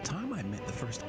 Tom I met the first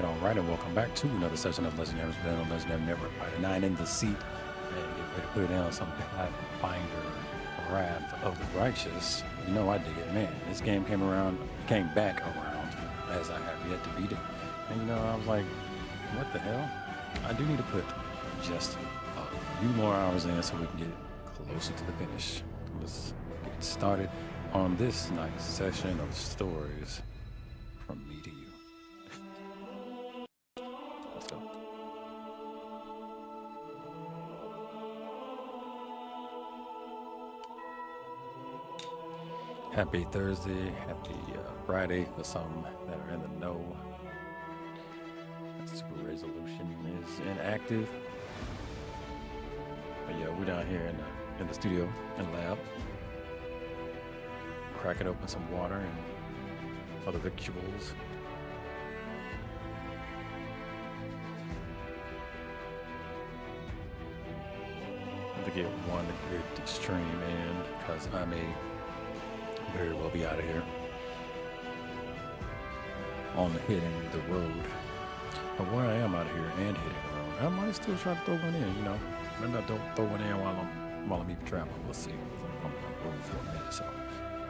All right, and welcome back to another session of Legendary Been on Legendary Network. Fighter 9 in the seat, and get ready to put it down some Pathfinder Wrath of the Righteous. You know I dig it, man. This game came back around, as I have yet to beat it. And you know, I was like, what the hell? I do need to put just a few more hours in so we can get closer to the finish. Let's get started on this nice session of stories from me to you. Let's go. Happy Thursday, happy Friday for some that are in the know. Super resolution is inactive. But yeah, we're down here in the studio and lab, cracking open some water and other victuals. To get one good extreme in, because I may very well be out of here on hitting the road. But where I am out here and hitting the road, I might still try to throw one in, you know. Maybe not throw one in while I'm even traveling. We'll see. I'm on the road for a minute, so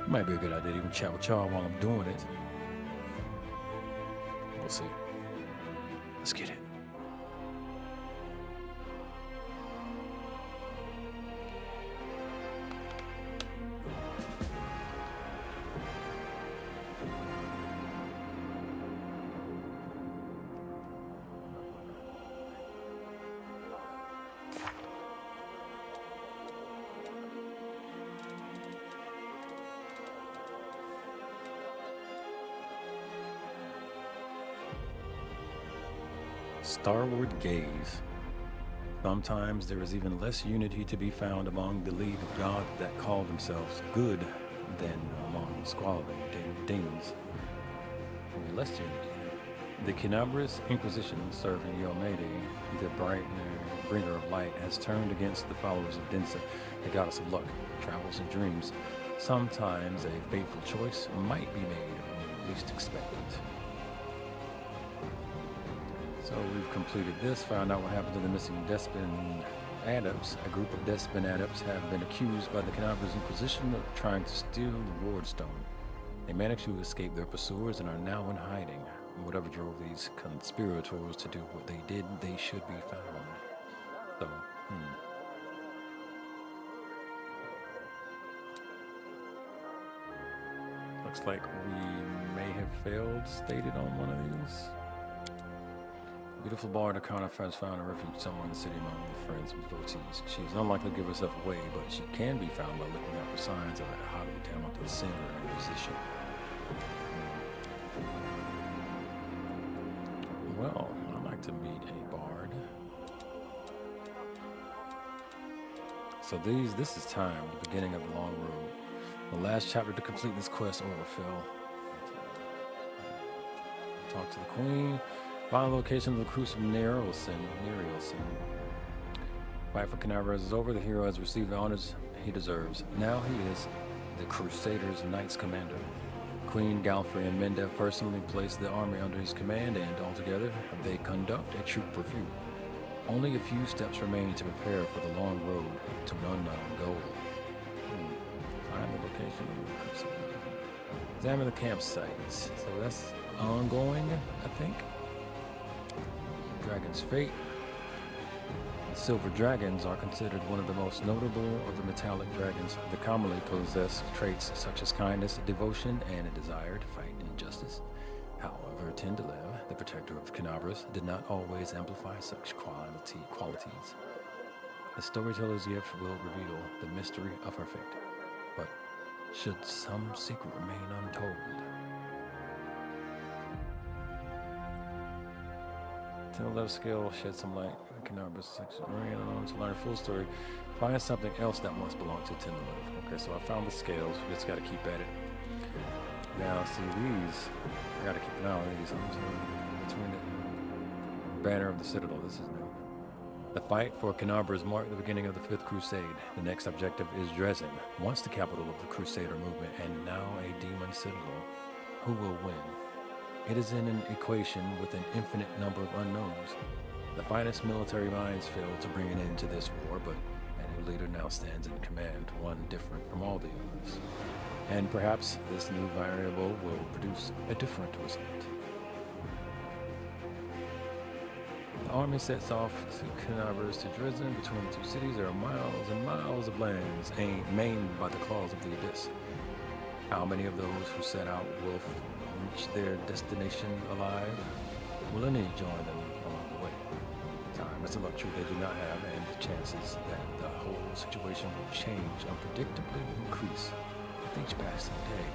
it might be a good idea to even chat with y'all while I'm doing it. We'll see. Let's get it. Starward gaze. Sometimes there is even less unity to be found among the league of gods that call themselves good than among squalid demons. Less unity. The Kinabris Inquisition, serving Yomede, the bright bringer of light, has turned against the followers of Densa, the goddess of luck, travels, and dreams. Sometimes a fateful choice might be made when you least expect it. So we've completed this, found out what happened to the missing Despin adepts. A group of Despin adepts have been accused by the Kinabris Inquisition of trying to steal the Ward Stone. They managed to escape their pursuers and are now in hiding. Whatever drove these conspirators to do what they did, they should be found. So, looks like we may have failed stated on one of these. Beautiful bard Arcana has found a refuge somewhere in the city among her friends and devotees. She is unlikely to give herself away, but she can be found by looking out for signs of a highly talented singer and musician. Well, I'd like to meet a bard. So this is time, the beginning of the long road. The last chapter to complete this quest overfill. Talk to the queen. Final location of the Cruise of Nerielson. Fight for Kinabras is over. The hero has received the honors he deserves. Now he is the Crusaders' Knights Commander. Queen Galfrey and Mendev personally placed the army under his command, and altogether they conduct a troop review. Only a few steps remain to prepare for the long road to an unknown goal. Find the location of the Crusaders. Examine the campsite. So that's ongoing, I think. Dragon's Fate. The silver dragons are considered one of the most notable of the metallic dragons. They commonly possess traits such as kindness, devotion, and a desire to fight injustice. However, Tindalev, the protector of Kinabras, did not always amplify such qualities. The storyteller's gift will reveal the mystery of her fate, but should some secret remain untold? Tindalev skill shed some light on Kinabras section. To learn a full story, find something else that once belonged to Tindalev. Okay, so I found the scales. We just got to keep at it. Now, see these. I got to keep an eye on these. Between the banner of the Citadel. This is new. The fight for Kinabras marked the beginning of the Fifth Crusade. The next objective is Dresden, once the capital of the Crusader movement, and now a demon citadel. Who will win? It is in an equation with an infinite number of unknowns. The finest military minds failed to bring an end to this war, but a new leader now stands in command, one different from all the others. And perhaps this new variable will produce a different result. The army sets off to Canavers to Dresden. Between the two cities, there are miles and miles of lands maimed by the claws of the abyss. How many of those who set out will reach their destination alive? Will any join them along the way? Time is a luxury they do not have, and the chances that the whole situation will change unpredictably increase with each passing day.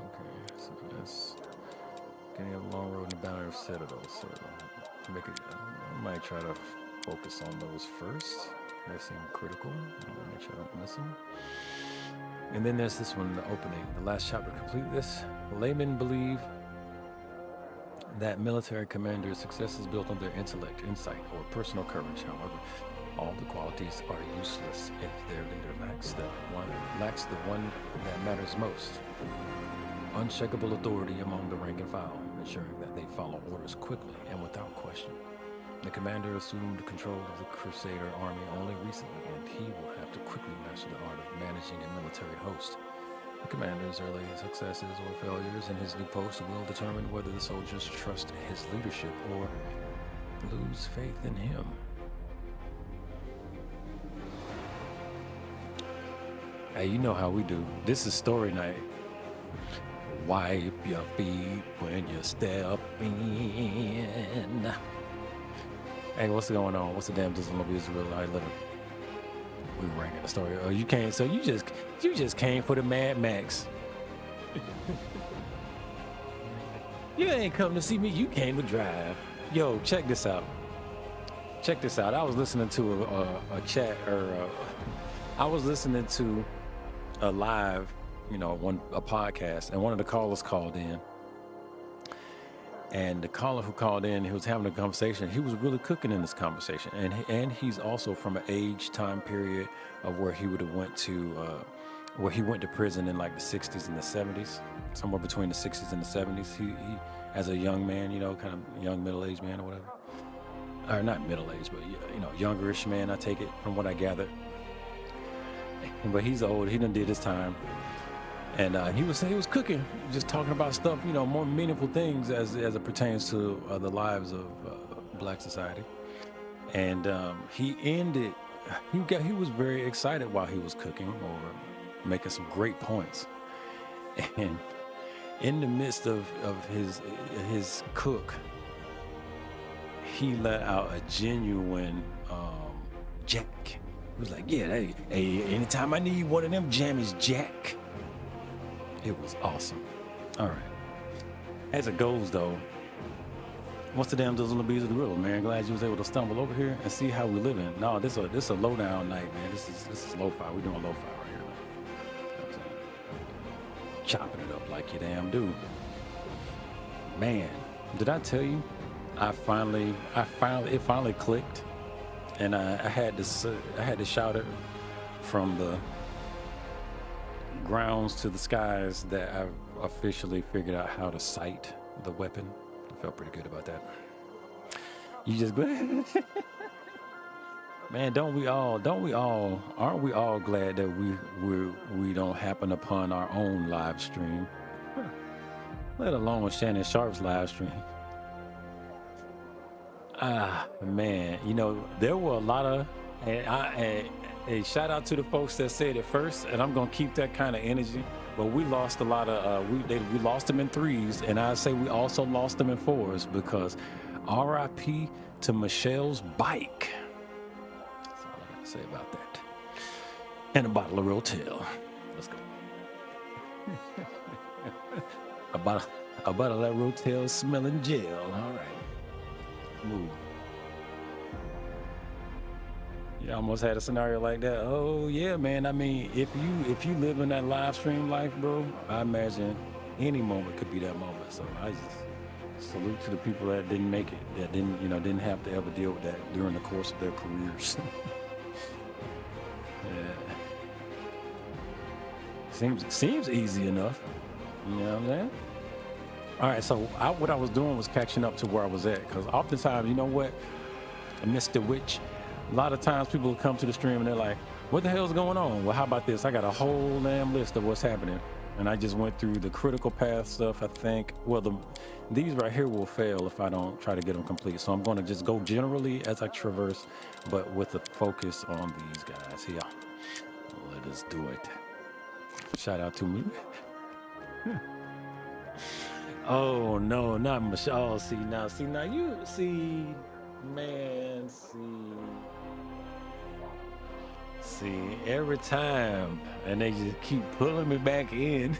Okay, so that's getting a long road in the boundary of Citadel. So I might try to focus on those first. They seem critical. Make sure I don't miss them. And then there's this one, the opening. The last chapter complete this. Laymen believe that military commanders' success is built on their intellect, insight, or personal courage. However, all the qualities are useless if their leader lacks the one that matters most. Unshakable authority among the rank and file, ensuring that they follow orders quickly and without question. The commander assumed control of the Crusader army only recently, and he will have to quickly master the art of managing a military host. The commander's early successes or failures in his new post will determine whether the soldiers trust his leadership or lose faith in him. Hey, you know how we do. This is story night. Wipe your feet when you step in. Hey, what's going on? What's the damn Disney real life living? We ranking the story. Oh, you can't. So you just came for the Mad Max. You ain't come to see me. You came to drive. Yo, check this out. Check this out. I was listening to a chat, or I was listening to a live, a podcast, and one of the callers called in. And the caller who called in, he was having a conversation. He was really cooking in this conversation, and he's also from an age time period of where he would have went to prison in like the 60s and the 70s, somewhere between the 60s and the 70s. He as a young man, kind of young middle-aged man or whatever, or not middle-aged, but youngerish man. I take it from what I gathered. But he's old. He done did his time. And he was cooking, just talking about stuff, more meaningful things as it pertains to the lives of Black society. And he was very excited while he was cooking or making some great points. And in the midst of his cook, he let out a genuine Jack. He was like, yeah, hey, anytime I need one of them jammies, Jack. It was awesome. All right. As it goes, though, what's the damn dizzle and bees of the riddle, man? Glad you was able to stumble over here and see how we living. No, this a low down night, man. This is lo-fi. We doing lo-fi right here, man. Chopping it up like you damn do. Man, did I tell you? It finally clicked, and I had to shout it from the grounds to the skies that I've officially figured out how to sight the weapon. I felt pretty good about that. You just glad? Man, aren't we all glad that we don't happen upon our own live stream, let alone Shannon Sharp's live stream. Man, there were a lot of, a shout out to the folks that said it first, and I'm gonna keep that kind of energy. But we lost a lot of, we lost them in threes, and I say we also lost them in fours, because R.I.P. to Michelle's bike. That's all I gotta say about that. And a bottle of Rotel. Let's go. a bottle of Rotel smelling gel. All right. Move. You almost had a scenario like that. Oh yeah, man. I mean, if you live in that live stream life, bro, I imagine any moment could be that moment. So I just salute to the people that didn't make it, that didn't have to ever deal with that during the course of their careers. Yeah. Seems easy enough. You know what I'm saying? All right, so what I was doing was catching up to where I was at, because oftentimes, you know what, Mr. Witch, a lot of times people will come to the stream and they're like, what the hell's going on? Well, how about this? I got a whole damn list of what's happening. And I just went through the critical path stuff, I think. Well, these right here will fail if I don't try to get them complete. So I'm going to just go generally as I traverse, but with a focus on these guys here. Let us do it. Shout out to me. Oh no, not Michelle. See now, you see, man, see every time, and they just keep pulling me back in.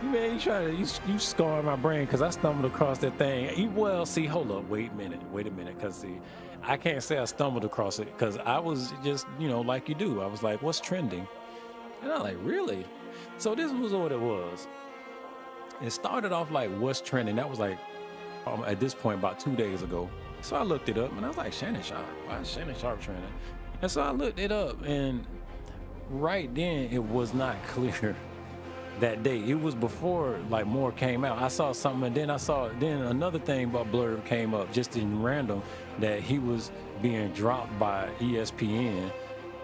Man, you scar my brain because I stumbled across that thing. Well, see, hold up, wait a minute, because see, I can't say I stumbled across it because I was just, like you do. I was like, what's trending? And I'm like, really? So this was what it was. It started off like what's trending. That was like at this point about 2 days ago. So I looked it up and I was like, Shannon Sharp. Why is Shannon Sharp trending? And so I looked it up, and right then it was not clear that day. It was before like more came out. I saw something, and then another thing about Blurb came up just in random, that he was being dropped by ESPN,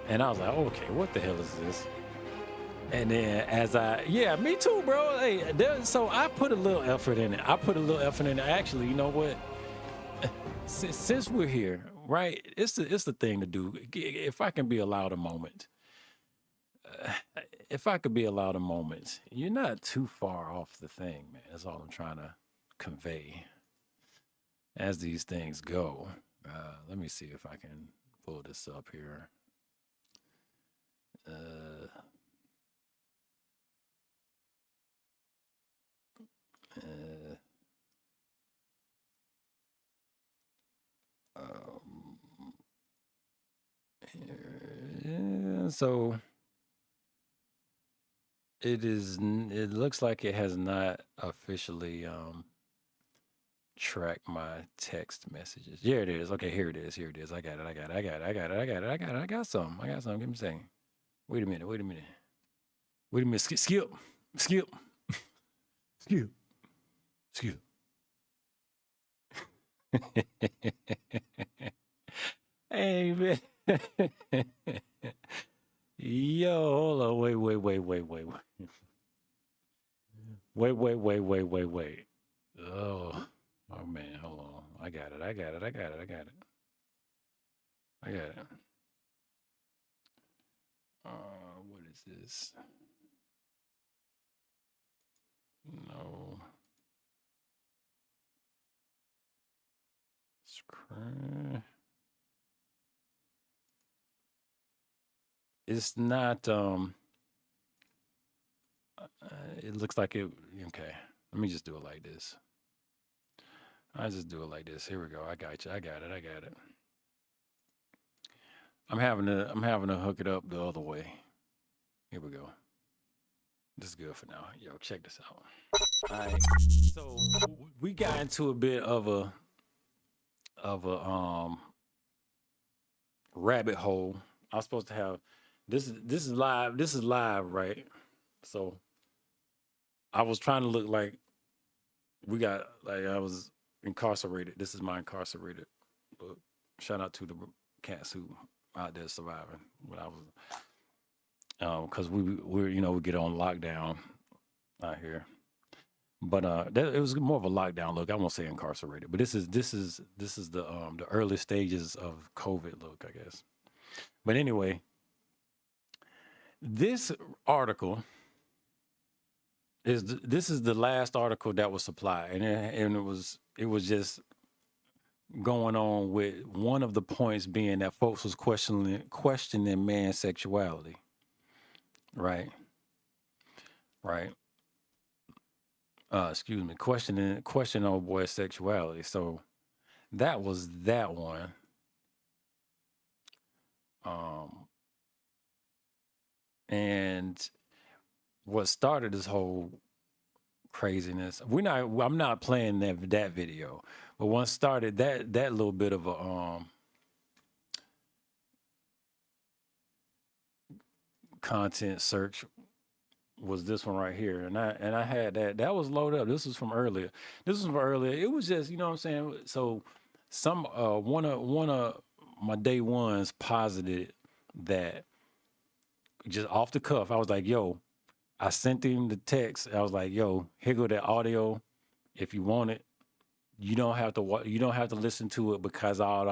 and I was like, okay, what the hell is this? And then me too, bro. Hey, so I put a little effort in it. Actually, you know what? Since we're here, right? It's the thing to do. If I can be allowed a moment, you're not too far off the thing, man. That's all I'm trying to convey as these things go. Let me see if I can pull this up here. So it looks like it has not officially tracked my text messages. Here it is. Okay, here it is. I got some. Give me a second. Wait a minute. Skip. Hey, man. Yo, hold on. Wait. Wait. Oh man, hold on. I got it. What is this? No. Screen. It's not, it looks like it, okay. Let me just do it like this. I just do it like this. Here we go. I got you. I got it. I'm having to hook it up the other way. Here we go. This is good for now. Yo, check this out. All right. So we got into a bit of a rabbit hole. I was supposed to have this is live, right? So I was trying to look like I was incarcerated. This is my incarcerated look. Shout out to the cats who out there surviving when I was, because we get on lockdown out here. But it was more of a lockdown look. I won't say incarcerated, but this is the early stages of COVID look, I guess. But anyway, this article is the last article that was supplied, and it was just going on with one of the points being that folks was questioning man's sexuality, right? Questioning old boy's sexuality. So that was that one. And what started this whole craziness, I'm not playing that video, but once started that little bit of a content search was this one right here, and I had that was loaded up. This was from earlier. This was from earlier. It was just, you know what I'm saying. So some one of my day ones posited that just off the cuff. I was like, yo, I sent him the text. I was like, yo, here go that audio. If you want it, you don't have to you don't have to listen to it because I'd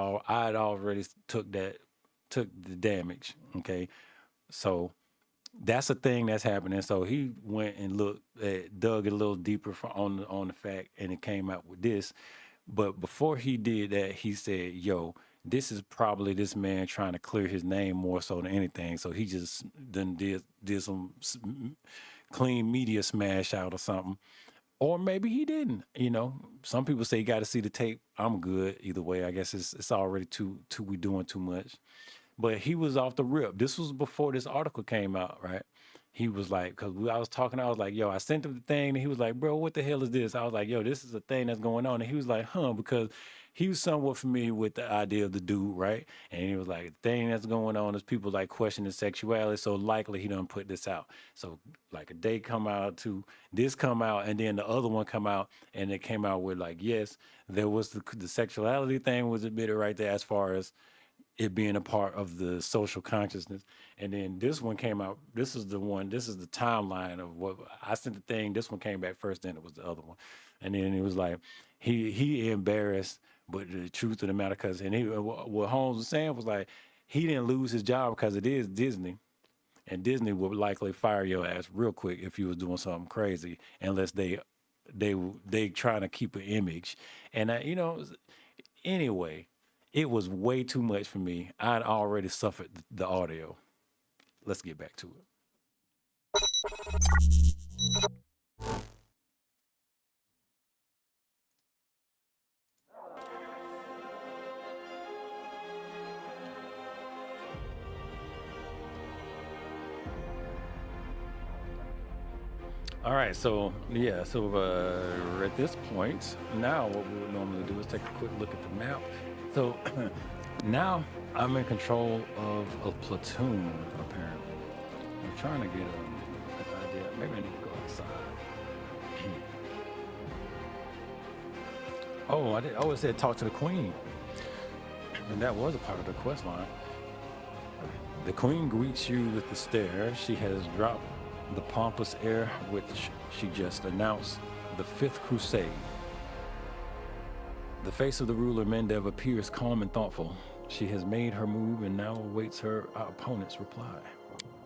already took the damage. Okay, so that's a thing that's happening. So he went and dug a little deeper on the fact, and it came out with this. But before he did that, he said, "Yo, this is probably this man trying to clear his name more so than anything." So he just then did some clean media smash out or something, or maybe he didn't. You know, some people say you got to see the tape. I'm good either way. I guess it's already too we doing too much. But he was off the rip. This was before this article came out, right? He was like, because I was talking, I was like, yo, I sent him the thing. And he was like, bro, what the hell is this? I was like, yo, this is a thing that's going on. And he was like, because he was somewhat familiar with the idea of the dude, right? And he was like, the thing that's going on is people like questioning sexuality. So likely he done put this out. So like a day come out to this come out, and then the other one come out, and it came out with like, yes, there was the sexuality thing was admitted right there as far as it being a part of the social consciousness. And then this one came out. This is the timeline of what I sent the thing. This one came back first, then it was the other one. And then it was like, he embarrassed, but the truth of the matter, what Holmes was saying was like, he didn't lose his job because it is Disney. And Disney would likely fire your ass real quick if you was doing something crazy, unless they trying to keep an image. And anyway, it was way too much for me. I'd already suffered the audio. Let's get back to it. All right, so at this point, now what we would normally do is take a quick look at the map. So now I'm in control of a platoon, apparently. I'm trying to get an idea. Maybe I need to go outside. It said talk to the queen. And that was a part of the quest line. The queen greets you with the stare. She has dropped the pompous air which she just announced the Fifth Crusade. The face of the ruler Mendev appears calm and thoughtful. She has made her move and now awaits her opponent's reply.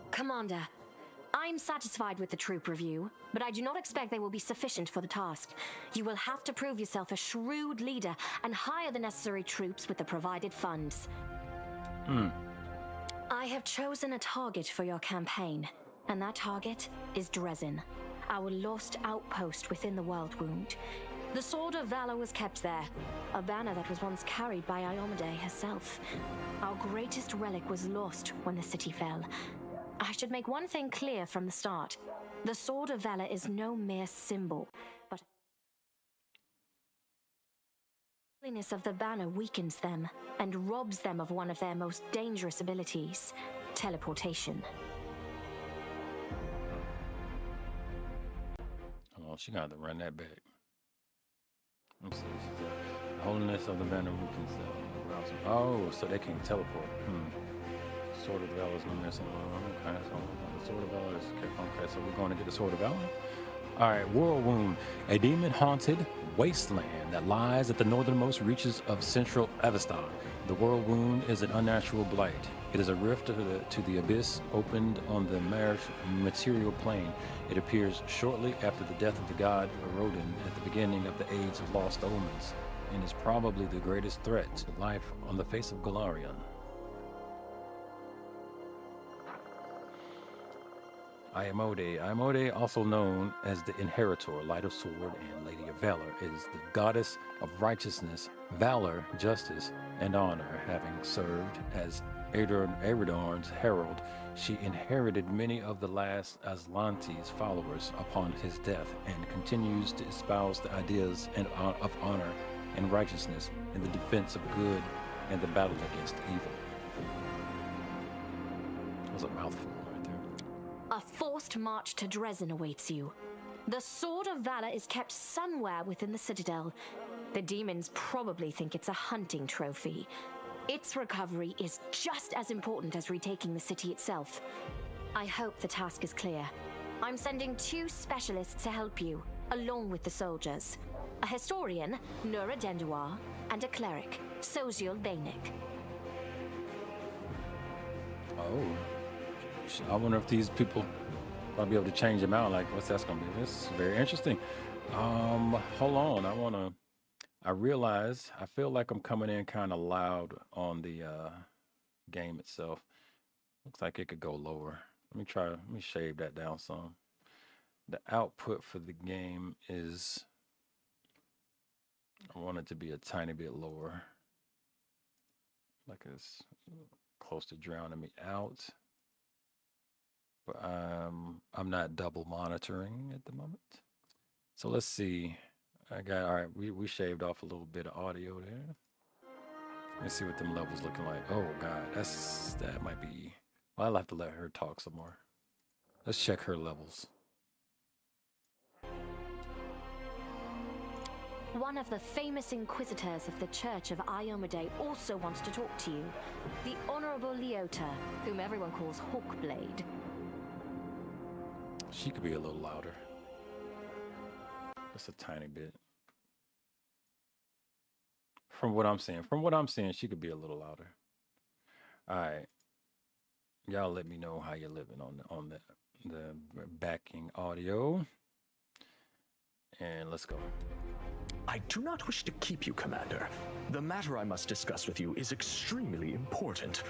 Commander, I'm satisfied with the troop review, but I do not expect they will be sufficient for the task. You will have to prove yourself a shrewd leader and hire the necessary troops with the provided funds. I have chosen a target for your campaign, and that target is Dresden, our lost outpost within the World Wound. The Sword of Valor was kept there, a banner that was once carried by Iomade herself. Our greatest relic was lost when the city fell. I should make one thing clear from the start. The Sword of Valor is no mere symbol, but the holiness of the banner weakens them and robs them of one of their most dangerous abilities, teleportation. Oh, she got to run that back. Let's see. The holiness of the banner weakens them. Oh, so they can teleport. Sword of Valor is no missing. Okay, so the Sword of Valor is okay. So we're going to get the Sword of Valor. All right, World Wound, a demon-haunted wasteland that lies at the northernmost reaches of central Avestan. The World Wound is an unnatural blight. It is a rift to the abyss opened on the material plane. It appears shortly after the death of the god Rodin at the beginning of the Age of Lost Omens, and is probably the greatest threat to life on the face of Golarion. Iomade, also known as the Inheritor, Light of Sword, and Lady of Valor, is the goddess of righteousness, valor, justice, and honor. Having served as Eredorn's herald, she inherited many of the last Aslante's followers upon his death, and continues to espouse the ideas of honor and righteousness in the defense of good and the battle against evil. That was a mouthful right there. A A forced march to Dresden awaits you. The Sword of Valor is kept somewhere within the Citadel. The demons probably think it's a hunting trophy. Its recovery is just as important as retaking the city itself. I hope the task is clear. I'm sending 2 specialists to help you, along with the soldiers. A historian, Nura Denduar, and a cleric, Soziel Bainik. Oh. I wonder if these people I'll be able to change them out. Like, what's that's gonna be? This is very interesting. Hold on. I realize I feel like I'm coming in kind of loud on the game itself. Looks like it could go lower. Let me shave that down some. The output for the game is, I want it to be a tiny bit lower. Like it's close to drowning me out. But I'm not double monitoring at the moment. So let's see. All right, we shaved off a little bit of audio there. Let's see what them levels looking like. Oh God, that might be, well, I'll have to let her talk some more. Let's check her levels. One of the famous inquisitors of the Church of Iomade also wants to talk to you. The Honorable Leota, whom everyone calls Hawkblade. She could be a little louder. Just a tiny bit. From what I'm seeing, she could be a little louder. All right. Y'all let me know how you're living on the backing audio. And let's go. I do not wish to keep you, Commander. The matter I must discuss with you is extremely important,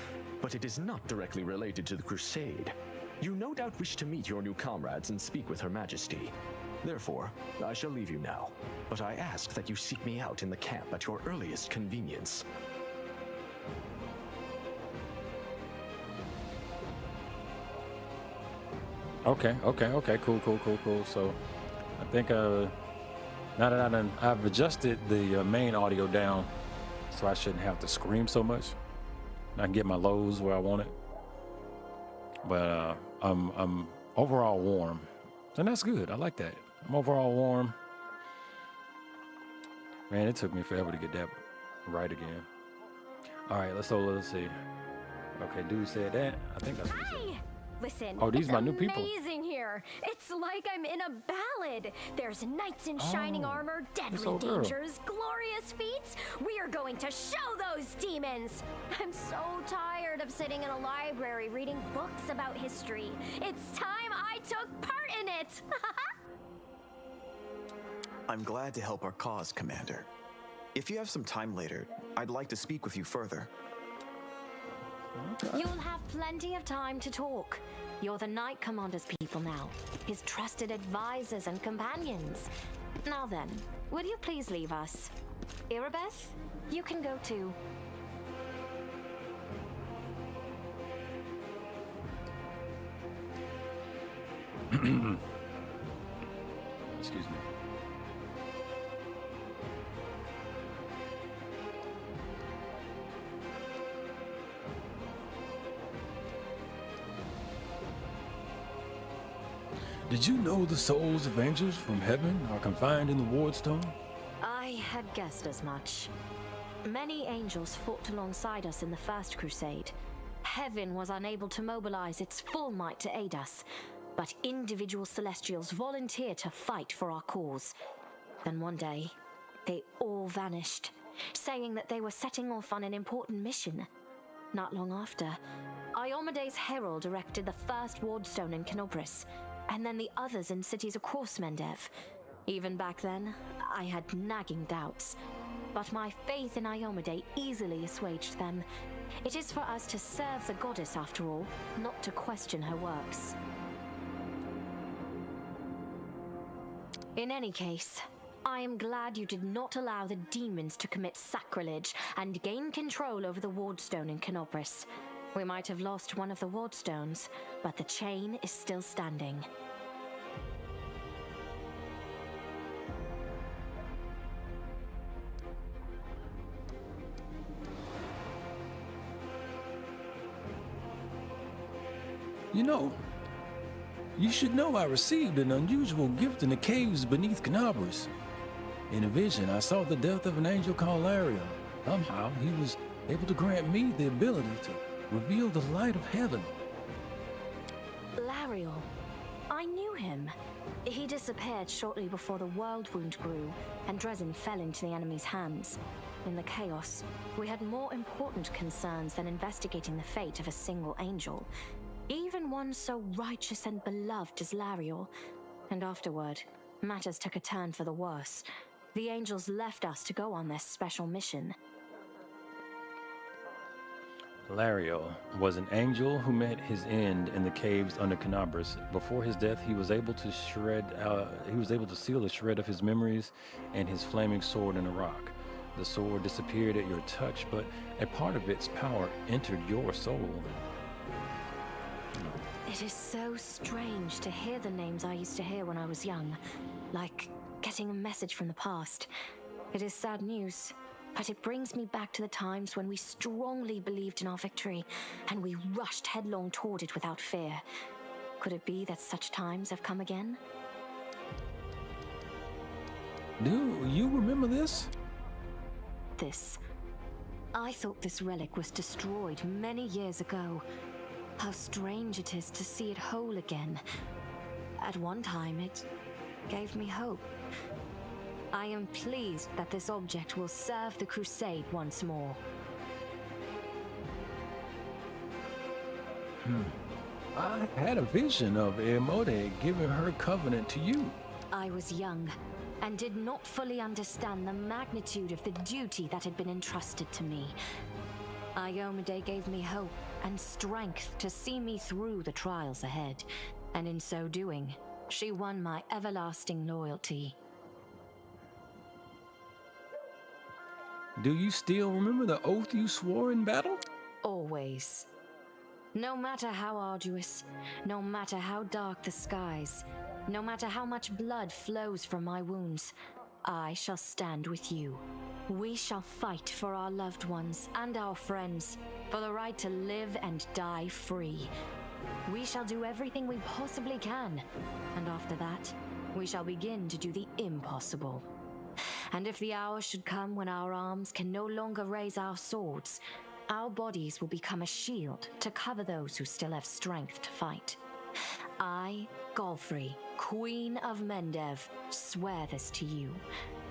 but it is not directly related to the Crusade. You no doubt wish to meet your new comrades and speak with Her Majesty. Therefore, I shall leave you now, but I ask that you seek me out in the camp at your earliest convenience. Okay, cool. So, I think now that I've adjusted the main audio down, so I shouldn't have to scream so much. I can get my lows where I want it. But I'm overall warm, and that's good. I like that. I'm overall warm. Man, it took me forever to get that right again. All right, let's see. Okay, dude said that. I think that's what he said. Listen, oh, these it's my new people. Amazing here. It's like I'm in a ballad. There's knights in shining armor, deadly dangers, glorious feats. We are going to show those demons. I'm so tired of sitting in a library reading books about history. It's time I took part in it. I'm glad to help our cause, Commander. If you have some time later, I'd like to speak with you further. Okay. You'll have plenty of time to talk. You're the Knight Commander's people now, his trusted advisors and companions. Now then, will you please leave us? Irabeth, you can go too. Excuse me. Did you know the souls of angels from heaven are confined in the Wardstone? I had guessed as much. Many angels fought alongside us in the First Crusade. Heaven was unable to mobilize its full might to aid us, but individual celestials volunteered to fight for our cause. Then one day, they all vanished, saying that they were setting off on an important mission. Not long after, Iomede's herald erected the first Wardstone in Canopus, and then the others in cities across Mendev. Even back then, I had nagging doubts. But my faith in Iomade easily assuaged them. It is for us to serve the goddess after all, not to question her works. In any case, I am glad you did not allow the demons to commit sacrilege and gain control over the Wardstone in Canopus. We might have lost one of the Wardstones, but the chain is still standing. You know, You should know I received an unusual gift in the caves beneath Canabras. In a vision, I saw the death of an angel called Lariel. Somehow, he was able to grant me the ability to reveal the light of heaven. Lariel. I knew him. He disappeared shortly before the world wound grew, and Dresden fell into the enemy's hands. In the chaos, we had more important concerns than investigating the fate of a single angel, even one so righteous and beloved as Lariel. And afterward, matters took a turn for the worse. The angels left us to go on this special mission. Lariel was an angel who met his end in the caves under Canabras. Before his death, he was able to seal a shred of his memories and his flaming sword in a rock. The sword disappeared at your touch, but a part of its power entered your soul. It is so strange to hear the names I used to hear when I was young, like getting a message from the past. It is sad news, but it brings me back to the times when we strongly believed in our victory, and we rushed headlong toward it without fear. Could it be that such times have come again? Do you remember this? This. I thought this relic was destroyed many years ago. How strange it is to see it whole again. At one time, it gave me hope. I am pleased that this object will serve the crusade once more. I had a vision of Emode giving her covenant to you. I was young and did not fully understand the magnitude of the duty that had been entrusted to me. Iomade gave me hope and strength to see me through the trials ahead, and in so doing, she won my everlasting loyalty. Do you still remember the oath you swore in battle? Always. No matter how arduous, no matter how dark the skies, no matter how much blood flows from my wounds, I shall stand with you. We shall fight for our loved ones and our friends, for the right to live and die free. We shall do everything we possibly can, and after that, we shall begin to do the impossible. And if the hour should come when our arms can no longer raise our swords, our bodies will become a shield to cover those who still have strength to fight. I, Golfrey, Queen of Mendev, swear this to you.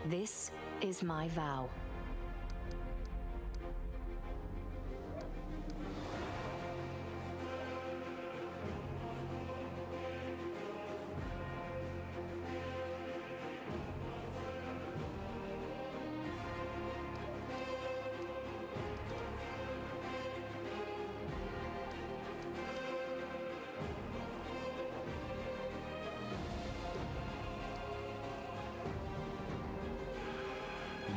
This is my vow.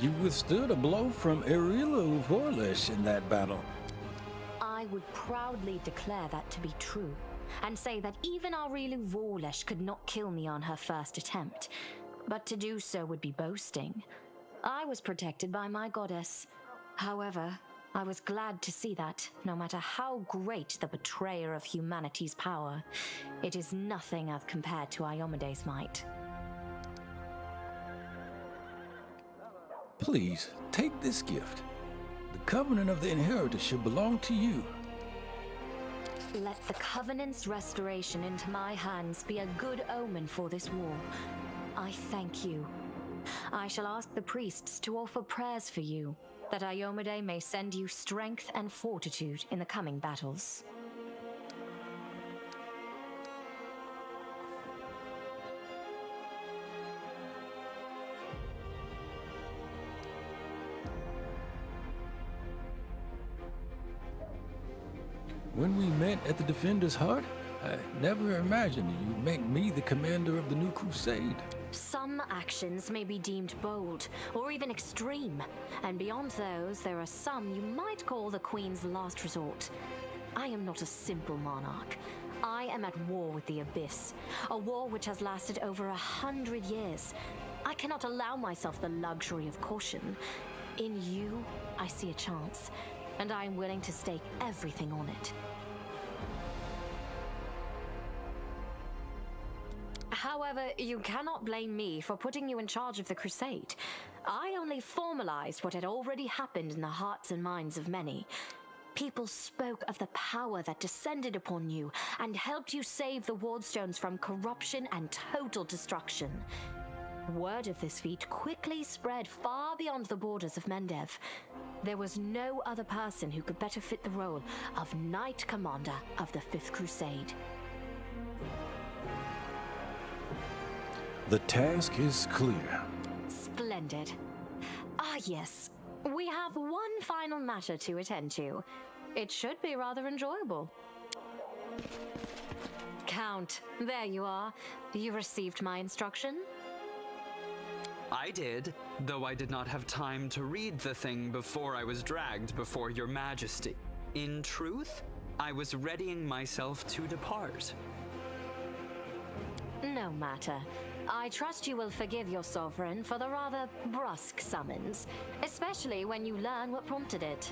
You withstood a blow from Erilo Vorlish in that battle. I would proudly declare that to be true, and say that even Aurilu Vorlish could not kill me on her first attempt. But to do so would be boasting. I was protected by my goddess. However, I was glad to see that, no matter how great the betrayer of humanity's power, it is nothing as compared to Iomede's might. Please, take this gift. The covenant of the inheritor should belong to you. Let the Covenant's restoration into my hands be a good omen for this war. I thank you. I shall ask the priests to offer prayers for you, that Iomade may send you strength and fortitude in the coming battles. When we met at the Defender's Hut, I never imagined you'd make me the commander of the new crusade. Some actions may be deemed bold, or even extreme, and beyond those, there are some you might call the Queen's last resort. I am not a simple monarch. I am at war with the Abyss, a war which has lasted over 100 years. I cannot allow myself the luxury of caution. In you, I see a chance, and I am willing to stake everything on it. However, you cannot blame me for putting you in charge of the crusade. I only formalized what had already happened in the hearts and minds of many. People spoke of the power that descended upon you and helped you save the Wardstones from corruption and total destruction. Word of this feat quickly spread far beyond the borders of Mendev. There was no other person who could better fit the role of Knight Commander of the Fifth Crusade. The task is clear. Splendid. Ah, yes. We have one final matter to attend to. It should be rather enjoyable. Count, there you are. You received my instruction? I did, though I did not have time to read the thing before I was dragged before your majesty. In truth, I was readying myself to depart. No matter. I trust you will forgive your sovereign for the rather brusque summons, especially when you learn what prompted it.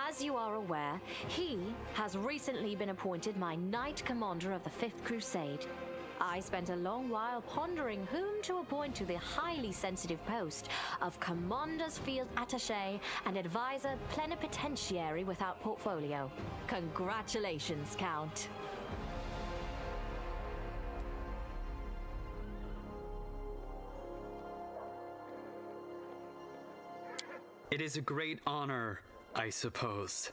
As you are aware, he has recently been appointed my Knight Commander of the Fifth Crusade. I spent a long while pondering whom to appoint to the highly sensitive post of Commander's Field Attaché and Advisor Plenipotentiary without portfolio. Congratulations, Count. It is a great honor, I suppose.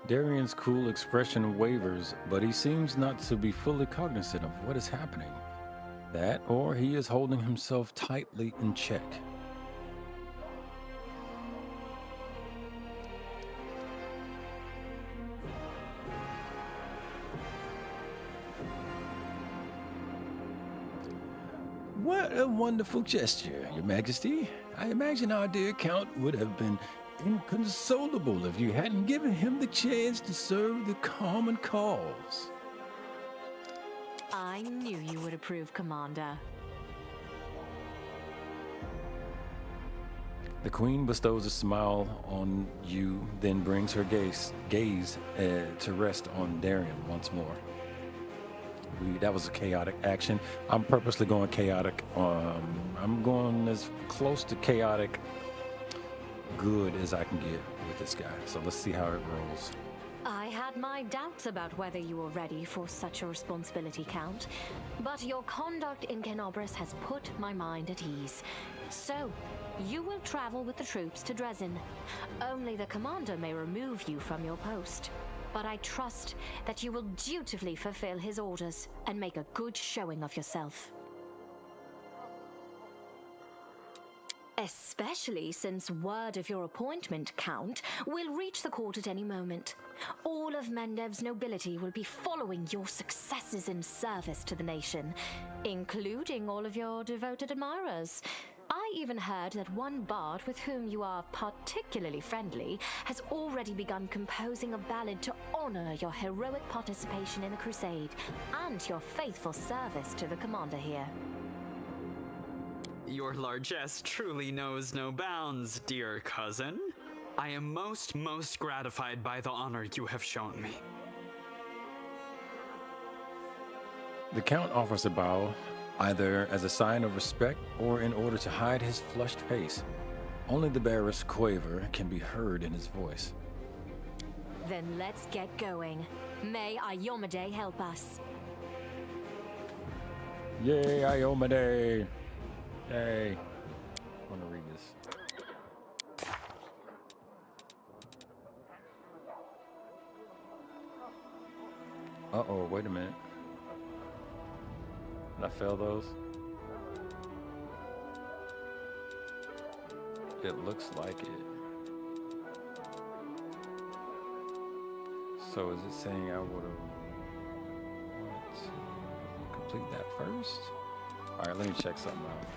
Darian's cool expression wavers, but he seems not to be fully cognizant of what is happening. That, or he is holding himself tightly in check. What a wonderful gesture, Your Majesty. I imagine our dear Count would have been inconsolable if you hadn't given him the chance to serve the common cause. I knew you would approve, Commander. The Queen bestows a smile on you, then brings her gaze to rest on Darian once more. That was a chaotic action. I'm purposely going chaotic. I'm going as close to chaotic good as I can get with this guy. So let's see how it rolls. I had my doubts about whether you were ready for such a responsibility, Count, but your conduct in Kenobris has put my mind at ease. So, you will travel with the troops to Dresden. Only the commander may remove you from your post. But I trust that you will dutifully fulfill his orders and make a good showing of yourself. Especially since word of your appointment, Count, will reach the court at any moment. All of Mendev's nobility will be following your successes in service to the nation, including all of your devoted admirers. I even heard that one bard with whom you are particularly friendly has already begun composing a ballad to honor your heroic participation in the crusade and your faithful service to the commander here. Your largesse truly knows no bounds, dear cousin. I am most gratified by the honor you have shown me. The Count offers a bow, either as a sign of respect or in order to hide his flushed face. Only the barest quaver can be heard in his voice. Then let's get going. May Iomade help us. Yay, Iomade! Yay. I want to read this. Uh-oh, wait a minute. Did I fail those? It looks like it. So is it saying I would have wanted to complete that first? All right, let me check something out.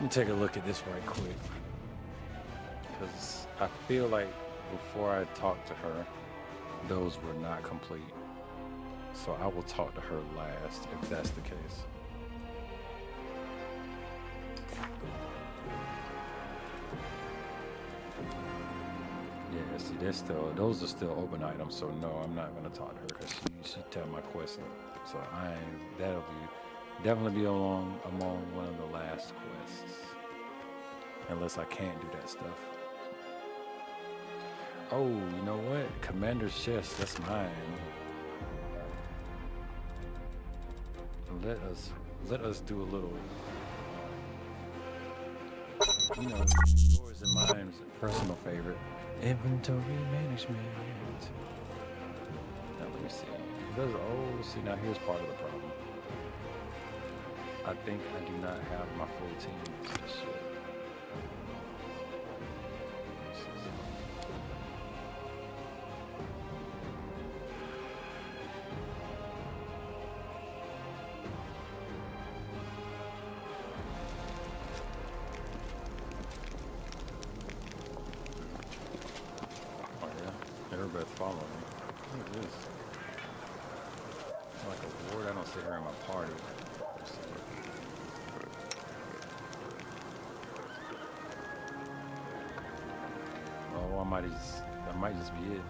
me take a look at this right quick. Because I feel like before I talk to her, those were not complete. So I will talk to her last if that's the case. Yeah, see, those are still open items. So no, I'm not gonna talk to her because she tell my quest. So that'll definitely be among one of the last quests. Unless I can't do that stuff. Oh, you know what? Commander's chest, that's mine. Let us do a little, yours and mine's personal favorite. Inventory management. Now let me see. See, now here's part of the problem. I think I do not have my full team just yet. Everybody's following me. What is this? Like a ward? I don't see her in my party. Oh, that might just be it.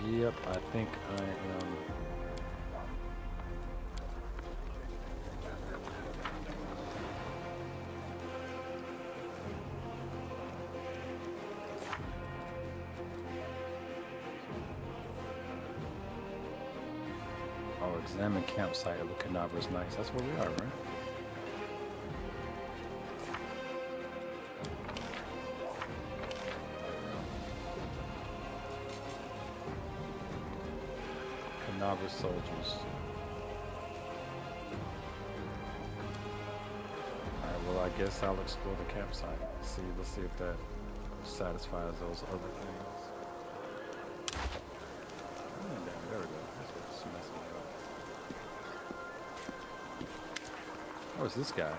Yep, I think I am. Oh, examine campsite of the Canaveras Knights. That's where we are, right? Canaveras soldiers. Alright, well, I guess I'll explore the campsite. Let's see if that satisfies those other things. Oh, damn, there we go. That's what's messing me up. Oh, it's this guy.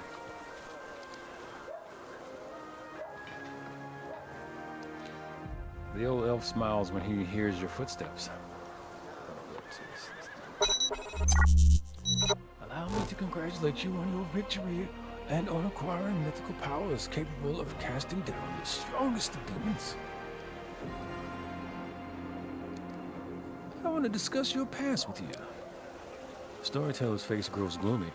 The old elf smiles when he hears your footsteps. Allow me to congratulate you on your victory and on acquiring mythical powers capable of casting down the strongest of demons. I want to discuss your past with you. Storyteller's face grows gloomy.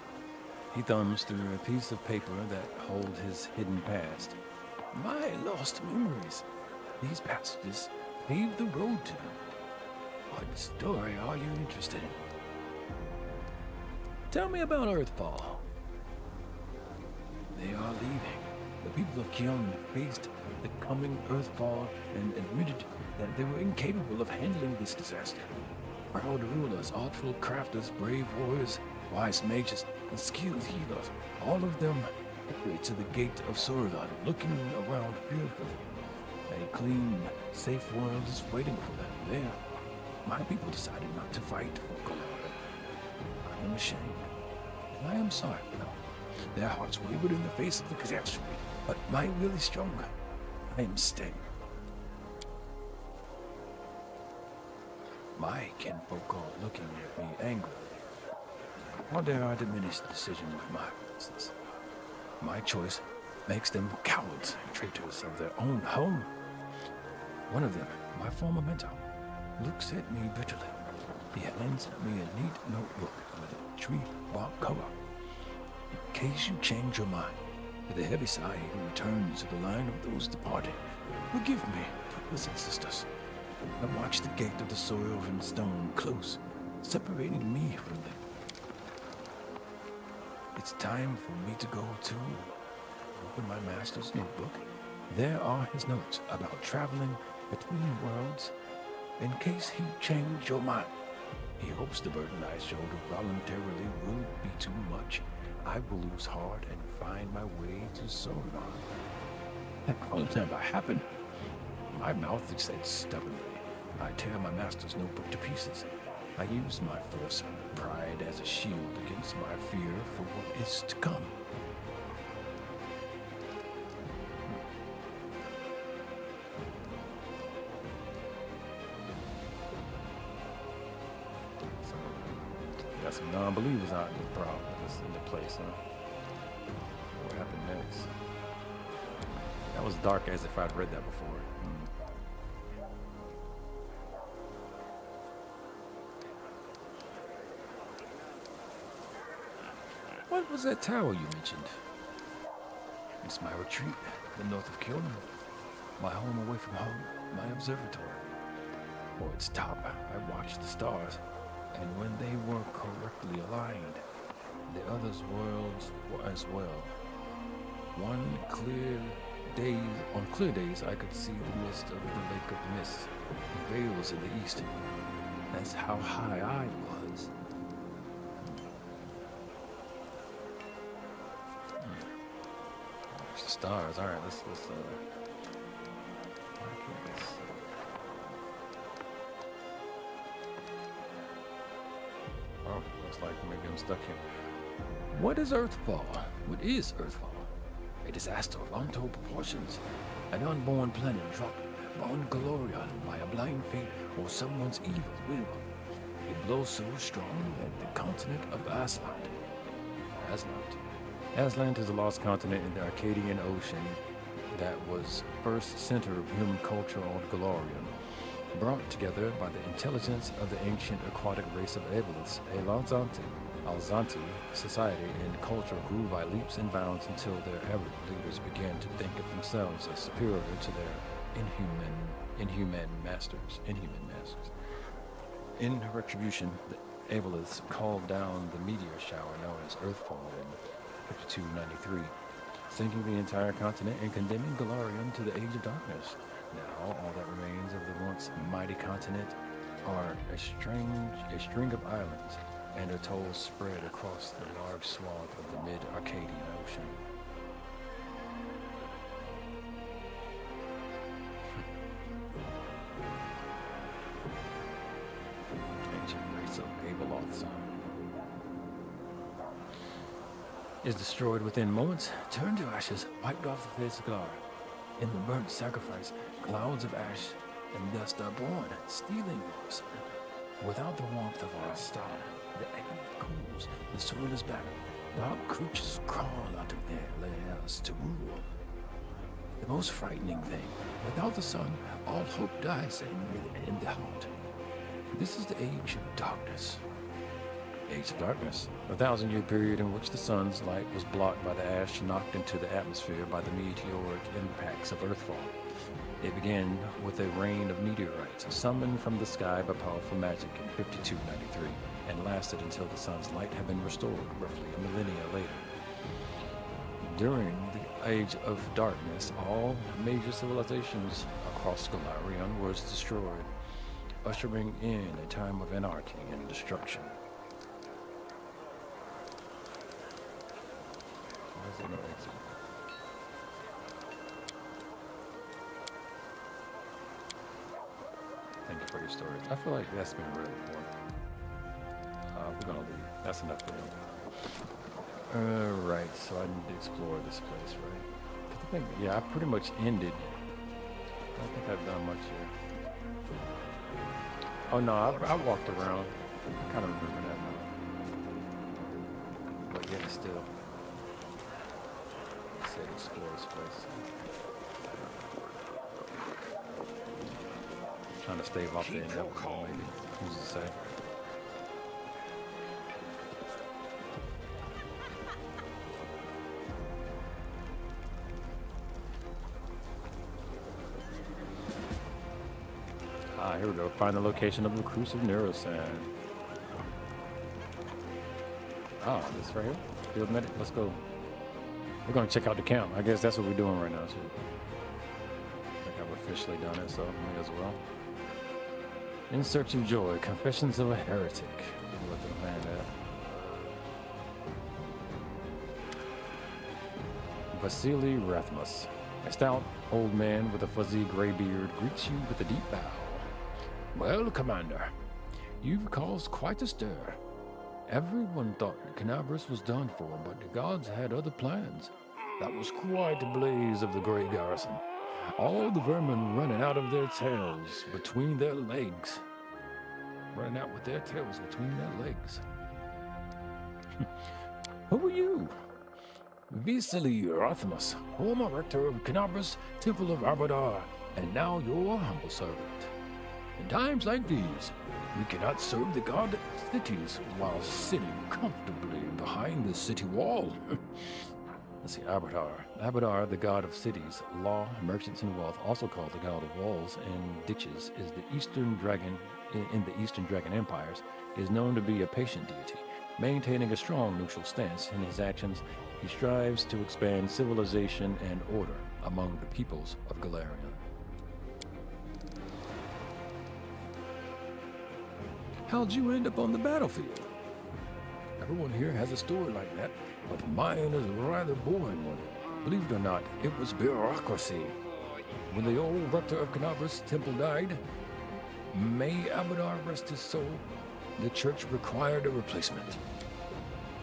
He thumbs through a piece of paper that holds his hidden past. My lost memories. These passages pave the road to them. What story are you interested in? Tell me about Earthfall. They are leaving. The people of Kion faced the coming Earthfall and admitted that they were incapable of handling this disaster. Proud rulers, artful crafters, brave warriors, wise mages, and skilled healers, all of them hurried to the gate of Sorodan, looking around fearfully. A clean, safe world is waiting for them there. My people decided not to fight for Colorado. I am ashamed, and I am sorry for them. Their hearts wavered in the face of the catastrophe, but my will is stronger. I am staying. My kinfolk are looking at me angrily. How dare I diminish the decision of my princes? My choice makes them cowards and traitors of their own home. One of them, my former mentor, looks at me bitterly. He hands me a neat notebook with a tree bark cover. In case you change your mind, with a heavy sigh, he returns to the line of those departed. Forgive me, brothers and sisters. I watch the gate of the soil and stone close, separating me from them. It's time for me to go too. Open my master's notebook. There are his notes about traveling between worlds in case he changed your mind. He hopes the burden I shoulder voluntarily will be too much. I will lose heart and find my way to Sauron. That will never happen. My mouth is set stubbornly. I tear my master's notebook to pieces. I use my force pride as a shield against my fear for what is to come. Got some non-believers out in the place, huh? What happened next? That was dark as if I'd read that before. What was that tower you mentioned? It's my retreat, the north of Kiln. My home away from home, my observatory. For its top, I watched the stars, and when they were correctly aligned, the others' worlds were as well. On clear days, I could see the mist of the Lake of Mist, veils in the east. That's how high I was. There's the stars. All right, let's why can't this, oh, looks like maybe I'm stuck here. What is Earthfall? What is Earthfall? A disaster of untold proportions. An unborn planet dropped on Galorion by a blind fate or someone's evil will. It blows so strong that the continent of Aslant is a lost continent in the Arcadian Ocean that was first center of human culture on Galorion, brought together by the intelligence of the ancient aquatic race of Aboleths, Alzanti society and culture grew by leaps and bounds until their average leaders began to think of themselves as superior to their inhuman masters. In retribution, the Aboleths called down the meteor shower known as Earthfall in 5293, sinking the entire continent and condemning Galarian to the Age of Darkness. Now, all that remains of the once mighty continent are a string of islands and atolls spread across the large swath of the mid-Arcadian Ocean. Ancient race of Abeloths is destroyed within moments, turned to ashes, wiped off the face of Galar. In the burnt sacrifice, clouds of ash and dust are born, stealing us. Without the warmth of our star, the egg cools, the soil is barren. Dark creatures crawl out of their lairs to rule. The most frightening thing, without the sun, all hope dies in the heart. This is the Age of Darkness. Age of Darkness, a 1,000-year period in which the sun's light was blocked by the ash knocked into the atmosphere by the meteoric impacts of Earthfall. It began with a rain of meteorites summoned from the sky by powerful magic in 5293 and lasted until the sun's light had been restored roughly a millennia later. During the Age of Darkness, all major civilizations across Galarion was destroyed, ushering in a time of anarchy and destruction. Why is there no exit? Thank you for your stories. I feel like that's been read before. We're gonna leave. That's enough for them. Right, so I need to explore this place, right? 'Cause I think, yeah, I pretty much ended. I don't think I've done much here. Oh no, I walked around. I kind of remember that now. But yet still, I said explore this place. Trying to stave off the inevitable, maybe. Who's to say? Ah, here we go. Find the location of the reclusive neurosand. Ah, this right here. Field medic. Let's go. We're gonna check out the camp. I guess that's what we're doing right now. So I think I've officially done it, so may as well. In Search of Joy, Confessions of a Heretic. What the man at? Vasily Rathmus. A stout old man with a fuzzy gray beard greets you with a deep bow. Well, Commander, you've caused quite a stir. Everyone thought Canabras was done for, but the gods had other plans. That was quite a blaze of the great garrison. All the vermin running out of their tails between their legs. Running out with their tails between their legs. Who are you? Vasily Rathmus, former rector of Canabras, Temple of Abadar, and now your humble servant. In times like these, we cannot serve the god cities while sitting comfortably behind the city wall. Let's see, Abadar. Abadar, the god of cities, law, merchants, and wealth, also called the god of walls and ditches, is the Eastern Dragon in the Eastern Dragon Empires, is known to be a patient deity, maintaining a strong neutral stance. In his actions, he strives to expand civilization and order among the peoples of Galarian. How'd you end up on the battlefield? Everyone here has a story like that, but mine is a rather boring one. Believe it or not, it was bureaucracy. When the old rector of Canabras Temple died, may Abadar rest his soul, the church required a replacement.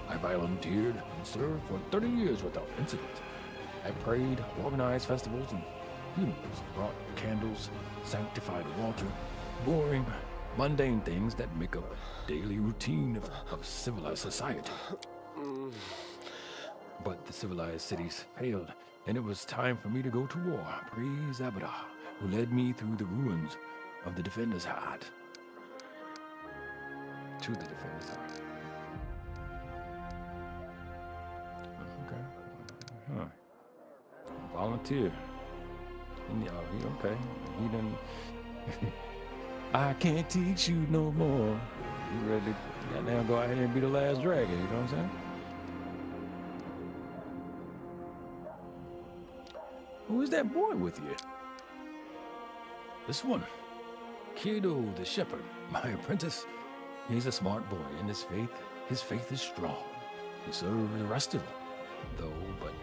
I volunteered and served for 30 years without incident. I prayed, organized festivals, and funerals, brought candles, sanctified water, boring, mundane things that make up a daily routine of civilized society. But the civilized cities failed, and it was time for me to go to war. Praise Abadar, who led me through the ruins of the Defender's Heart. To the Defender's Heart. Okay. Huh. Volunteer. Okay. He done. I can't teach you no more. You ready to goddamn go out here and be the last dragon, you know what I'm saying? Who is that boy with you? This one. Kido the shepherd, my apprentice. He's a smart boy in his faith is strong. He serves the rest of them, though, but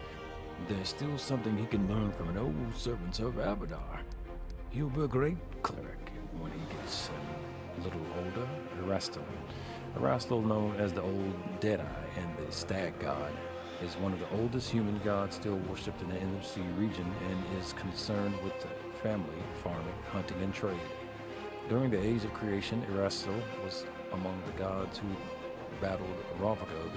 there's still something he can learn from an old servant of Abadar. He'll be a great cleric when he gets a little older. Erastil, known as the Old Deadeye and the Stag God, is one of the oldest human gods still worshipped in the NMC region and is concerned with family, farming, hunting, and trade. During the Age of Creation, Erastil was among the gods who battled Ravagog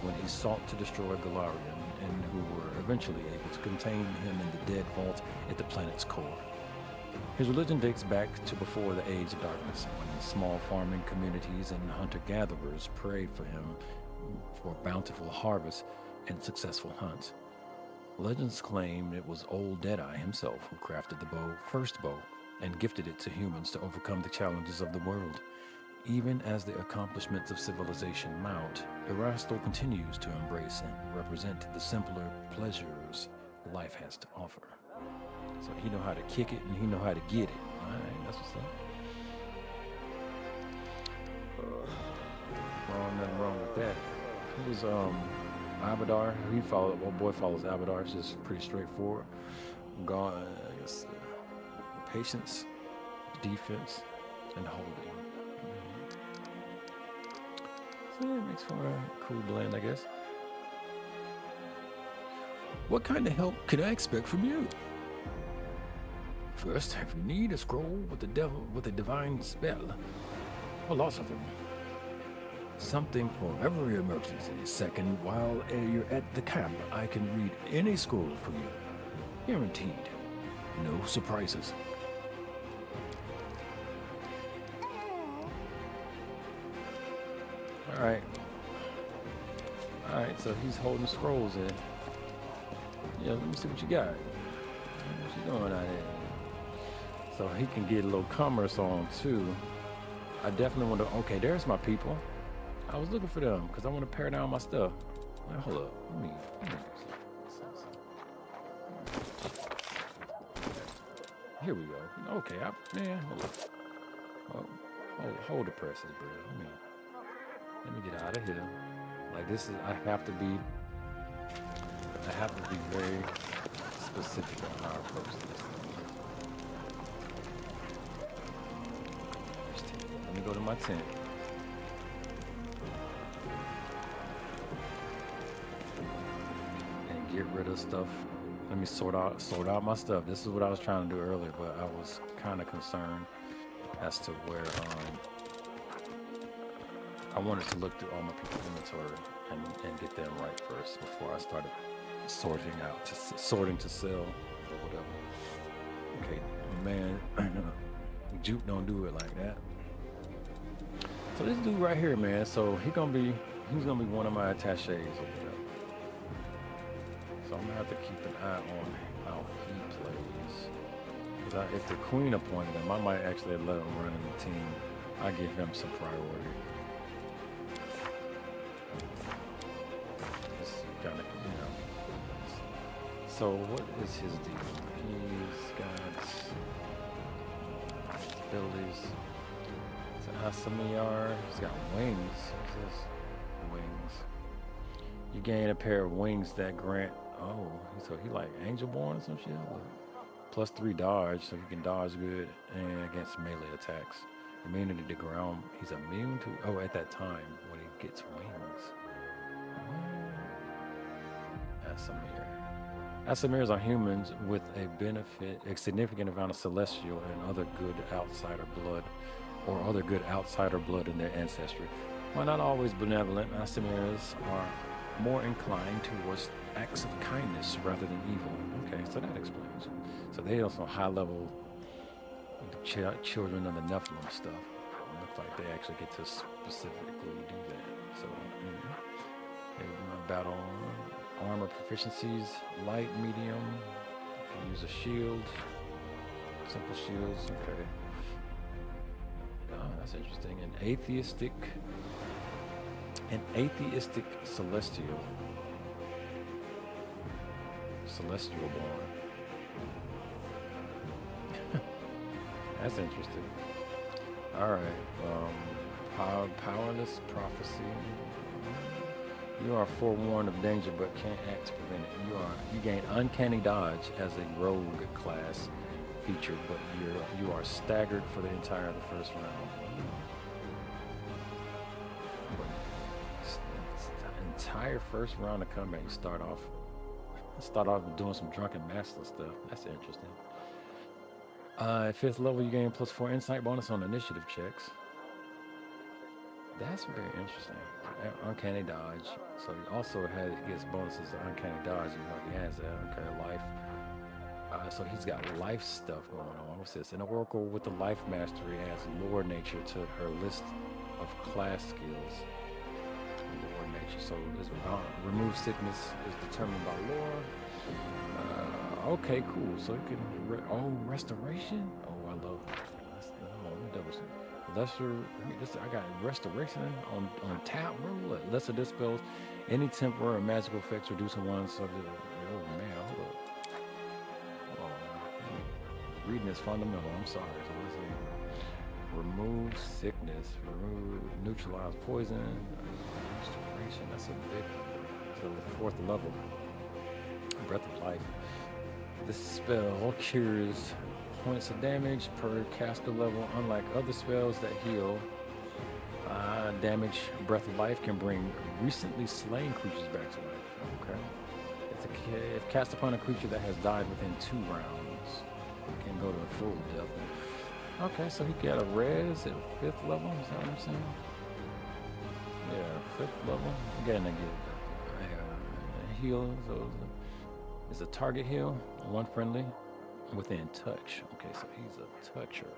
when he sought to destroy Galarian, and who were eventually able to contain him in the dead vault at the planet's core. His religion dates back to before the Age of Darkness, when small farming communities and hunter-gatherers prayed for him for bountiful harvests and successful hunts. Legends claim it was Old Deadeye himself who crafted the first bow, and gifted it to humans to overcome the challenges of the world. Even as the accomplishments of civilization mount, Erastil continues to embrace and represent the simpler pleasures life has to offer. So he know how to kick it and he know how to get it. All right, that's what's up. Nothing wrong with that. He was Abadar. He followed. Well, boy follows Abadar. It's just pretty straightforward. God, I guess, patience, defense, and holding. So it makes for a cool blend, I guess. What kind of help can I expect from you? First, if you need a scroll with a divine spell, or lots of them. Something for every emergency. Second, while you're at the camp, I can read any scroll for you. Guaranteed. No surprises. Alright, so he's holding scrolls in. Yeah, let me see what you got. What you doing out there? So he can get a little commerce on too. I definitely want to, okay, there's my people. I was looking for them because I want to pare down my stuff. Wait, hold up, let me see. Here we go. Okay, man, hold up. Hold the presses, bro. Let me get out of here. Like this is, I have to be very specific on how I approach this. Let me go to my tent. And get rid of stuff. Let me sort out my stuff. This is what I was trying to do earlier, but I was kind of concerned as to where I wanted to look through all my people's inventory and get them right first before I started sorting to sell or whatever. Okay, man, Juke don't do it like that. So this dude right here, man. So he's gonna be one of my attaches or whatever. So I'm gonna have to keep an eye on how he plays. Because if the queen appointed him, I might actually let him run in the team. I give him some priority. Just kind of, you know. So what is his deal? He's got abilities. It's an Asamiyar. He's got wings. What's this? Wings. You gain a pair of wings that grant. Oh, so he like Angelborn or some shit. Plus 3 dodge, so he can dodge good and against melee attacks. Immunity to ground. He's immune to. Oh, at that time when he gets wings. Asamir. Asamirs are humans with a significant amount of celestial and other good outsider blood, or other good outsider blood in their ancestry. While not always benevolent, Asamirs are more inclined towards acts of kindness rather than evil. Okay, so that explains. So they also high-level children of the Nephilim stuff. It looks like they actually get to specifically do that. So, battle armor proficiencies, light, medium. You can use a shield, simple shields. Okay. Oh, that's interesting. An atheistic celestial born. That's interesting. All right. Powerless prophecy. You are forewarned of danger but can't act to prevent it. You gain uncanny dodge as a rogue class feature, but you are staggered for the entire of the first round. Entire first round of combat, you start off doing some drunken master stuff. That's interesting. At 5th level, you gain +4 insight bonus on initiative checks. That's very interesting. Uncanny dodge. So he also gets bonuses to uncanny dodge. You know, he has that. Okay, life. So he's got life stuff going on. What's this? An oracle with the life mastery adds lore nature to her list of class skills. Lore nature. So this remove sickness is determined by lore. Okay, cool. So it can restoration. Oh, I love that. Lesser. I got restoration on tap, bro. Lesser dispels any temporary or magical effects reducing one subject. Oh man, hold up. Reading is fundamental. I'm sorry. So let's see. Remove sickness. Neutralize poison. Restoration. That's a big. So 4th level. Breath of life. This spell cures points of damage per caster level. Unlike other spells that heal damage, Breath of Life can bring recently slain creatures back to life. Okay. If cast upon a creature that has died within 2 rounds, it can go to a full death. Okay, so he got a res at 5th level. Is that what I'm saying? Yeah, 5th level. Again, I get heal. So it's a target heal. One friendly. Within touch. Okay, so he's a toucher.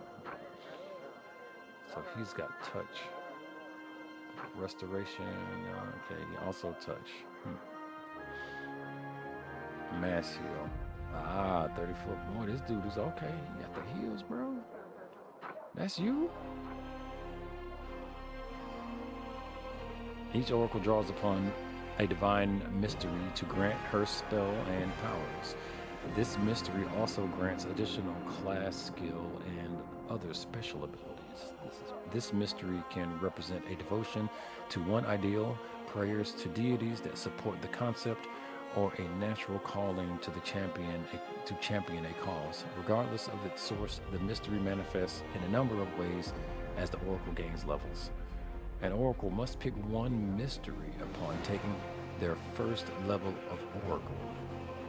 So he's got touch. Restoration. Okay, also touch. Mass heal. 34. Boy, this dude is okay. You got the heals, bro. That's you? Each oracle draws upon a divine mystery to grant her spell and powers. This mystery also grants additional class skill and other special abilities. This mystery can represent a devotion to one ideal, prayers to deities that support the concept, or a natural calling to champion a cause. Regardless of its source, the mystery manifests in a number of ways as the Oracle gains levels. An Oracle must pick one mystery upon taking their first level of Oracle.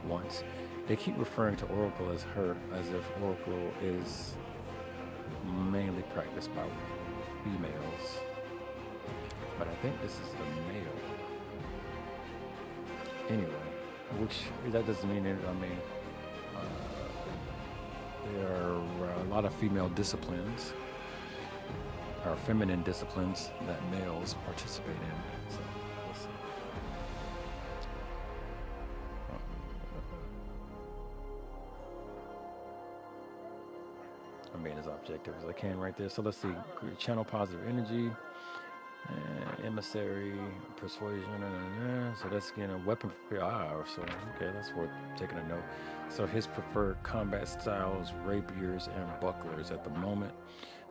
Once, they keep referring to Oracle as if Oracle is mainly practiced by females. But I think this is a male. Anyway, which that doesn't mean it. I mean, there are a lot of female disciplines, or feminine disciplines, that males participate in. So let's see. I'm being as objective as I can right there. So let's see. Channel positive energy. Emissary, persuasion, so that's again a weapon. So okay, that's worth taking a note. So his preferred combat styles, rapiers and bucklers at the moment.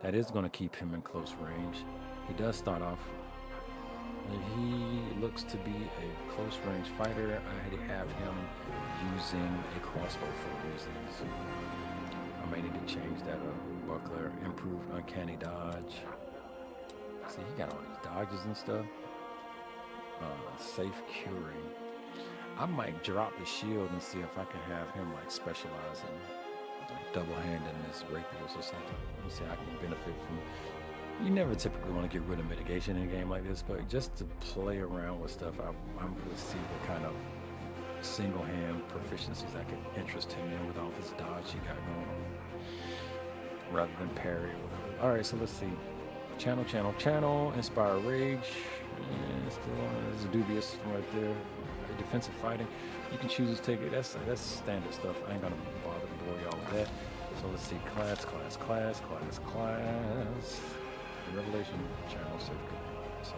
That is going to keep him in close range. He does start off. He looks to be a close range fighter. I have him using a crossbow for reasons. I may need to change that up. Buckler, improved uncanny dodge. See, he got all these dodges and stuff. Safe curing. I might drop the shield and see if I can have him like specialize in like double-handing his rapiers or something. Let me see how I can benefit from. You never typically want to get rid of mitigation in a game like this, but just to play around with stuff, I'm going to see what kind of single-hand proficiencies I can interest him in with all this dodge he got going on, rather than parry or whatever. All right, so let's see. Channel, Inspire Rage. Yeah, still is dubious right there. Defensive fighting. You can choose to take it. That's standard stuff. I ain't gonna bother to bore y'all with that. So let's see. Class. Revelation channel safety. So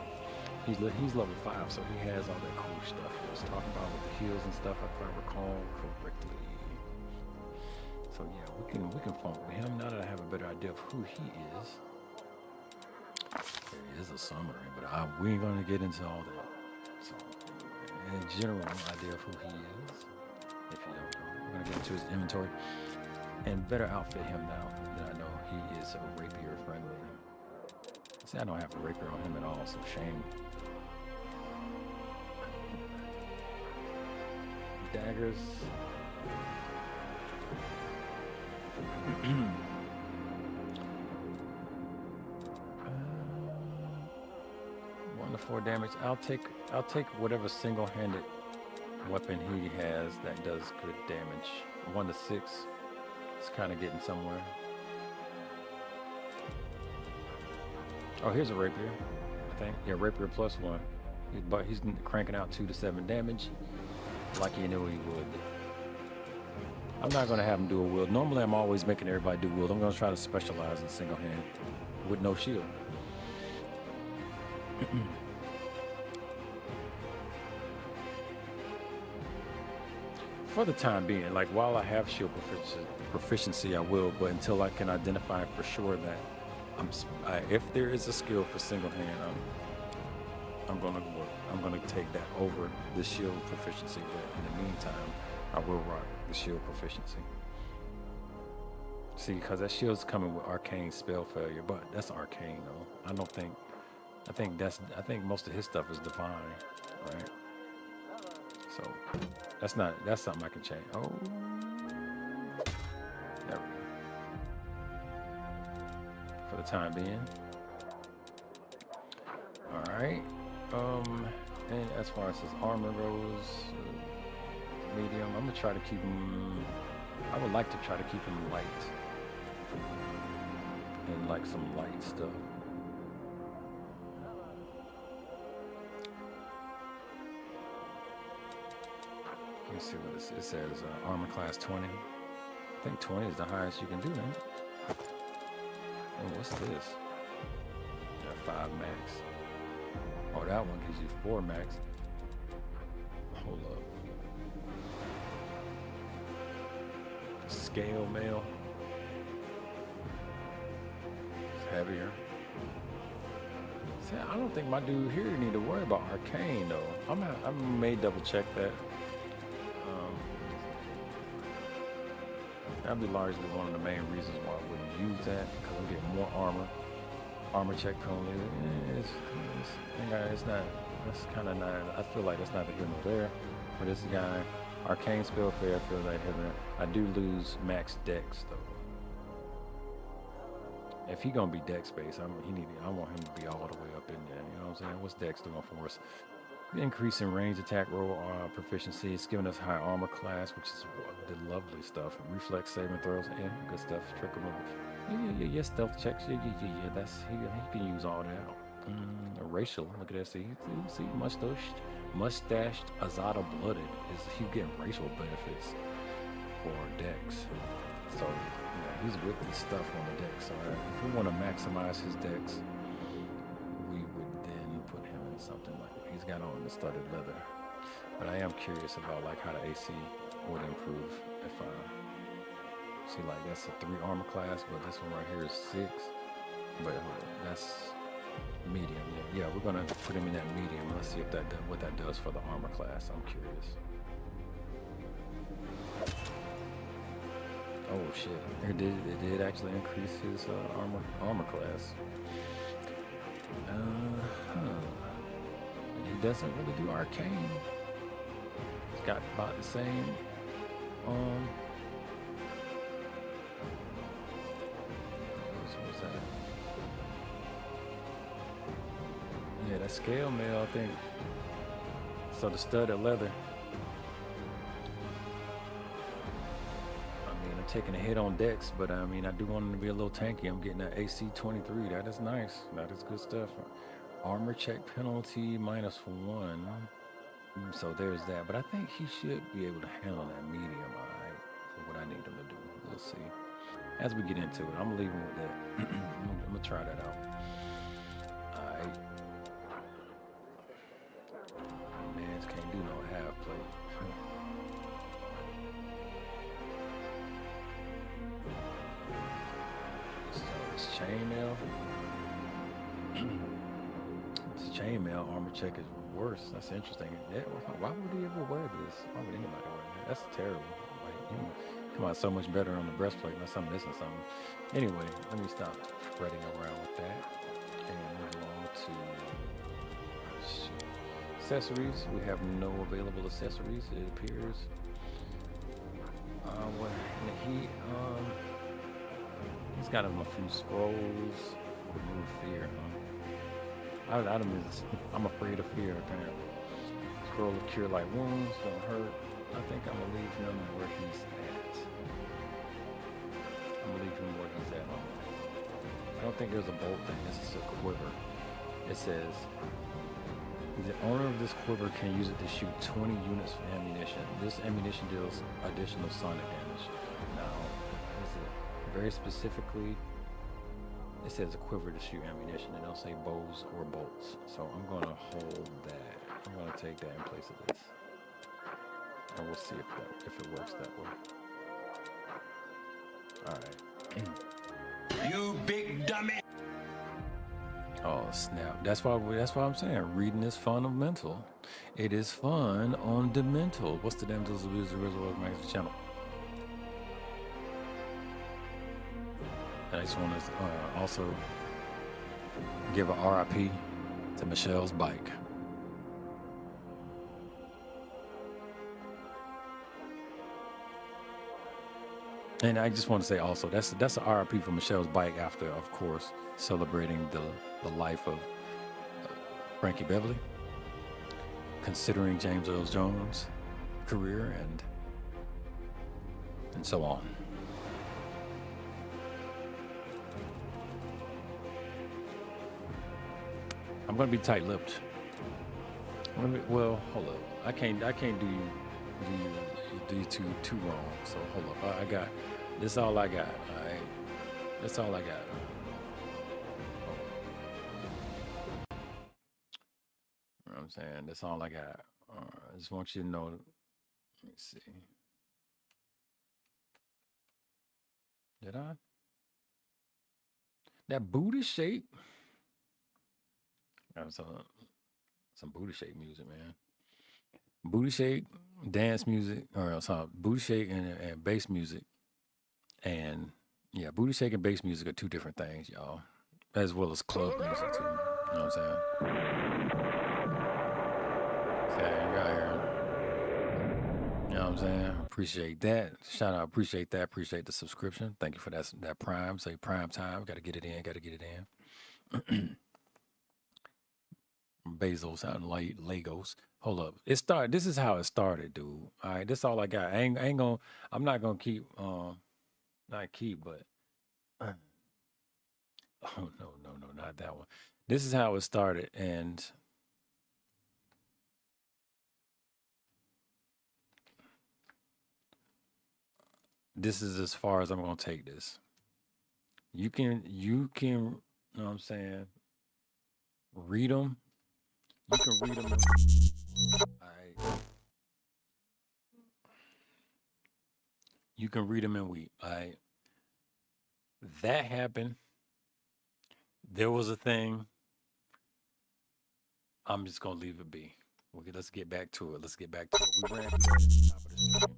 he's level 5, so he has all that cool stuff he was talking about with the heals and stuff, if I recall correctly. So yeah, we can funk with him now that I have a better idea of who he is. There is a summary, but we ain't going to get into all that. So, in general idea of who he is, if you don't know, we're going to get into his inventory and better outfit him now that I know he is a rapier friendly. See, I don't have a rapier on him at all, so shame. Daggers. 1 to 4 damage. I'll take whatever single-handed weapon he has that does good damage. 1 to 6. It's kind of getting somewhere. Oh, here's a rapier, I think. Yeah, rapier +1. But he's cranking out 2 to 7 damage, like he knew he would. I'm not going to have him do a wield. Normally, I'm always making everybody do wield. I'm going to try to specialize in single hand with no shield. For the time being, like while I have shield proficiency, I will. But until I can identify for sure that if there is a skill for single hand, I'm going to take that over the shield proficiency. But in the meantime, I will rock the shield proficiency. See, because that shield's coming with arcane spell failure, but that's arcane though. I think most of his stuff is divine, right? So that's something I can change. Oh, there we go. For the time being. All right. And as far as his armor goes, medium. I'm gonna try to keep him. I would like to try to keep him light and like some light stuff. Let me see what it says. Armor class 20. I think 20 is the highest you can do, man. Oh, what's this? Yeah, 5 max. Oh, that one gives you 4 max. Hold up. scale mail. It's heavier. See, I don't think my dude here need to worry about arcane though. I may double check that. That'd be largely one of the main reasons why I wouldn't use that, because I'm getting more armor check penalty. It's not. That's kind of not. I feel like that's not the here nor there for this guy. Arcane spell fair, I feel like heaven. I do lose max dex though. If he gonna be dex based, I want him to be all the way up in there. You know what I'm saying? What's dex doing for us? Increase in range attack roll proficiency. It's giving us high armor class, which is the lovely stuff. Reflex saving throws, yeah, good stuff. Trick removal, yeah. Stealth checks, yeah. That's he can use all that. Racial, look at that. See, mustached Azada blooded is he getting racial benefits for dex. So yeah, he's with the stuff on the dex. So if we want to maximize his dex, we would then put him in something like what he's got on the studded leather. But I am curious about like how the AC would improve if I see like that's a 3 armor class, but this one right here is 6. But that's medium. Yeah, we're gonna put him in that medium. Let's see if what that does for the armor class. I'm curious. Oh shit! It did actually increase his armor class. And he doesn't really do arcane. He's got about the same. What was that? Yeah, that scale mail, I think. So the studded leather. I'm taking a hit on dex, but I mean, I do want him to be a little tanky. I'm getting that AC 23. That is nice. That is good stuff. Armor check penalty -1. So there's that. But I think he should be able to handle that medium, all right, for what I need him to do. We'll see. As we get into it, I'm gonna leave him with that. I'm gonna try that out. All right. Mans can't do no half plate. Chainmail. This chainmail armor check is worse. That's interesting. Yeah, why would he ever wear this? Why would anybody wear that? That's terrible. Like, you come out so much better on the breastplate unless I'm missing something. Anyway, let me stop spreading around with that and move along to accessories. We have no available accessories, it appears. He's got him a few scrolls. Remove fear, huh? I'm afraid of fear, apparently. Scroll of cure light wounds, don't hurt. I think I'm gonna leave him where he's at. I don't think there's a bolt thing, this is a quiver. It says, the owner of this quiver can use it to shoot 20 units of ammunition. This ammunition deals additional sonic damage. Now, very specifically, it says a quiver to shoot ammunition. It don't say bows or bolts. So I'm gonna hold that. I'm gonna take that in place of this, and we'll see if it works that way. All right. You big dummy. Oh snap! That's why I'm saying reading is fundamental. It is fun on the mental. What's the damn deals with the Reservoir Magazine channel? I just want to also give a RIP to Michelle's bike. And I just want to say also, that's a RIP for Michelle's bike after, of course, celebrating the life of Frankie Beverly, considering James Earl Jones' career and so on. I'm gonna be tight-lipped. Well, hold up. I can't do you too wrong. So hold up. I got this. All I got. All right. That's all I got. You know what I'm saying? That's all I got. I just want you to know. Let me see. Did I? That booty shake. Got some booty shake music, man. Booty shake, dance music, or sorry, booty shake and bass music. And yeah, booty shake and bass music are two different things, y'all. As well as club music too. You know what I'm saying? Okay, right here. You know what I'm saying? Appreciate that. Shout out, appreciate that. Appreciate the subscription. Thank you for that Prime. Say Prime time. Gotta get it in. Gotta get it in. Bezos out in Legos. Hold up. It started. This is how it started, dude. All right. This is all I got. I ain't gonna. I'm not gonna keep. Not keep, but. Oh no, not that one. This is how it started, and. This is as far as I'm gonna take this. You can, you know what I'm saying? Read them. You can read them. Alright. You can read them in week. Alright. That happened. There was a thing. I'm just gonna leave it be. Okay, let's get back to it. We ran through that at the top of the stream.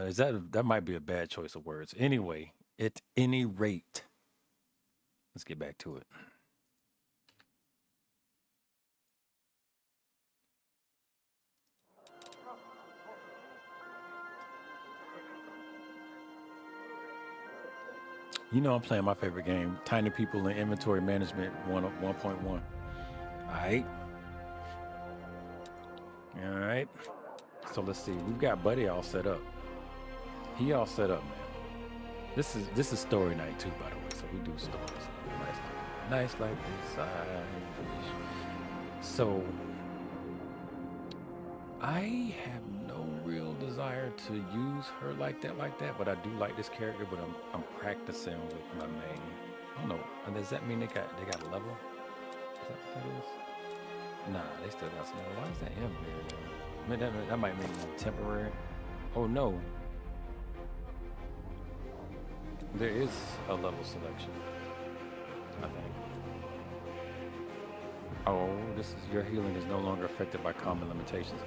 Is that might be a bad choice of words. Anyway, at any rate, let's get back to it. You know I'm playing my favorite game, Tiny People and Inventory Management 1.1. All right. So let's see. We've got Buddy all set up. He all set up, man. This is story night too, by the way. So we do stories. Nice like this. So I have no real desire to use her like that, but I do like this character. But I'm practicing with my main. I don't know. And does that mean they got a level? Is that what that is? Nah, they still got some level. Why is that him here? I mean, that might mean temporary. Oh no. There is a level selection, I think. Oh, this is your healing is no longer affected by common limitations.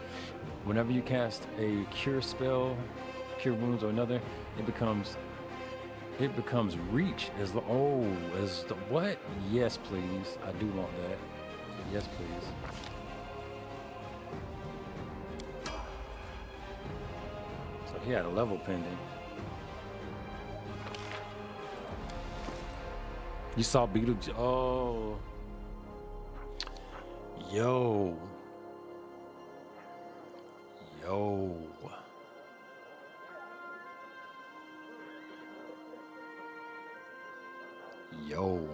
Whenever you cast a cure spell, cure wounds or another, it becomes reach as the what? Yes, please. I do want that. Yes, please. So he had a level pending. You saw Beetlejuice. Oh. Yo.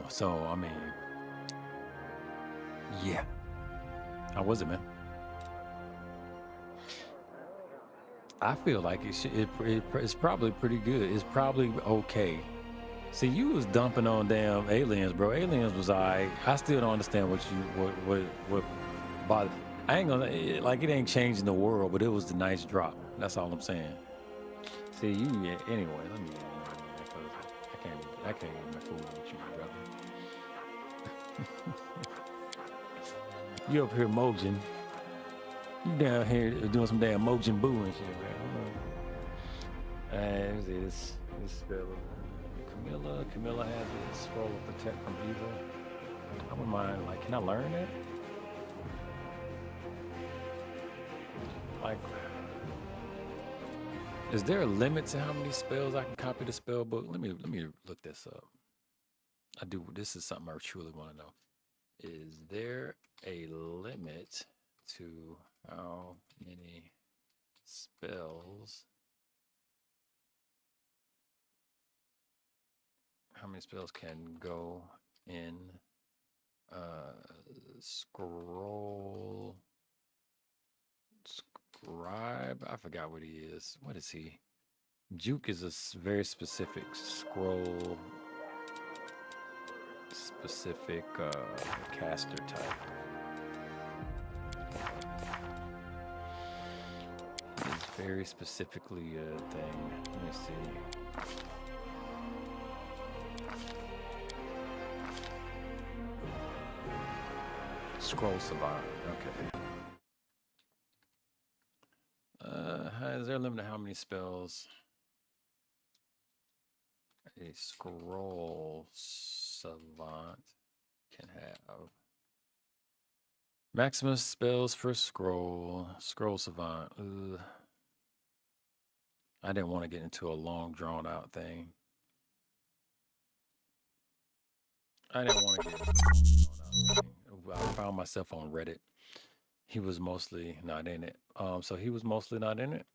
So, I mean, yeah. How was it, man? I feel like it's probably pretty good. It's probably okay. See, you was dumping on damn Aliens, bro. Aliens was alright. I still don't understand what bothered. I ain't gonna like it ain't changing the world, but it was the nice drop. That's all I'm saying. See, anyway. Let me. I can't even fool with you, brother. You up here mojing. You down here doing some damn mojing boo and shit, man. Let me see this spell. Camilla has the scroll of protect from evil. I wouldn't mind, like, can I learn it? Like, is there a limit to how many spells I can copy the spell book? Let me look this up. This is something I truly want to know. Is there a limit to how many spells? How many spells can go in scribe? I forgot what he is. What is he? Juke is a very specific scroll caster type. It's very specifically a thing. Let me see. Scroll Savant. Okay. Is there a limit to how many spells a Scroll Savant can have? Maximum spells for Scroll Savant. Ugh. I didn't want to get into a long, drawn out thing. I didn't want to get into a long, drawn out thing. I found myself on Reddit. He was mostly not in it. So he was mostly not in it.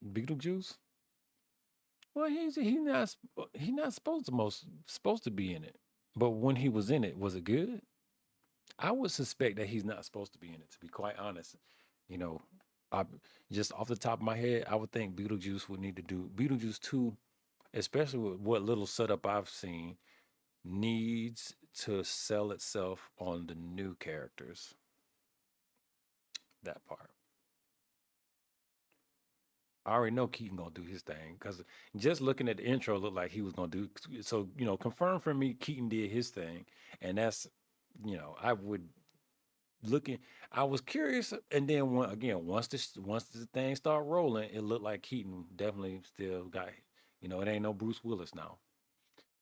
Beetlejuice. Well, he not supposed to be in it. But when he was in it, was it good? I would suspect that he's not supposed to be in it. To be quite honest, you know, I just off the top of my head, I would think Beetlejuice would need to do Beetlejuice 2, especially with what little setup I've seen, needs to sell itself on the new characters. That part. I already know Keaton gonna do his thing because just looking at the intro looked like he was gonna do so, confirm for me Keaton did his thing. And that's I was curious, and then once the thing started rolling, it looked like Keaton definitely still got it ain't no Bruce Willis now.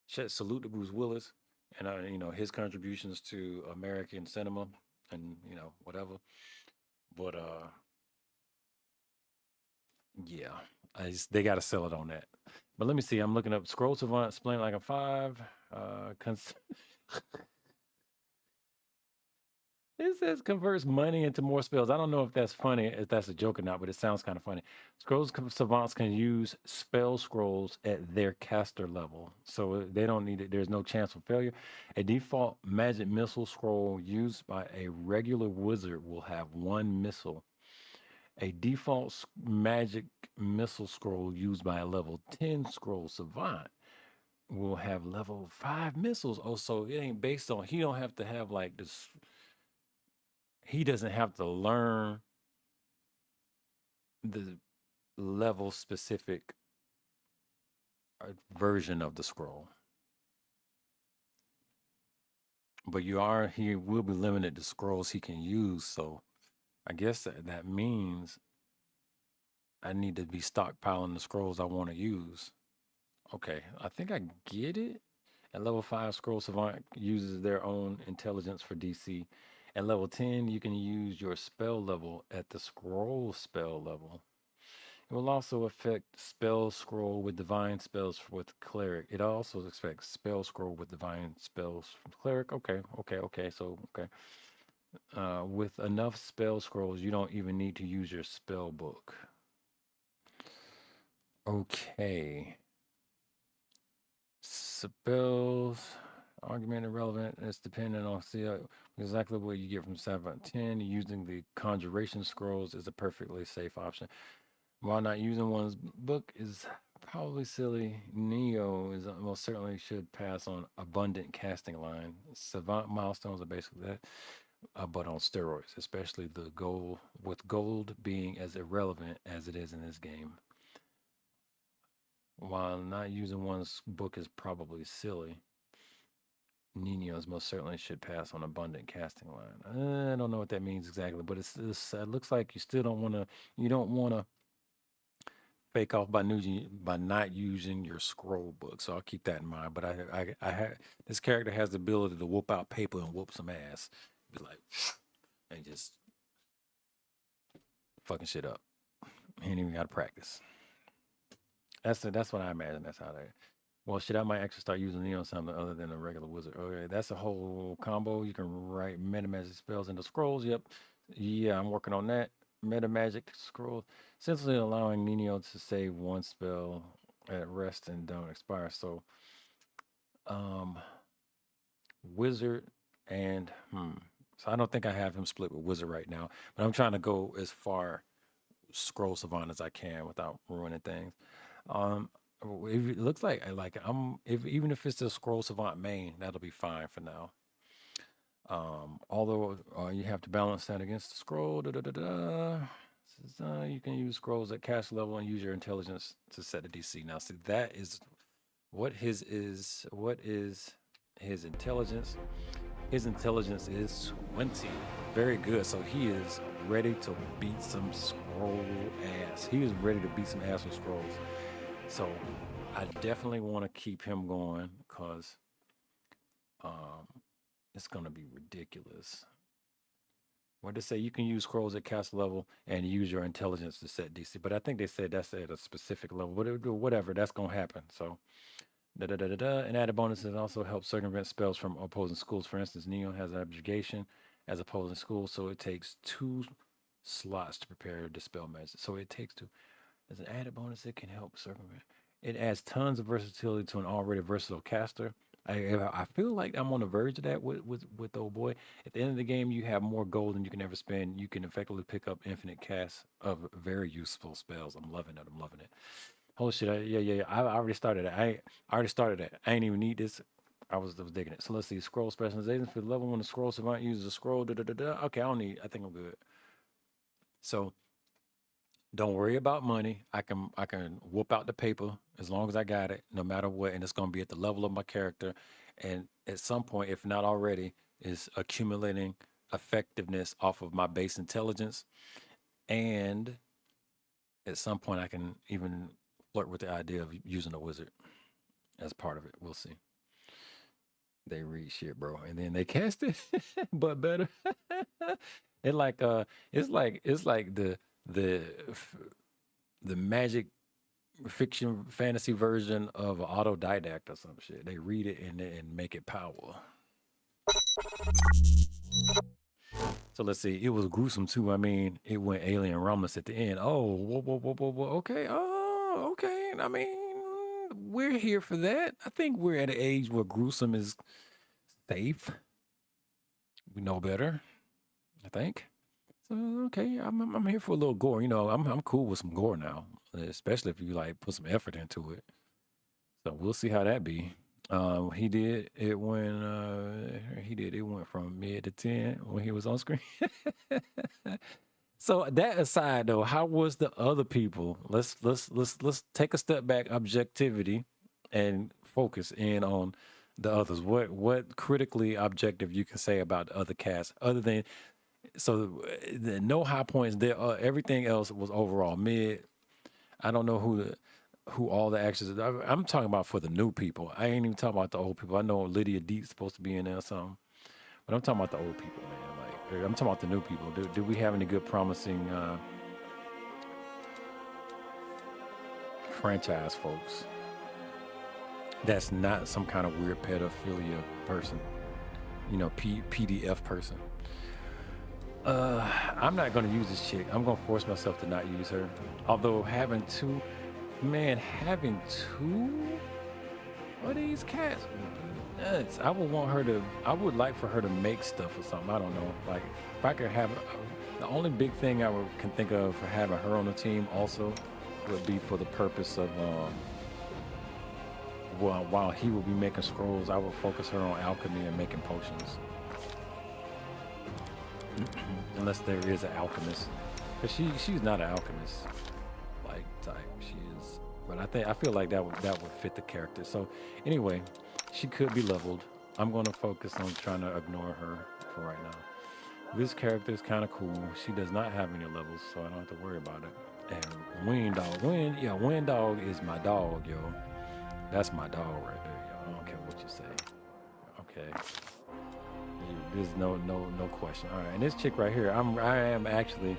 Salute to Bruce Willis and his contributions to American cinema and whatever. But yeah, they got to sell it on that. But let me see. I'm looking up Scroll Savant, explain like a 5. It says converts money into more spells. I don't know if that's funny, if that's a joke or not, but it sounds kind of funny. Savants can use spell scrolls at their caster level, so they don't need it. There's no chance of failure. A default magic missile scroll used by a regular wizard will have 1 missile. A default magic missile scroll used by a level 10 scroll savant will have level 5 missiles. Oh, so it ain't based on, he don't have to have like this. He doesn't have to learn the level specific version of the scroll. But he will be limited to scrolls he can use. So I guess that means I need to be stockpiling the scrolls I want to use. Okay, I think I get it. At level 5, Scroll Savant uses their own intelligence for DC. At level 10, you can use your spell level at the scroll spell level. It will also affect spell scroll with divine spells with cleric. It also affects spell scroll with divine spells from cleric. Okay. So, with enough spell scrolls, you don't even need to use your spell book. Okay. Spells, argument irrelevant. It's dependent on exactly what you get from 7-10. Using the conjuration scrolls is a perfectly safe option. While not using one's book is probably silly, Neo is most certainly should pass on abundant casting line. Savant milestones are basically that, but on steroids, especially the gold, with gold being as irrelevant as it is in this game. While not using one's book is probably silly, Ninos most certainly should pass on abundant casting line. I don't know what that means exactly, but it looks like you still don't want to fake off by not using your scroll book. So I'll keep that in mind. But this character has the ability to whoop out paper and whoop some ass, be like, and just fucking shit up. He ain't even got to practice. That's what I imagine. That's how they. Well, shit, I might actually start using Neo something other than a regular wizard. Okay, that's a whole combo. You can write meta magic spells into scrolls. Yep. Yeah, I'm working on that. Meta magic scrolls, essentially allowing Nino to save 1 spell at rest and don't expire. So, wizard and so I don't think I have him split with wizard right now, but I'm trying to go as far scroll savant as I can without ruining things. It looks like even if it's the scroll savant main, that'll be fine for now. Although you have to balance that against the scroll. You can use scrolls at cast level and use your intelligence to set the DC. Now, see, that is what his is. What is his intelligence? His intelligence is 20. very good. So he is ready to beat some scroll ass. He is ready to beat some ass with scrolls. So I definitely want to keep him going because it's gonna be ridiculous. What they say, you can use scrolls at cast level and use your intelligence to set DC, but I think they said that's at a specific level. Whatever, that's gonna happen. So, and added bonuses also help circumvent spells from opposing schools. For instance, Neon has abjuration as opposing school, so it takes 2 slots to prepare dispel magic. So it takes 2. As an added bonus, it can help circumvent. It adds tons of versatility to an already versatile caster. I feel like I'm on the verge of that with old boy. At the end of the game, you have more gold than you can ever spend. You can effectively pick up infinite casts of very useful spells. I'm loving it. I'm loving it. Holy shit! Yeah. I already started it. I already started it. I ain't even need this. I was digging it. So let's see. Scroll specialization for the level when the scroll savant uses a scroll. Okay, I don't need. I think I'm good. So don't worry about money. I can whoop out the paper as long as I got it, no matter what, and it's gonna be at the level of my character. And at some point, if not already, is accumulating effectiveness off of my base intelligence. And at some point, I can even flirt with the idea of using a wizard as part of it. We'll see. They read shit, bro, and then they cast it, but better. It's like the magic fiction fantasy version of an autodidact or some shit. They read it and make it power. So let's see. It was gruesome too. I mean, it went alien rumblings at the end. Oh, whoa. Okay. Oh, okay. I mean, we're here for that. I think we're at an age where gruesome is safe. We know better, I think. So okay, I'm here for a little gore. You know, I'm cool with some gore now, especially if you like put some effort into it. So we'll see how that be. He did it went from mid to 10 when he was on screen. So that aside though, how was the other people? Let's take a step back, objectivity, and focus in on the others. What critically objective you can say about the other cast, other than no high points there. Everything else was overall mid. I don't know who all the actors are. I'm talking about for the new people. I ain't even talking about the old people. I know Lydia Deet's supposed to be in there or something, but I'm talking about the old people, man. Like, I'm talking about the new people. Do we have any good promising franchise folks that's not some kind of weird pedophilia person, you know, PDF person? I'm not going to use this chick. I'm going to force myself to not use her. Although having two of these cats would be nuts. I would like for her to make stuff or something. I don't know. Like, if I could have, the only big thing can think of for having her on the team also would be for the purpose of, while he would be making scrolls, I would focus her on alchemy and making potions. Unless there is an alchemist, because she's not an alchemist like type. She is, but I feel like that would fit the character. So anyway, she could be leveled. I'm going to focus on trying to ignore her for right now. This character is kind of cool. She does not have any levels, so I don't have to worry about it. And Wind Dog is my dog, yo. That's my dog right there, yo. I don't care what you say. Okay. There's no question. All right, and this chick right here, I am actually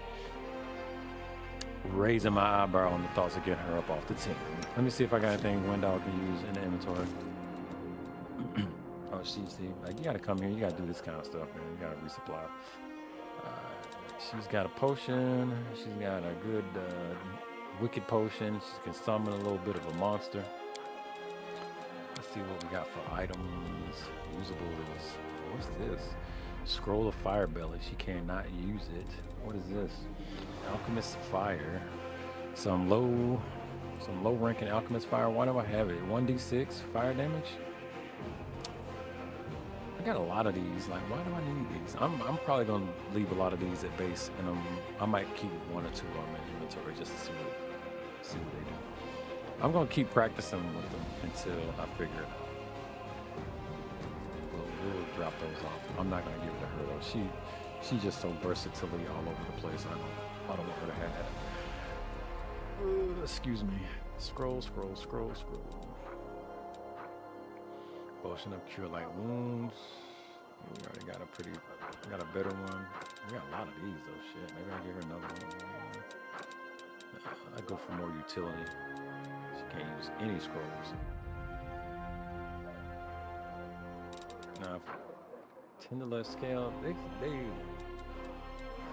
raising my eyebrow on the thoughts of getting her up off the team. Let me see if I got anything Wind Dog can use in the inventory. Oh, see, like, you gotta come here. You gotta do this kind of stuff, man. You gotta resupply. She's got a potion. She's got a good wicked potion. She can summon a little bit of a monster. Let's see what we got for items. Usables. What's this? Scroll of Fire Belly. She cannot use it. What is this? Alchemist Fire. Some low ranking Alchemist Fire. Why do I have it? 1d6 fire damage? I got a lot of these. Like, why do I need these? I'm probably gonna leave a lot of these at base, and I might keep 1 or 2 on my inventory just to see what they do. I'm gonna keep practicing with them until I figure it out. We'll drop those off. I'm not gonna give it to her though. She's just so versatility all over the place. I don't want her to have that. Excuse me. Scroll. Potion of cure light wounds. We already got a better one. We got a lot of these though. Shit. Maybe I'll give her another one. I go for more utility. She can't use any scrolls. Now, 10 to less scale.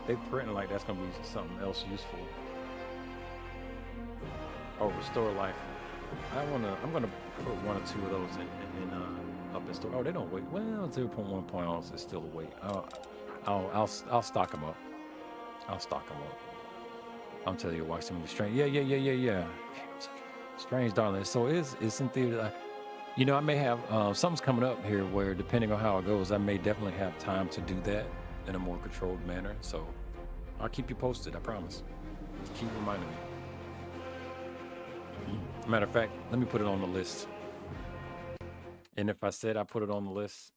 They threaten like that's gonna be something else useful. Oh, restore life. I'm gonna put 1 or 2 of those in up in store. Oh, they don't wait. Well, 0.1 points is still a wait. I'll stock them up. I'm telling you, watch the movie Strange. Yeah. Strange Darling. So it's in theater. You know, I may have something's coming up here where, depending on how it goes, I may definitely have time to do that in a more controlled manner. So I'll keep you posted. I promise. Just keep reminding me. Matter of fact, let me put it on the list. And if I said I put it on the list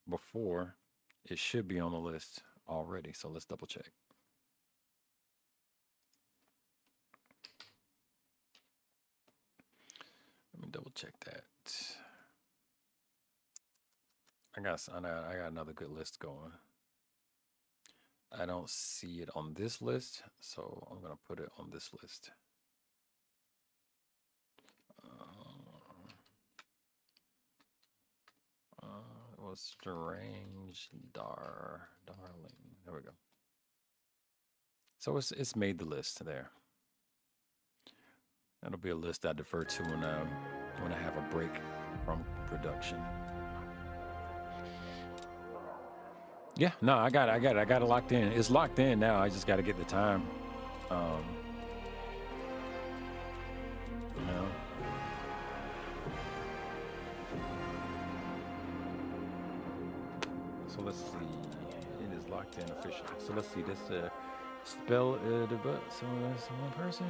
before, it should be on the list already. So let's double check. Let me double check that. I got another good list going. I don't see it on this list, so I'm gonna put it on this list. It was Strange Darling. There we go. So it's made the list there. That'll be a list I defer to when I have a break from production. Yeah, no, I got it locked in. It's locked in now. I just got to get the time. You know. So let's see. It is locked in officially. So let's see. This spell so that's one person.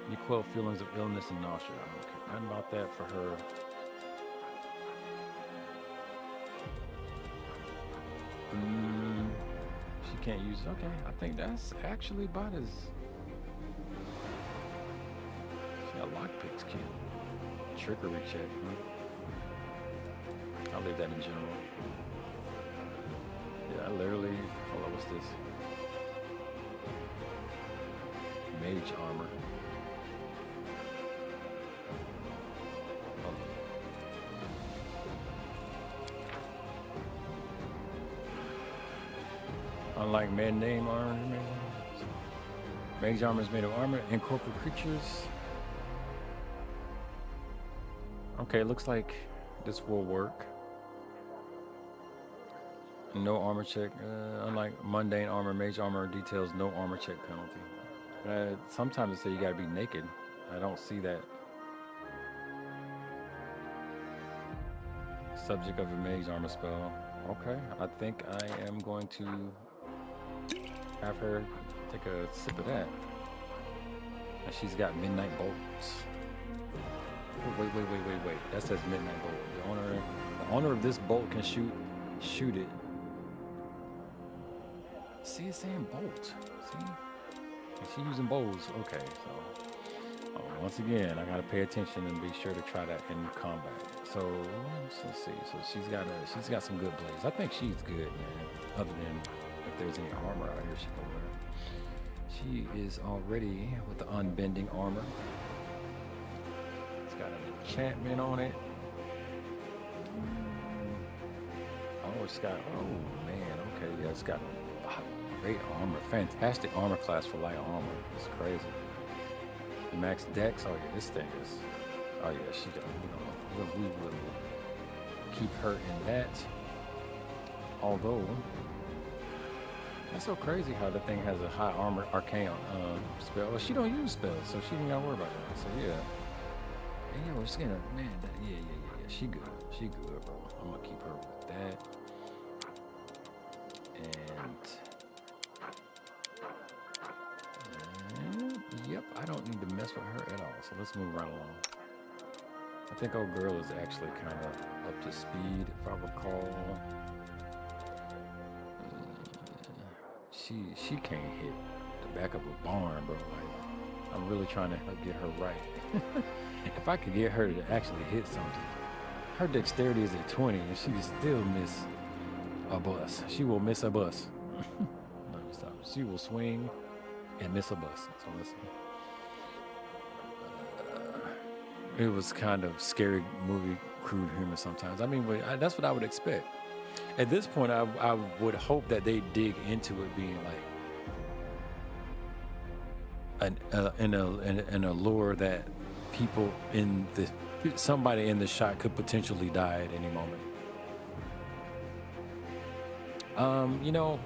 You quell feelings of illness and nausea. Okay, nothing about that for her. She can't use it. Okay, I think that's actually about as. She got lockpicks, kid. Trickery check. I'll leave that in general. Yeah, I literally. Hold on, what's this? Mage armor. Unlike man-name armor, mage armor is made of armor and corporal creatures. Okay, looks like this will work. No armor check. Unlike mundane armor, mage armor details no armor check penalty. Sometimes it say you gotta be naked. I don't see that. Subject of a mage armor spell. Okay, I think I am going to have her take a sip of that. And she's got midnight bolts. Oh, wait. That says midnight bolt. The owner of this bolt can shoot it. See, it's saying bolt. See? She's using bows. Okay, so once again, I gotta pay attention and be sure to try that in combat. So let's see. So she's got some good blades. I think she's good, man. Other than if there's any armor out here, she can wear. She is already with the unbending armor. It's got an enchantment on it. Oh, it's got. Oh man. Okay, yeah, it's got great armor. Fantastic armor class for light armor. It's crazy. The max dex. Oh yeah, this thing is. Oh yeah, she got. We will keep her in that. Although, that's so crazy how the thing has a high armor arcane spell. Well, she don't use spells, so she ain't gotta worry about that. So yeah. And yeah, we're just gonna, man, yeah. She good, bro. I'm gonna keep her with that. And yep, I don't need to mess with her at all. So let's move right along. I think old girl is actually kind of up to speed, if I recall. she can't hit the back of a barn, bro. Like, I'm really trying to get her right. If I could get her to actually hit something, her dexterity is at 20, and she can still miss a bus. She will miss a bus. Let me stop. She will swing and miss a bus. So listen. It was kind of scary movie, crude humor sometimes. I mean, that's what I would expect. At this point, I would hope that they dig into it being like an allure that people somebody in the shot could potentially die at any moment. You know,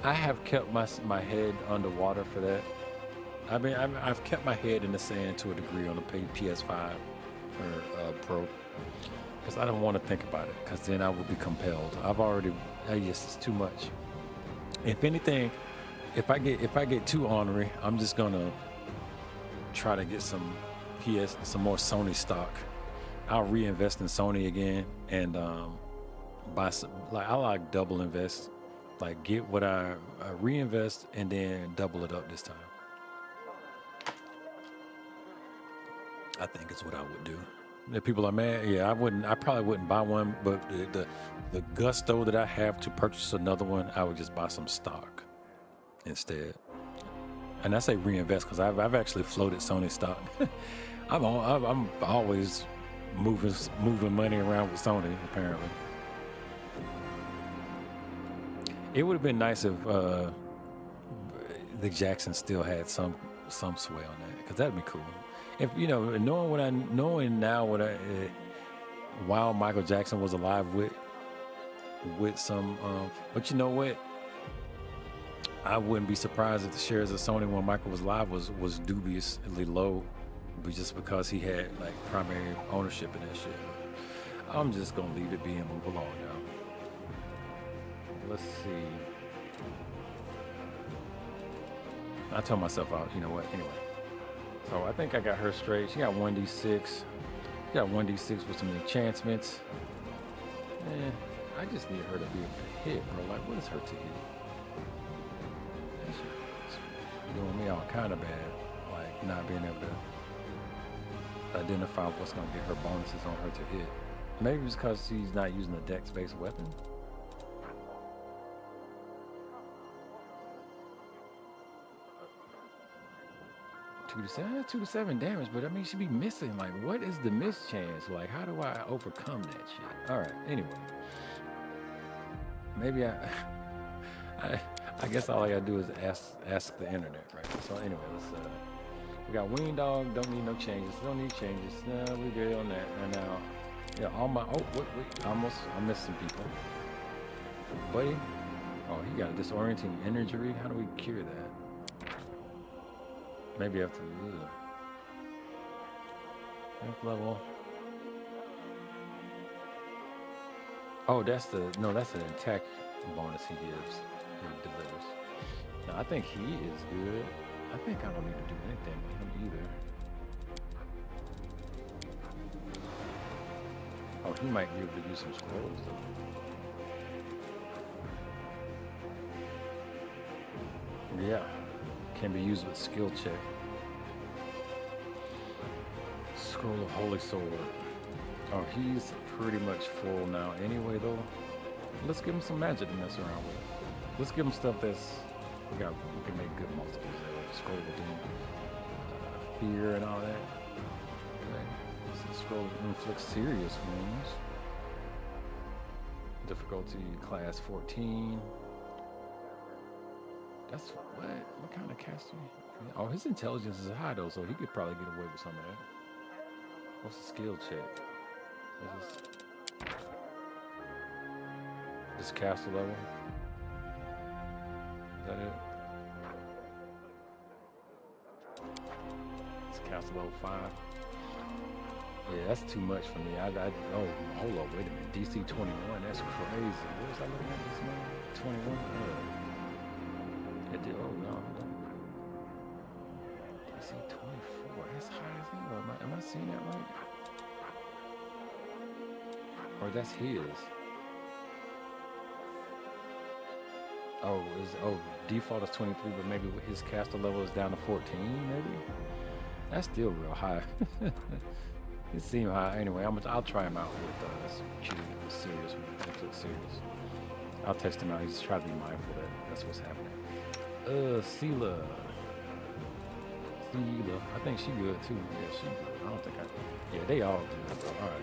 I have kept my head underwater for that. I mean, I've kept my head in the sand to a degree on the PS5 or Pro, because I don't want to think about it, because then I will be compelled. Yes, it's too much. If anything, if I get too ornery, I'm just gonna try to get some more Sony stock. I'll reinvest in Sony again and buy some. Like, I like double invest, like get what I reinvest and then double it up this time. I think it's what I would do. If people are mad, yeah, I probably wouldn't buy one, but the gusto that I have to purchase another one, I would just buy some stock instead. And I say reinvest because I've actually floated Sony stock. I'm always moving money around with Sony, apparently. It would have been nice if the Jacksons still had some sway on that, because that'd be cool. If knowing now while Michael Jackson was alive with some, but you know what? I wouldn't be surprised if the shares of Sony when Michael was alive was dubiously low, but just because he had like primary ownership in that shit. I'm just gonna leave it be and move along now. Let's see. I told myself out. You know what? Anyway. So I think I got her straight. She got 1d6. She got 1d6 with some enchantments. I just need her to be able to hit, bro. Like, what is her to hit? That's doing me all kind of bad. Like, not being able to identify what's going to get her bonuses on her to hit. Maybe it's because she's not using a dex-based weapon. 2 to 7 damage, but I mean, she'd be missing. Like, what is the miss chance? Like, how do I overcome that shit? All right, anyway. Maybe I guess all I gotta do is ask the internet, right? So anyway, we got Ween Dog, don't need no changes. Don't need changes. No, we good on that. And now, yeah, I missed some people. Buddy, he got a disorienting injury. How do we cure that? Maybe after 10th level. Oh, that's an attack bonus he delivers. No, I think he is good. I think I don't need to do anything with him either. Oh, he might be able to use some scrolls though. Yeah. Can be used with skill check. Scroll of Holy Sword. Oh, he's pretty much full now anyway though. Let's give him some magic to mess around with. Let's give him stuff we can make good multiples of. Scroll of Doom. Fear and all that. Okay. This is Scroll of Inflict Serious Wounds. Difficulty class 14. That's what kind of caster? Oh, his intelligence is high though, so he could probably get away with some of that. What's the skill check? This caster level? Is that it? It's caster level 5. Yeah, that's too much for me. Hold up, wait a minute. DC 21, that's crazy. What was I looking at this morning? 21? No. DC 24, that's high as hell. Am I seeing that right? Or that's his? default is 23, but maybe his caster level is down to 14, maybe? That's still real high. It seemed high. Anyway, I'll try him out with serious. Serious. I'll test him out. He's trying to be mindful that that's what's happening. Sela. I think she good too. Yeah, she good. I don't think yeah, they all good. All right.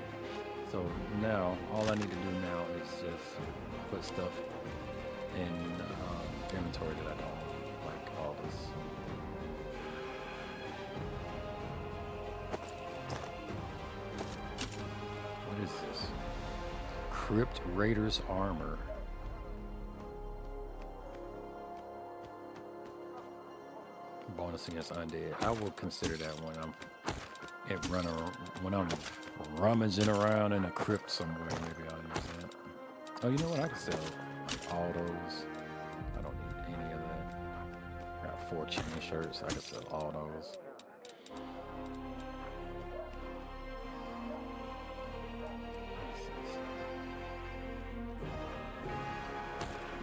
So now, all I need to do now is just put stuff in inventory that I don't like. All this. What is this? Crypt Raiders armor. Bonus against undead. I will consider that when I'm rummaging around in a crypt somewhere. Maybe I'll use that. Oh, you know what? I can sell all those. I don't need any of that. Got 4 chain shirts. I can sell all those.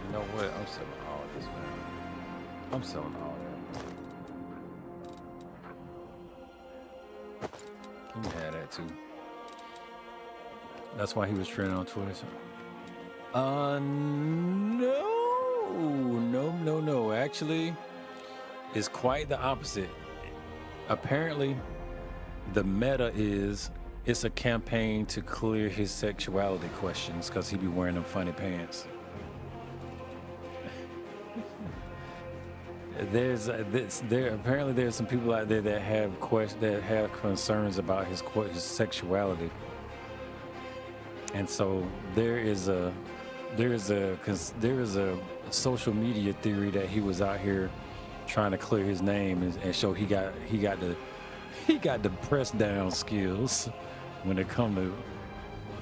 You know what? I'm selling all this, man. I'm selling all that. You can have that too. That's why he was trending on Twitter. No. Actually, it's quite the opposite. Apparently, the meta is it's a campaign to clear his sexuality questions because he be wearing them funny pants. Apparently there's some people out there that have concerns about his sexuality, and so there is a social media theory that he was out here trying to clear his name and show he got the press down skills when it come to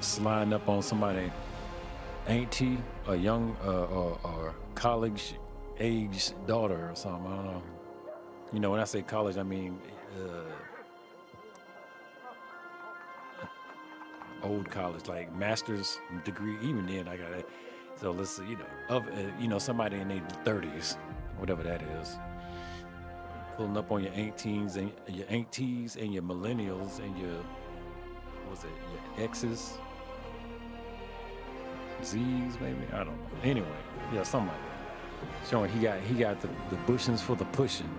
sliding up on somebody auntie, a young or college age daughter or something. I don't know. You know, when I say college, I mean old college, like master's degree. Even then, I got it. So let's somebody in their 30s, whatever that is, pulling up on your aunties and your millennials and your exes, Z's maybe. I don't know. Anyway, yeah, something like that. Showing he got the bushings for the pushing.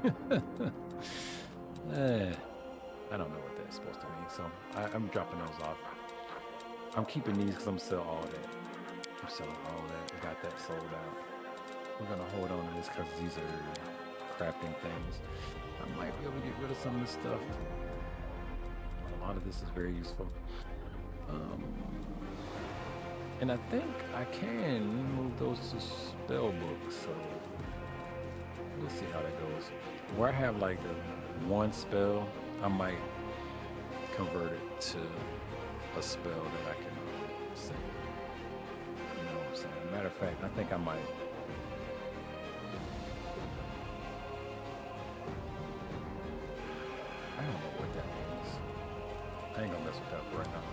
I don't know what that's supposed to mean, so I'm dropping those off. I'm keeping these because I'm selling all that. I'm selling all that. I got that sold out. We're gonna hold on to this because these are crafting things. I might be able to get rid of some of this stuff. A lot of this is very useful. And I think I can move those to spell books, so we'll see how that goes. Where I have like the one spell, I might convert it to a spell that I can say. You know what I'm saying? Matter of fact, I think I might. I don't know what that means. I ain't gonna mess with that for right now.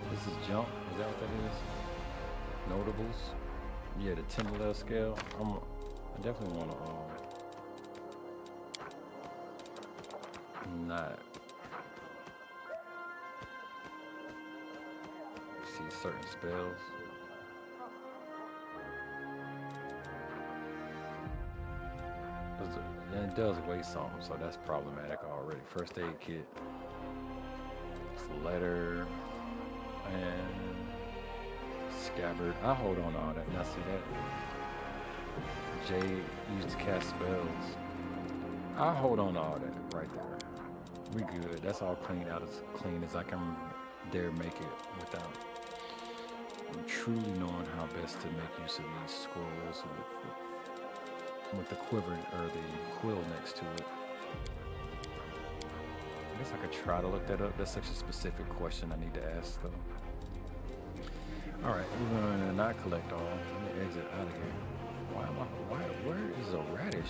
This is jump. Is that what that is? Notables. Yeah, the 10 level scale. I definitely want to not see certain spells. And it does weigh something, so that's problematic already. First aid kit. It's letter. And scabbard. I hold on to all that. Now see that? Jade used to cast spells. I hold on to all that right there. We good. That's all cleaned out as clean as I can dare make it without truly knowing how best to make use of these scrolls with the quiver or the quill next to it. I guess I could try to look that up. That's such a specific question I need to ask though. Alright, we're gonna not collect all. Let me exit out of here. Where is a radish at?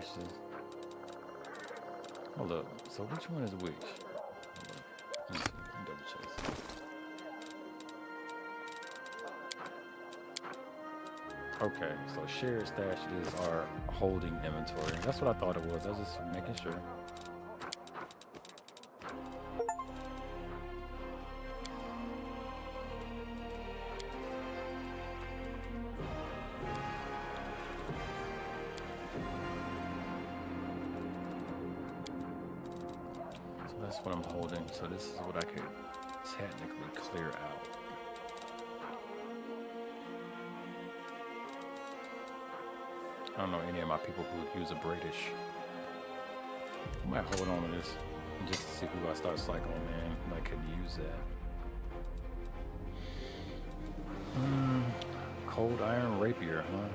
stashes. Hold up. So which one is which? Hold up. Let me see. Let me double check. Okay, so shared stashes are holding inventory. That's what I thought it was. I was just making sure. So that's what I'm holding. So this is what I could technically clear out. I don't know any of my people who use a British. I might hold on to this just to see who I start cycling, man. I could use that. Cold iron rapier, huh?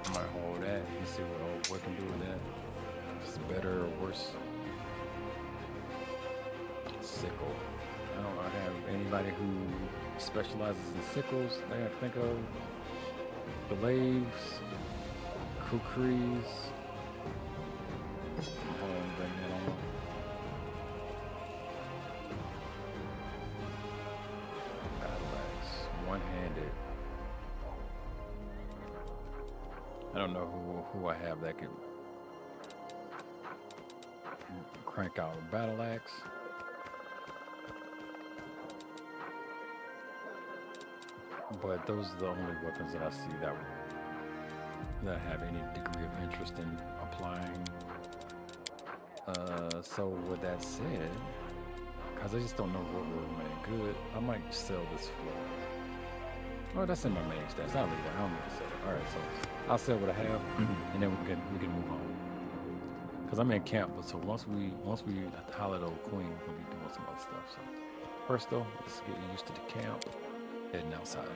I might hold that. Let's see what can do with that. If it's better or worse. Sickle. I don't have anybody who specializes in sickles that I can think of. Glaives, kukris. Hold on, bring that on. Battle axe, one-handed. I don't know who I have that could crank out a battle axe. But those are the only weapons that I see that have any degree of interest in applying. So with that said, because I just don't know what will remain good, I might sell this floor. Oh, that's in my main stats. I'll leave that. I don't need to sell it. All right, so I'll sell what I have, and then we can move on. Because I'm in camp, but so once we holler at old queen, we'll be doing some other stuff. So first though, let's get used to the camp. Heading outside.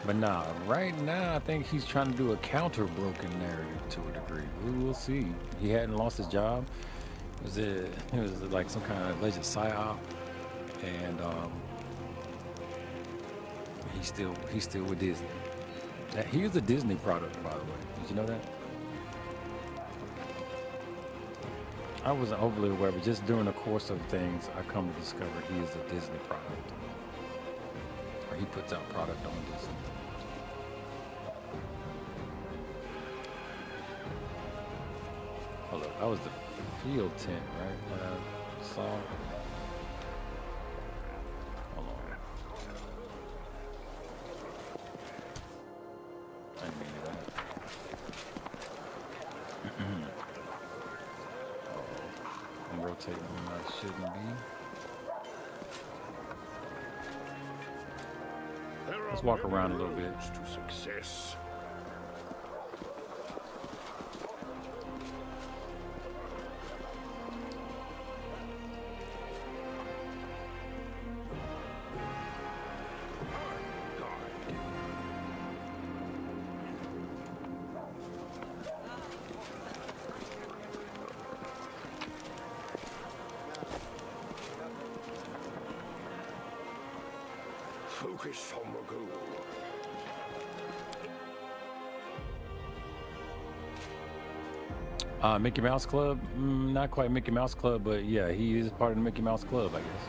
But nah, right now I think he's trying to do a counter broken narrative to a degree. We will see. He hadn't lost his job. It was like some kind of alleged psyop, and he's still with Disney. He is a Disney product, by the way. Did you know that? I wasn't overly aware, but just during the course of things, I come to discover he is a Disney product. Or he puts out product on Disney. Hold up, that was the field tent, right? That I saw. Hold on. I didn't mean that. I'm rotating when I shouldn't be. Let's walk around a little bit. To success. Focus on the goal. Mickey Mouse Club? Not quite Mickey Mouse Club, but yeah, he is part of the Mickey Mouse Club, I guess.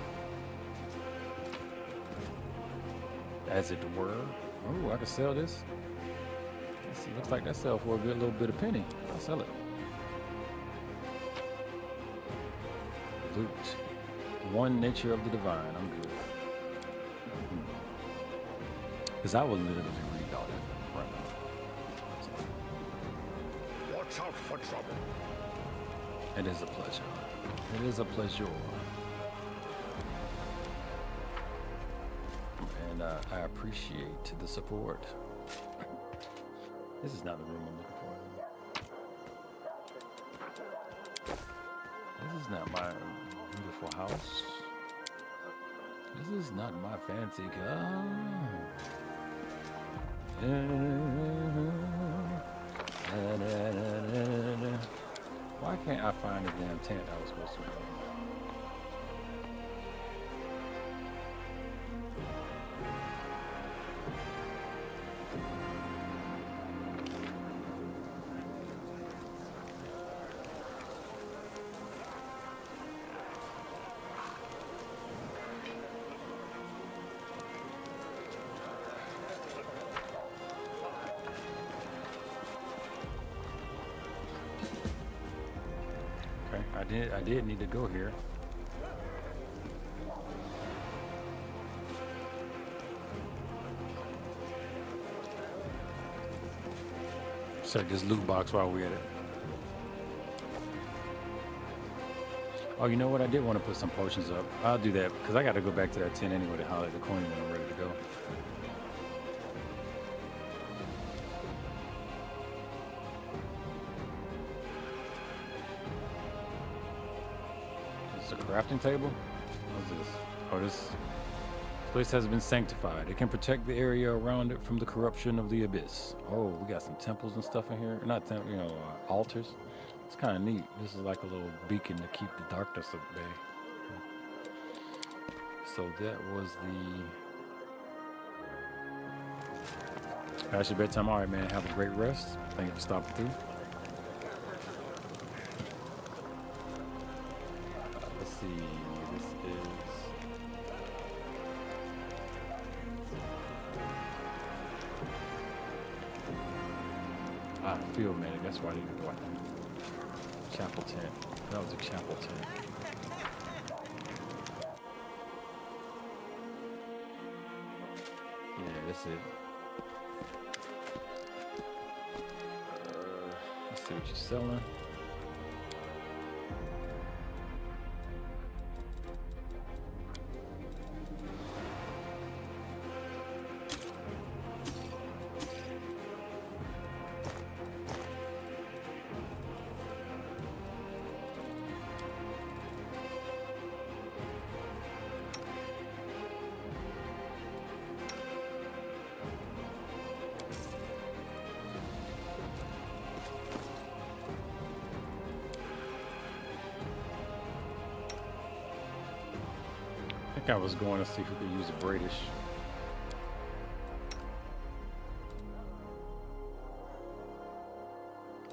As it were. Oh, I can sell this. Let's see, looks like that sell for a good little bit of penny. I'll sell it. Loot. One nature of the divine. I'm good. Because I will literally read all that right now. Watch out for trouble. It is a pleasure. It is a pleasure. And I appreciate the support. This is not the room I'm looking for. This is not my beautiful house. This is not my fancy car. Why can't I find the damn tent I was supposed to be in? I did need to go here. Check this loot box while we're at it. Oh, you know what? I did want to put some potions up. I'll do that because I got to go back to that tent anyway to highlight the coin when I'm ready to go. This is a crafting table? What's this? Oh, this place has been sanctified. It can protect the area around it from the corruption of the abyss. Oh, we got some temples and stuff in here. Not temples, altars. It's kind of neat. This is like a little beacon to keep the darkness at bay. So that was the past your bedtime. All right, man. Have a great rest. Thank you for stopping through. Let's see. This is. Field medic. That's why I didn't go out there. Chapel tent. That was a chapel tent. Yeah, that's it. Let's see what you're selling. I was going to see if we could use a British.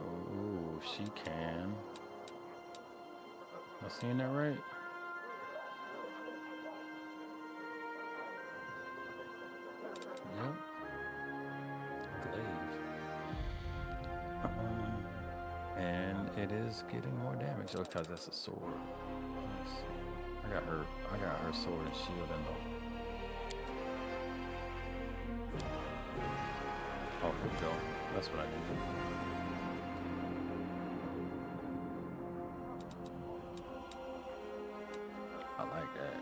Oh, she can. Am I seeing that right? Yep. Glaive. And it is getting more damage. Oh, because that's a sword. I got her sword and shield in though. Oh, here we go. That's what I need. I like that.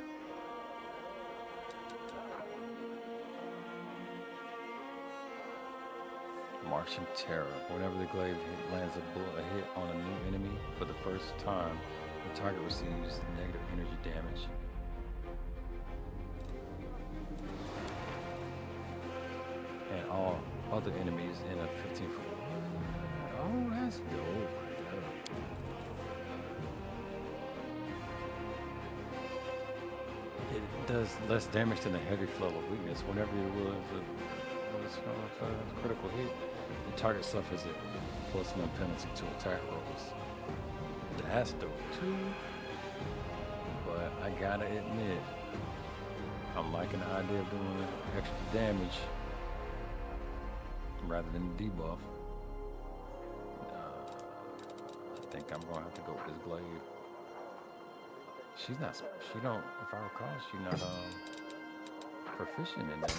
Martian Terror. Whenever the glaive lands a hit on a new enemy for the first time, the target receives negative energy damage. And all other enemies in a 15-foot. Oh, that's dope. It does less damage than a heavy flow of weakness. Whenever it was a critical hit, the target suffers a +1 penalty to attack rolls. That's dope too. But I gotta admit, I'm liking the idea of doing extra damage rather than the debuff. I think I'm gonna have to go with this glaive. She don't, if I recall, she's not proficient in that.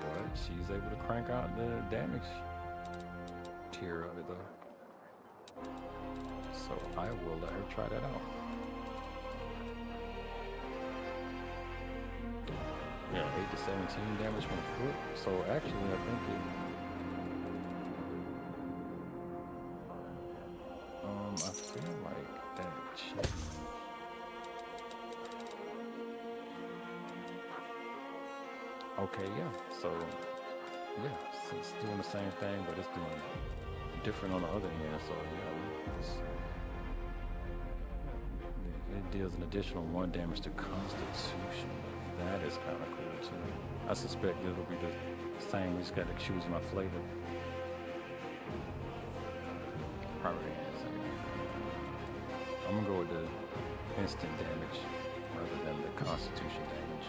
But she's able to crank out the damage tier of it though. So I will let her try that out. Yeah, 8 to 17 damage from crit. So actually I think it I feel like that changed. Okay, yeah. So yeah, it's doing the same thing, but it's doing different on the other end. So yeah, it deals an additional 1 damage to Constitution. That is kind of cool too. I suspect it'll be the same. We just got to choose my flavor. Probably. I'm gonna go with the instant damage rather than the Constitution damage.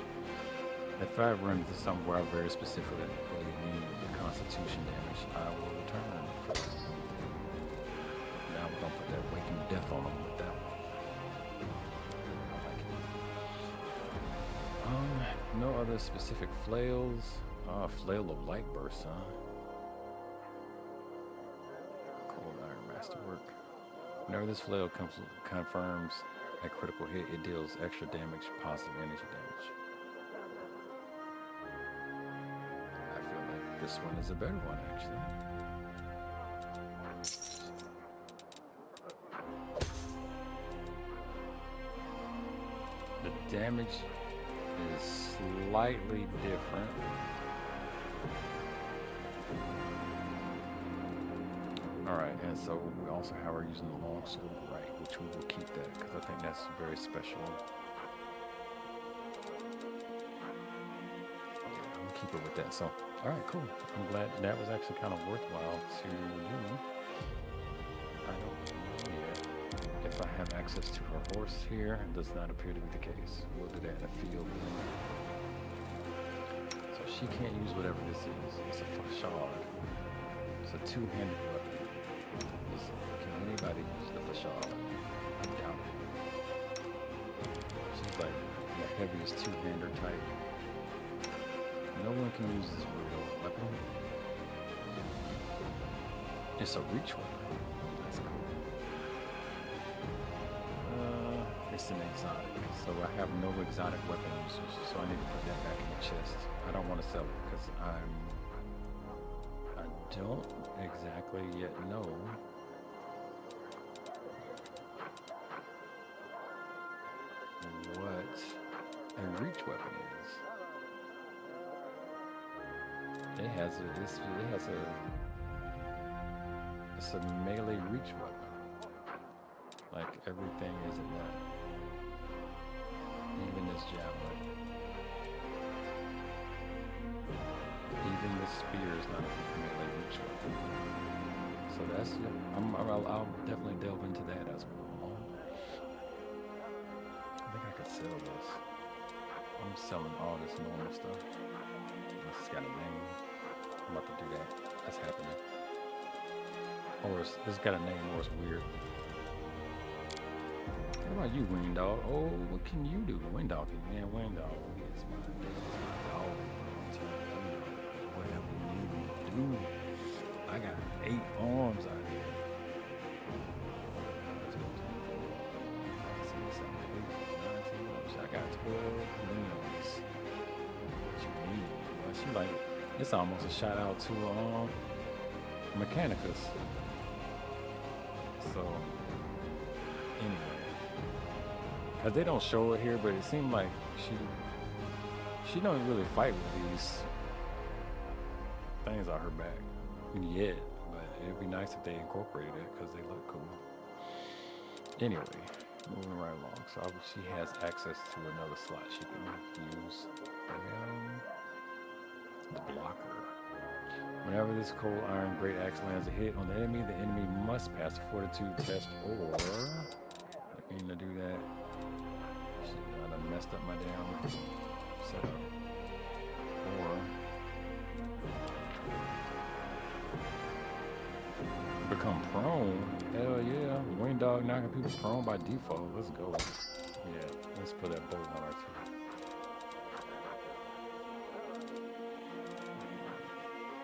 If I run into something where I very specifically need the Constitution damage, I will return. Now we're gonna put that Waking Death on them with that one. I like it. No other specific flails. Flail of Light Burst, huh? Cold Iron Masterwork. Whenever this flail confirms a critical hit, it deals extra damage, positive energy damage. I feel like this one is a better one, actually. The damage is slightly different. Alright, and so we also have her using the long sword right, which we will keep that because I think that's very special. Yeah, I'm gonna keep it with that. So, alright, cool. I'm glad that was actually kind of worthwhile to do. I don't know yet if I have access to her horse here. It does not appear to be the case. We'll do that in the field. So she can't use whatever this is. It's a facade. It's a two-handed weapon. Can anybody use the facade? I doubt it. She's like the heaviest two-hander type. No one can use this real weapon. It's a reach weapon. That's cool. It's an exotic. So I have no exotic weapon users, so I need to put that back in the chest. I don't want to sell it because I don't exactly yet know what a reach weapon is. It's a melee reach weapon. Like everything isn't that. Even this javelin. Even the spear is not a melee reach weapon. So that's it. I'll definitely delve into that as we go on. I think I could sell this. I'm selling all this normal stuff. This has got a name. I'm about to do that. That's happening. Or it's got a name or it's weird. What about you, Wing Dog? Oh, what can you do? Wing Dog, man, Wing Dog. It's my dog. Whatever you need me to do. I got 8 arms out here. Let's go 24. 6, 7, 8, 9, 10. I got 12 wings. What you need? Well, she like, it's almost a shout out to Mechanicus. So, anyway. Cause they don't show it here, but it seemed like she don't really fight with these things on her back yet. But it'd be nice if they incorporated it because they look cool. Anyway, moving right along. So she has access to another slot she can use. The blocker. Whenever this cold iron great axe lands a hit on the enemy must pass a fortitude test or I mean to do that. I done messed up my damn setup. Or become prone. Hell yeah. Wing Dog knocking people prone by default. Let's go. Yeah, let's put that bow on our too.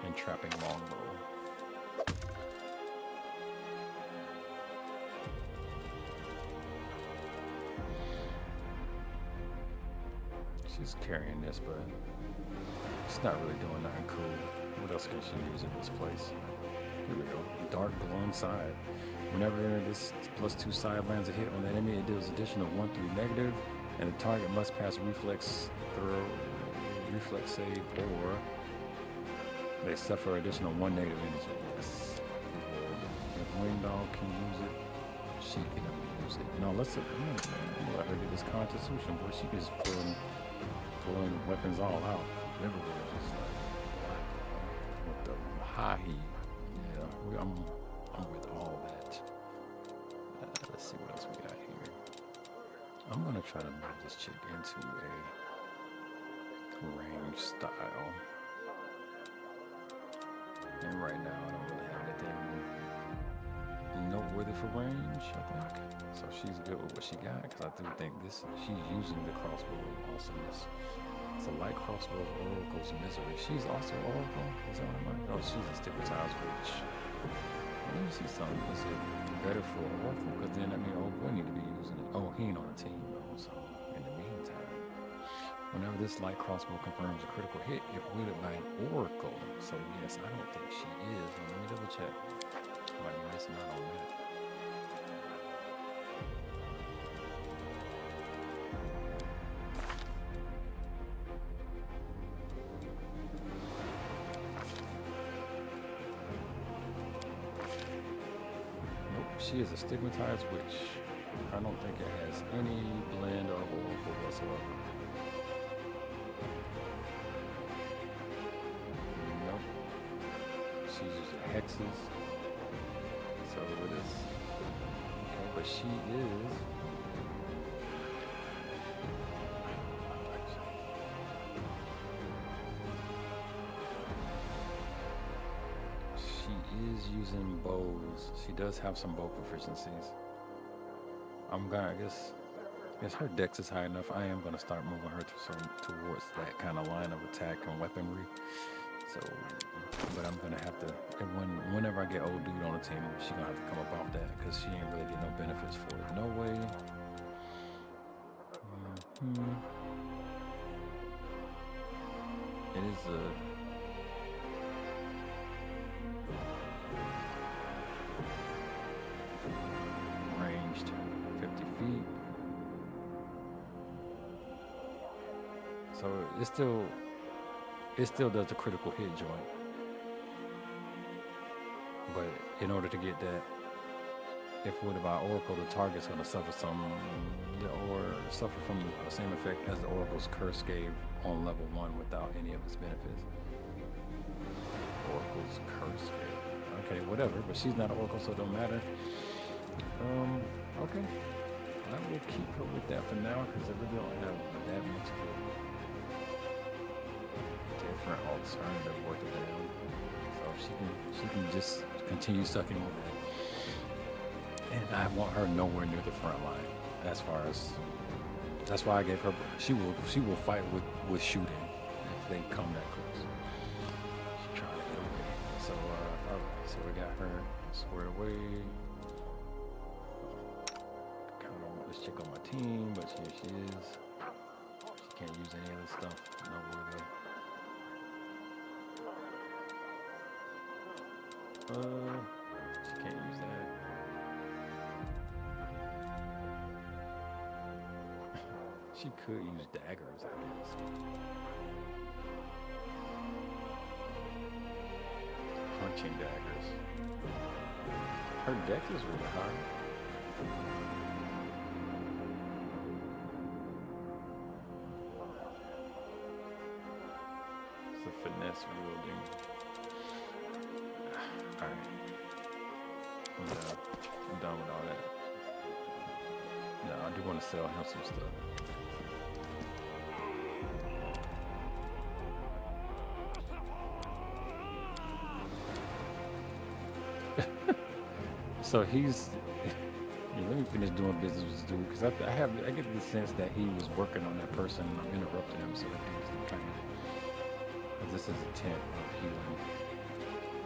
And trapping longbow. She's carrying this, but it's not really doing nothing cool. What else can she use in this place? Here we go. Dark glowing side. Whenever this +2 side lands a hit on the enemy, it deals additional 1 through negative, and the target must pass reflex save, or they suffer additional 1 negative energy. Yes. If Wing Dog can use it, she can use it. No, let's I'm gonna let her get this Constitution, boy. She is pulling weapons all out. Everywhere, just like with the high heat. Yeah, I'm with all that. Let's see what else we got here. I'm gonna try to move this chick into a range style. And right now, I don't really have anything noteworthy for range, I think. So she's good with what she got, because I do think she's using the crossbow awesomeness. It's a light crossbow of Oracle's Misery. She's also Oracle? Is that what I'm like? Oh, she's a stigmatized witch. Let me see something. Is it better for Oracle? Because then that means old boy need to be using it. Oh, he ain't on the team though, so in the meantime. Whenever this light crossbow confirms a critical hit, if wielded by an oracle. So yes, I don't think she is. Let me double check. I might be missing out on that. Nope, she is a stigmatized witch. I don't think it has any blend of oracle whatsoever. She's using hexes, so it is okay, but she is using bows. She does have some bow proficiencies. I guess her dex is high enough. I am gonna start moving her towards that kind of line of attack and weaponry. So, but I'm gonna have to, whenever I get old dude on the team, she's gonna have to come up off that, because she ain't really get no benefits for it. No way. It is a ranged 50 feet. So it still does the critical hit joint. But in order to get that, if wielded by Oracle, the target's going to suffer suffer from the same effect as the Oracle's curse gave on level 1 without any of its benefits. Oracle's curse gave. Okay, whatever, but she's not an Oracle, so it don't matter. Okay. I will keep her with that for now, because I really don't have that much of a different alternative worth of damn. So she can just continue sucking with it. And I want her nowhere near the front line. As far as that's why I gave her. She will fight with shooting if they come that close. She's trying to get away. So alright, so we got her squared away. Kind of want this chick on my team, but here she is. She can't use any of this stuff. Noteworthy. She can't use that. She could use daggers, I guess. Punching daggers. Her dex is really high. It's a finesse wielding. Alright. I'm done with all that. No, I do want to sell him some stuff. So he's. Yeah, let me finish doing business with this dude, because I get the sense that he was working on that person, and I'm interrupting him, so that he's trying to. Because this is a tent of healing.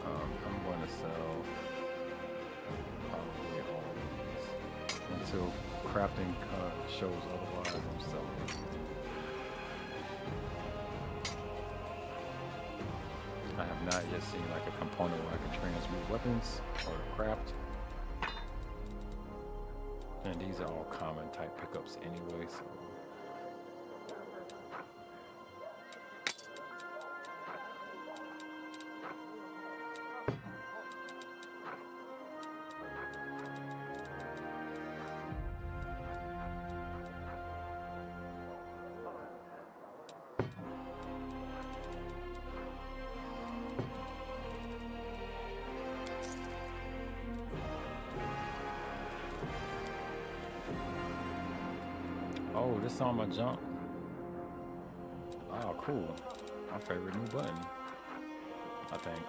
I'm going to sell probably all of these until crafting shows otherwise. I'm selling. I have not yet seen like a component where I can transmute weapons or craft. And these are all common type pickups anyway, so. Oh, this on my jump. Oh, cool. My favorite new button, I think.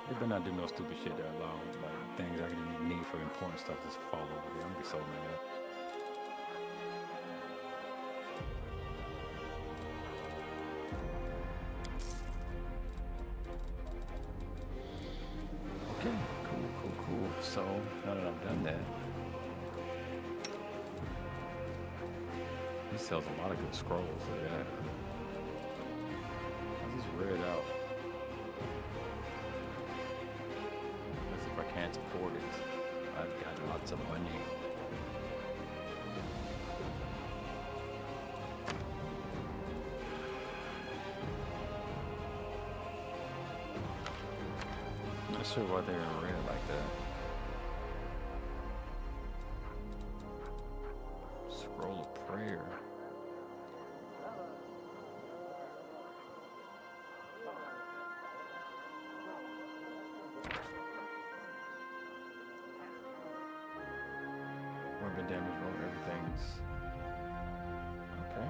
They better not do no stupid shit that long. Like things I can need for important stuff just fall over there. I'm gonna get so mad. Okay, cool. So now that I've done that, he sells a lot of good scrolls for that. I just read out. As if I can't afford it. I've got lots of money. I'm not sure why they're in red like that. Scroll of prayer. Weapon damage roll, everything's okay.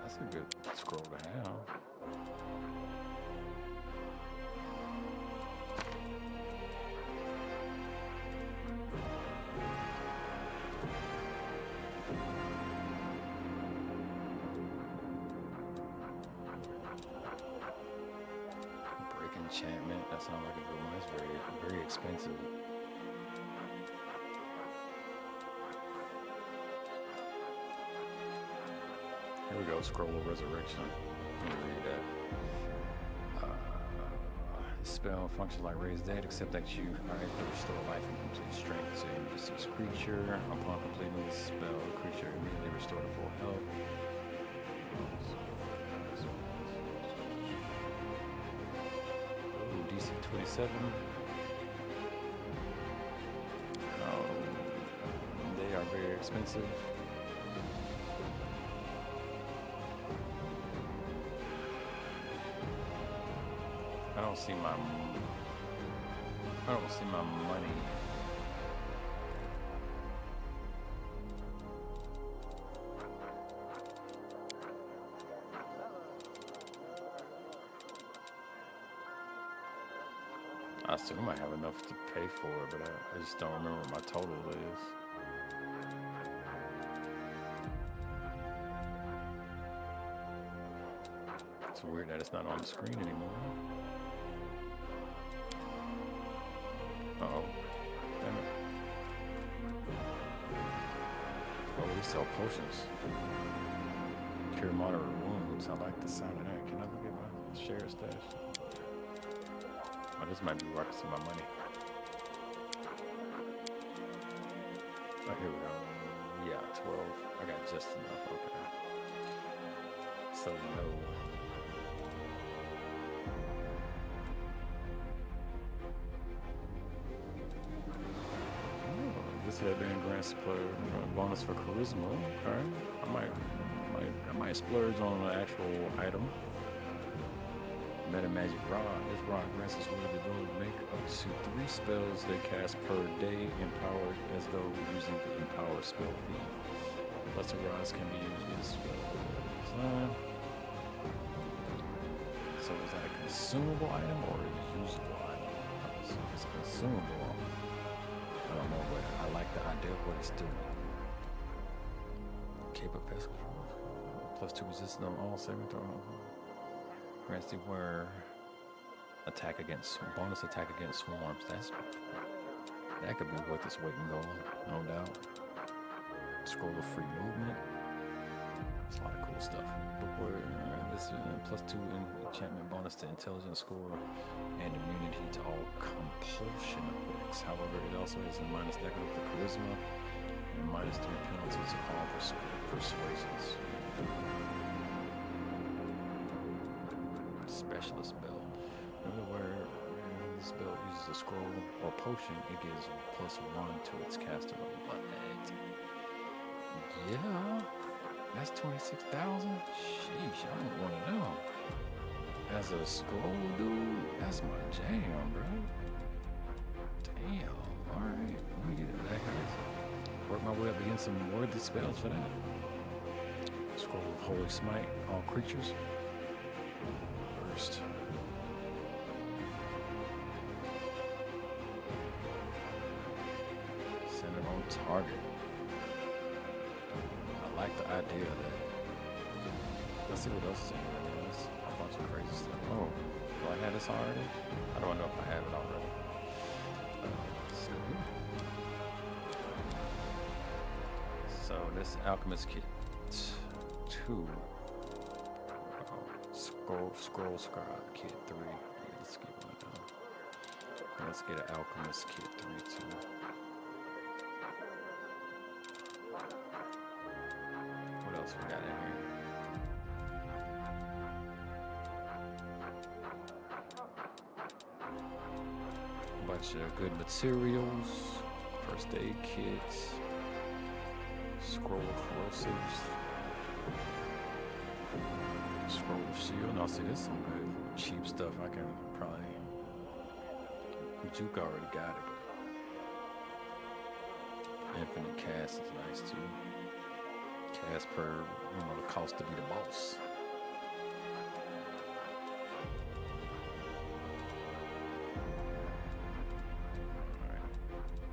That's a good scroll to have. Break enchantment. That sounds like a good one. That's very expensive. Here we go, Scroll of Resurrection. Let me read that. This spell functions like raise dead, except that you are able to restore life and complete strength. So you deceased creature. Upon completing this spell, the creature immediately restored to full health. Ooh, DC 27. They are very expensive. I don't see my money. I assume I have enough to pay for it, but I just don't remember what my total is. It's weird that it's not on the screen anymore. Uh-oh. Damn it. Oh, we sell potions. Cure moderate wounds. I like the sound of that. Can I look at my share stash? Oh, this might be where I can see my money. Oh, here we go. Yeah, 12. I got just enough. Okay. So no. This headband grants player bonus for charisma. Okay, I might splurge on an actual item. Meta magic rod. This rod grants its ability to make up to 3 spells they cast per day, empowered as though using the empower spell feat. Plus, the rods can be used with spells. So is that a consumable item or a usable item? So if it's consumable, I don't know, but I like the idea of what it's doing. Cape of Pest Control. +2 resistance on all saving throws. Grants the wearer bonus attack against swarms. That could be worth its weight in gold, no doubt. Scroll of free movement. It's a lot of cool stuff. Bookwork. This is +2 enchantment bonus to intelligence score and immunity to all compulsion effects. However, it also has a -negative to charisma and -3 penalties to all persuasions. Specialist spell. Whenever this spell uses a scroll or potion, it gives +1 to its caster. But yeah, that's 26,000. Sheesh, I don't want to know. As a scroll, dude, that's my jam, bro. Damn. All right, let me get it back. Work my way up against some worthy spells for that. Scroll of Holy Smite, all creatures. First. target. I like the idea of that. Let's see what else is in here. There's a bunch of crazy stuff. Oh, do I have this already? I don't know if I have it already. Let's see. So this Alchemist Kit 2. Scroll Scribe Kit 3. Yeah, let's get one done. Let's get an Alchemist Kit 3 too. What else we got in here? Bunch of good materials. First aid kits. Scroll corrosives. Scroll shield. Now see, this is some good cheap stuff. I can probably. Juke already got it, but infinite cast is nice too. Cast per, the cost to be the boss.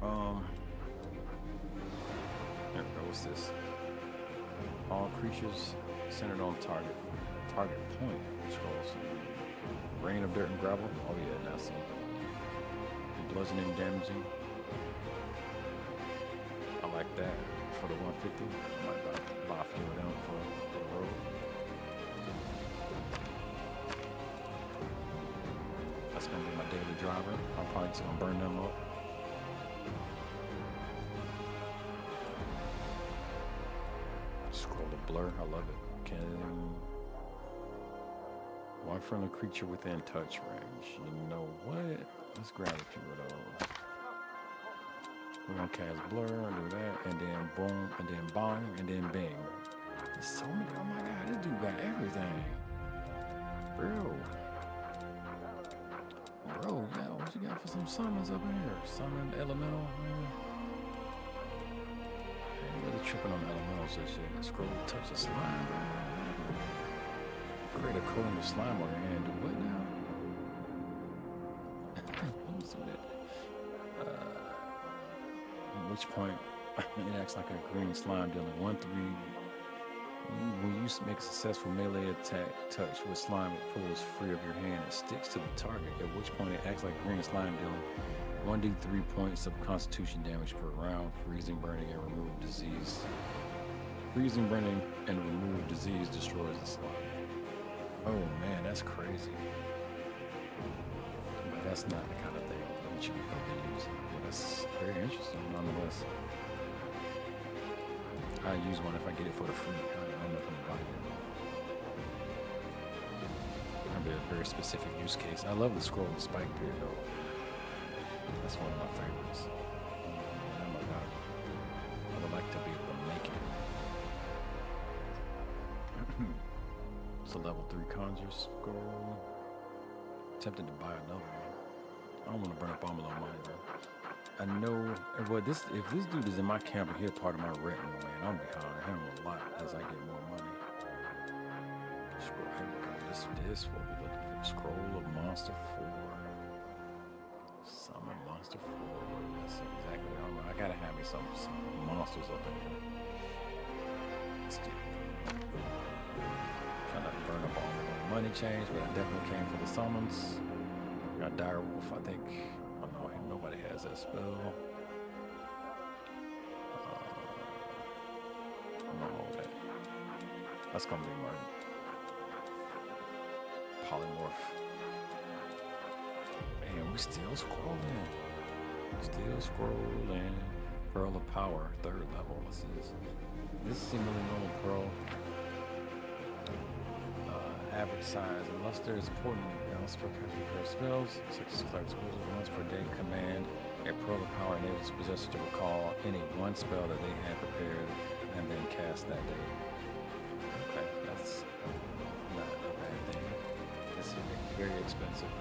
Alright. There we go. What's this? All creatures centered on target point scrolls. Rain of dirt and gravel. Oh yeah, now see. Bludgeoning damaging. I like that for the 150. I might buy a few of them for the road. That's gonna be my daily driver. I'm probably just gonna burn them up. Scroll of blur. I love it. One friendly creature within touch range. You know what? Let's grab a few of those. We're gonna cast blur and do that, and then boom, and then bong, and then bing. There's so many. Oh my god, this dude got everything. Bro, yeah, what you got for some summons up in here? Summon elemental. I ain't really tripping on elementals this shit. Scroll touch the slime, bro. Create a coating of slime on your hand. Do what now? At which point it acts like a green slime dealing 1/3. When you make a successful melee attack touch with slime, it pulls free of your hand and sticks to the target. At which point it acts like green slime dealing 1d3 points of constitution damage per round. Freezing, burning, and remove disease. Freezing, burning, and remove disease destroys the slime. Oh man, that's crazy. But that's not the kind of thing that you can use. But that's very interesting nonetheless. I use one if I get it for the free. I'm not gonna buy it. That'd be a very specific use case. I love the scroll and spike beard though. That's one of my favorites. Oh my god. I would like to be able to make it. It's a level 3 conjure scroll. Tempted to buy another one. I don't want to burn up all my little money, bro. I know. Well, if this dude is in my camp and he's part of my retinue, man, I'm gonna be hiring him a lot as I get more money. Scroll. Here we go. This what we're looking for. Scroll of Monster 4. Summon Monster 4. Let's see exactly what I gotta have me some monsters up in here. Let's get it. Trying not to burn up all my little money change, but I definitely came for the summons. We got Dire Wolf, I think. Oh no, nobody has that spell. I'm gonna hold that. That's gonna be my polymorph. Man, we still scrolling. Pearl of Power, 3rd level. What's this? This is seemingly normal pearl. Average size and luster is important. For spells, such as Cleric's Wizard, once per day command. A Pearl of Power enables the possessor to recall any one spell that they had prepared and then cast that day. Okay, that's not a bad thing. This is very expensive.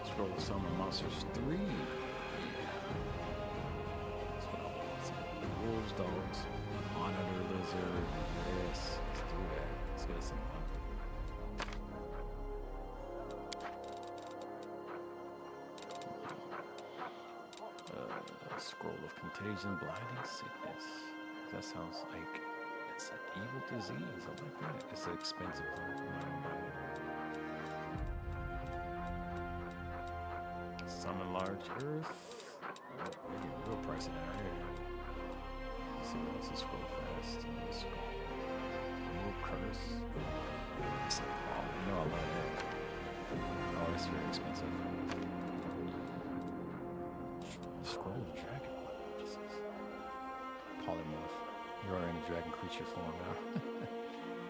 Scroll of Summon Monsters 3. Yeah. That's what I want. Wolves, dogs, monitor, lizard. Yes, let's do that. Let's get some fun. Scroll of contagion, blinding sickness. That sounds like it's an evil disease. I like that. It's expensive though. I'm not gonna buy it. Summon large earth. Oh, they're getting real pricey down here. Let's see what else is scroll fast. Remove curse. It's like, oh, you know I love that. Oh, it's very expensive. Scroll of dragon. Jesus. Polymorph. You are in a dragon creature form now.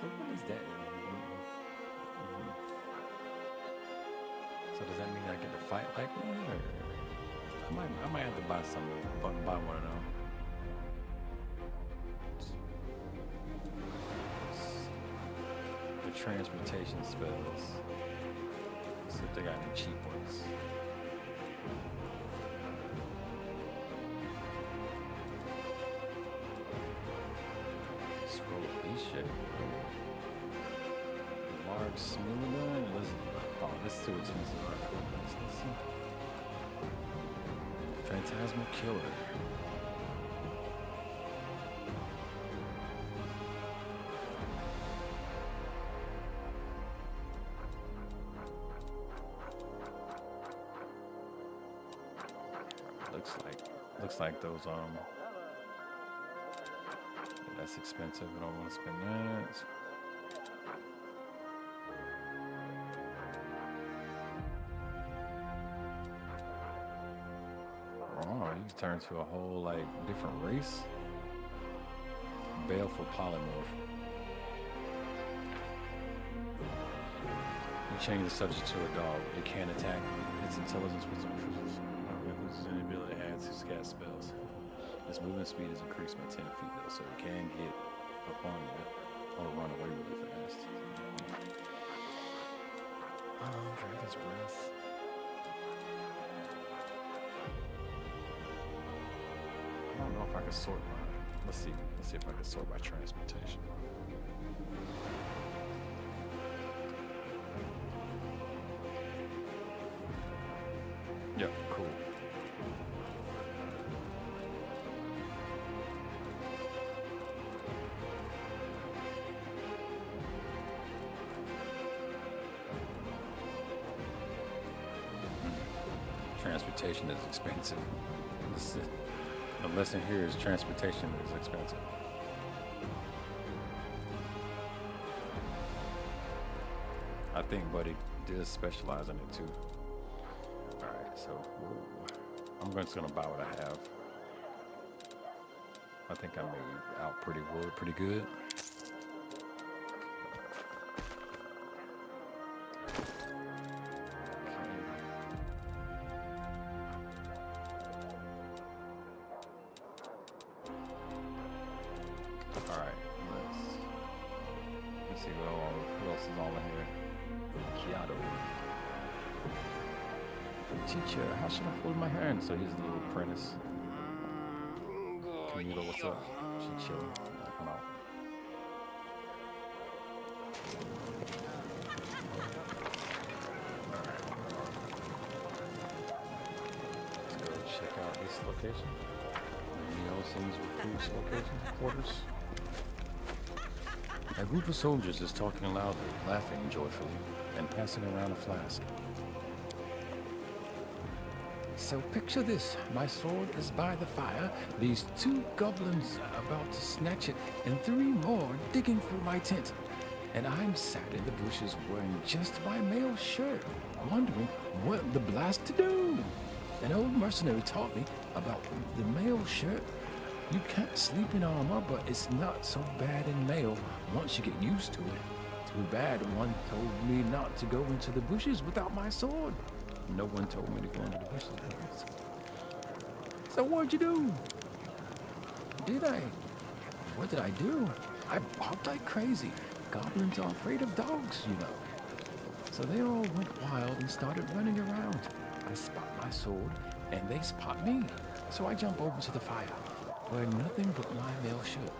But what is that? So does that mean I get to fight like one? Or I might have to buy something. Buy one of them. The transmutation spells. See if they got any cheap ones. Scroll of beast shape. Large Smilodon. Oh, this is too expensive. Let's see. Phantasmal Killer. Looks like those that's expensive. I don't want to spend that. Oh, you turn to a whole like different race. Baleful polymorph. You change the subject to a dog. It can't attack. Its intelligence was increased. Loses any ability to add to cast spells. Its movement speed is increased by 10 feet though, so it can get up on you or run away really fast. Dragon's Breath. I don't know if I can sort by. Let's see if I can sort by transmutation. Yep, cool. Transportation is expensive. The lesson here is transportation is expensive. I think Buddy does specialize in it too. Alright, so I'm just gonna buy what I have. I think I made out pretty good. Alright, let's see who else is on here. Kiato. Teacher, how should I hold my hand? So he's the little apprentice. Camila, what's up? She chilling. Come out. Alright. Let's go check out this location. Nielsen's recruits location, quarters. A group of soldiers is talking loudly, laughing joyfully, and passing around a flask. So picture this. My sword is by the fire, these 2 goblins are about to snatch it, and 3 more digging through my tent. And I'm sat in the bushes wearing just my mail shirt, wondering what the blast to do. An old mercenary taught me about the mail shirt. You can't sleep in armor, but it's not so bad in mail once you get used to it. Too bad one told me not to go into the bushes without my sword. No one told me to go into the bushes. So what'd you do? Did I? What did I do? I barked like crazy. Goblins are afraid of dogs, you know. So they all went wild and started running around. I spot my sword, and they spot me. So I jump over to the fire, wearing nothing but my mail shirt.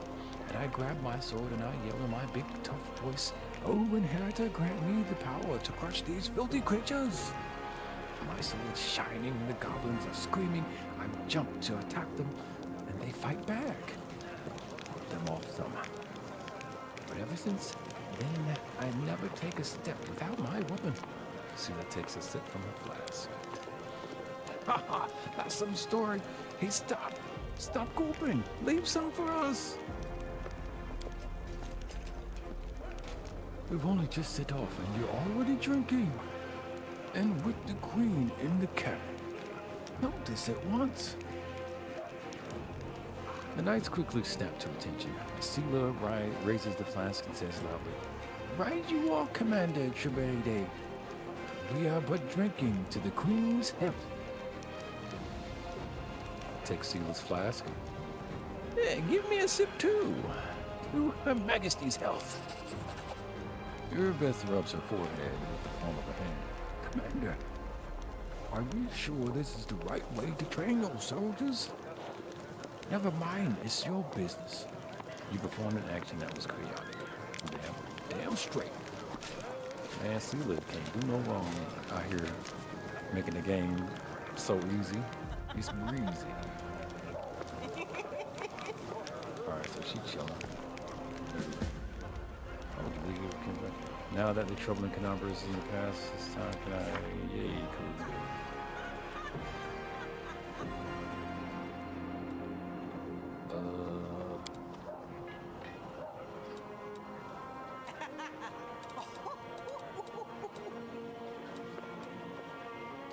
And I grab my sword and I yell in my big tough voice, "Oh, Inheritor, grant me the power to crush these filthy creatures." My sword shining, the goblins are screaming. I jump to attack them, and they fight back. Put them off some. But ever since then, I never take a step without my weapon. Sela takes a sip from her flask. Ha ha! That's some story. Hey, stop! Stop gulping! Leave some for us! We've only just set off and you're already drinking. And with the queen in the cabin. Note this at once. The knights quickly snap to attention. Sela raises the flask and says loudly, "Right you are, Commander Trebede. We are but drinking to the queen's health." Take Sela's flask. "Yeah, give me a sip too. To Her Majesty's health." Erebeth rubs her forehead with the palm of her hand. "Commander, are you sure this is the right way to train your soldiers?" "Never mind, it's your business." You performed an action that was chaotic. Damn straight. Man, Sela can do no wrong out here making the game so easy. It's breezy. Alright, so she chilling. Now that the trouble in Canabra is in the past, this time can I... Yay, cool.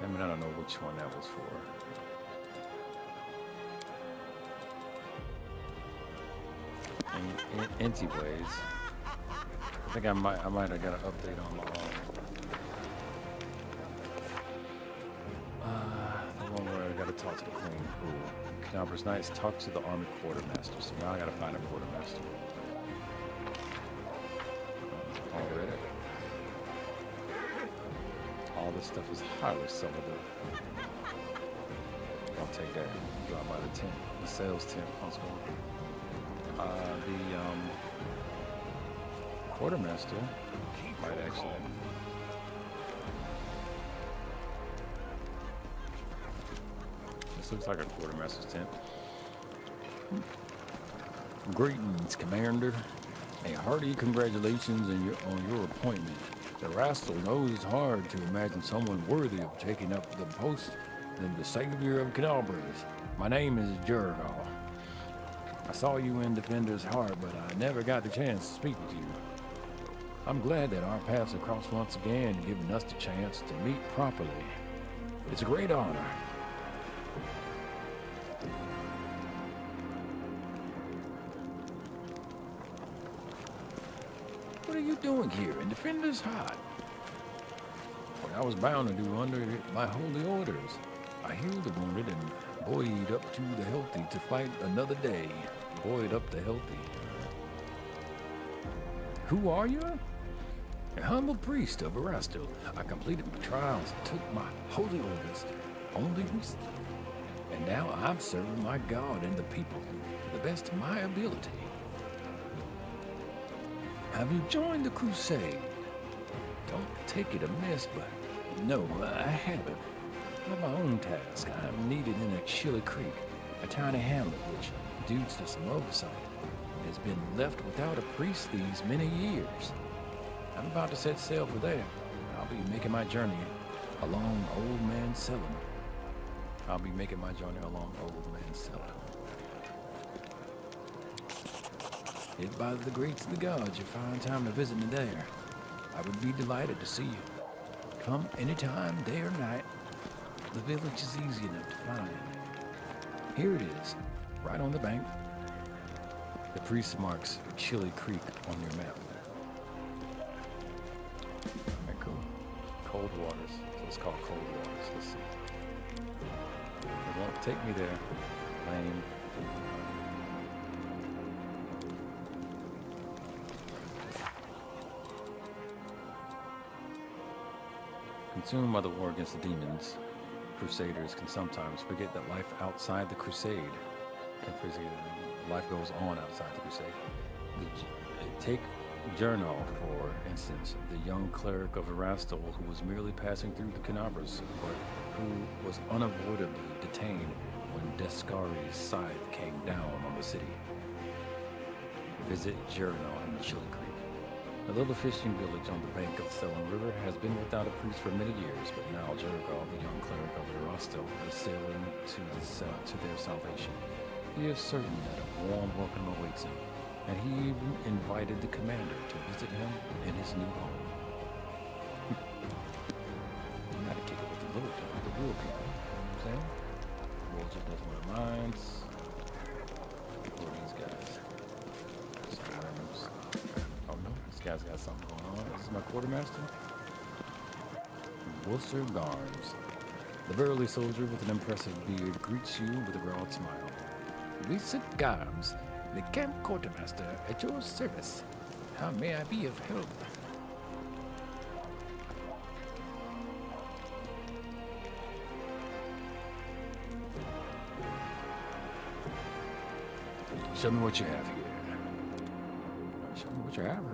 I mean, I don't know which one that was for. Anyways, I think I might have got an update on my own. The one where I got to talk to the queen. Cool. Canabra's Knights talk to the army quartermaster. So now I got to find a quartermaster. Already. All this stuff is highly sellable. I'll take that. Drop by the tent. The sales tent. The quartermaster might actually. This looks like a quartermaster's tent. Greetings, Commander. A hearty congratulations on your appointment. The rascal knows it's hard to imagine someone worthy of taking up the post than the savior of Canabras. My name is Jurgal. I saw you in Defender's Heart, but I never got the chance to speak with you. I'm glad that our paths have crossed once again, giving us the chance to meet properly. It's a great honor. What are you doing here in Defender's Heart? What I was bound to do under my holy orders. I healed the wounded and buoyed up to the healthy to fight another day. Buoyed up the healthy. Who are you? A humble priest of Erastil. I completed my trials, took my holy orders only recently. And now I'm serving my God and the people to the best of my ability. Have you joined the crusade? Don't take it amiss, but no, I haven't. I have my own task. I'm needed in a chilly creek, a tiny hamlet which, due to some oversight, has been left without a priest these many years. I'm about to set sail for there. I'll be making my journey along Old Man Selim. If by the grace of the gods you find time to visit me there, I would be delighted to see you. Come anytime, day or night. The village is easy enough to find. Here it is, right on the bank. The priest marks Chilly Creek on your map. Alright, cool. Cold Waters. So it's called Cold Waters. Let's see. It won't take me there. Lame. Consumed by the war against the demons, crusaders can sometimes forget that life outside the crusade, life goes on outside the crusade. Take Jernal, for instance, the young cleric of Erastil who was merely passing through the Canabras, but who was unavoidably detained when Descari's scythe came down on the city. Visit Jericho and Chili Creek. A little fishing village on the bank of the Selwyn River has been without a priest for many years, but now Jericho, the young cleric of Erostel, is sailing to their salvation. He is certain that a warm welcome awaits him, and he even invited the commander to visit him in his new home. You gotta kick it with the real people. You know what I'm saying? World just doesn't want minds. Who are these guys? Scribes. Oh no, this guy's got something going on. This is my quartermaster. Worcester Garms. The burly soldier with an impressive beard greets you with a broad smile. Vincent Garms, the camp quartermaster at your service. How may I be of help? Show me what you have here. Show me what you have here.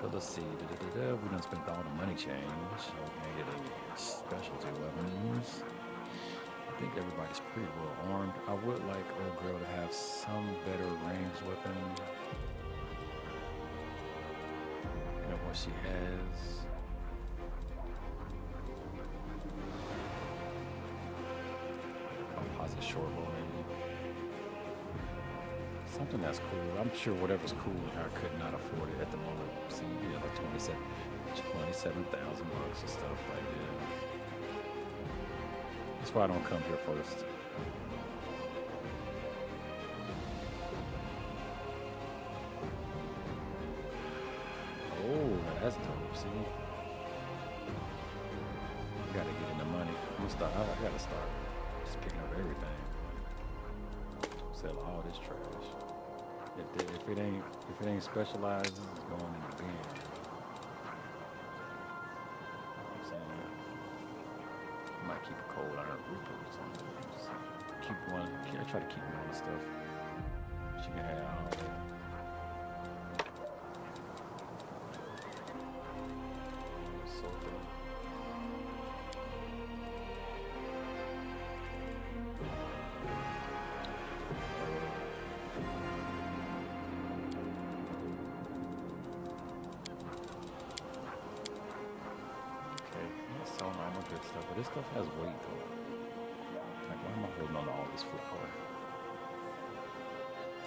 But let's see. We done spent all the money change. Okay, get a specialty weapons. I think everybody's pretty well armed. I would like old girl to have some better ranged weapon. You know what she has. Composite short bow maybe. Something that's cool. I'm sure whatever's cool, I could not afford it at the moment. See, yeah, like 27,000 bucks and stuff like that. That's why I don't come here first. Oh, that's dope. See, I gotta get in the money. I'm gonna start. I gotta start just picking up everything. Sell all this trash. If it ain't specialized, it's going in the bin. You know what I'm saying? I might keep a cold iron reaper or something. Just keep one. I try to keep one of the stuff. She can have all that. So good. Good stuff, but this stuff has weight though. Like, why am I holding on to all this flour?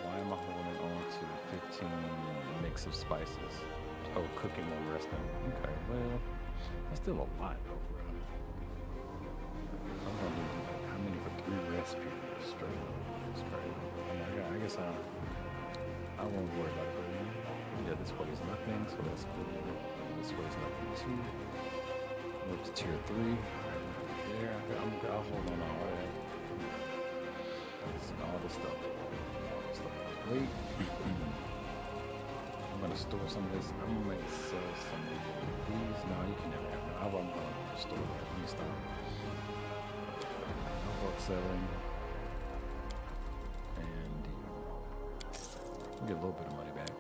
Why am I holding on to 15 mix of spices? Oh, cooking and resting. Okay, well, that's still a lot though, bro. I'm gonna do like how many for 3 rest periods straight up? Straight up. I guess I won't worry about it. But yeah, this weighs nothing, so that's cool. This weighs nothing too. Up to tier 3. There, I'll hold on to all that. All this stuff. Wait. I'm gonna store some of this. I'm gonna sell some of these. No, you can never have them. I'm gonna store that. Let me stop. Book selling. And we'll get a little bit of money back.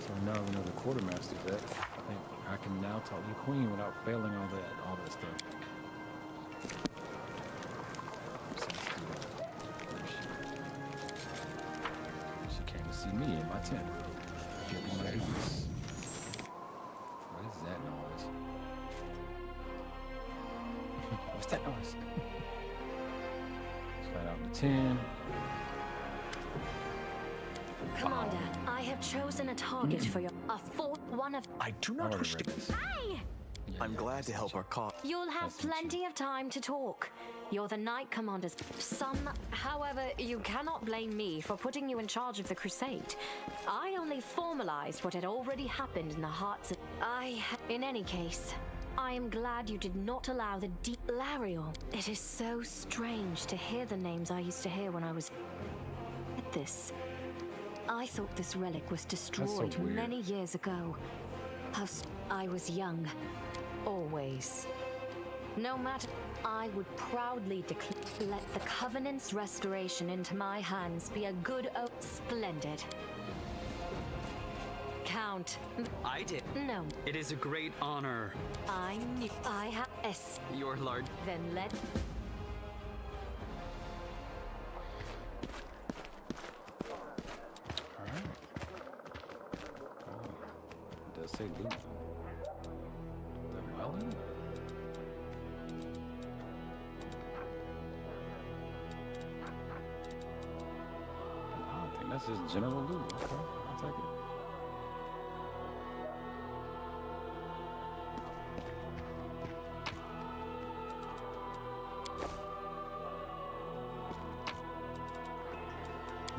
So now we know the quartermaster's at. I think I can now talk to the queen without failing all that stuff. So let's do that. She came to see me in my tent. Give me my ace. What is that noise? What's that noise? Flat out to 10. Commander, I have chosen a target for your one of. I do not wish to. Hey! I'm glad to help our cause. You'll have plenty of time to talk. You're the Knight Commander's son. However, you cannot blame me for putting you in charge of the crusade. I only formalized what had already happened in the hearts of. In any case, I am glad you did not allow the deep Lariel. It is so strange to hear the names I used to hear when I was. At this. I thought this relic was destroyed many years ago. I was young. Always. No matter, I would proudly declare, let the Covenant's restoration into my hands be a good splendid. Count. I did. No, It is a great honor. I knew I have S. Your large. Then let. All right. Oh, it does say loot. The melon? I think that's just general loot. Okay, I'll take it.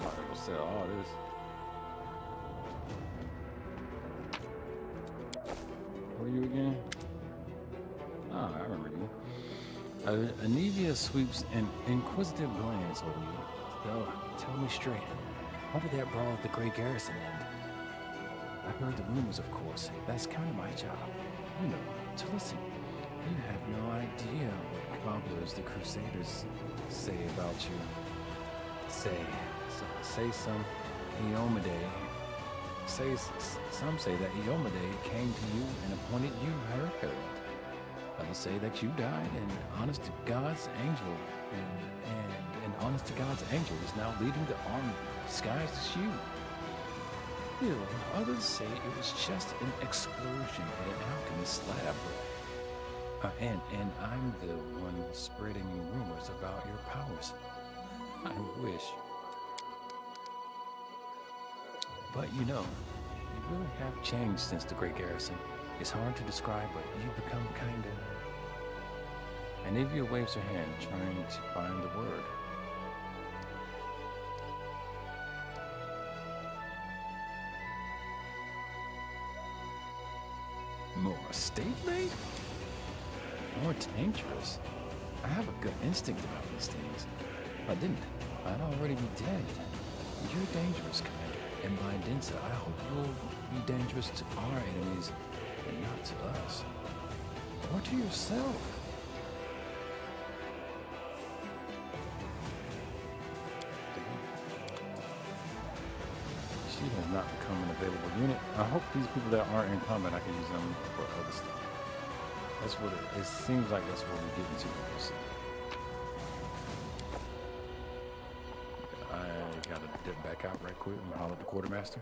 Might as well sell all this. Who are you again? Ah, I remember you. Anivia sweeps an inquisitive glance over you. Though, tell me straight, how did that brawl at the Great Garrison end? I heard the rumors, of course. That's kind of my job. You know, to listen. You have no idea what cobblers the Crusaders say about you. Say some Eomade. Some say that Eomade came to you and appointed you her herald. Others say that you died, and honest to God's angel, and honest to God's angel is now leading the army disguised as you. Still, others say it was just an explosion in an alchemist's lab. And I'm the one spreading rumors about your powers. I wish. But you know, you really have changed since the Great Garrison. It's hard to describe, but you've become kinda... Anivia waves her hand, trying to find the word. More stately? More dangerous? I have a good instinct about these things. If I didn't, I'd already be dead. You're dangerous, Commander, and by Densa, I hope you'll be dangerous to our enemies and not to us. Or to yourself. She has not become an available unit. I hope these people that aren't in combat, I can use them for other stuff. That's what it seems like. That's what we're getting to. I gotta dip back out right quick and holler at the quartermaster.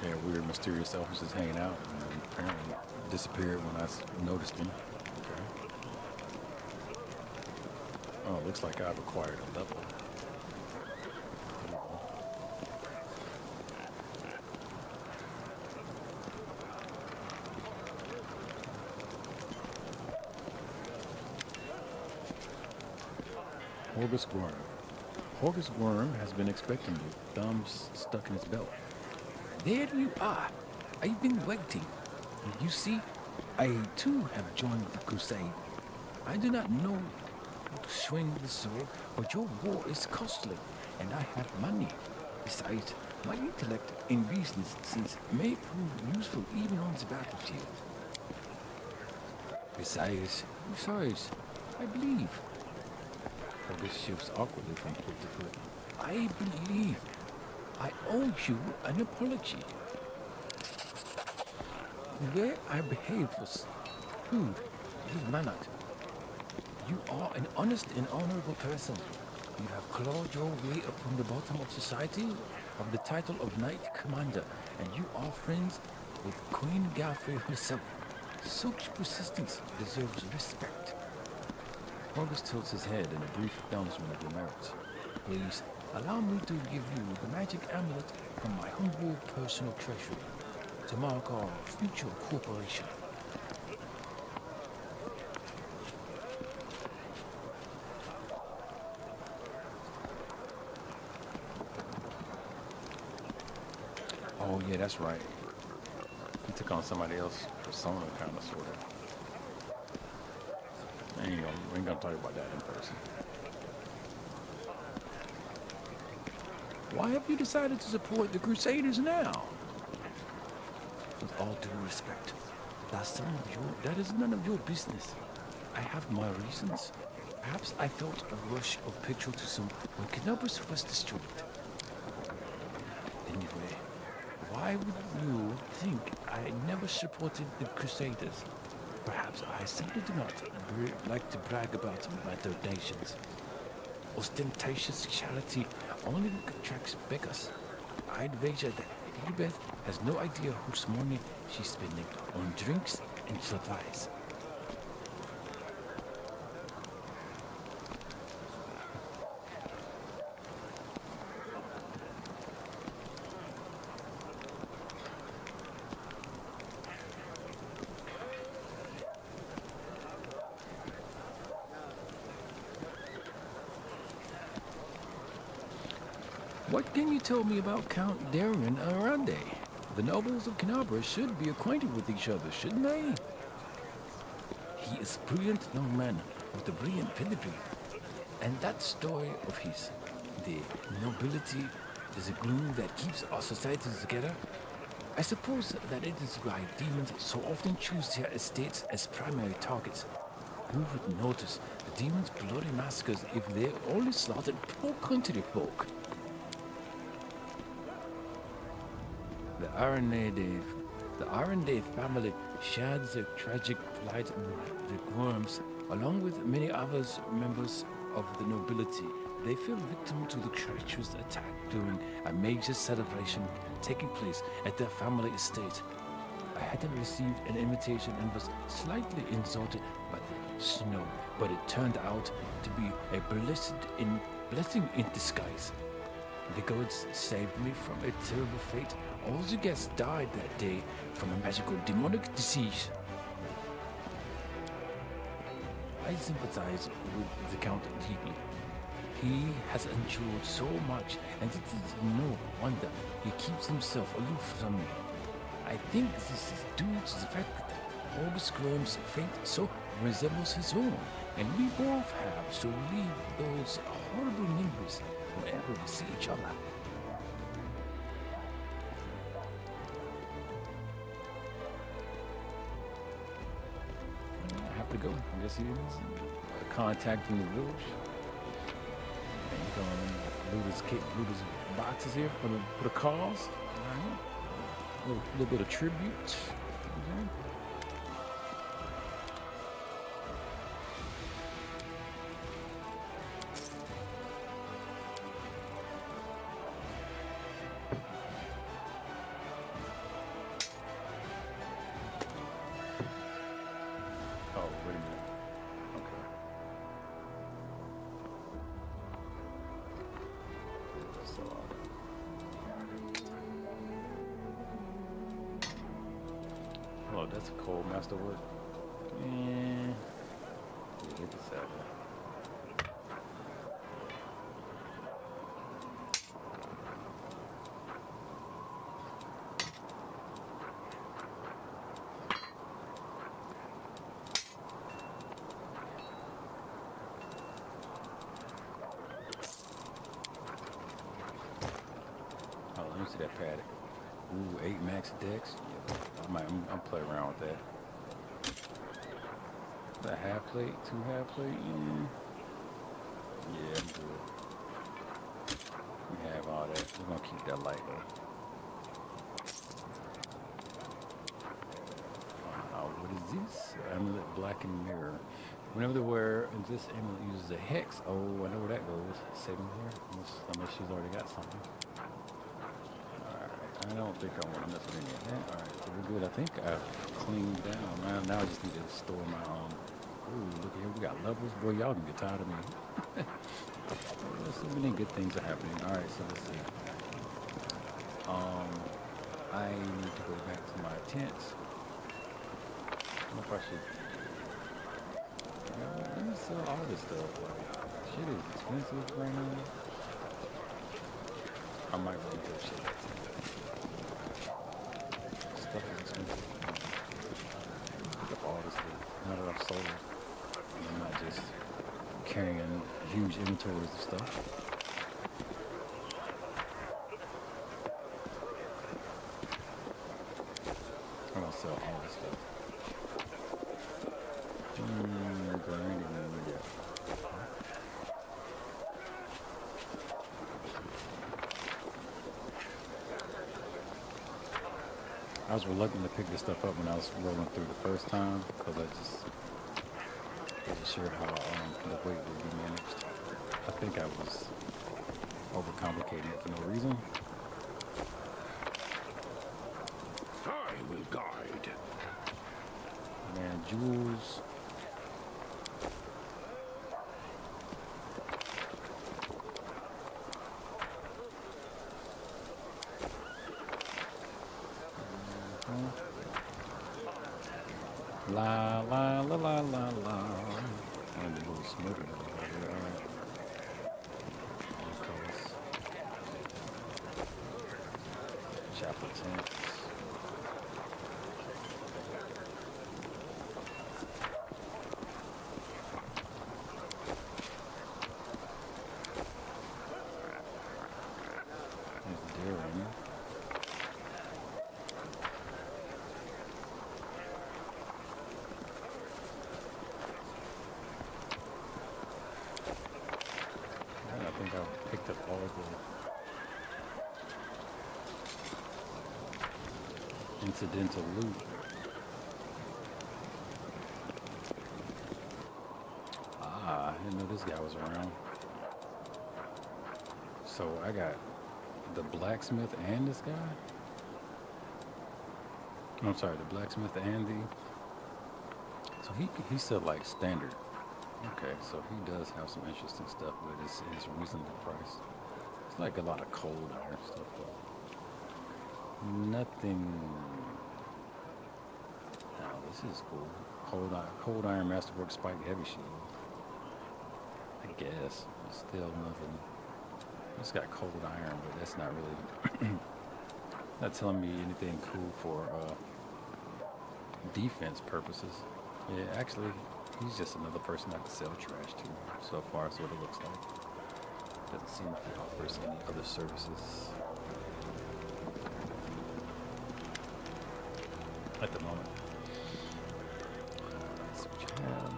Okay, a weird, mysterious elf was just hanging out and apparently disappeared when I noticed him. Okay. Oh, it looks like I've acquired a level. Horgus Worm. Horgus Worm has been expecting you, thumbs stuck in his belt. There you are. I've been waiting. You see, I too have joined the crusade. I do not know how to swing the sword, but your war is costly, and I have money. Besides, my intellect and reason sense may prove useful even on the battlefield. Besides, I believe. This shifts awkwardly from foot to foot. I believe I owe you an apology. Where I behaved was rude, ill-mannered. You are an honest and honorable person. You have clawed your way up from the bottom of society of the title of Knight Commander, and you are friends with Queen Galfrey herself. Such persistence deserves respect. Horgus tilts his head in a brief acknowledgement of your merits. Please, allow me to give you the magic amulet from my humble personal treasury to mark our future cooperation. Oh yeah, that's right. He took on somebody else's persona, kind of, sort of. We ain't gonna talk about that in person. Why have you decided to support the Crusaders now? With all due respect, that is none of your business. I have my reasons. Perhaps I felt a rush of patriotism when Canopus was destroyed. Anyway, why would you think I never supported the Crusaders? Perhaps I simply do not like to brag about my donations. Ostentatious charity only attracts beggars. I'd wager that Elizabeth has no idea whose money she's spending on drinks and supplies. What can you tell me about Count Darien Arande? The nobles of Canabra should be acquainted with each other, shouldn't they? He is a brilliant young man with a brilliant pedigree. And that story of his, the nobility, is a glue that keeps our societies together. I suppose that it is why demons so often choose their estates as primary targets. Who would notice the demons' bloody massacres if they only slaughtered poor country folk? The Arande family shared the tragic plight of the worms, along with many other members of the nobility. They fell victim to the treacherous attack during a major celebration taking place at their family estate. I hadn't received an invitation and was slightly insulted by the snow, but it turned out to be a blessing in disguise. The gods saved me from a terrible fate. All the guests died that day from a magical demonic disease. I sympathize with the Count deeply. He has endured so much, and it is no wonder he keeps himself aloof from me. I think this is due to the fact that August Grimm's fate so resembles his own, and we both have to leave those horrible memories whenever we see each other. I have to go. I guess he is contacting the village. And he's gonna loot his boxes here for the cause. Alright. A little bit of tribute. Okay. Oh, wait a minute. Okay. So, oh, that's a cold masterwood. Yeah, get this out. Oh, let me see that paddock. Ooh, 8 max decks. Yeah, I'm playing around with that. The half plate, 2 half plate. Yeah, I'm good. We have all that. We're gonna keep that light though. What is this? Amulet blackened mirror. Whenever the wearer in this amulet uses a hex, oh, I know where that goes. Saving here, unless she's already got something. I don't think I want to mess with any of that. Alright, so we're good. I think I've cleaned down. Now I just need to store my own. Ooh, look at here. We got levels. Boy, y'all can get tired of me. So many good things are happening. Alright, so let's see. I need to go back to my tents. I don't know if I should. Let me sell all this stuff. Like, shit is expensive right now. I might really go shit. carrying huge inventories of stuff. I'm gonna sell all this stuff. Grinding, yeah. I was reluctant to pick this stuff up when I was rolling through the first time because I just wasn't sure how the weight would be managed. I think I was overcomplicating it for no reason. I will guide. Man, jewels. La la la la la la. And a little smoker over here. All right. Of course. Chapel tents. There's deer in here. I think I picked up all of the incidental loot. Ah, I didn't know this guy was around. So I got the blacksmith and this guy? I'm sorry, the blacksmith and the... So he said like standard. Okay, so he does have some interesting stuff, but it's reasonably priced. It's like a lot of cold iron stuff, though. Nothing. Oh, this is cool. Cold iron masterwork spike heavy shield. I guess. It's still nothing. It's got cold iron, but that's not really not telling me anything cool for defense purposes. Yeah, actually. He's just another person I can sell trash to. So far, that's what it looks like. Doesn't seem like he offers any other services at the moment. Let's see what you have.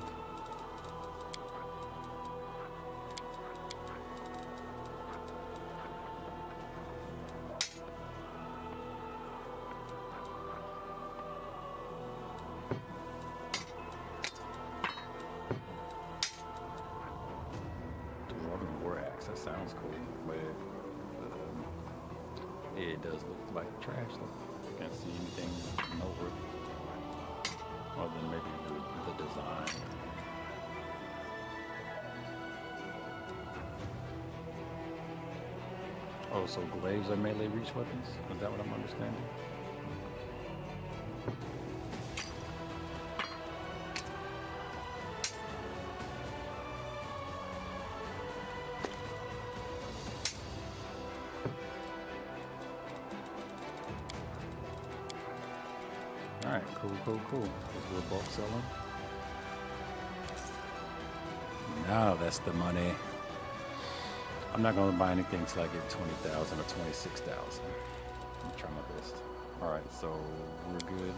That sounds cool, but it does look like trash. I can't see anything noteworthy other than maybe the design. Oh, so glaives are melee reach weapons? Is that what I'm understanding? Alright, cool. This is a bulk selling. Now that's the money. I'm not going to buy anything till I get 20,000 or 26,000. I'm trying my best. Alright, so we're good.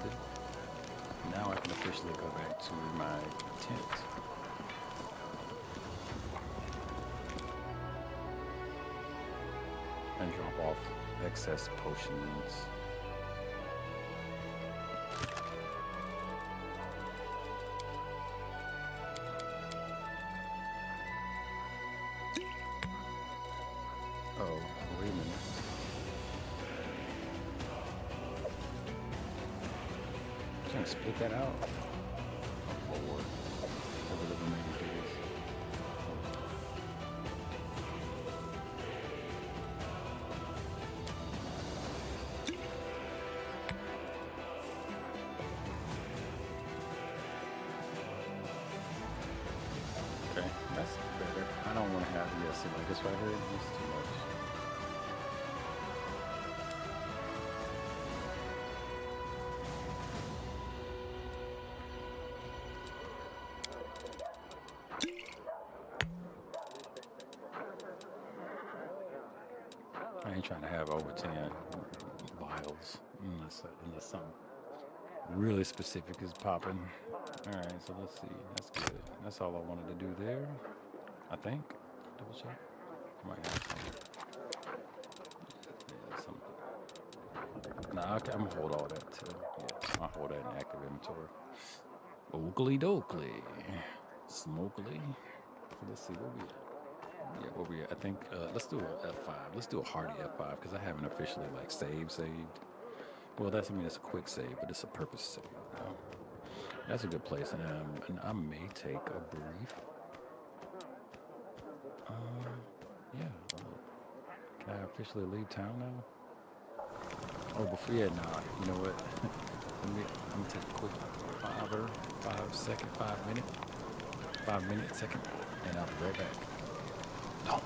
Now I can officially go back to my tent. And drop off excess potions. Oh, wait a minute. Can I split that out? Forward. Over the remaining days. Okay, that's better. I don't want to have, see like this right here. It's too much. ain't trying to have over 10 vials unless something really specific is popping. All right, so let's see. That's good. That's all I wanted to do there. I think. Double check. Might have some. Yeah, some. Nah, I'm gonna hold all that too. Yeah, I'll hold that in active inventory. Oakley dokley. Smokely. So let's see where we at. Yeah, where we at? I think let's do a F5. Let's do a hearty F5 because I haven't officially like saved. Well, that's a quick save, but it's a purpose save. You know? That's a good place, and I may take a brief. Yeah. Can I officially leave town now? Oh, before you know what? I'm gonna take a quick 5 minute second, and I'll be right back. No.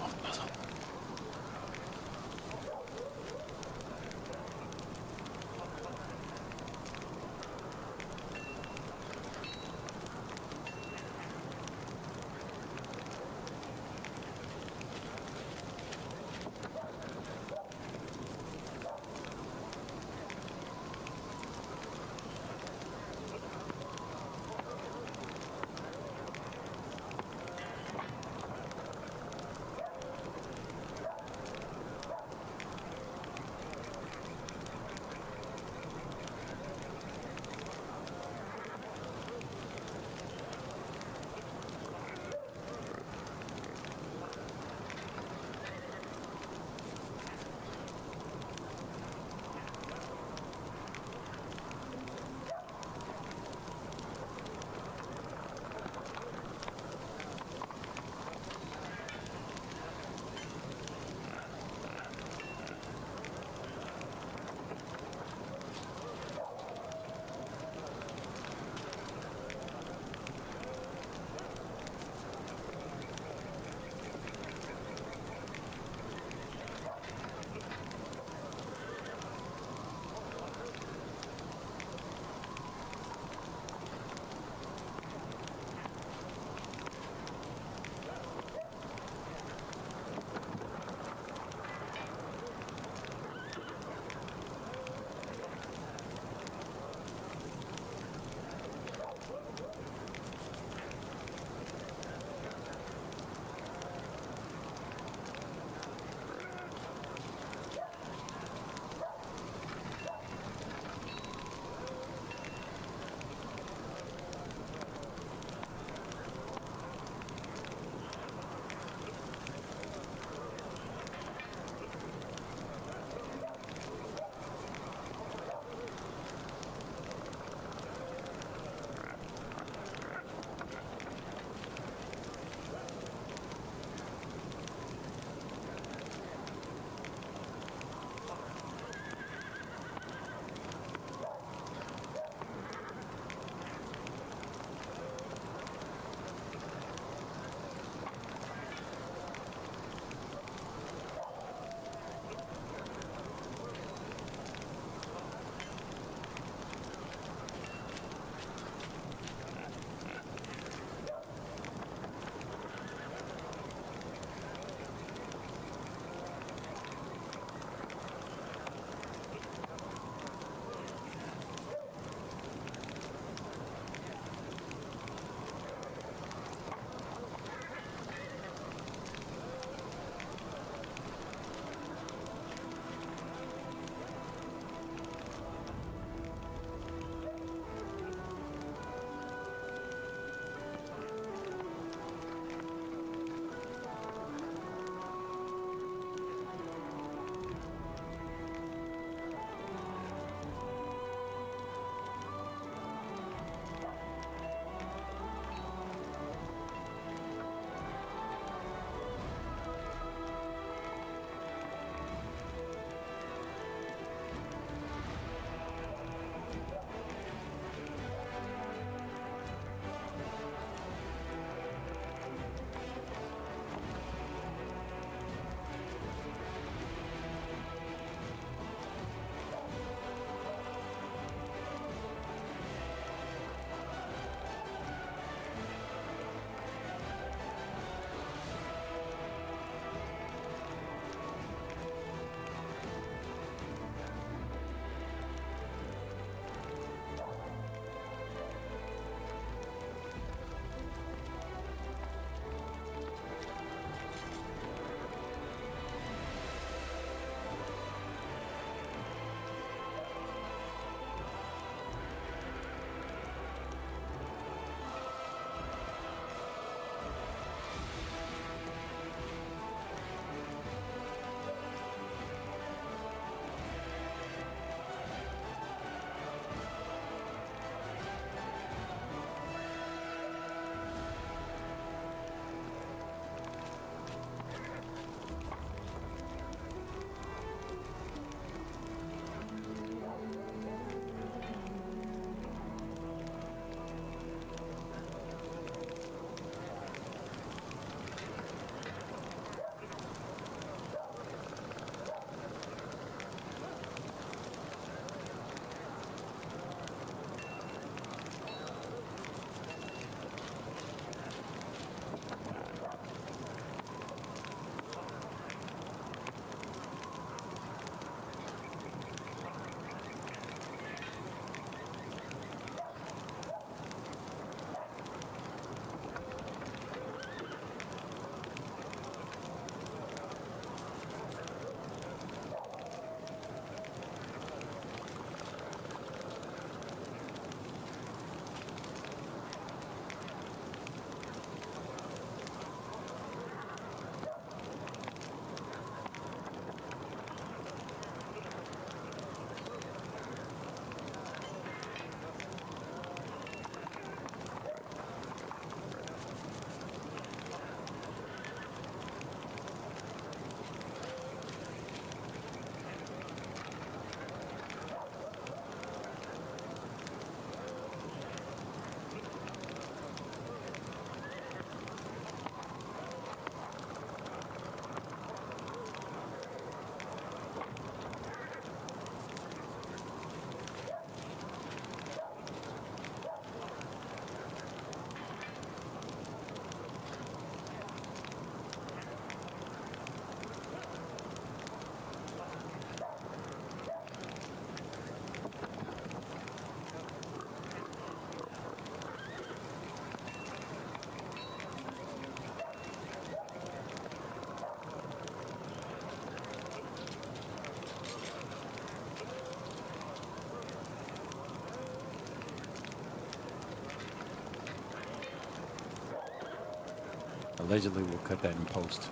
Allegedly, we'll cut that in post.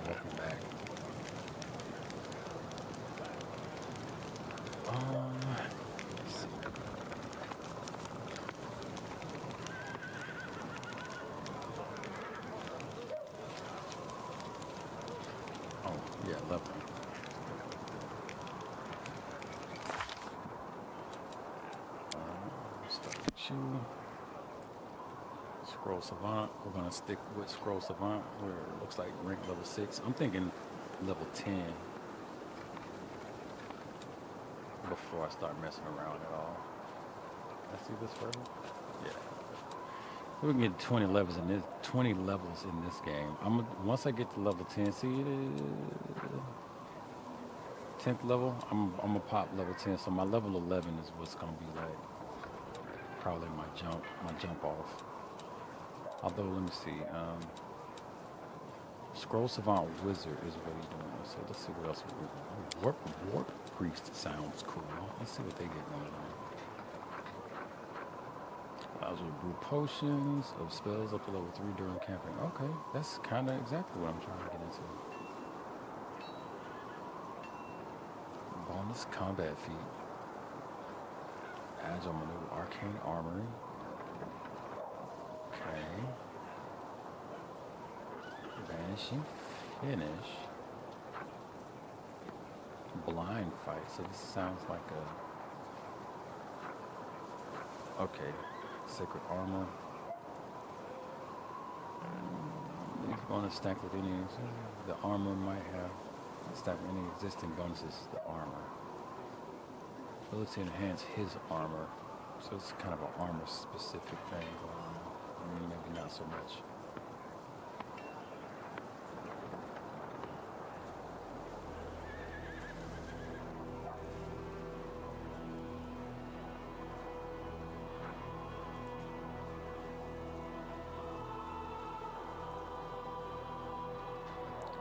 Welcome back. Let's see. Oh, yeah, level. Start with you. Scroll Savant. We're gonna stick with Scroll Savant, where it looks like rank level 6. I'm thinking level 10 before I start messing around at all. Can I see this further? Yeah. We can get 20 levels in this. 20 levels in this game. Once I get to level 10, see it is 10th level. I'm gonna pop level 10. So my level 11 is what's gonna be like probably my jump off. Although let me see. Scroll Savant Wizard is what he's doing. So let's see what else we do. Warp Priest sounds cool. Let's see what they get going on. Allows you to brew potions of spells up to level 3 during camping. Okay, that's kind of exactly what I'm trying to get into. Bonus combat feat. Agile maneuver, arcane armory. Okay. Vanishing finish. Blind fight. So this sounds like a. Okay. Sacred armor. If you want to stack with any, the armor might have stack with any existing bonuses. The armor. Ability to enhance his armor. So it's kind of an armor specific thing. Maybe not so much.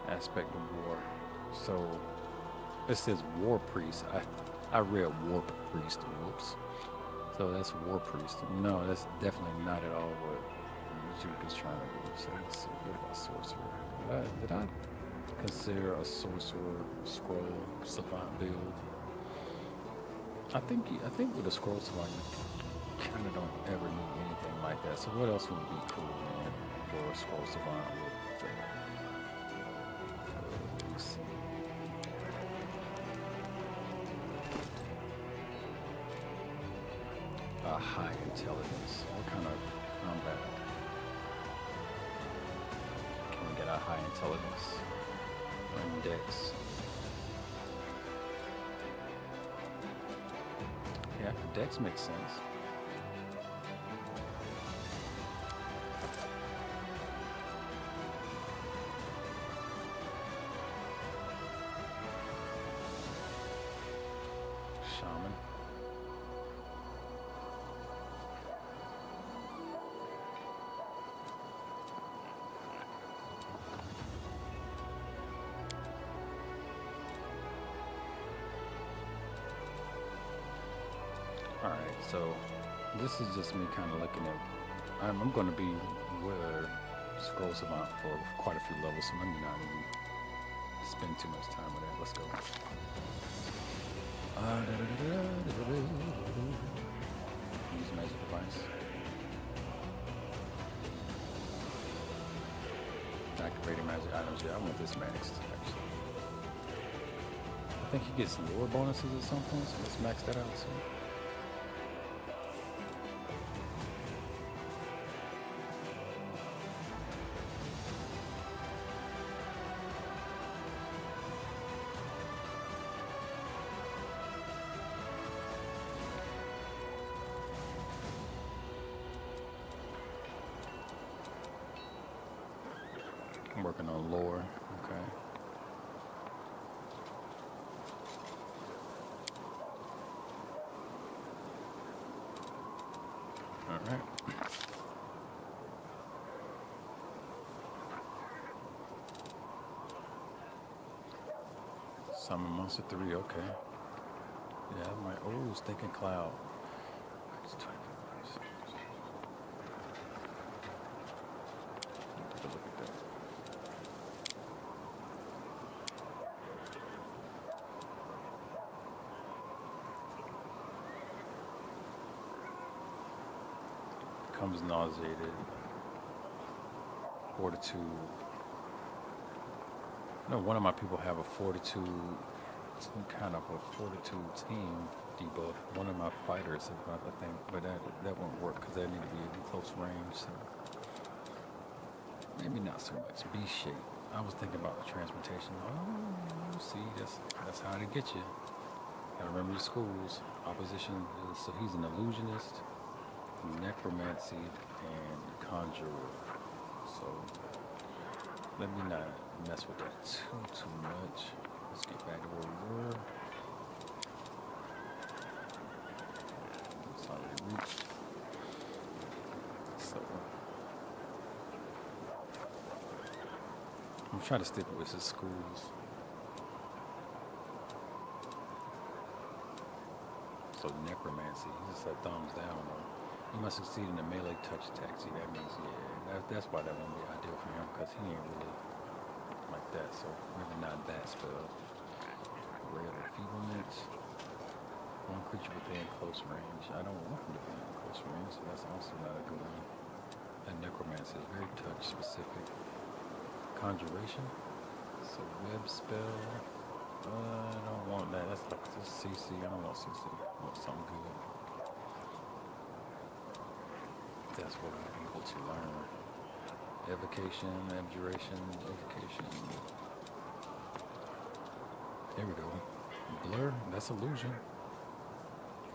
Aspect of war. So it says war priest. I read warp priest. Whoops. So that's war priest. No, that's definitely not at all what Juke is trying to do. So let's see. What about sorcerer? Did I consider a sorcerer scroll savant build? I think with a scroll savant you kind of don't ever need anything like that. So what else would be cool, man, for a scroll savant with let's see. High intelligence. What kind of combat can we get? A high intelligence or dex? Yeah, dex makes sense. Shaman. Alright, so this is just me kind of looking at. I'm going to be with Scroll Savant for quite a few levels, so let me not even spend too much time with that. Let's go. Use magic device. Activating magic items. Yeah, I want this maxed, actually. I think he gets lore bonuses or something, so let's max that out too. I'm working on lore, okay. All right. Summon Monster 3, okay. Yeah, Stinking Cloud. It's 25 hours. Take a look becomes nauseated. Fortitude. No, one of my people have a fortitude, some kind of a fortitude team debuff. One of my fighters, I think, but that won't work because that need to be in close range. So maybe not so much. B shape. I was thinking about the transmutation. Oh, see, that's how to get you. Gotta remember your schools. Opposition is, so he's an illusionist, necromancy, and conjurer. So let me not mess with that too much. Let's get back to where we were. It's already reached. So I'm trying to stick with his schools. So necromancy, he just said thumbs down. You must succeed in a melee touch attack. See, that means, yeah, that's why that won't be ideal for him, because he ain't really like that, so maybe not that spell. Rare enfeeblement. One creature within close range. I don't want him to be in close range, so that's also not a good one. And necromancy is very touch specific. Conjuration. So web spell. I don't want that. That's like this CC. I don't want CC. I want something good. That's what I'm able to learn. Evocation, abjuration, evocation. There we go. Blur, that's illusion.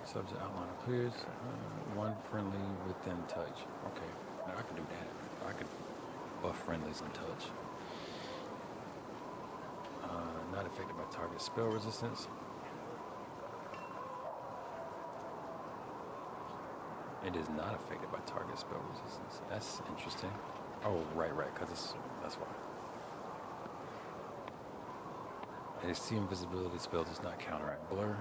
Subject outline appears. One friendly within touch. Okay, now I can do that. I can buff friendlies and touch. Not affected by target spell resistance. It is not affected by target spell resistance. That's interesting. Oh, right, because that's why. AC invisibility spell does not counteract blur.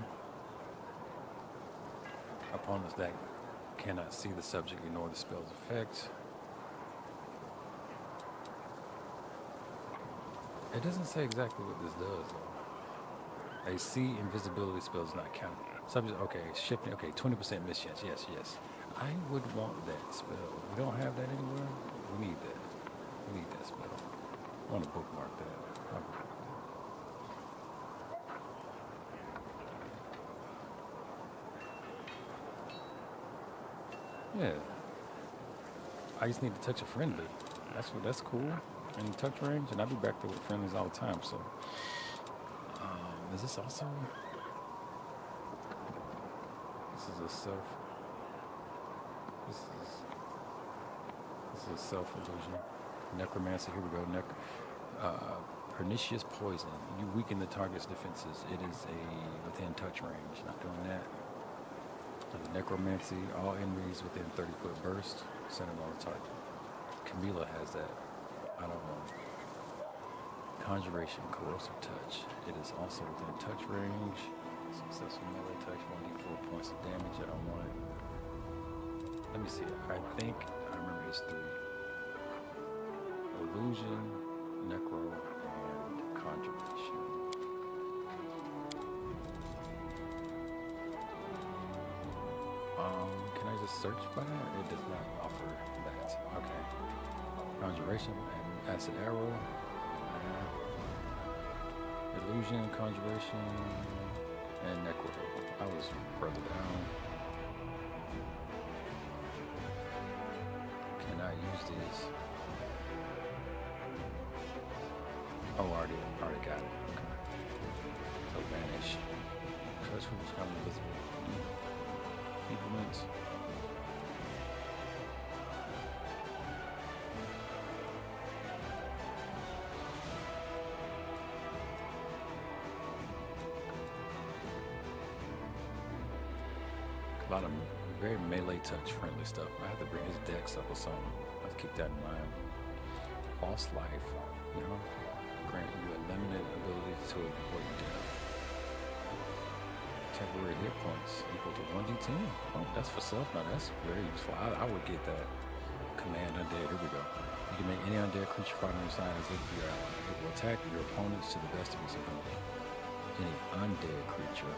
Opponents that cannot see the subject ignore the spell's effect. It doesn't say exactly what this does, though. A C invisibility spell does not count. Subject, okay, shifting, okay, 20% miss chance, yes. I would want that spell. We don't have that anywhere. We need that. We need that spell. I want to bookmark that. Yeah. I just need to touch a friendly. That's cool. In touch range, and I be back there with friendlies all the time. So, is this also? This is a self. This is a self illusion. Necromancy. Here we go. Pernicious poison. You weaken the target's defenses. It is a within touch range. Not doing that. Necromancy. All enemies within 30-foot burst. Centered on the target. Camila has that. I don't know. Conjuration, corrosive touch. It is also within touch range. Successful melee touch, 1d4 points of damage. I don't want it. Let me see. I think I remember his three. Illusion, Necro, and Conjuration. Can I just search by that? It does not offer that. Okay. Conjuration and acid arrow. Illusion, conjuration, and necro. I was further down. Cannot use these. Oh, already got it. Okay. So vanish. Touch who was become invisible. Implement. A lot of very melee touch friendly stuff. I have to bring his dex up or something. I have to keep that in mind. False life, grant you a limited ability to avoid death. Temporary hit points equal to 1d10. Oh, that's for self. Now that's very useful. I would get that. Command undead. Here we go. You can make any undead creature fighting on your side as if you're ally. It will attack your opponents to the best of its ability. Any undead creature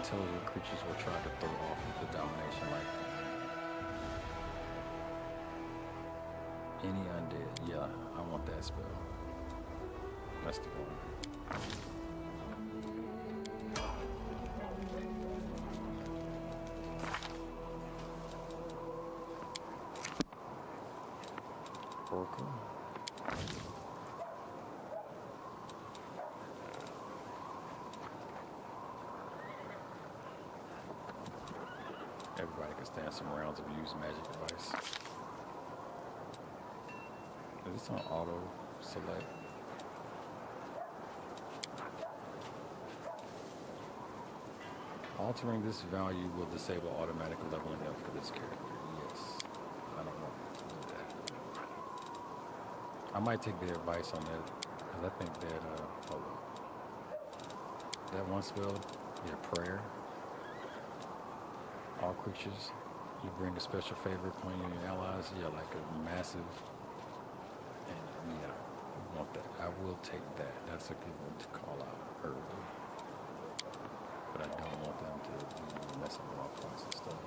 intelligent creatures will try to throw off the domination like any undead. Yeah, I want that spell. That's the one. Oracle. Everybody can stand some rounds of use magic device. Is this on auto select? Altering this value will disable automatic leveling up for this character. Yes. I don't want to do that. I might take their advice on that, because I think that, hold on. That one spell, your prayer. All creatures, you bring a special favor upon your allies. Yeah, like a massive, and yeah, I want that. I will take that. That's a good one to call out early. But I don't want them to be messing with my points and stuff.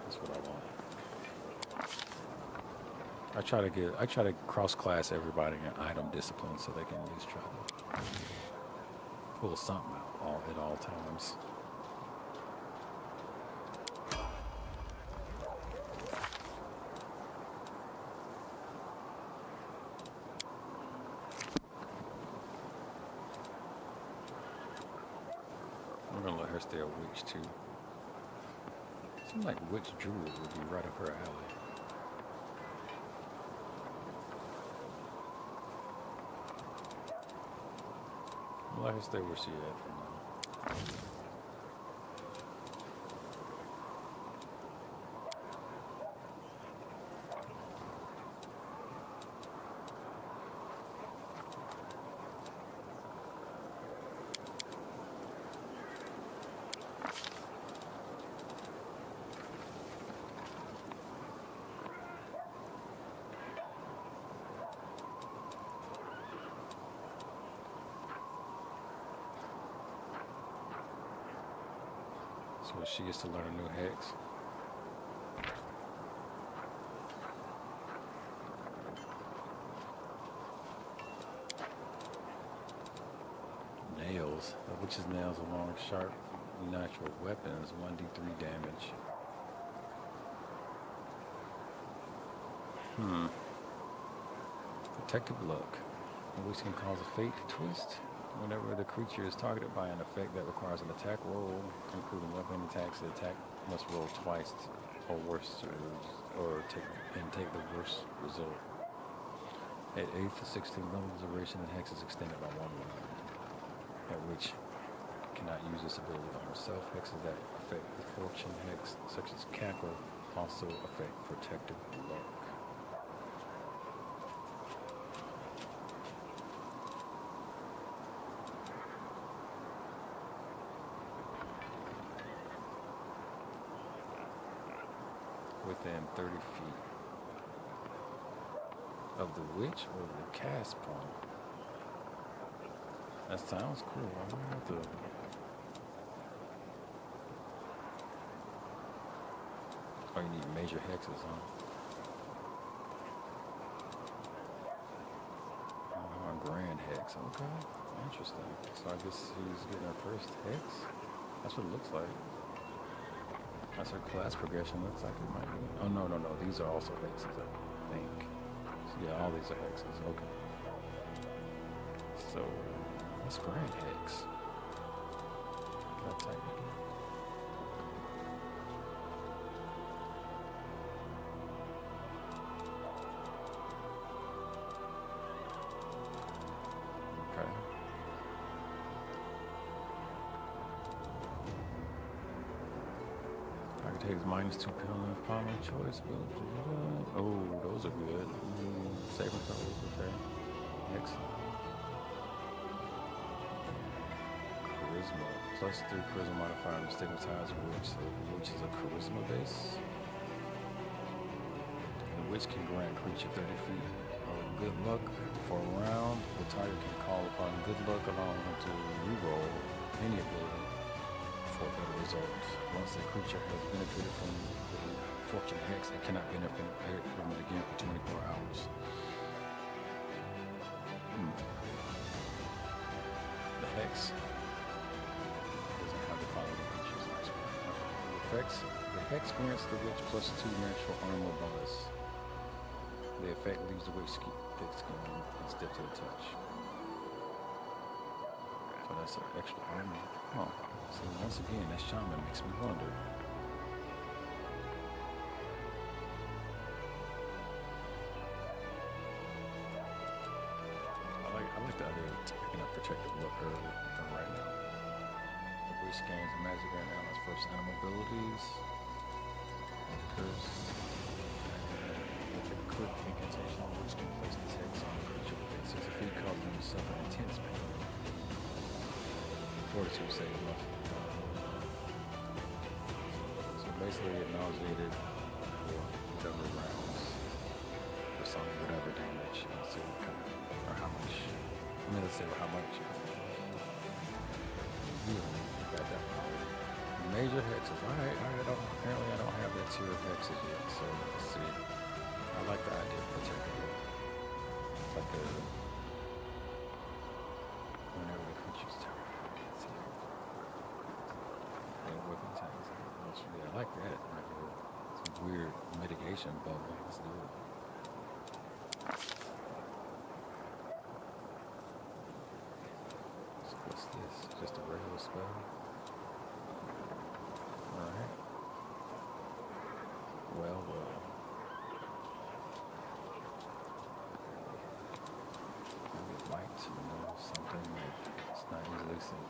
That's what I want. I try to cross-class everybody in item discipline so they can at least try to pull something out at all times. I'm gonna let her stay a witch too. Seems like witch druid would be right up her alley. Let her stay where she at for now. So she gets to learn a new hex. Nails. The witch's nails are long, sharp, natural weapons. 1d3 damage. Protective look. Which can cause a fate twist. Whenever the creature is targeted by an effect that requires an attack roll, including weapon attacks, the attack must roll twice or worse, or take the worst result. At 8th to 16th level, the duration of the hex is extended by 1 round, at which cannot use this ability on herself. Hexes that affect the fortune hex, such as cackle, also affect protective luck. Within 30 feet of the witch or the cast point. That sounds cool. I wonder what the... Oh, you need major hexes, huh? Oh, a grand hex. Okay. Interesting. So I guess she's getting her first hex? That's what it looks like. That's her class progression. Looks like it might be. Oh, no. These are also hexes, I think. So, yeah, all these are hexes. Okay. So, what's grand hex? Can I type it in? Okay. Takes -2 penalty upon choice. Oh, those are good. Saber toes, okay. Excellent. Charisma. +3 charisma modifier to stigmatize witch. So witch is a charisma base. The witch can grant creature 30 feet of good luck for a round. The target can call upon good luck, allowing them to reroll any ability for better results. Once a creature has benefited from the fortune hex, it cannot benefit from it again for 24 hours. The hex doesn't have the following features. The hex grants the witch +2 natural armor bonus. The effect leaves the witch thick skin and stiff to the touch. So that's an extra armor. Oh, so once again, that shaman makes me wonder. I like the idea of picking up protective look early than right now. The witch gains magic and allies first animal abilities. Curse. With a quick incantation, which can place this hex on a creature within 60 feet, causing them to suffer intense pain. Fortitude save left. So basically it nauseated for whatever rounds or some whatever damage. Let's see what kind of, or how much. I mean, let's say how much. Yeah, got that power. Major hexes. Alright, apparently I don't have that tier of hexes yet, so let's see. I like the idea of protecting it. It's like a whenever the creature's turn. Weapon attacks. Yeah, I like that. Like some weird mitigation bubble. Let's do it. So what's this? Just a regular spell? Alright. Well. I would like to know something that it's not easily seen.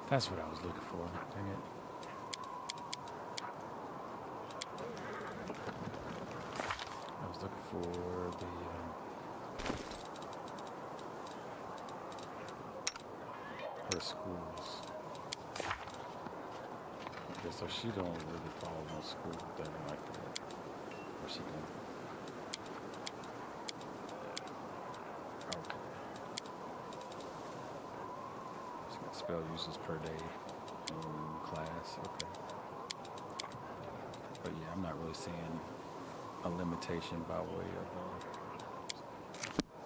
That's what I was looking for. Dang it. I was looking for the her schools. Okay, so she don't really follow no school thing like that. Or she can. Okay. Spell uses per day in class, okay. But yeah, I'm not really seeing a limitation by way of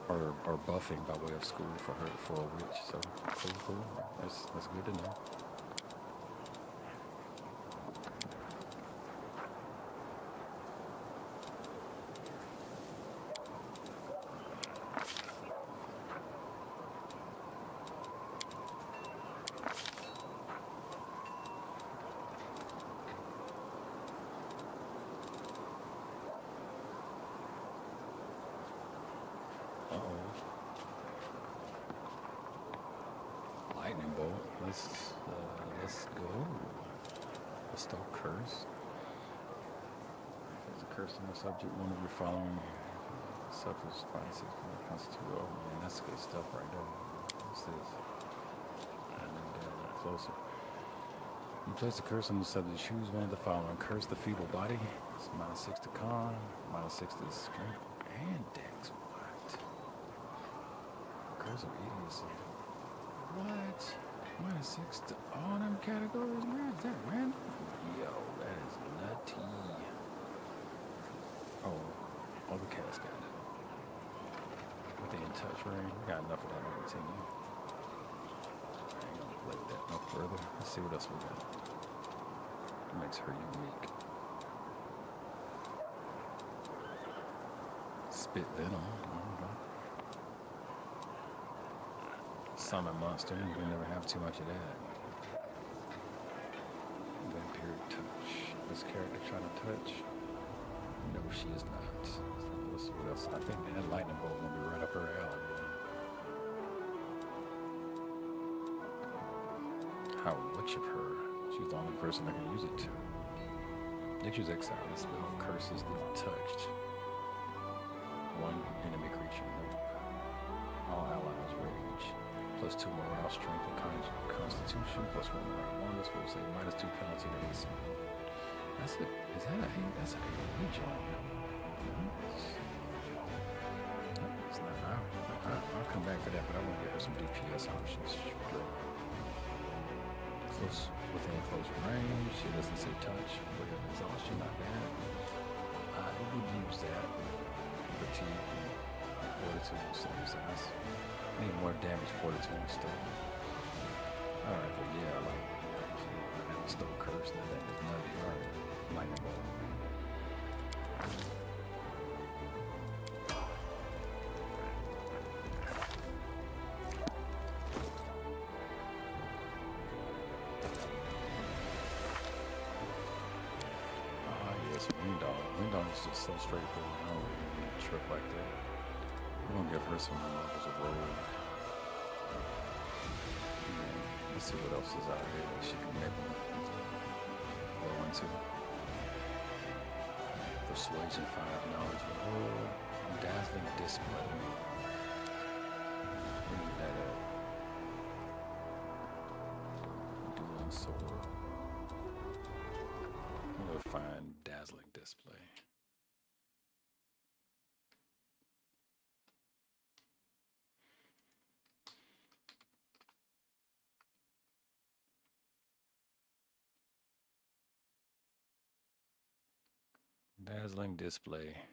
or buffing by way of school for her for a witch. So cool. That's good to know. Lightning bolt. Let's go. Let's start curse. cursing the subject, one of your following suffers 5-6 constitute. Oh man, that's good stuff right there. What's this? And then closer. You place a curse on the subject, choose one of the following. Curse the feeble body. It's -6 to con, -6 to strength and dex. What? Curse of idiocy. What? -6 to all them categories, man? Is that random? Yo, that is nutty. Oh, the cat's got it. Within touch range. We got enough of that to continue. I ain't gonna play with that no further. Let's see what else we got. What makes her unique? Spit venom. Summon monster. You can never have too much of that. Vampiric touch. This character trying to touch? No, she is not. So let's see what else. I think that lightning bolt will be right up her alley. How witch of her. She's the only person that can use it to. Nature's exile. This spell curses the touched. One enemy creature. Nope. All allies rage. +2 morale, strength, and constitution. +1 morale. This will say -2 penalty to AC. That's it. Is that a hate? That's a hate job. It's not. I'll come back for that, but I want to get her some DPS options. Close within close range. She doesn't say touch, but exhaustion not bad. I would use that. Fatigue, fortitude, same size. Need more damage, fortitude, and stuff. Alright, but yeah, like, I have a still curse. That is nutty. Alright, lightning bolt. Yes, Wingdog. Wingdog is just so straightforward. I don't really need a trip like that. We're gonna give her some levels of road. Let's see what else is out here that she can maybe go into. Persuasion 5, knowledge of the world, dazzling display. We need that dueling sword. We'll find dazzling display. Dazzling display.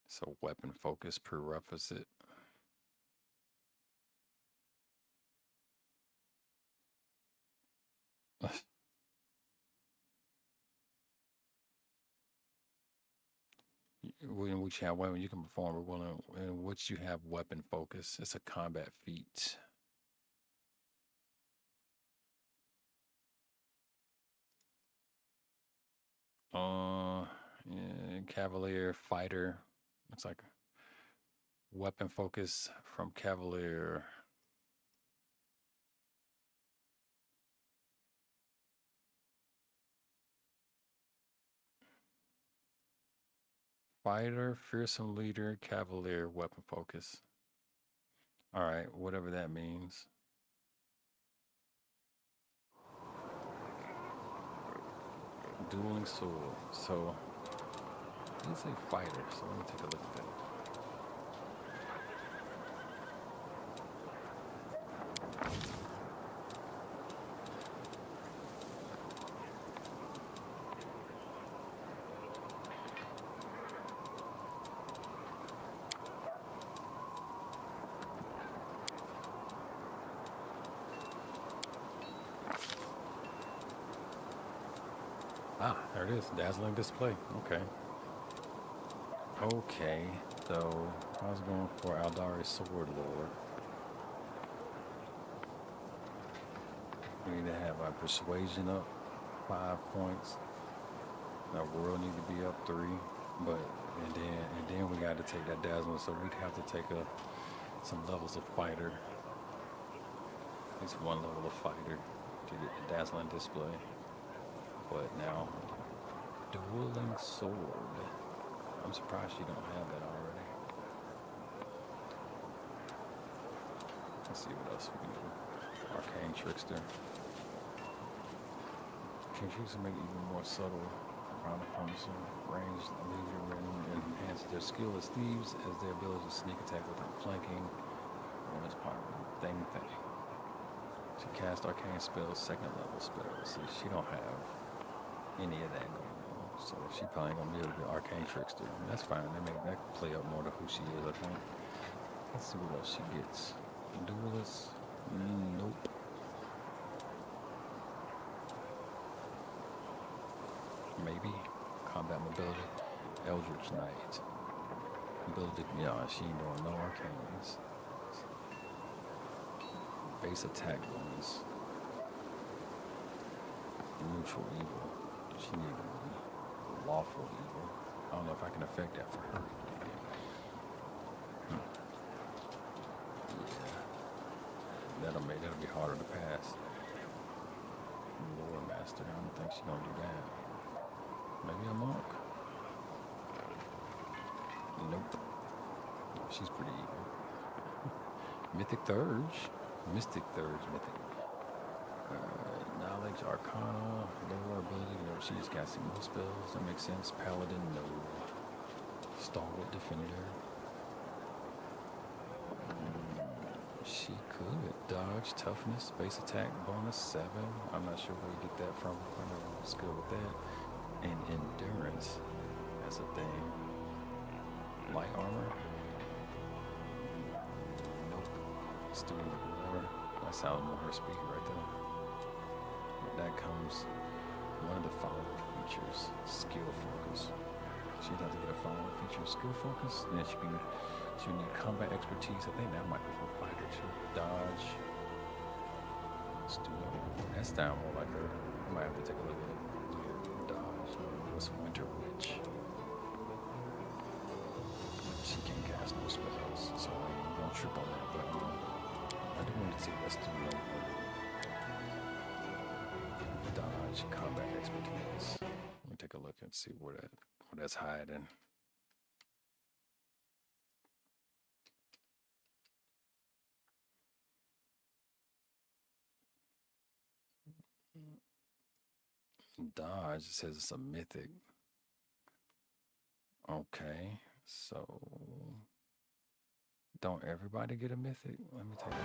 So weapon focus prerequisite. In which you have weapon, you can perform a will in which you have weapon focus. It's a combat feat. Yeah, Cavalier fighter. It's like weapon focus from Cavalier. Fighter, fearsome leader, Cavalier, weapon focus. All right, whatever that means. Dueling sword. So, let's say fighter. So let me take a look at that. Ah, there it is. Dazzling display. Okay. Okay. So I was going for Aldari's Sword Lord. We need to have our persuasion up 5 points. Our world need to be up 3. But and then we got to take that dazzling, so we'd have to take some levels of fighter. At least one level of fighter to get the dazzling display. But now, dueling sword. I'm surprised you don't have that already. Let's see what else we can do. Arcane Trickster. Arcane Trickster make it even more subtle around opponents in range, leisure, and enhance their skill as thieves as their ability to sneak attack without flanking. One is part of the thing. She cast arcane spells, second level spells. See, she don't have any of that going on. So she probably gonna be able to be arcane trickster. And that's fine. That play up more to who she is, I think. Let's see what else she gets. Duelist? Nope. Maybe. Combat mobility. Eldritch Knight. Ability, she ain't doing no arcanes. Base attack bonus. Neutral evil. She needs lawful evil. I don't know if I can affect that for her. Yeah. That'll be harder to pass. Lore Master. I don't think she's gonna do that. Maybe a monk? Nope. She's pretty evil. Mythic Thurge. Mystic Thurge, Mythic. Knowledge, Arcana, lower ability. She just got some more spells. That makes sense. Paladin, no. Stalwart Defender. She could. Dodge, Toughness, Base Attack, bonus 7. I'm not sure where you get that from. I don't know what's good with that. And Endurance. That's a thing. Light Armor. Nope. Let's do more. That sounds more her speed right there. But that comes one of the following features. Skill Focus. She'd have to get a following feature. Skill Focus. Then she would need combat expertise. I think that might be for fighter too. Dodge. Let's do that. That's down more like her. I might have to take a look at it. Yeah, Dodge. What's Winter Witch? She can't cast no spells, so I ain't gonna trip on that. But I do want to see what's doing. Dodge, combat expertise. Let me take a look and see where that's hiding. Dodge, it says it's a mythic. Okay, so don't everybody get a mythic? Let me take a look.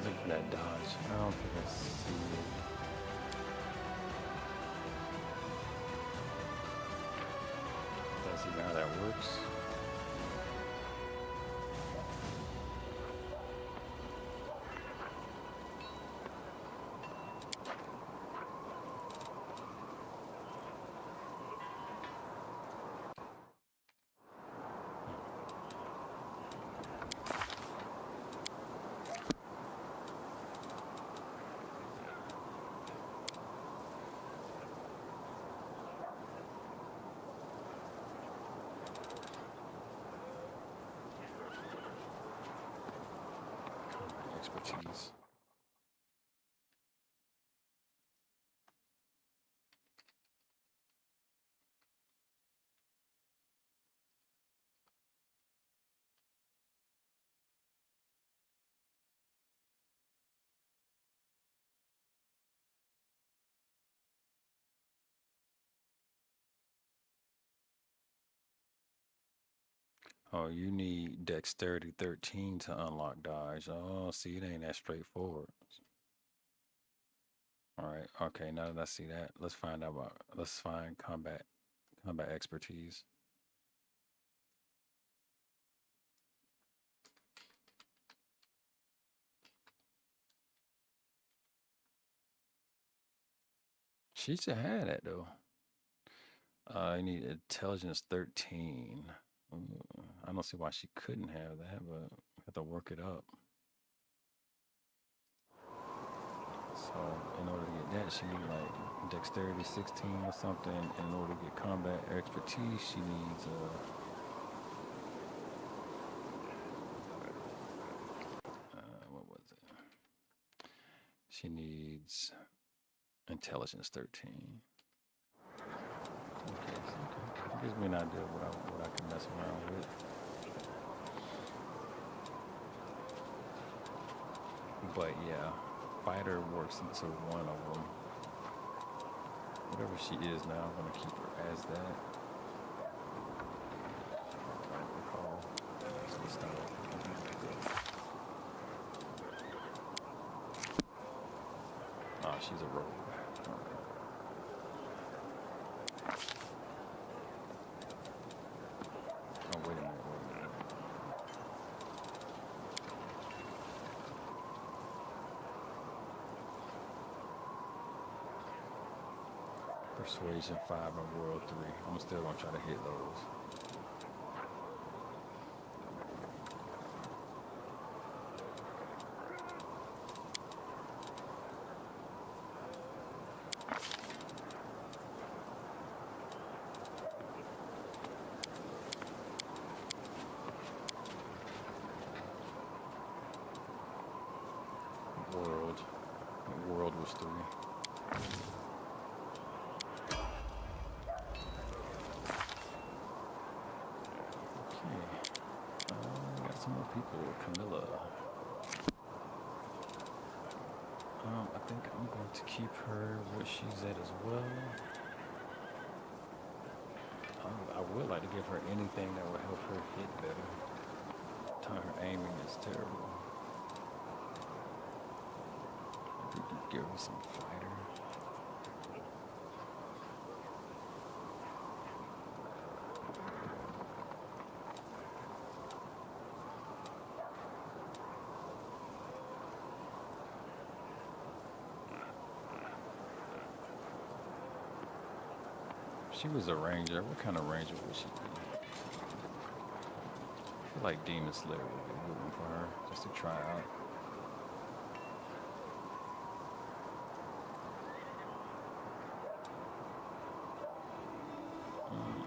Look for that dodge. I don't think I see it. Let's see how that works. Expertise. Oh, you need dexterity 13 to unlock dodge. Oh, see, it ain't that straightforward. All right. Okay. Now that I see that, let's find combat expertise. She should have that though. I need intelligence 13. I don't see why she couldn't have that, but I have to work it up. So in order to get that, she needs like dexterity 16 or something. In order to get combat expertise, she needs what was it? She needs intelligence 13. Okay, it gives me an idea of what I can mess around with. But yeah, fighter works into one of them. Whatever she is now, I'm gonna keep her as that. I don't recall. So let's start off. Oh, she's a rogue. All right. Oh, wait a minute. Persuasion 5 and World 3. I'm still gonna try to hit those. World was 3. Got some more people. Camilla. I think I'm going to keep her where she's at as well. I would like to give her anything that would help her hit better. Her aiming is terrible. Maybe we can give her some fighter. She was a ranger. What kind of ranger would she be? I feel like Demon Slayer would be a good one for her, just to try out.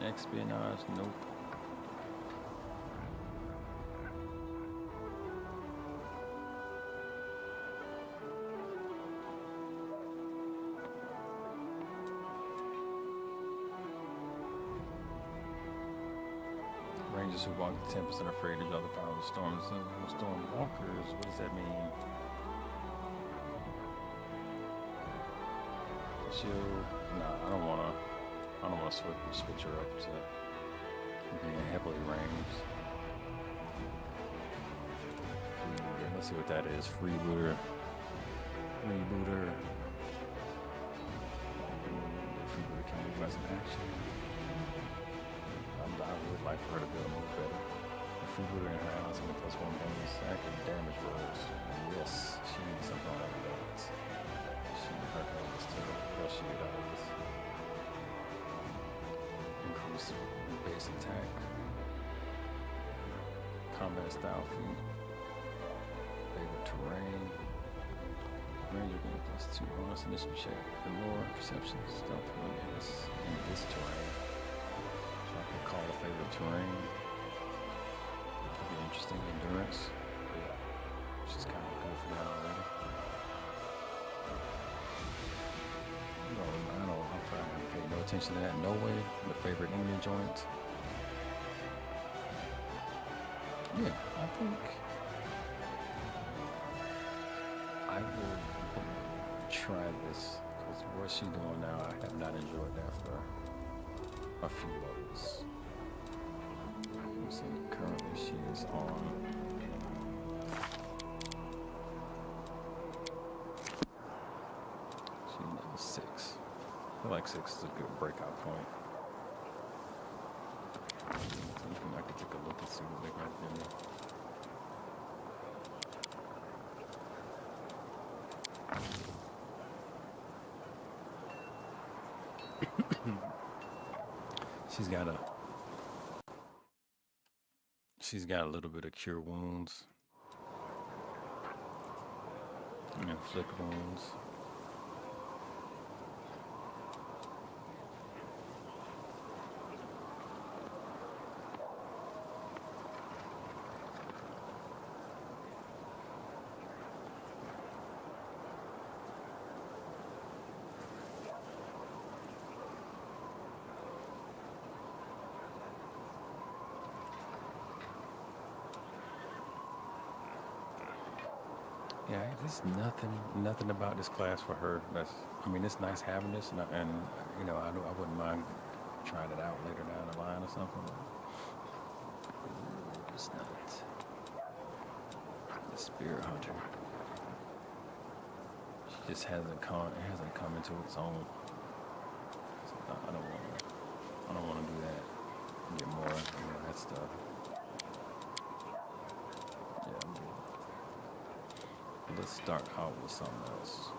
Espionage, nope. Rangers who walk the tempest are afraid to draw the power of the storms. Storm walkers, what does that mean? Shield? Nah, I don't wanna switch her up to being heavily ranged. Let's see what that is. Freebooter. Freebooter can move as an action. I would like for her to be able to move better. The freebooter in her allies on the +1 bonus active damage rolls. Yes, she needs something on that does. She her bonus to plus she does. Increase base attack. Combat style feat. Favorite terrain. Ranger gain +2 bonus initiative check. Allure, perception, stealth in this terrain. So I can call a favorite terrain. That'd be interesting. Endurance. Yeah. She's kind of good for that already. I'm probably gonna pay no attention to that. No way. The favorite enemy joint. Yeah, I think I will try this because what she's doing now, I have not enjoyed that for a few levels. Let's see, current She is on. She's level 6. I feel like 6 is a good breakout point. I could take a look and see what they got in there. She's got a little bit of cure wounds and inflict wounds. Yeah, there's nothing about this class for her. I mean, it's nice having this, and you know, I wouldn't mind trying it out later down the line or something. It's not the Spirit Hunter. She just hasn't come into its own. So I don't want to do that. Get more, that stuff. Let's start out with something else.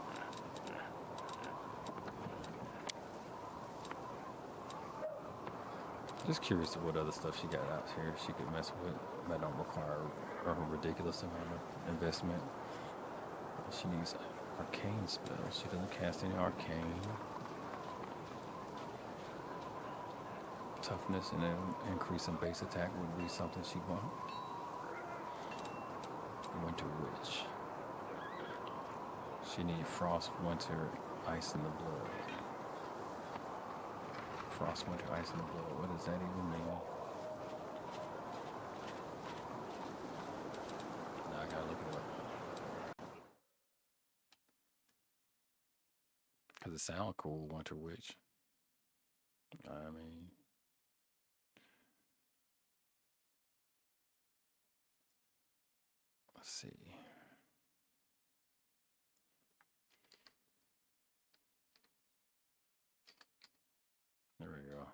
Just curious to what other stuff she got out here she could mess with that don't require a ridiculous amount of investment. She needs arcane spells. She doesn't cast any arcane. Toughness and an increase in base attack would be something she wants. Winter Witch. She needs Frost, Winter, Ice in the Blood. Frost, Winter, Ice in the Blood. What does that even mean? Now I gotta look it up. Because it sounds cool, Winter Witch. I mean... Let's see. There we go.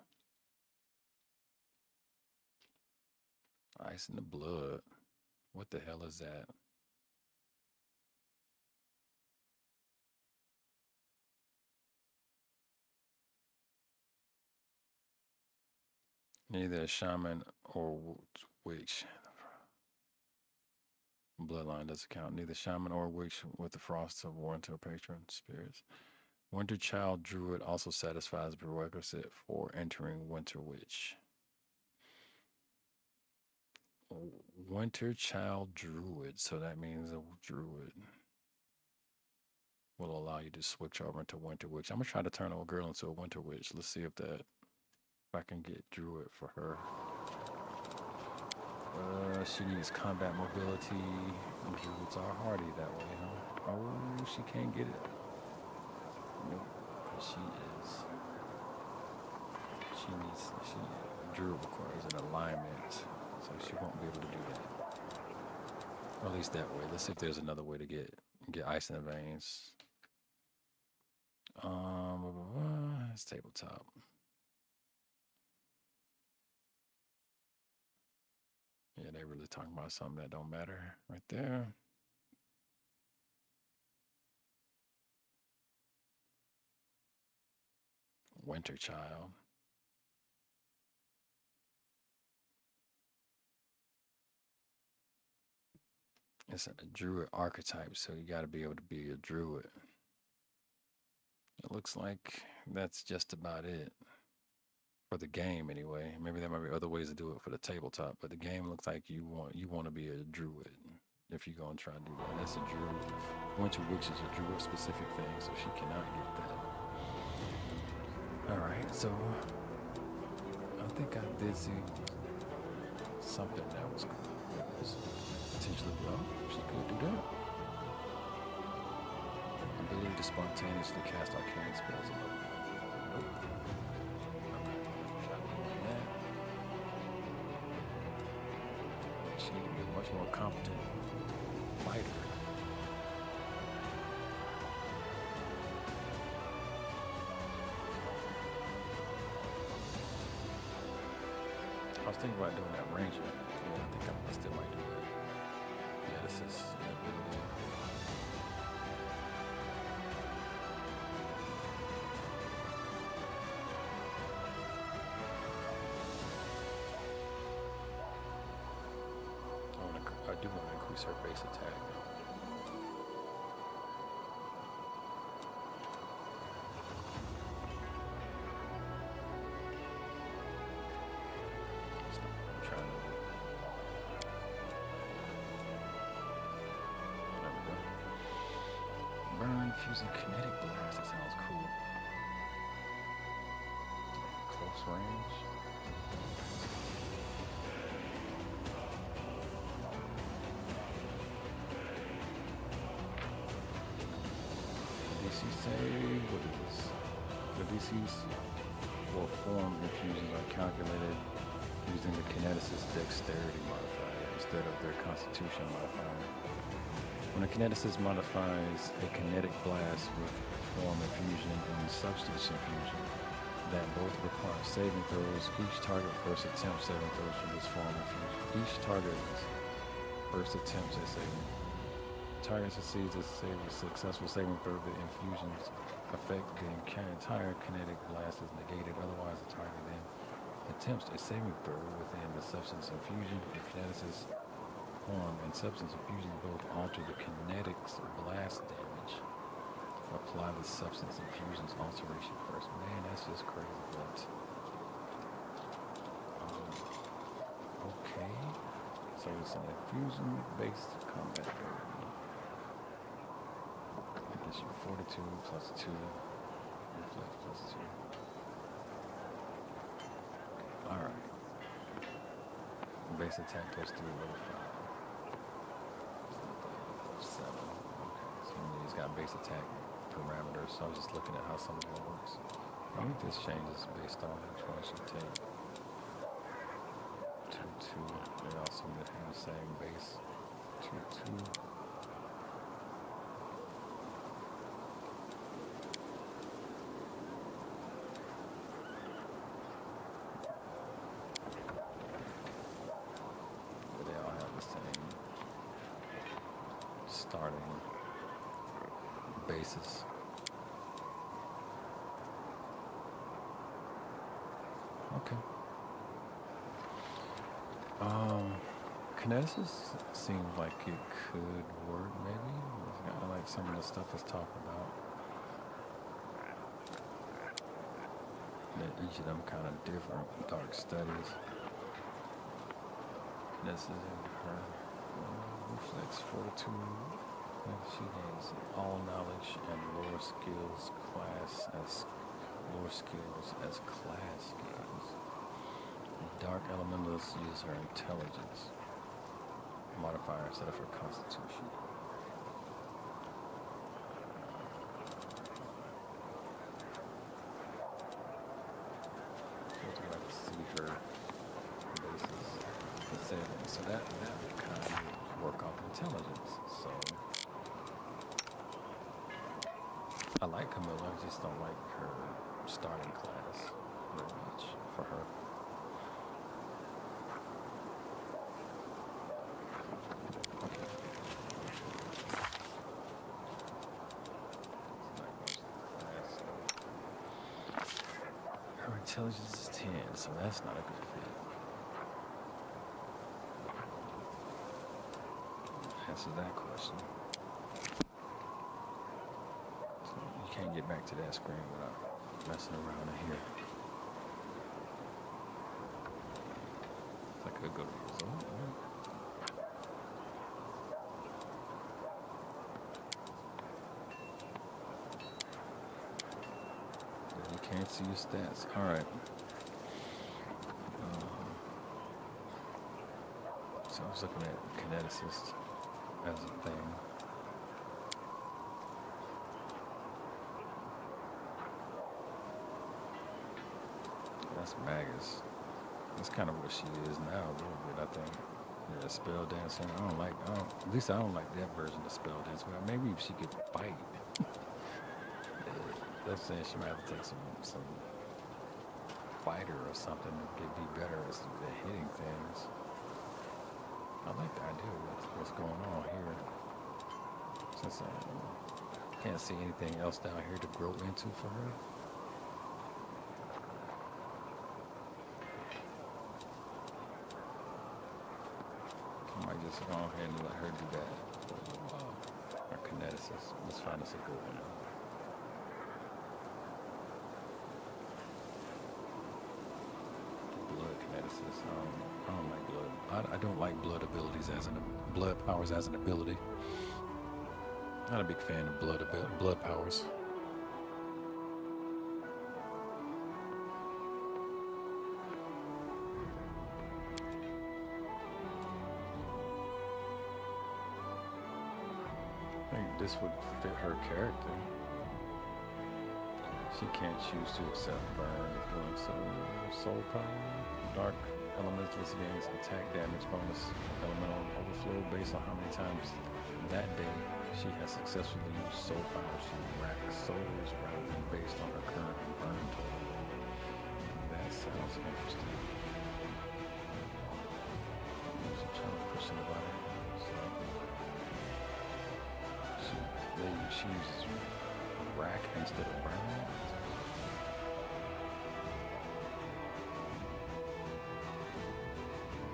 Ice in the Blood. What the hell is that? Neither a shaman or witch. Bloodline doesn't count. Neither shaman or witch with the frost of winter patron spirits. Winter Child Druid also satisfies the prerequisite for entering Winter Witch. Winter Child Druid, so that means a druid will allow you to switch over into Winter Witch. I'm gonna try to turn a girl into a Winter Witch. Let's see if I can get Druid for her. She needs combat mobility. Druids are hardy that way, huh? Oh, she can't get it. Nope. Druid requires an alignment, so she won't be able to do that. Or at least that way. Let's see if there's another way to get ice in the veins. It's tabletop. Yeah, they really talking about something that don't matter right there. Winter Child. It's a druid archetype, so you got to be able to be a druid. It looks like that's just about it. For the game, anyway. Maybe there might be other ways to do it for the tabletop, but the game looks like you want to be a druid if you're going to try to do that. That's a druid. Winter Witch is a druid specific thing, so she cannot get that. All right, so I think I did see something that was potentially well. She could do that. Ability to spontaneously cast arcane spells. Nope. much more competent fighter. I was thinking about doing that ranger. Yeah, I think I still might do that. Yeah, this is an ability. I do want to increase her base attack. I'm trying to. There we go. Burn, fusing kinetic blast. That sounds cool. Close range. DC save, what is this? The DCs for form infusions are calculated using the kineticist dexterity modifier instead of their constitution modifier. When a kineticist modifies a kinetic blast with form infusion and substance infusion that both require saving throws, each target first attempts saving throws for this form infusion. Each target's first attempts at saving. Target succeeds to save a successful saving throw. The infusion's effect, the entire kinetic blast is negated. Otherwise, the target then attempts a saving throw within the substance infusion. The kineticist form and substance infusion both alter the kinetic's blast damage. Apply the substance infusion's alteration first. Man, that's just crazy. But okay, so it's an infusion-based combat ability. Gives you 42 plus 2, reflex plus 2. Alright. Base attack plus 3, level 5. 7. Okay, so he's got base attack parameters, so I'm just looking at how some of that works. I think this changes based on which one I should take. 2, 2. They also have the same base. 2, 2. Starting bases. Okay. Kinesis seems like it could work, maybe. I like some of the stuff it's talking about. That each of them kind of different. Dark studies. Kinesis in her. Reflex 42. She gains all knowledge and lore skills as class skills. Dark elementals use her intelligence modifier instead of her constitution. So I can see her bases and savings. So that would kind of work off intelligence. So I like Camilla, I just don't like her starting class very much for her. Her intelligence is 10, so that's not a good fit. Answer that question. So you can't get back to that screen without messing around in here. It's like a good result. You can't see your stats. All right. So I was looking at kineticist as a thing. That's Magus. That's kind of what she is now, a little bit, I think. Yeah, spell dancer. At least I don't like that version of spell dancer. Well, maybe if she could fight. That's saying she might have to take some fighter or something to be better at hitting things. I like the idea of what's going on here. Since I can't see anything else down here to grow into for her. I might just go ahead and let her do that for a little while. Our kineticist. Let's find us a good one. Blood kineticist. I don't like blood. I don't like blood abilities blood powers as an ability. Not a big fan of blood powers. I think this would fit her character. She can't choose to accept burn if doing so. Soul power, dark elementals gains attack damage bonus, elemental overflow based on how many times that day she has successfully used soul power. She racks souls rather than based on her current burn total. That sounds interesting. She's trying to push somebody. She uses rack instead of burn.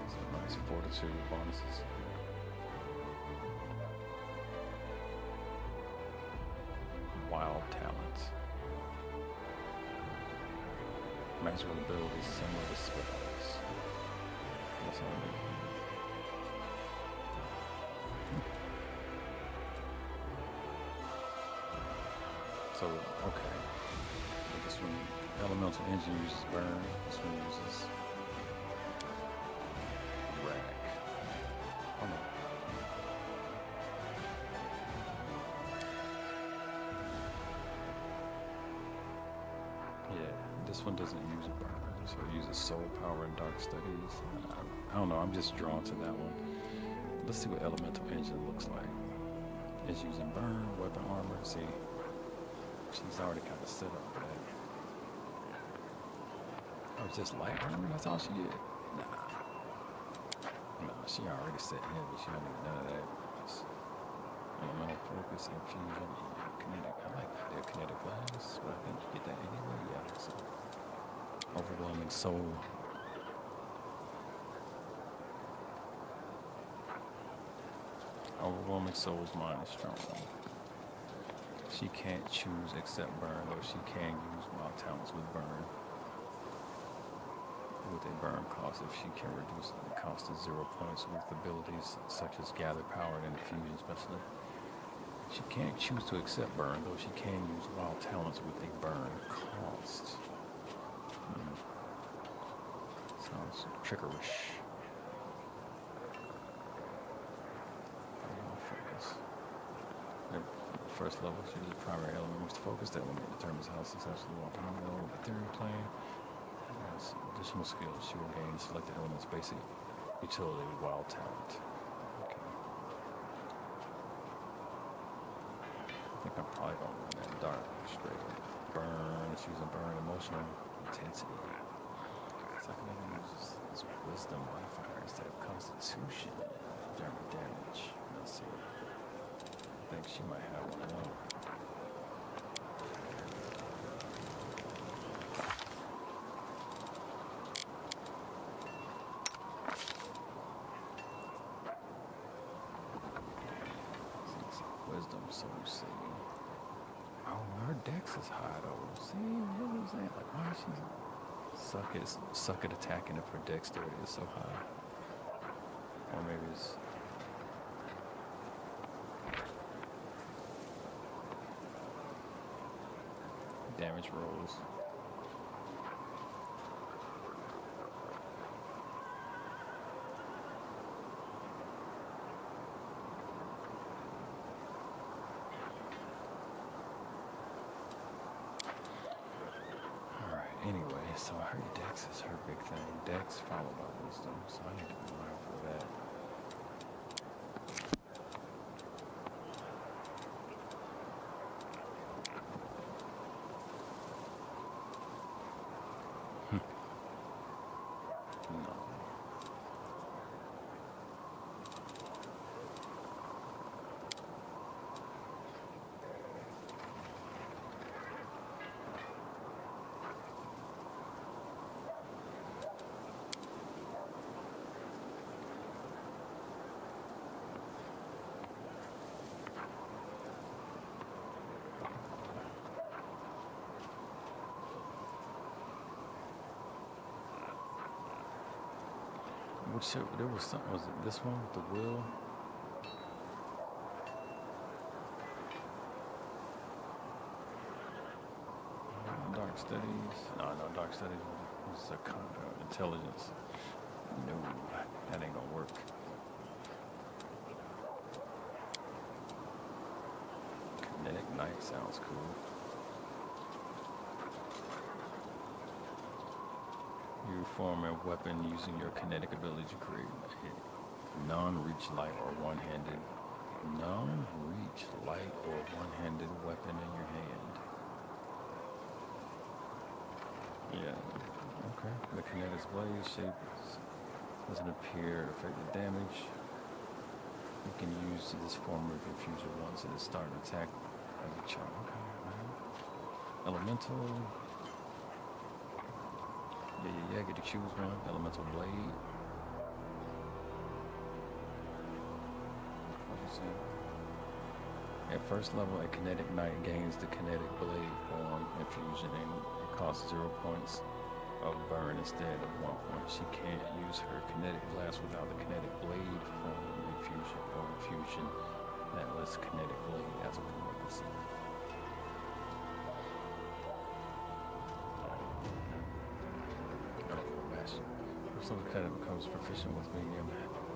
Some nice fortitude bonuses. Wild talents. Magical abilities similar to spells. That's all I need. So, okay. This one, elemental engine uses burn. This one uses rack. Oh no. Yeah, this one doesn't use burn. So it uses soul power and dark studies. I don't know, I'm just drawn to that one. Let's see what elemental engine looks like. It's using burn, weapon armor. See. She's already kind of set up for that. Oh, just light armor? That's all she did? Nah, she already set heavy. She don't need none of that. It's elemental focus, infusion, and kinetic. I like their kinetic blast, but I think you get that anyway. Yeah, so. Overwhelming soul. Overwhelming soul's mind is strong. She can't choose except burn, though she can use wild talents with burn. With a burn cost, if she can reduce the cost to 0 points with abilities such as gather power and infusion especially. She can't choose to accept burn, though she can use wild talents with a burn cost. Sounds trickerish. First level, she uses primary element focus. That one determines how successfully one power level the theory plane. As additional skills, she will gain selected elements basic utility with wild talent. Okay. I think I'm probably gonna run that dark straight. Burn, she's using burn emotional intensity. Second level uses this wisdom modifier instead of constitution. German damage. Let's see. I think she might have one of them. Wisdom, so you see. Oh, her dex is high though. See, what was that? Like, why she's suck at attacking if her dexterity is so high? Or maybe it's. Damage rolls. Alright, anyway, so her dex is her big thing. Dex followed by wisdom, so I need to be mindful of that. Which there was something. Was it this one with the wheel? Dark studies. No, dark studies was intelligence. No, that ain't gonna work. Kinetic Knight sounds cool. You form a weapon using your kinetic ability to create a non-reach light or one-handed weapon in your hand. Yeah, okay. The kinetic blade shape doesn't appear to affect the damage. You can use this form of infusion once it is starting to attack every charm. Okay, man. Elemental. Yeah, get to choose one. Elemental blade. What you see? At first level, a kinetic knight gains the kinetic blade form infusion and it costs 0 points of burn instead of 1 point. She can't use her kinetic blast without the kinetic blade form infusion that lists kinetic blade as a prerequisite. So the kinetic becomes proficient with medium.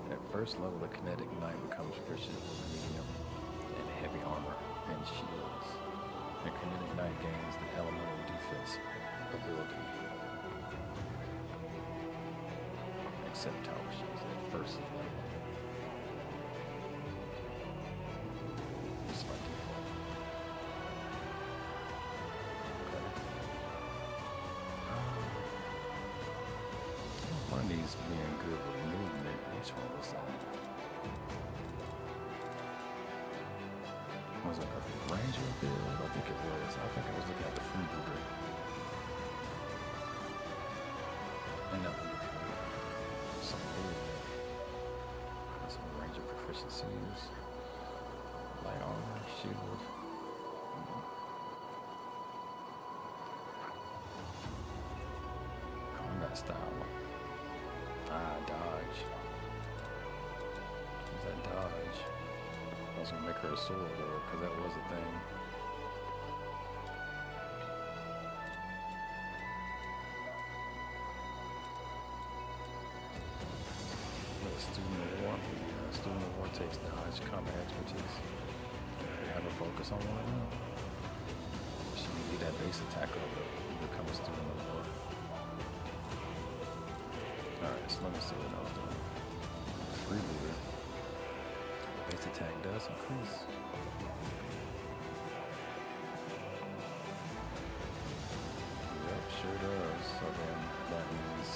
At first level, the kinetic knight becomes proficient with medium and heavy armor and shields. The kinetic knight gains the elemental defense ability. Except tower shields at first level. That's my default. One of these being good with movement. Which one was that? Was it a Ranger build? I think it was. I think I was looking at the freebooter. And that would be some movement. Some Ranger proficiencies. Light armor, shield. Combat style. Dodge. Was that dodge? I was gonna make her a sword, though, because that was a thing. But student of war. Student of war takes dodge, combat expertise. They have a focus on one of them. She need that base attack over to become a student of war. Alright, so let me see what I was doing. Freebooter. Base attack does increase. Yep, sure does. So then that means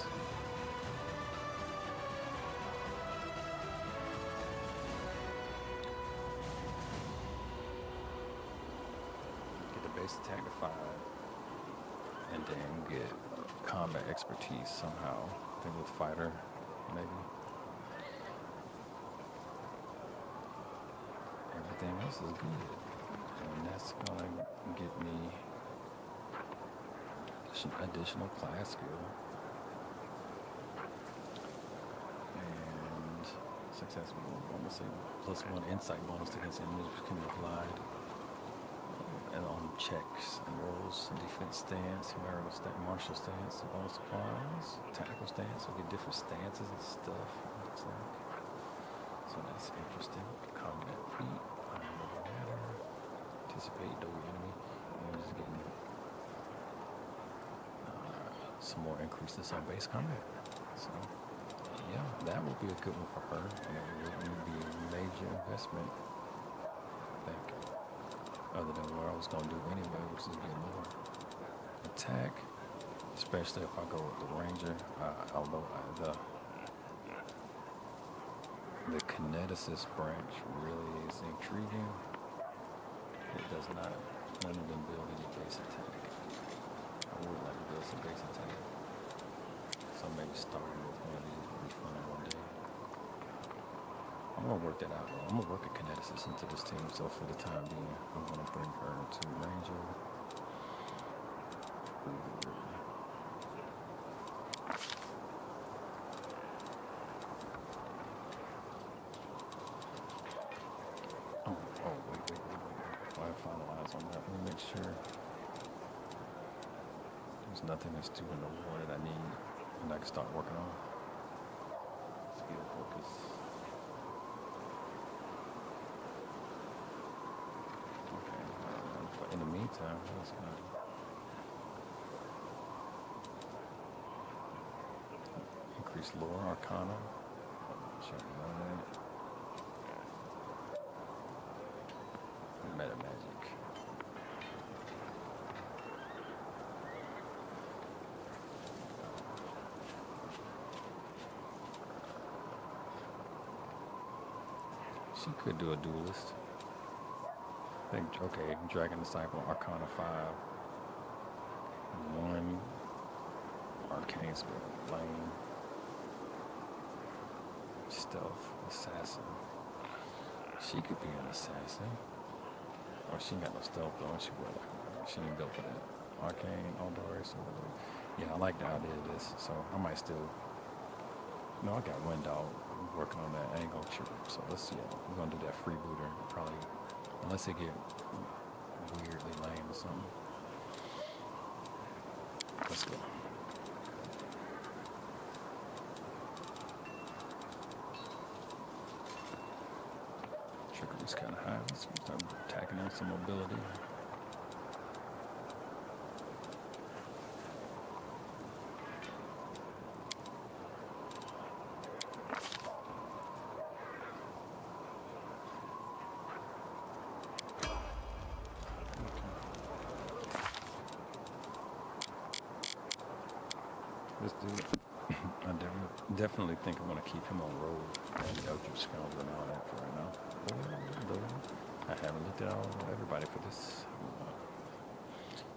get the base attack to 5 and then get combat expertise somehow. I think with fighter, maybe. Everything else is good. And that's gonna get me additional class skill. And successful bonus, +1 insight bonus against enemies can be applied. And on checks and rolls, defense stance, martial stance, bonus applies, tactical stance, so get different stances and stuff. Looks like. So that's interesting. Combat feat, matter, anticipate double enemy, and just getting some more increases on base combat. So yeah, that would be a good one for her, and it would be a major investment. I think. Other than what I was going to do anyway, which is get more attack, especially if I go with the Ranger. Although the kineticist branch really is intriguing, it does not, none of them build any base attack. I would like to build some base attack. So maybe starting with one of these would be fun one day. I'm gonna work that out though. I'm gonna work a kineticist into this team, so for the time being, I'm gonna bring her to Ranger. make sure there's nothing that's due in the war that I need and I can start working on. Skill focus. Okay, but in the meantime, what's going on? Increase lore arcana. Check that. Meta magic. She could do a duelist. I think, okay, Dragon Disciple, Arcana 5. 1 Arcane Spell, Lane. Stealth, Assassin. She could be an assassin. Or she ain't got no stealth though, she ain't built for that. Arcane, Aldari, so yeah, I like the idea of this, so I might still. No, I got Wind Dog working on that. I ain't gonna trip. So let's see. Yeah, we're gonna do that freebooter probably, unless they get weirdly lame or something. Let's go. Trickery's kind of high. Let's start attacking on some mobility. This dude, I definitely think I'm gonna keep him on road and the Eldritch Scoundrel and all that for right now. I haven't looked at everybody for this.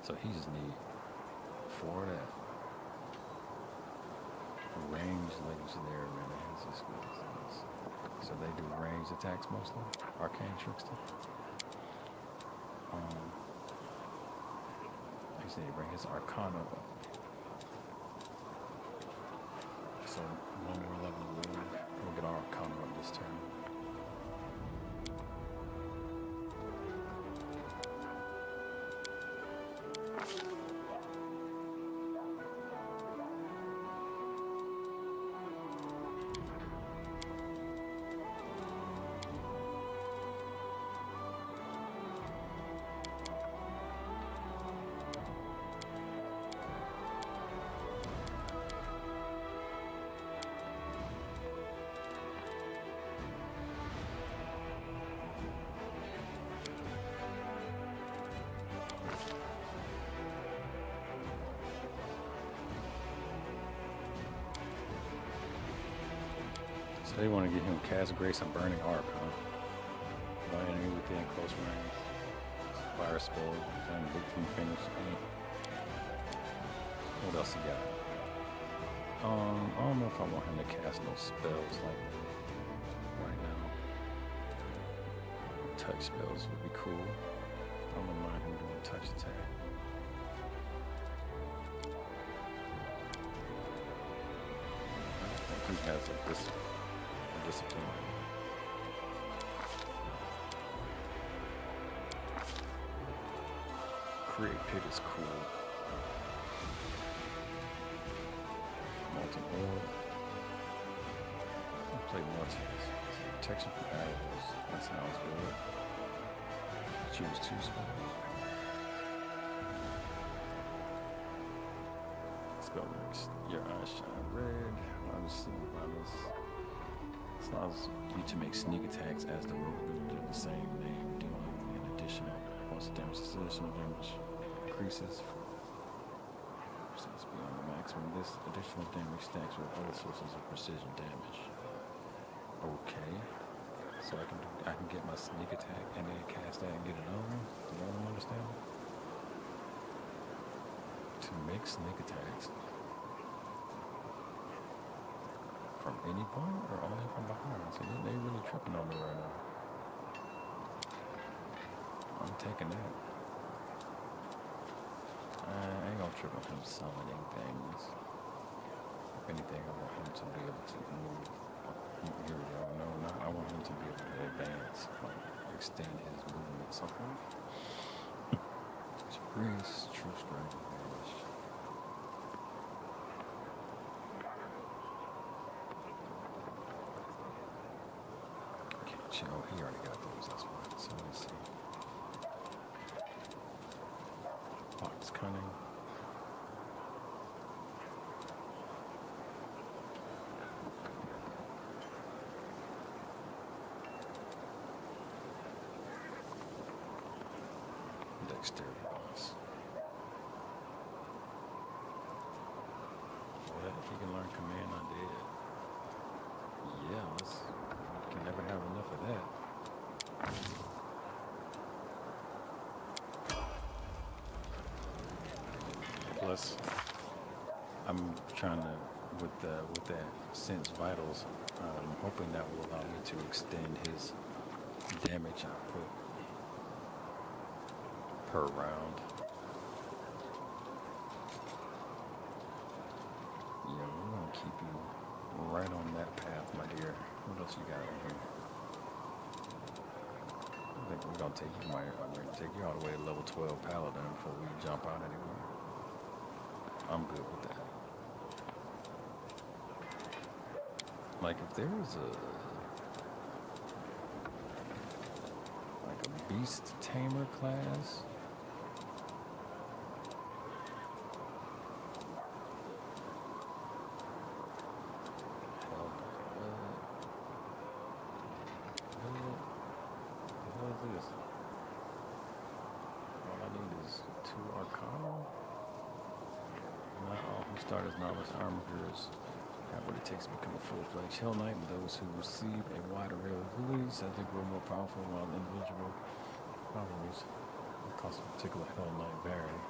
So he just need 4 of that. Range legendary man. So they do ranged attacks mostly. Arcane Trickster. I just need to bring his Arcana up. So 1 more level of wound. We'll get our Arcana up this turn. So they want to get him Cast Grace and Burning Arc, huh? No enemy within close range. Fire spell, and Big Fingers. What else he got? I don't know if I want him to cast no spells like right now. Touch spells would be cool. I don't mind him doing touch attack. I think he has a discipline. Create Pit is cool. Molten Orb. Play Mortals. Protection from arrows. That sounds good. Choose 2 spells. Spell works. Your eyes shine red. As long as you to make sneak attacks as the rogue builder of the same name, dealing an additional once the damage additional damage increases beyond the maximum. This additional damage stacks with other sources of precision damage. Okay. So I can get my sneak attack and then cast that and get another one? Do you all understand? To make sneak attacks. From any point or only from behind? So they really tripping on me right now. I'm taking that. I ain't gonna trip on him summoning things. If anything, I want him to be able to move. Here we go. No, I want him to be able to advance, like extend his movement something. Oh, he already got those. That's why. So let's see. Fox cunning. Dexterity bonus. What? He can learn command undead. Yeah, let's. Can never have enough of that. Plus, I'm trying to with that sense vitals. I'm hoping that will allow me to extend his damage output per round. Yeah, we're gonna keep you right on that path, my dear. What else you got in here? I think we're gonna take you. I'm gonna take you all the way to level 12 paladin before we jump out anywhere. I'm good with that. Like if there's a beast tamer class. What is this? All I need is 2 Arcana. Not all who start as novice armorers have what it takes to become a full-fledged Hell Knight, and those who receive a wide array of abilities as they grow more powerful, while individual powers that cost a particular Hell Knight vary.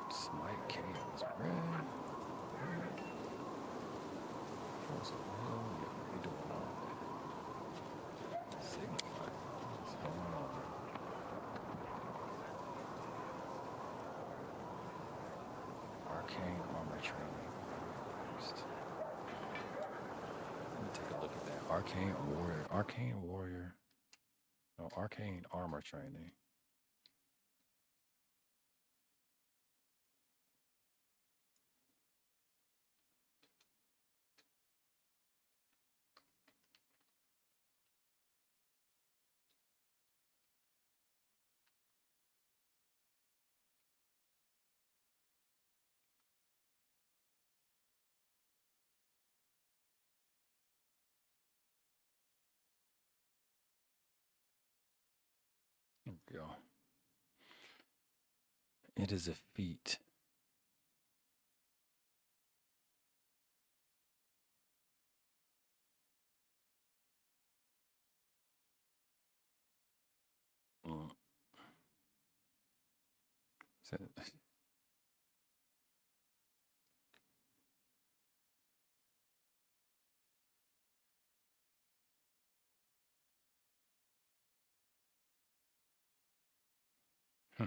Smite chaos, bruh. Force of Hell, yeah, we doing all that. Signify. What's going on? Arcane armor training. Let me take a look at that. Arcane warrior. No, arcane armor training. Here we go. It is a feat. Mm. Hmm.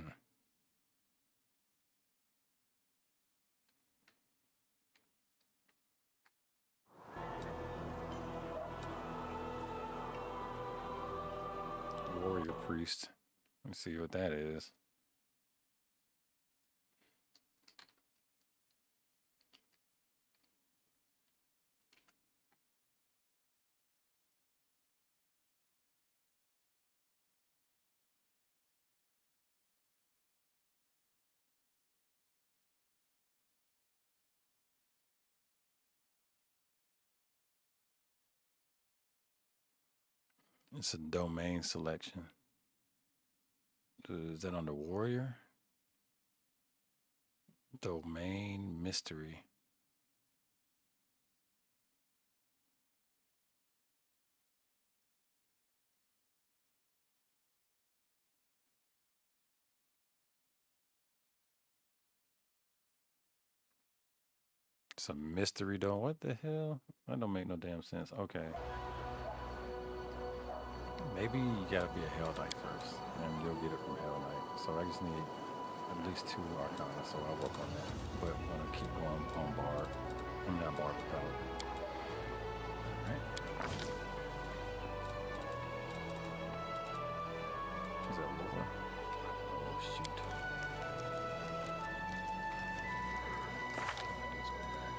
Warrior priest. Let's see what that is. It's a domain selection. Is that under warrior? Domain mystery. It's a mystery though. What the hell? That don't make no damn sense. Okay. Maybe you gotta be a Hell Knight first, and you'll get it from Hell Knight. So I just need at least 2 Arcana, so I'll work on that. But I'm gonna keep going on Bard. I'm not Bard with Paladin. Alright. Is that lore? Oh shoot. Let's go back.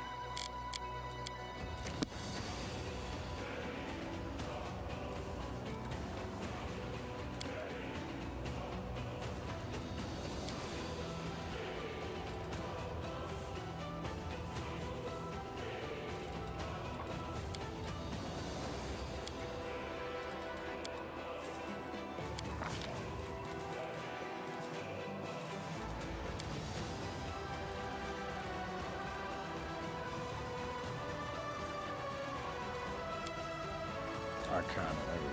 Arcana, there we go.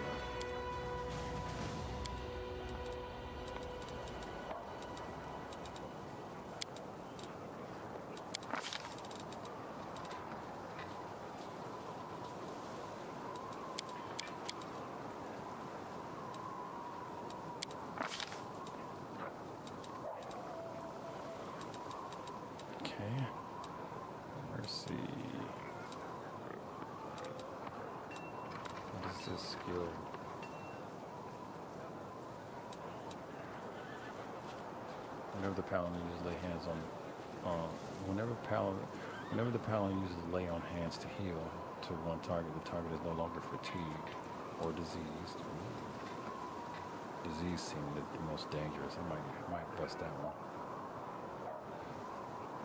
Okay. Mercy. What is this skill? Whenever the paladin uses lay hands on, whenever the paladin uses lay on hands to heal to one target, the target is no longer fatigued or diseased. Disease seemed the most dangerous. I might bust that one.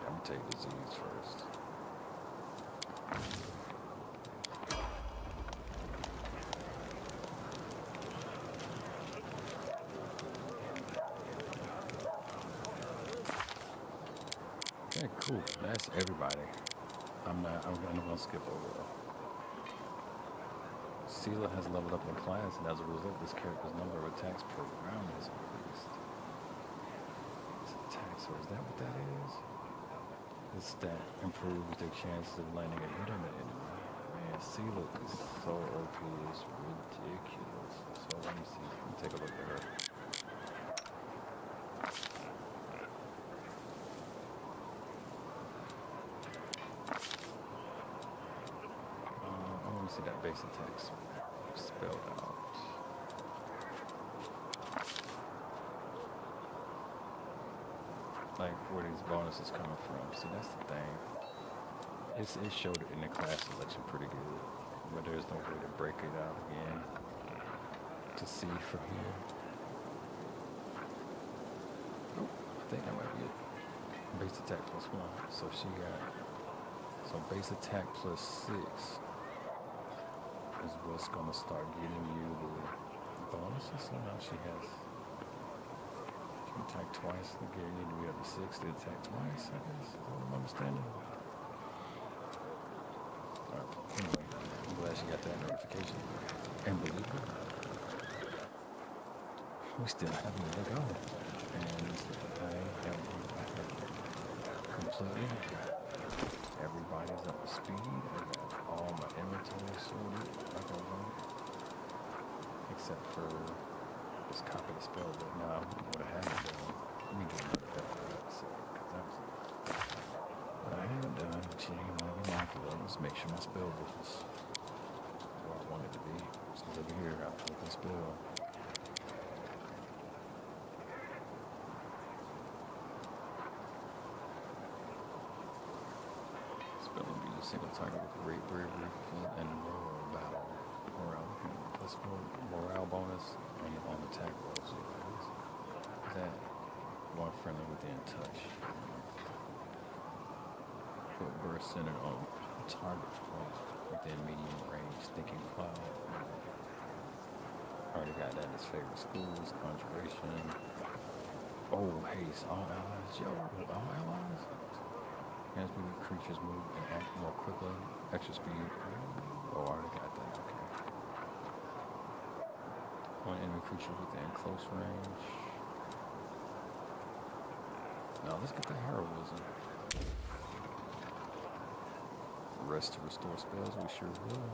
I'm gonna take disease first. Okay, cool. That's everybody. I'm gonna skip over. Sela has leveled up in class, and as a result, this character's number of attacks per round has increased. It's attacks, so is that what that is? This stat improves their chances of landing a hit on the enemy. Man, Sela is so OP, it's ridiculous. So let me see. Let me take a look at her. I want to see that base attacks spelled out. Like where these bonuses coming from. See, that's the thing. It showed it in the class selection pretty good, but there's no way to break it out again to see from here. Oh, I think that might be it. Base attack plus 1. So she got base attack plus 6 is what's gonna start getting you the bonuses. So now she has. Attack twice. Okay, you need to be up to 6 to attack twice, I guess. Is what I'm understanding. Alright, anyway, I'm glad she got that notification. And believe it, we still have more to go. And I am completely. Everybody's up to speed. I got all my inventory sorted. Like I want. Except for this copy the spell book. Now, what I haven't done, let me do another episode, because that was what I haven't done. She ain't one of the modular. Let's make sure my spell book is where I want it to be. So over here, I put the spell. Spell will be a single target with great bravery and morale battle. Plus morale bonus on attack rolls. That one friendly within touch. Put burst centered on target within medium range. Thinking cloud. Already got that in his favorite schools. Conjuration. Oh, haste. All allies. Yo, all allies. As moving creatures move and act more quickly. Extra speed. Oh, I already got that. Okay. One enemy creature within close range. Now let's get the heroism. Rest to restore spells, we sure will.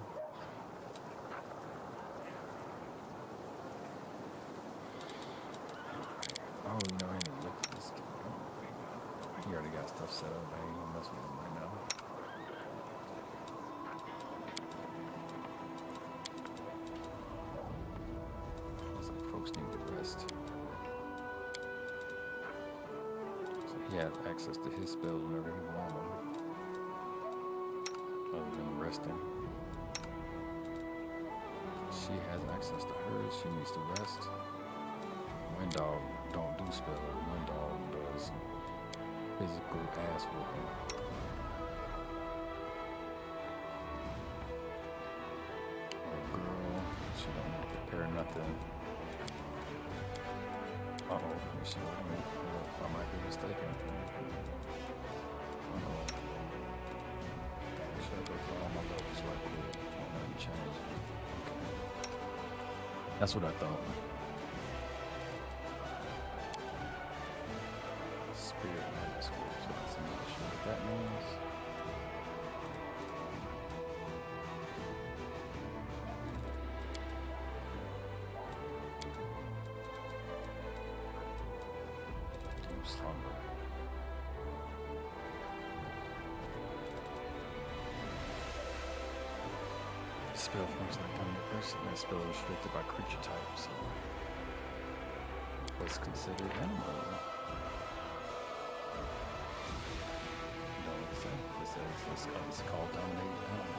Oh, you know, I need to look at this stuff. He already got stuff set up. I ain't gonna mess with him right now. Folks need to rest. So he had access to his spells whenever he wanted them. Other than resting. She has access to hers. She needs to rest. Wind Dog don't do spells. Wind Dog does physical ass whooping. Oh girl, she don't need to prepare nothing. Uh-oh, I might be mistaken. Uh-oh. Should I go for all my levels right quick? Nothing changed. Okay. That's what I thought. Spirit manuscript. So I'm not sure what that means. Deep slumber. Spell points like on the person. That spell is restricted by creature type, so what's considered animal? You know what it says? It says it's called dominate animal.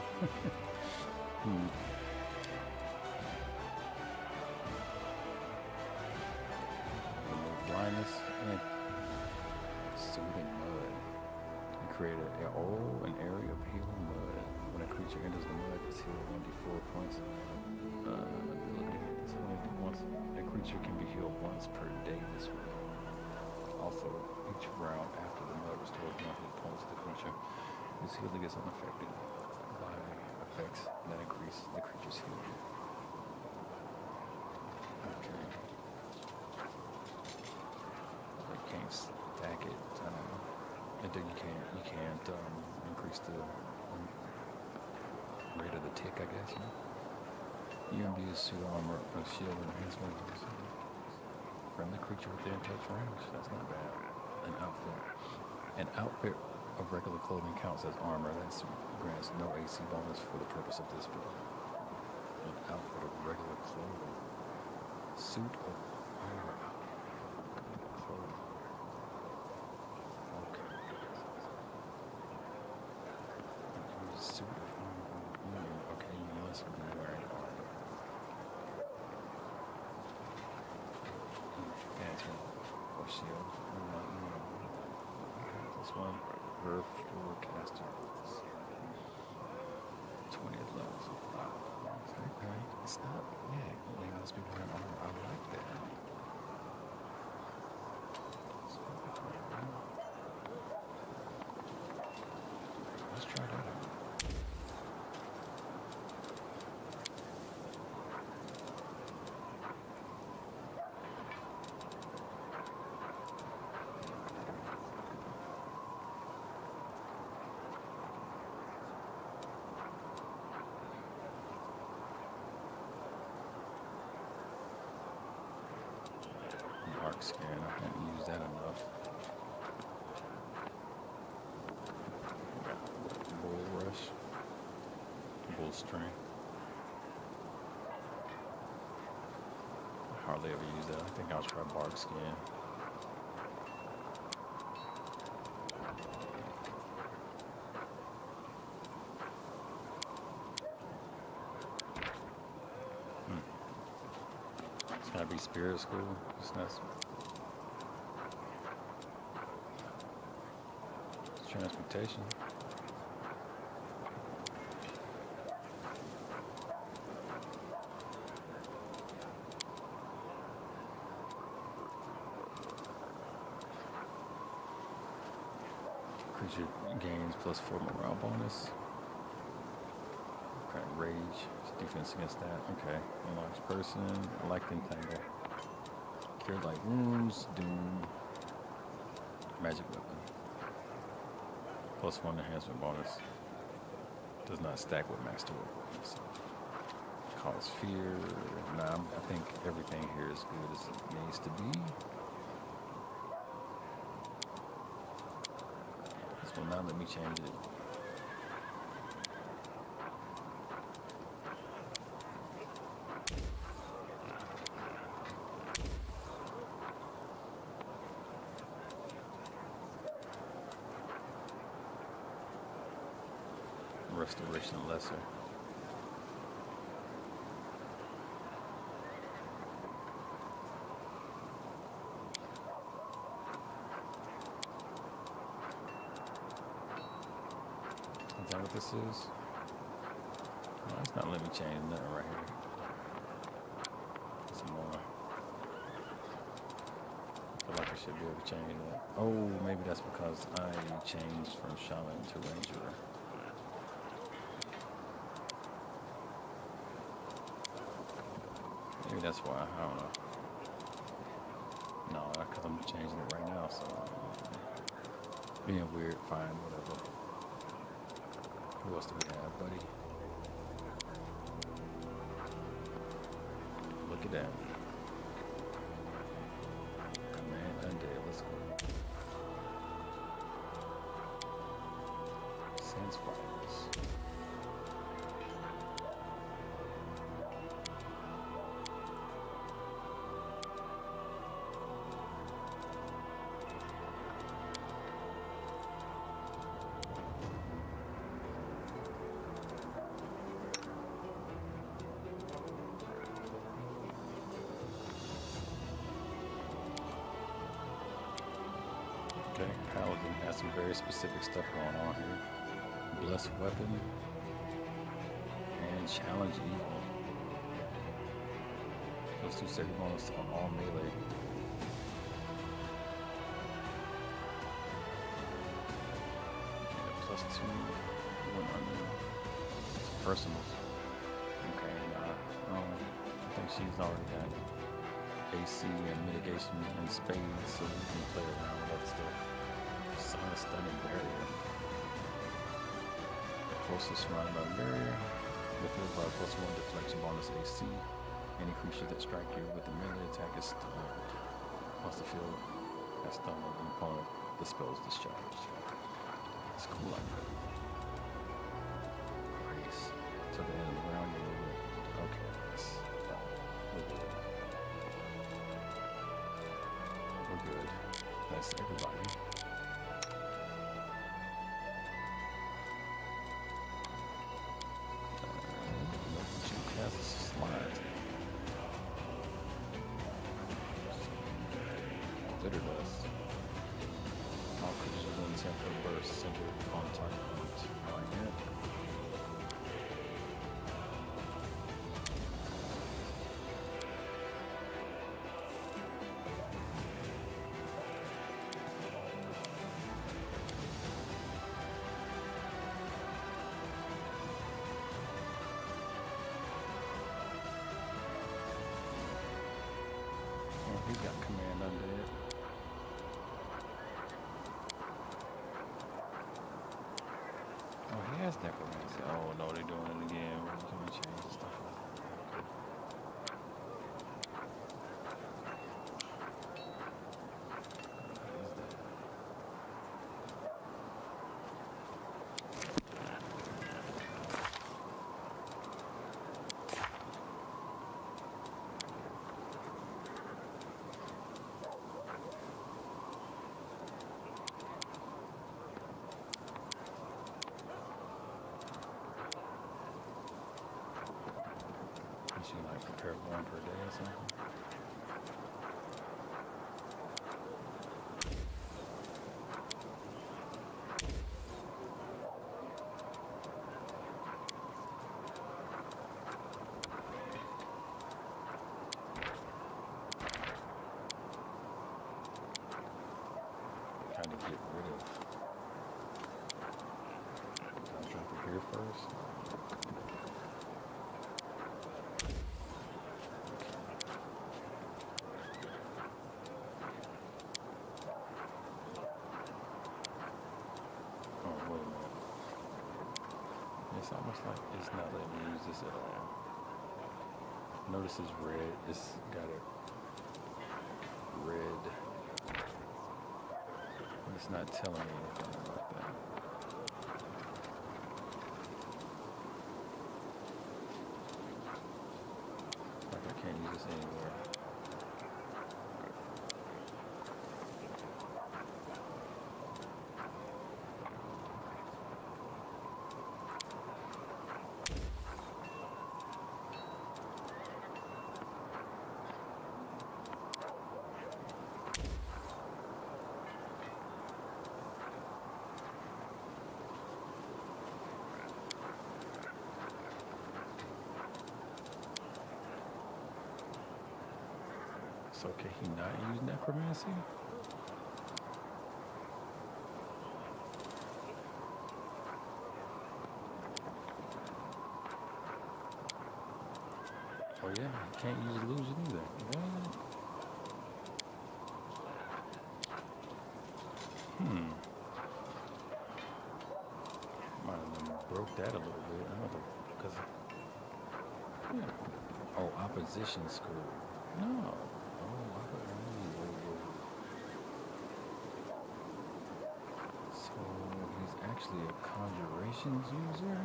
Remove blindness and soothing mud. And create an area of healing mud. When a creature enters the mud, it's healed 1d4 points. It's only once. A creature can be healed once per day this week. Also, each round after the mud restores 1 hit points to the creature. This healing is unaffected by effects that increase the creature's healing. Okay. You can't stack it. And then you can't increase the rate of the tick, I guess. UMD is pseudo armor, a shield enhancement. Friendly creature within touch range. That's not bad. An outfit. An outfit of regular clothing counts as armor. That grants no AC bonus for the purpose of this spell. An outfit of regular clothing. Suit of armor. Clothing. Okay. Suit of armor. Okay, you must be wearing armor. Advancement or shield. This one, Earth or caster. 20th level. Okay, it's not. Yeah, they must be wearing armor. I like that. Let's try that out. Dark skin, I haven't used that enough. Bull rush, bull string. I hardly ever use that. I think I'll try bark skin. It's gotta be spirit school. It's not. Transportation. Creature gains +4 morale bonus. Okay, rage. Defense against that. Okay. Enlarged person. Like the entangle. Cure light wounds. Doom. Magic weapon. +1 enhancement bonus. Does not stack with master weapons. Cause fear. Nah, I think everything here is good as it needs to be. This will not let me change it. Restoration lesser. Is that what this is? No, it's not letting me change nothing right here. Some more. I feel like I should be able to change that. Oh, maybe that's because I changed from shaman to ranger. There Maybe that's why. I don't know. No, because I'm changing it right now. So being weird, fine, whatever. Who else do we have, buddy? Look at that. Command undead. Let's go. Sense fires. Okay, Paladin has some very specific stuff going on here. Blessed weapon and challenge evil. Those two save bonus on all melee. And a +2, 100. Personals. Okay, nah. I think she's already got AC and mitigation and spades, so we can play around with that stuff. Sonic stunning barrier. Closest surrounded by barrier. Defeated by +1 deflection bonus AC. Any creature that strike you with a melee attack is stunned. Once the field has stunned, the opponent dispels discharge. It's cool like that. Grace. To the end of the round, you will. Okay, we're good. We're good. That's everybody. Has a slide. Bitter dust. All creatures within 10-foot burst centered on target points. Like that. He's got command undead. Oh, he has necromancy. Oh no, they're doing it again. Can we change the stuff? She like prepare one per day or something. Trying to get rid of. I'll jump up here first. It's almost like it's not letting me use this at all. Notice it's red. It's got a red. It's not telling me anything about that. Like I can't use this anywhere. So can he not use necromancy? Oh yeah, you can't use illusion either. What? Might have broke that a little bit. I don't know, because oh, opposition school. No. Oh, so he's actually a conjurations user?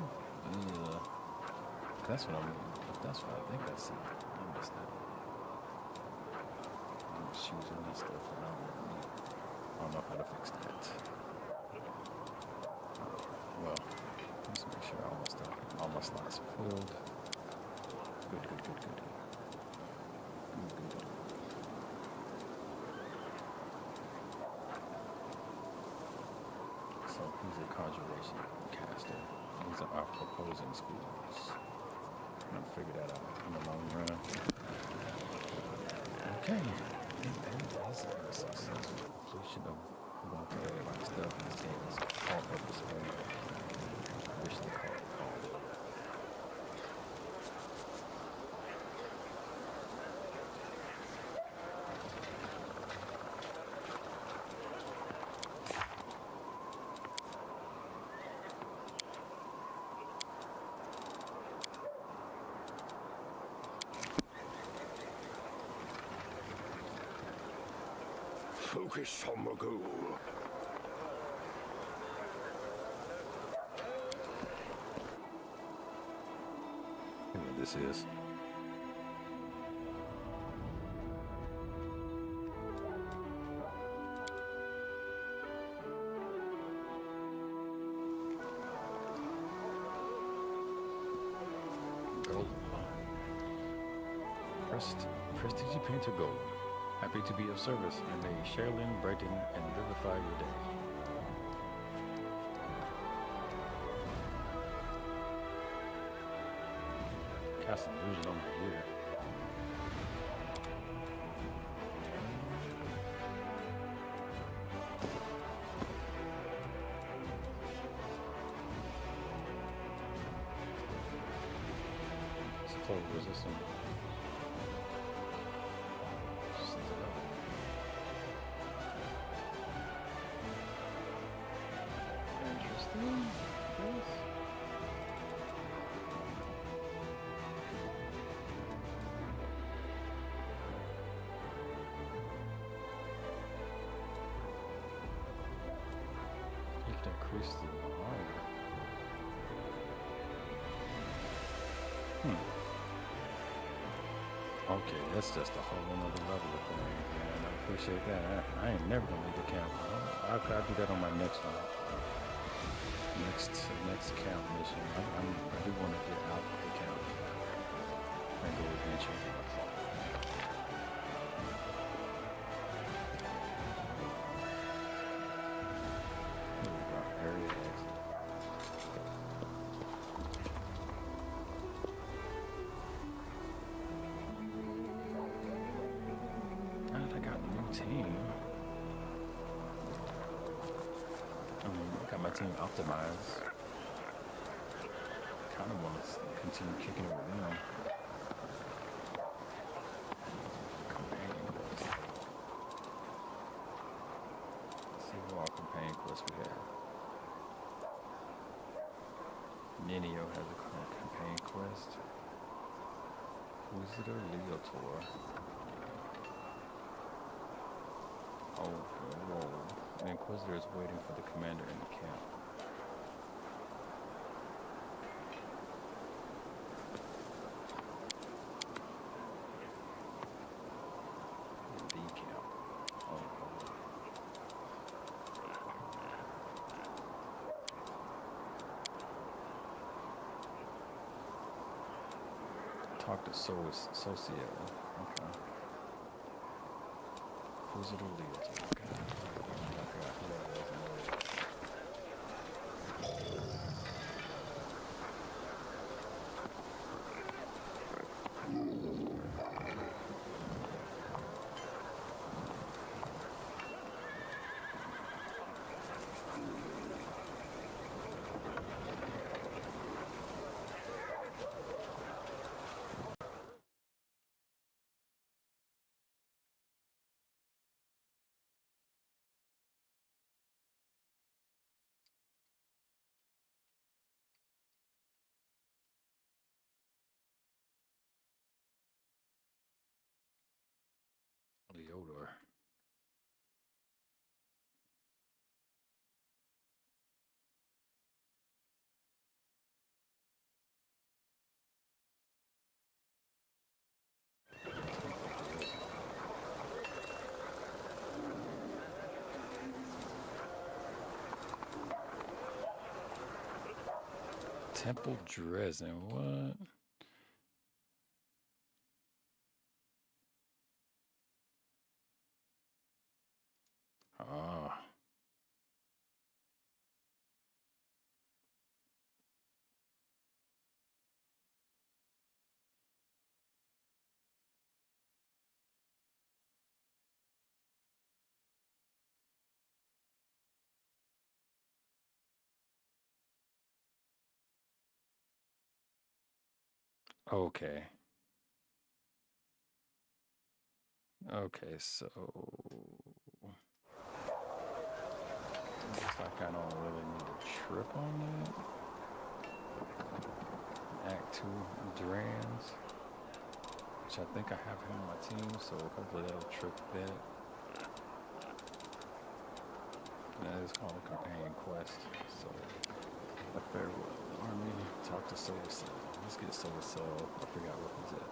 Yeah. That's what that's what I think I see. I missed that. I'm just using that stuff and I don't know how to fix that. Well, let's make sure all my slots are filled. Good. So he's a conjuration caster. These are our opposing schools. I'm gonna figure that out in the long run. Okay. That's a successful completion of going through everybody's stuff and seeing this call of the spring. Wish they called it called. Focus on the goal. You know what this is? Gold. Prestige Painter Gold. Happy to be of service, and may Sherilyn brighten and vivify your day. Cast illusion over here. It's total resistance. Interesting. Yes. You can increase the armor. Okay, that's just a whole another level of thing, man. I appreciate that. I ain't never gonna leave the camp. I'll do that on my next one. Next camp mission. I do want to get out of the camp and go adventure. Area exit. And I got a new team. I got my team optimized. Kind of want to continue kicking it with them. Let's see what all companion quests we have. Ninio has a campaign quest. Visitor Leotor. Oh, whoa. The Inquisitor is waiting for the commander in the camp. The camp. Oh. Talk to Socio. Okay. Visitor Leotor. Okay. Temple Dresden. What? Ah. Okay. Okay, so looks like I don't really need to trip on that. Act 2 Drans, which I think I have him on my team, so hopefully that'll trip that. That is called a companion quest. So a farewell army, talk to Solar Cell. Let's get Solar Cell. I forgot what he's at.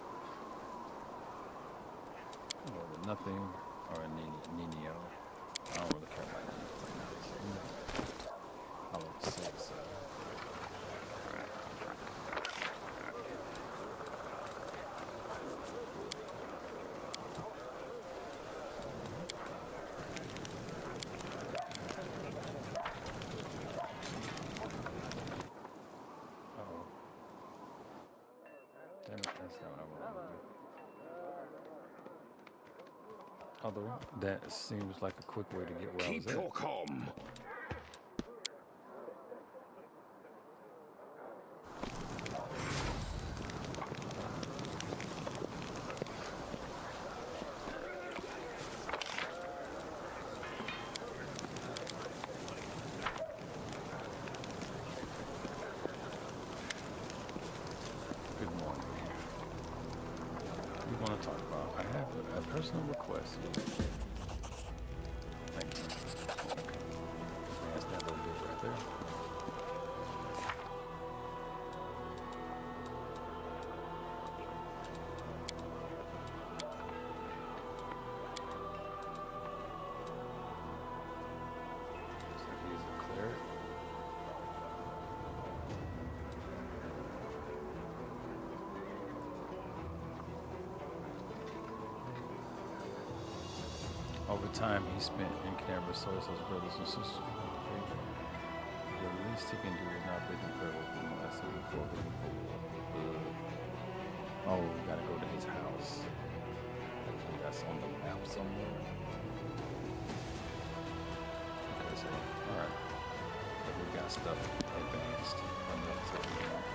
Or the nothing, or a Nino. I don't really care about Nino right now. I love Solar Cell. Damn it, that's not what I want to do. Although that seems like a quick way to get where I was Keep at. your calm. Good morning. We want to talk about, I have a personal request. Thank you. Advance that little bit right there. So he's a cleric. Over time, he spent in camp resources his brothers and sisters. The least he can do is not break them further than less than before the Oh, we gotta go to his house. Hopefully that's on the map somewhere. Okay, so, alright. We got stuff advanced. I'm not taking it off.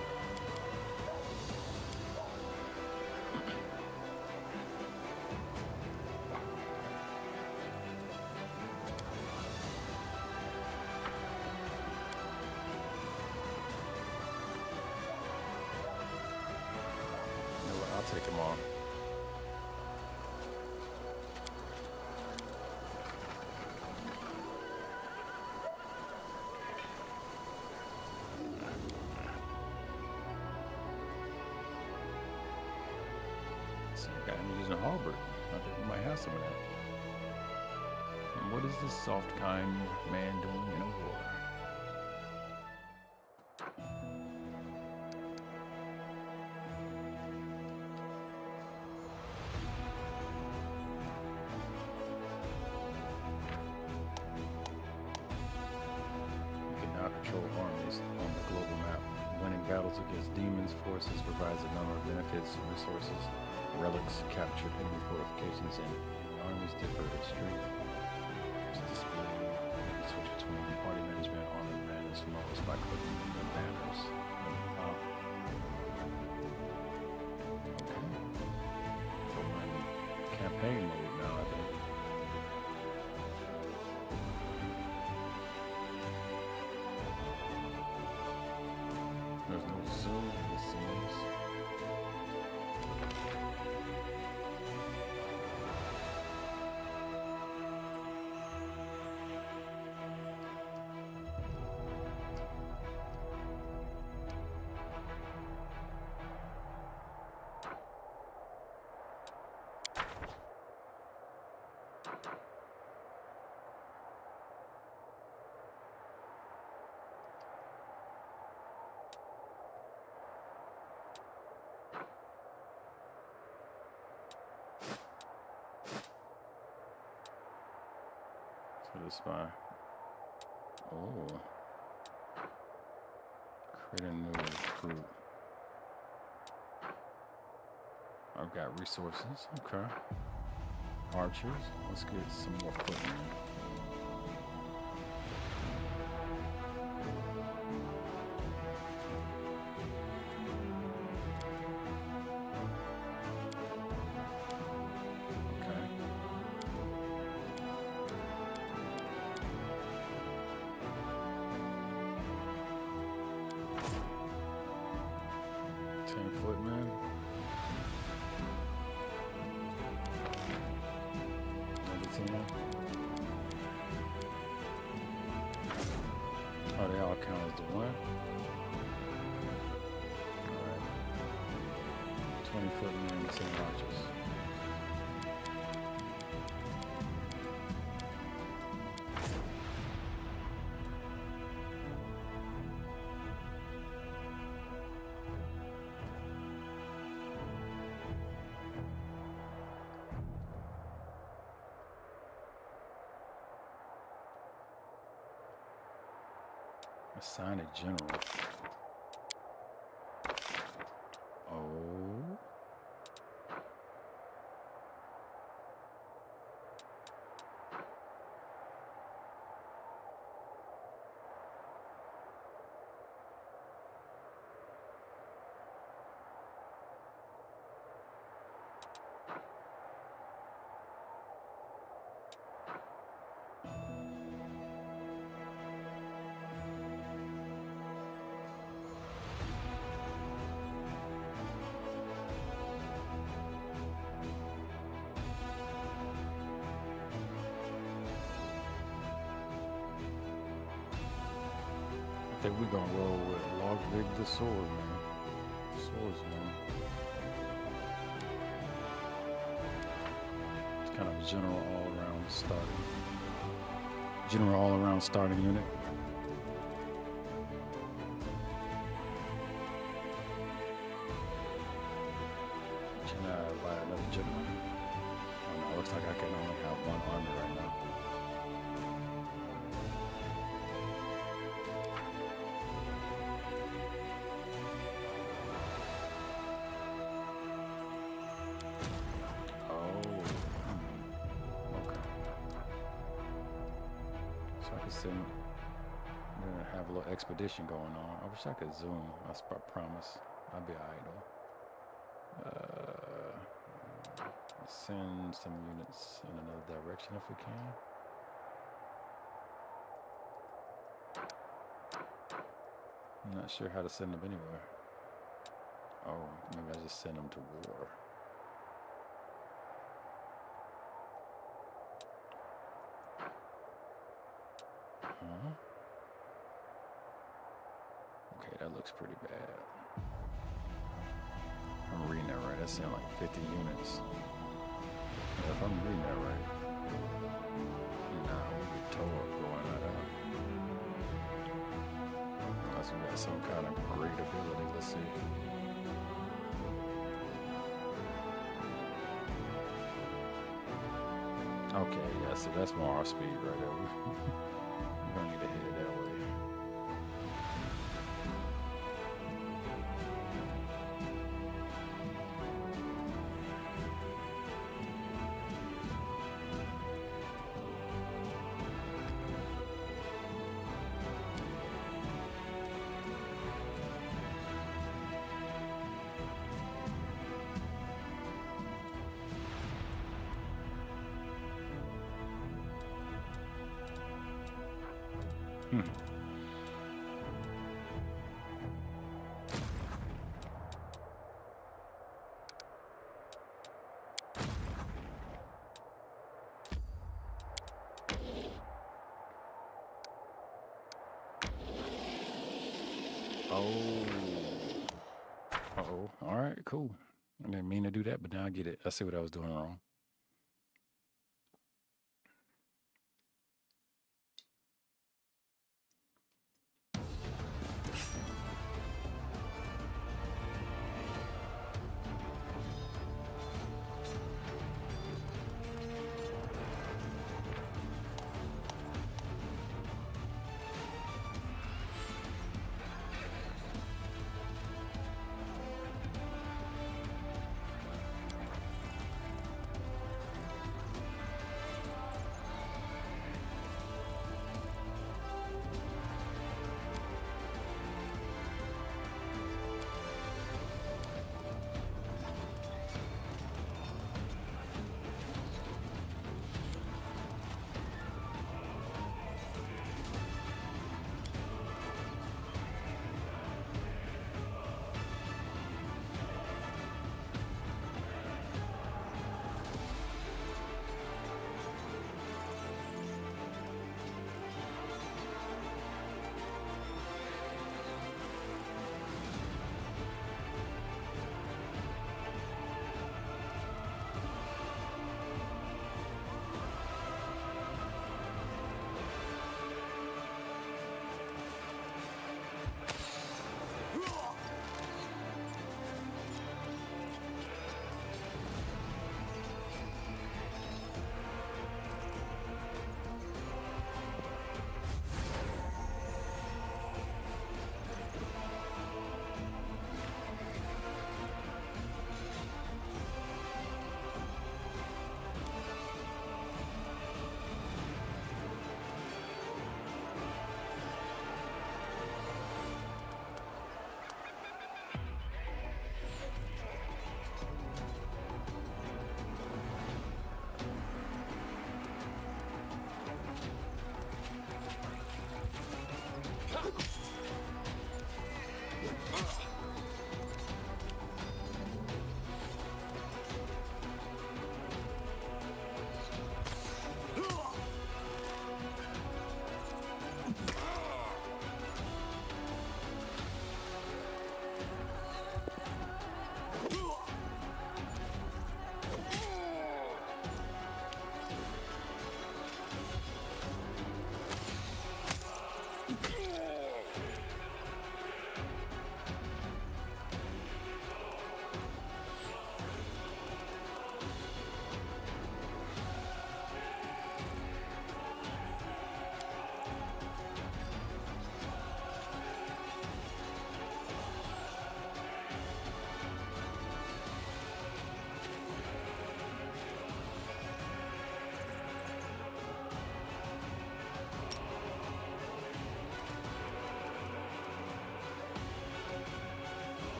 I'll take them on. See, I got him using a halberd. I think we might have some of that. And what is this soft, kind man doing in a war? Control armies on the global map. Winning battles against demons forces provides a number of benefits, resources, relics, captured enemy fortifications, and armies differ in strength. Switch between party management, army management, modes by clicking the banners. Okay. So we're in campaign mode now, I think. There's no zoom, it seems. spy. Oh. Create a new recruit. I've got resources. Okay. Archers. Let's get some more footmen. Okay. Footmen. Number 10. Oh, they all count as the one. Alright. 20 footmen, 10 archers. Assign a general. Oh. I think we're gonna roll with Logvig the sword, man. Swordsman. It's kind of a general all-around starting. General all-around starting unit. Can I buy another general? Oh no, looks like I can only have one army right now. We're gonna have a little expedition going on. I wish I could zoom. I promise. I'll be alright though. Send some units in another direction if we can. I'm not sure how to send them anywhere. Oh, maybe I just send them to war. Huh? Okay, that looks pretty bad. I'm reading that right. That sounds like 50 units. Yeah, if I'm reading that right. Nah, we get tore up going right out. Unless we got some kind of great ability. Let's see. Okay, yeah, so that's more our speed right there. We don't need to head that way. Oh, all right, cool. I didn't mean to do that, but now I get it. I see what I was doing wrong.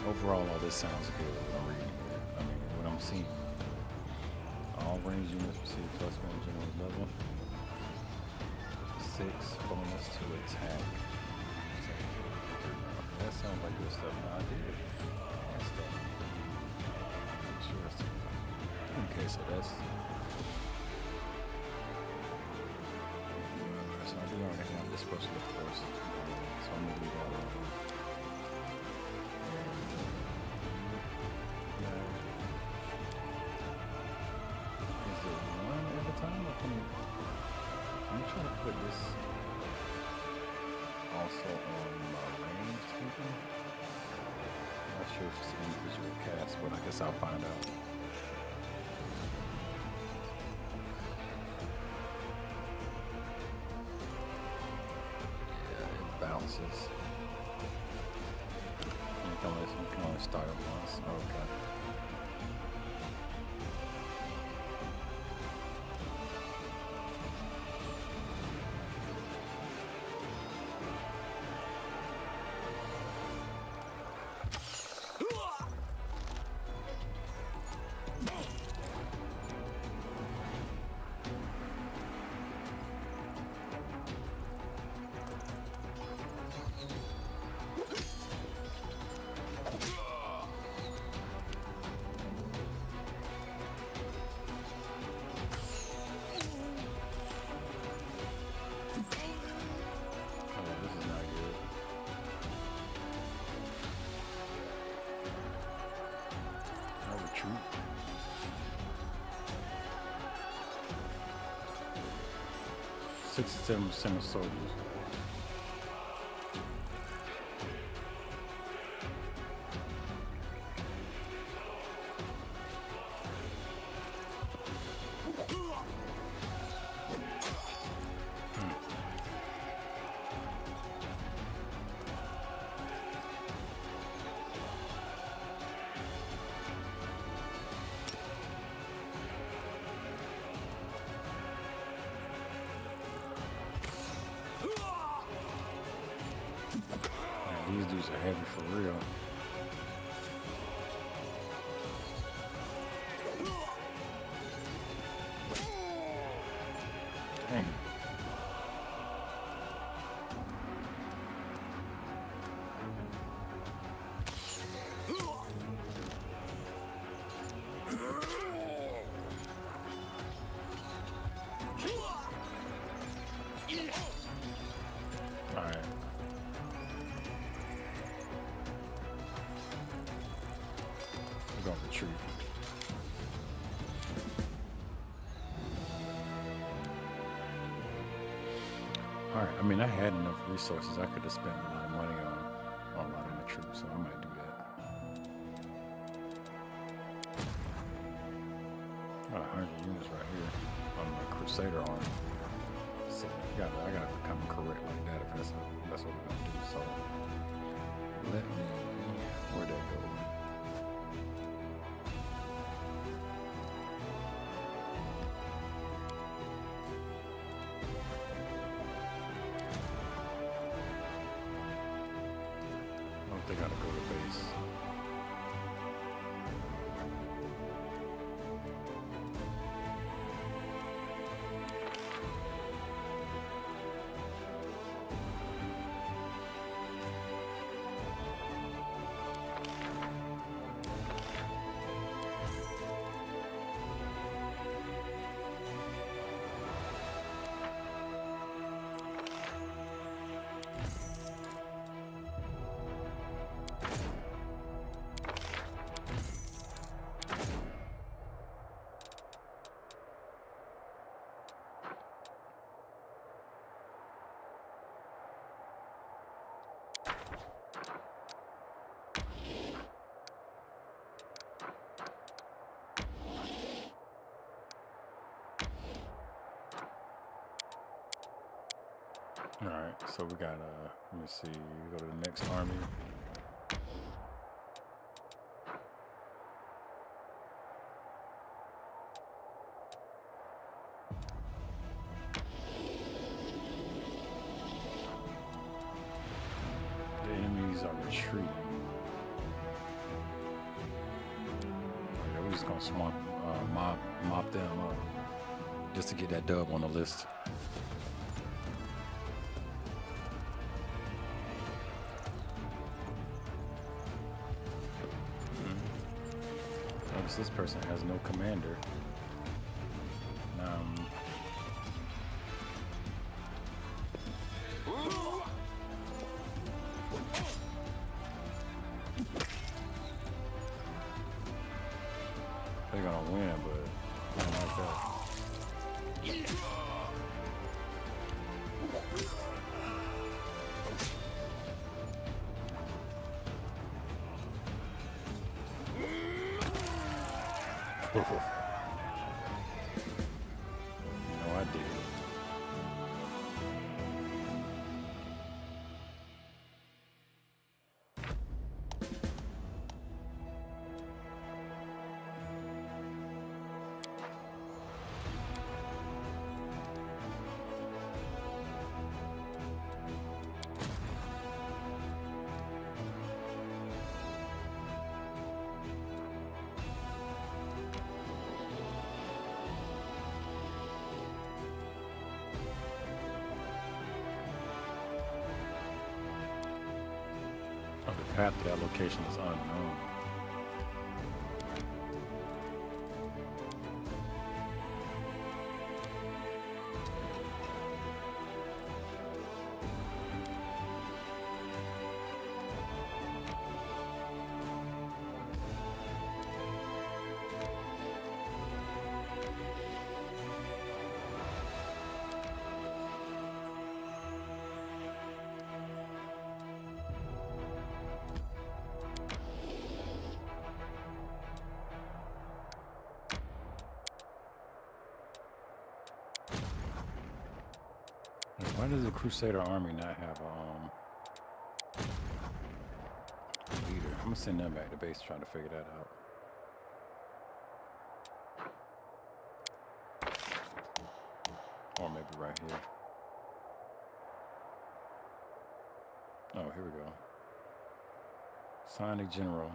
Overall, all this sounds good. What I'm reading. I mean, what I'm seeing. All range units receive plus 1 general level. 6 bonus to attack. So, that sounds like good stuff. No, I did. That stuff. Sure. Okay, so that's. So I do already have this special force. So I'm gonna leave that alone. Is it one at a time, or can you try to put this also on my range people? I'm not sure if it's an individual cast, but I guess I'll find out. Bounces. You can only start it once. Okay. This is not good. I retreat. 67% of soldiers. These dudes are heavy for real. Dang. All right. We're gonna retreat. All right. I mean, I had enough resources. I could have spent a lot of money on a lot of my troops, so I might do that. Got 100 units right here on my Crusader army. So I gotta become correct like that if that's what we're gonna do. So let me, where'd that go? I don't think I gotta go to base. All right, so we got let me see, go to the next army. The enemies are retreating. just gonna mop them up just to get that dub on the list. Notice this person has no commander. They're gonna win, but not like that. No, I did. The path to that location is unknown. Why does the Crusader army not have a leader? I'm gonna send them back to base trying to figure that out. Or maybe right here. Oh, here we go. Sign a general.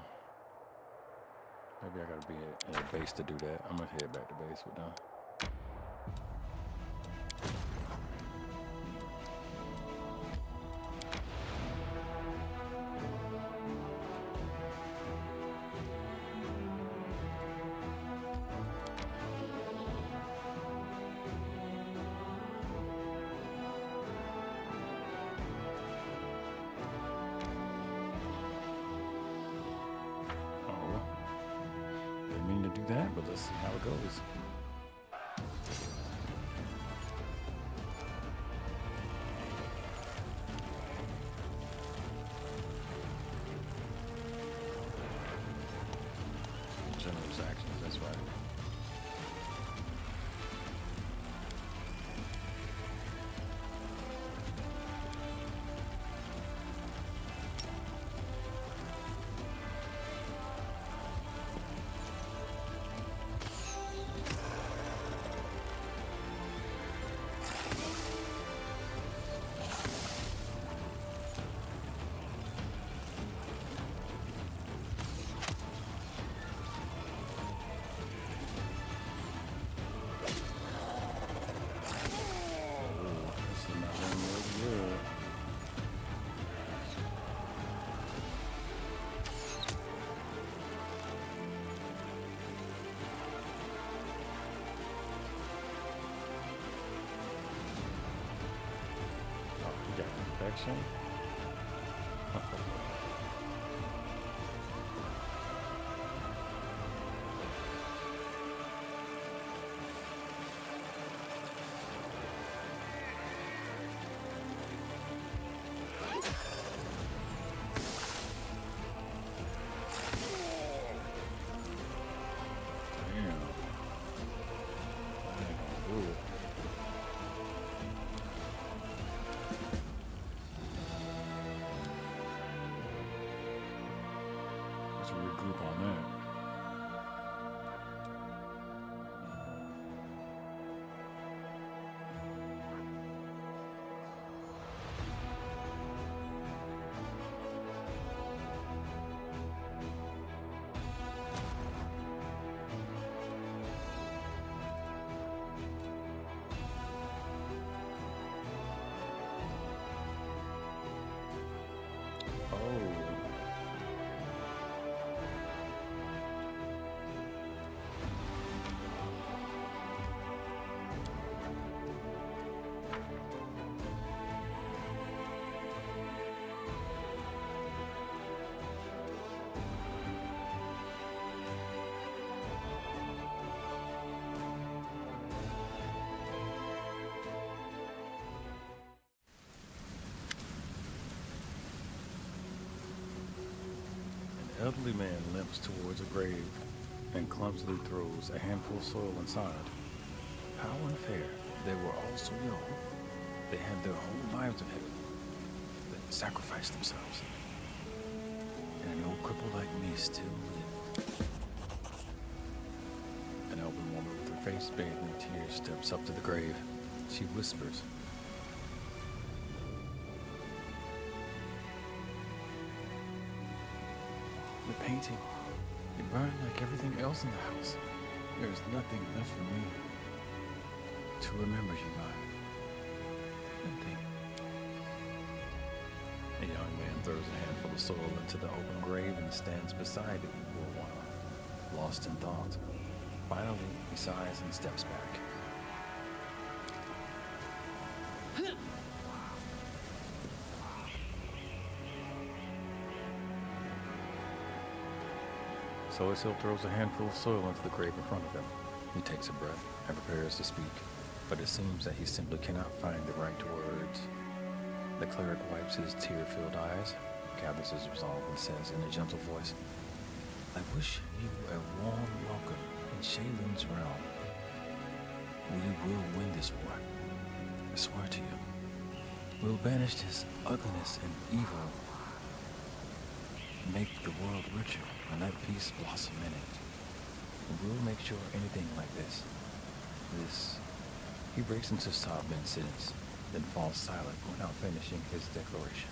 Maybe I gotta be in a base to do that. I'm gonna head back to base with them. That, but let's see how it goes. General's actions, that's right. Perfection. Regroup on that. elderly man limps towards a grave and clumsily throws a handful of soil inside. How unfair. They were all so young. They had their whole lives ahead of them. They sacrificed themselves. And an old cripple like me still lived. An elderly woman with her face bathed in tears steps up to the grave. She whispers, "The painting, it burned like everything else in the house. There's nothing left for me to remember you by. Nothing." A young man throws a handful of soil into the open grave and stands beside it for a while, lost in thought. Finally, he sighs and steps back. So Isil throws a handful of soil into the grave in front of him. He takes a breath and prepares to speak, but it seems that he simply cannot find the right words. The cleric wipes his tear-filled eyes, gathers his resolve, and says in a gentle voice, "I wish you a warm welcome in Shaylin's realm. We will win this war. I swear to you. We'll banish this ugliness and evil, make the world richer, and let peace blossom in it. We'll make sure anything like this. He breaks into a sob mid-sentence, then falls silent without finishing his declaration.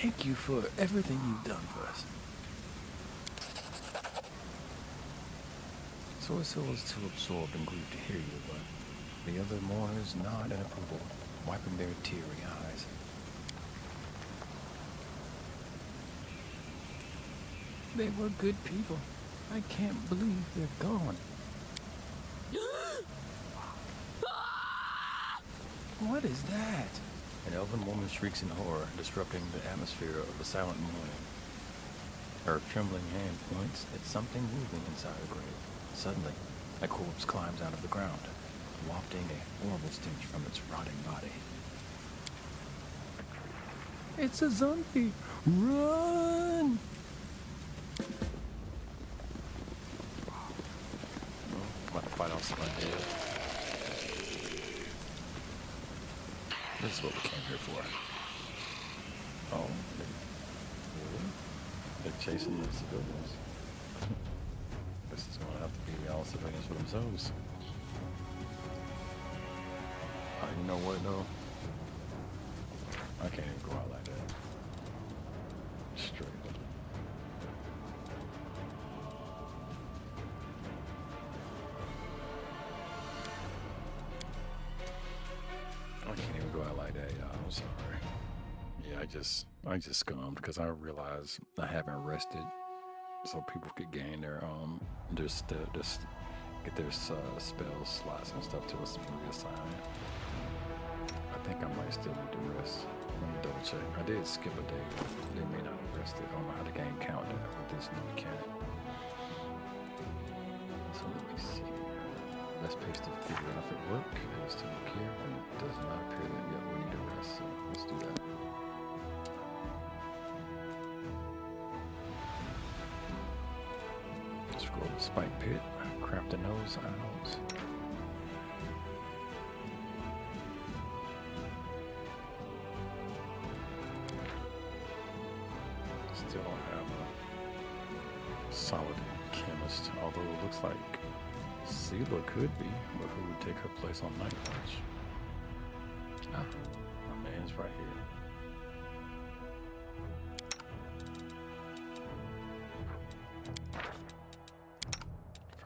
Thank you for everything you've done for us. So Isil was too absorbed and grieved to hear you, but the other mourners nod in approval, wiping their teary eyes. They were good people. I can't believe they're gone. What is that? An elven woman shrieks in horror, disrupting the atmosphere of the silent mourning. Her trembling hand points at something moving inside the grave. Suddenly, a corpse climbs out of the ground, wafting a horrible stench from its rotting body. It's a zombie! Run! I'm about to fight off some undead. This is what we came here for. Oh, they're chasing the civilians. This is going to have to be all civilians for themselves. You know what, though? I can't even go out like that. Straight up. I can't even go out like that, y'all. I'm sorry. Yeah, I just scummed because I realized I haven't rested, so people could gain their just get their spell slots and stuff to us reassigned. I think I might still need to rest. Let me double check. I did skip a day. They may not have rested. I don't know how the game count that with this new mechanic. So let me see. Let's paste it, figure out if it works. Paste to look here, and it does not appear that yet we need to rest. So let's do that. Scroll the spike pit, craft the nose out. Still don't have a solid chemist, although it looks like Sela could be, but who would take her place on Night Watch? Ah, my man's right here.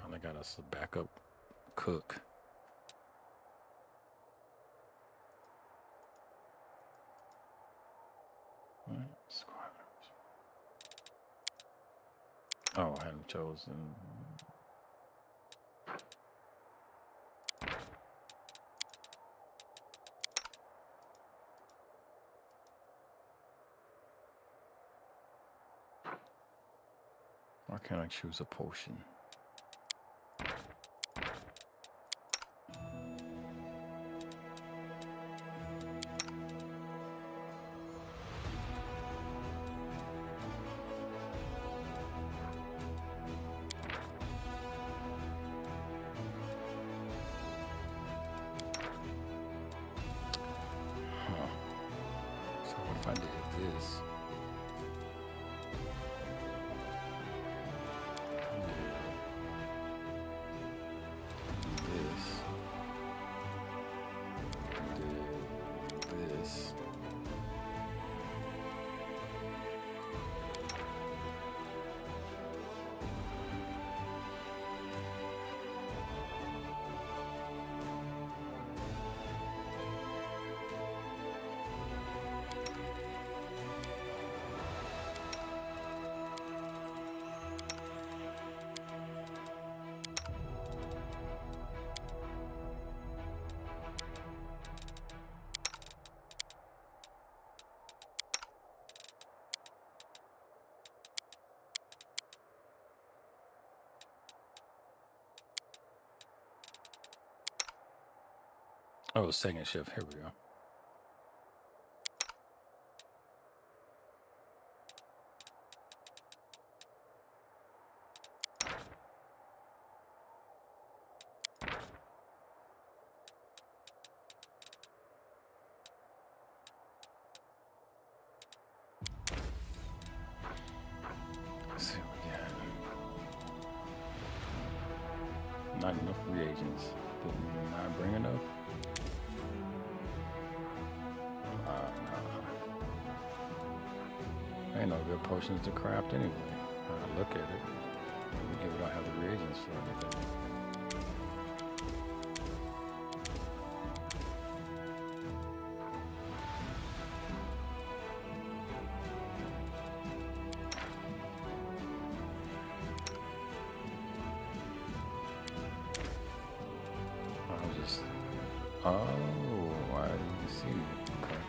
Finally got us a backup cook. Oh, I hadn't chosen. Why can't I choose a potion? I did this. This. Oh, second shift. Here we go. Let's see what we got. Not enough reagents. Did not bring enough. Ain't no good potions to craft anyway. I look at it. Maybe we don't have the reagents for anything. I was just. Oh, I didn't see it. Okay.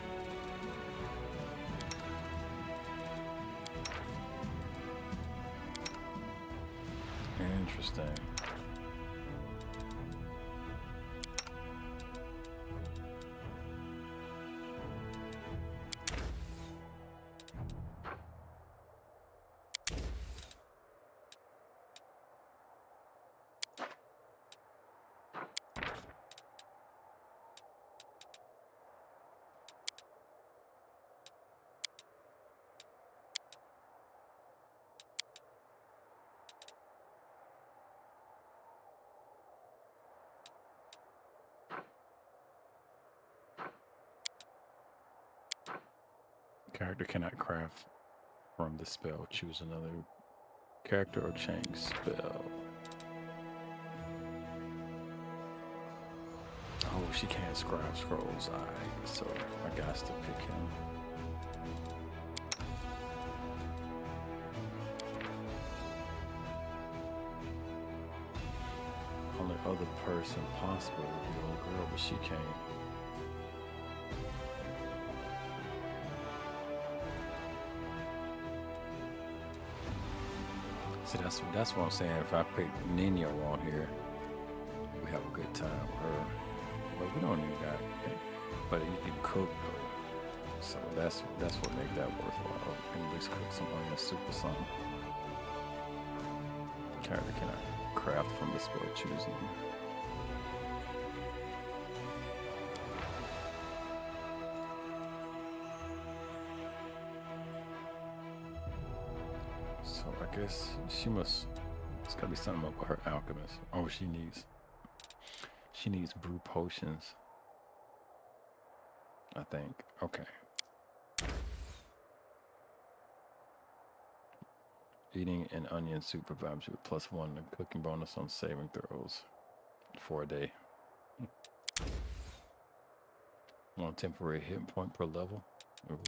Interesting. Character cannot craft from the spell. Choose another character or change spell. Oh, she can't scribe scrolls. Alright, so I got to pick him. Only other person possible would be old girl, but she can't. See, that's what I'm saying. If I pick Nino on here, we have a good time with her. But we don't even got it. But you can cook though. So that's what make that worthwhile. And at least cook some onion soup or something. Character cannot craft from the spell choosing. So I guess she must. It's gotta be something up with her alchemist. Oh, she needs brew potions. I think. Okay. Eating an onion soup provides you with +1 and cooking bonus on saving throws for a day. 1 temporary hit point per level. Ooh.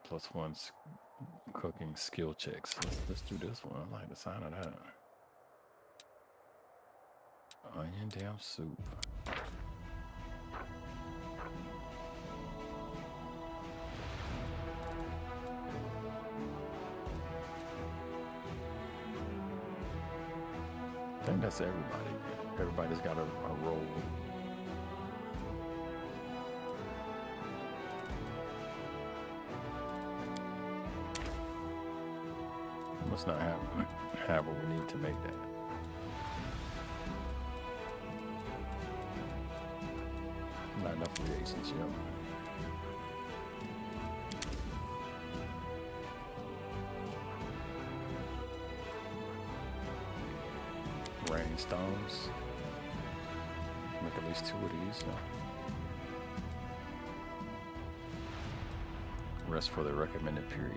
+1 cooking skill checks. Let's do this one. I like the sound of that. Onion damn soup. I think that's everybody. Everybody's got a role. Must not have what we need to make that. Not enough reagents, yep. Rain stones. Make at least 2 of these. Rest for the recommended period.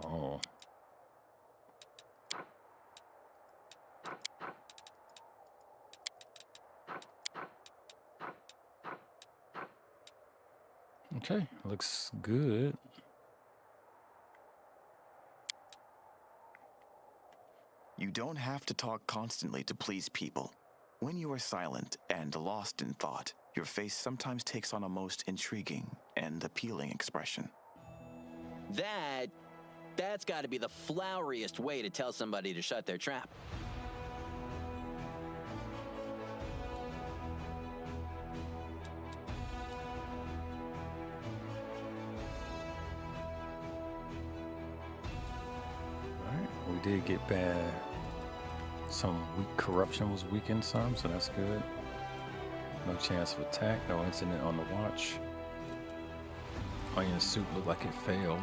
Oh. Okay, looks good. You don't have to talk constantly to please people. When you are silent and lost in thought, your face sometimes takes on a most intriguing and appealing expression. That's got to be the floweriest way to tell somebody to shut their trap. Alright, we did get bad. Some weak corruption was weakened some, so that's good. No chance of attack, no incident on the watch. Onion soup looked like it failed.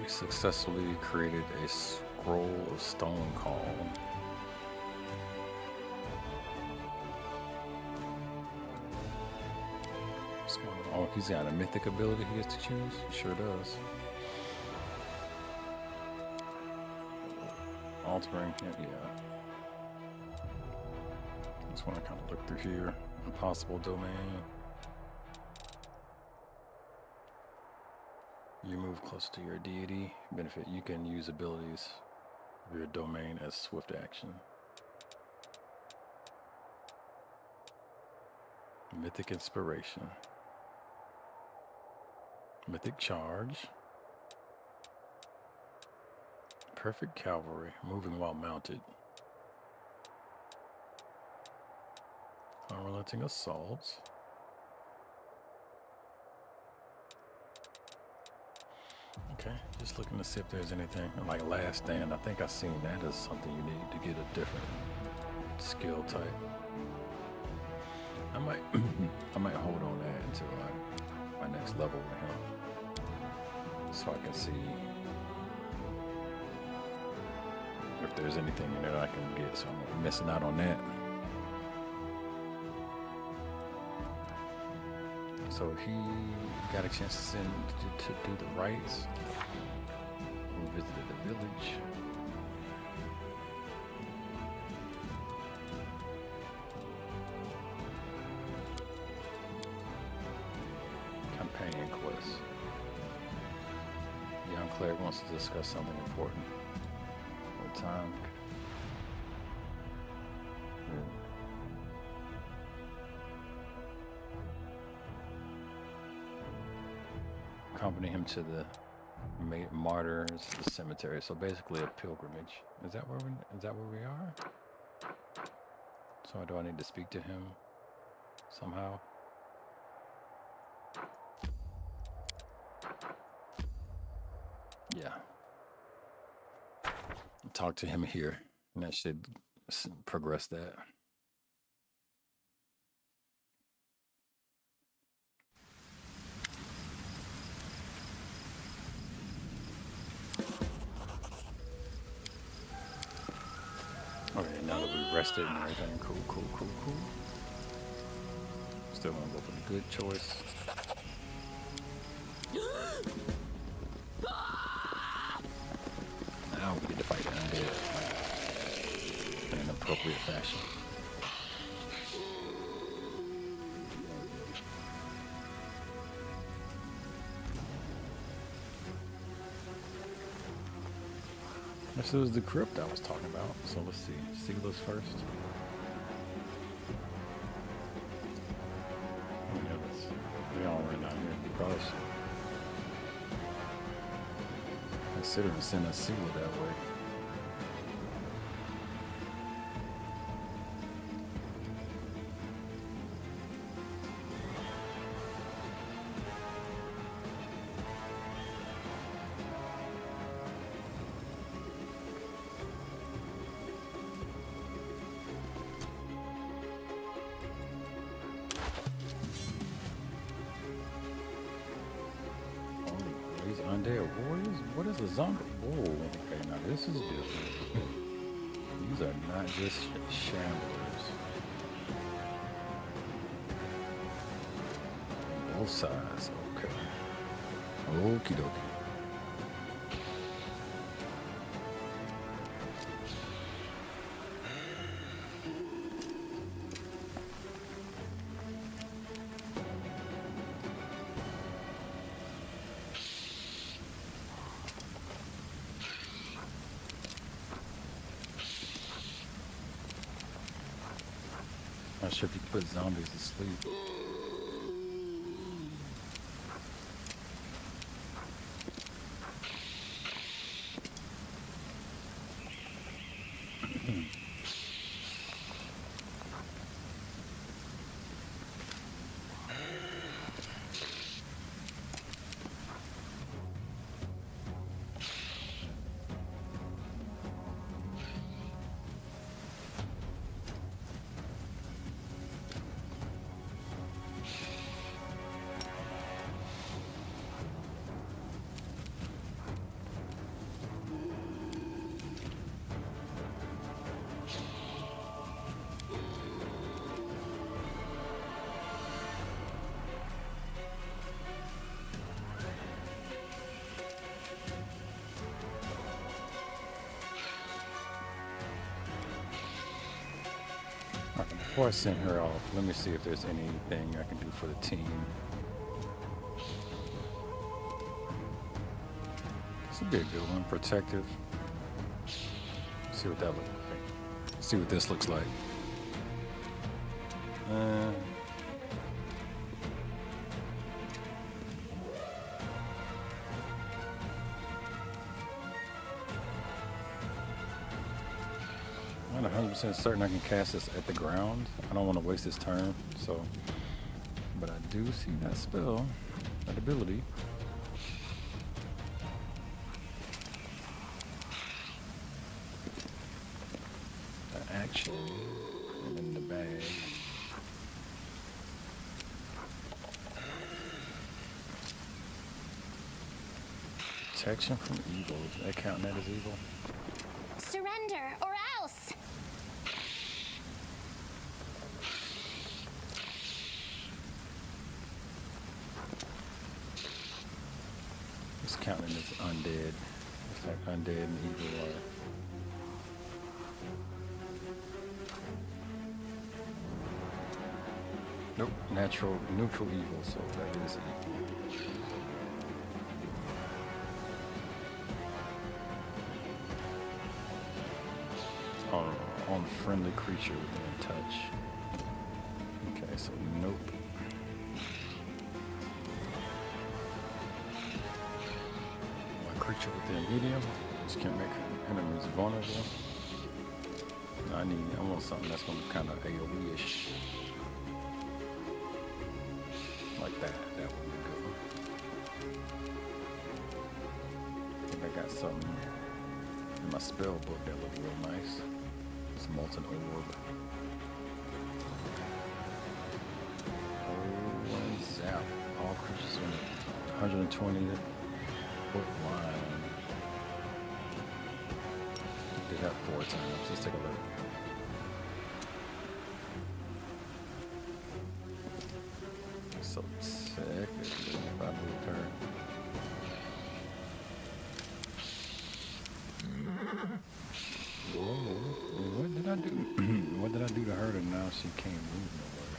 We successfully created a scroll of stone call. What's going on? Oh, he's got a mythic ability he gets to choose? He sure does. Altering him, yeah. Just want to kind of look through here. Impossible domain. You move close to your deity. Benefit, you can use abilities of your domain as swift action. Mythic inspiration. Mythic charge. Perfect cavalry, moving while mounted. Unrelenting assault. Okay, just looking to see if there's anything like last stand. I think I've seen that as something you need to get a different skill type. I might I might hold on that until my next level with him, so I can see if there's anything in there I can get, so I'm not missing out on that. So he got a chance to do the rites. We visited the village. Companion quest. Young cleric wants to discuss something important. What time? Accompany him to the martyrs, the cemetery. So basically a pilgrimage. Is that where we are? So do I need to speak to him somehow? Yeah. Talk to him here, and that should progress that. Okay, now that we rested and everything, cool. Still gonna go for the good choice. Now we get to fight the undead in an appropriate fashion. This is the crypt I was talking about. So let's see. Sealers first. Oh yeah, they all right down here. Probably should consider to send a sealer that way. undead warriors? What is a zombie? Whoa, okay, now this is different. These are not just shamblers. Both sides, okay. Okie dokie. Not sure if you put zombies to sleep. Before I send her off, let me see if there's anything I can do for the team. This would be a good one. Protective. See what that looks like. See what this looks like. I'm not 100% certain I can cast this at the ground. I don't want to waste this turn, so. But I do see that spell, that ability. That action in the bag. Protection from evil. Is that counting that as evil? Surrender or else! It's counting as undead. It's like undead and evil are. Nope, neutral evil, so that is evil. On friendly creature within touch. Okay, so nope. My creature within medium. Just can't make enemies vulnerable. I want something that's gonna be kind of AoE-ish. Like that. That would be good. I think I got something in my spell book that looked real nice. It's molten orb. Oh, zap. All creatures in 120 foot line. Did that 4 times. Let's take a look. So technically, if I move her. Whoa, what did I do? What did I do to her that now she can't move nowhere?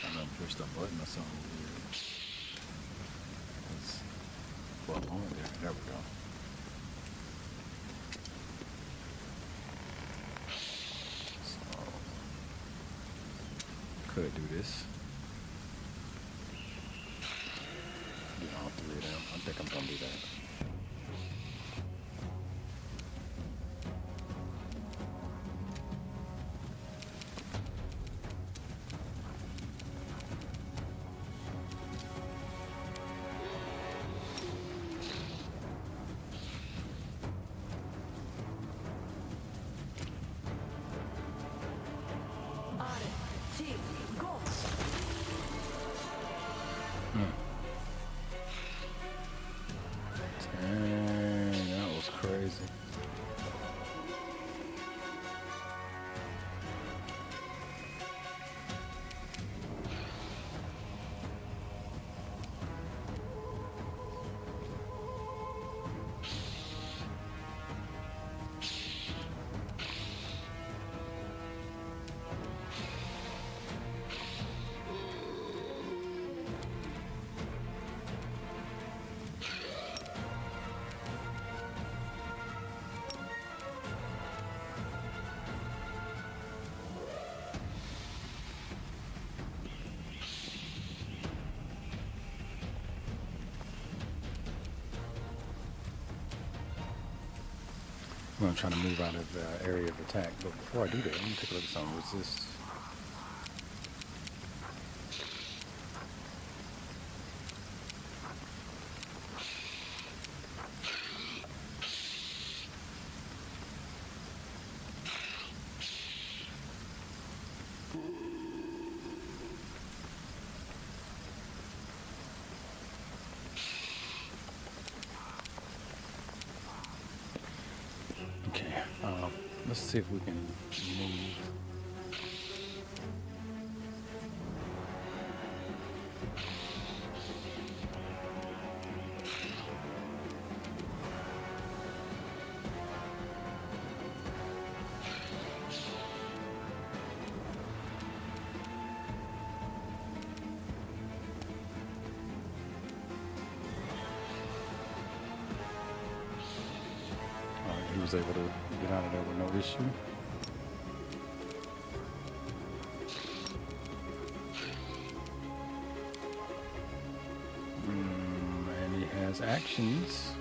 I done pushed a button or something weird. Well, on there we go. So, could do this. Get all 3 of them. I think I'm gonna do that. crazy. I'm trying to move out of the area of attack, but before I do that, let me take a look at something. Resist. Okay, let's see if we can move. He was able to get out of there with no issue. And he has actions.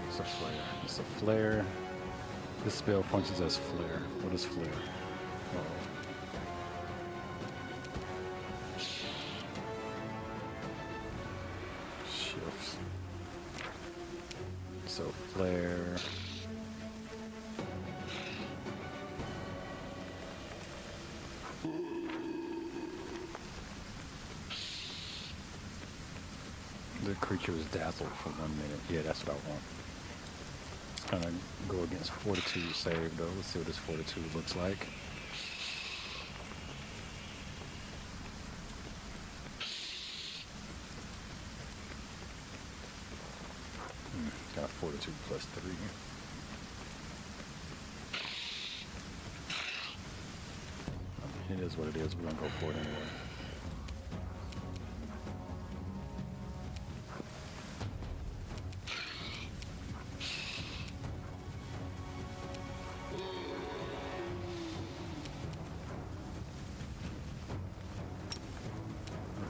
It's a flare. It's a flare. This spell functions as flare. What is flare? Uh-oh. So flare. The creature is dazzled for 1 minute. Yeah, that's what I want. It's gonna go against Fortitude save though. Let's see what this Fortitude looks like. Got Fortitude +3. It is what it is. We're gonna go for it anyway.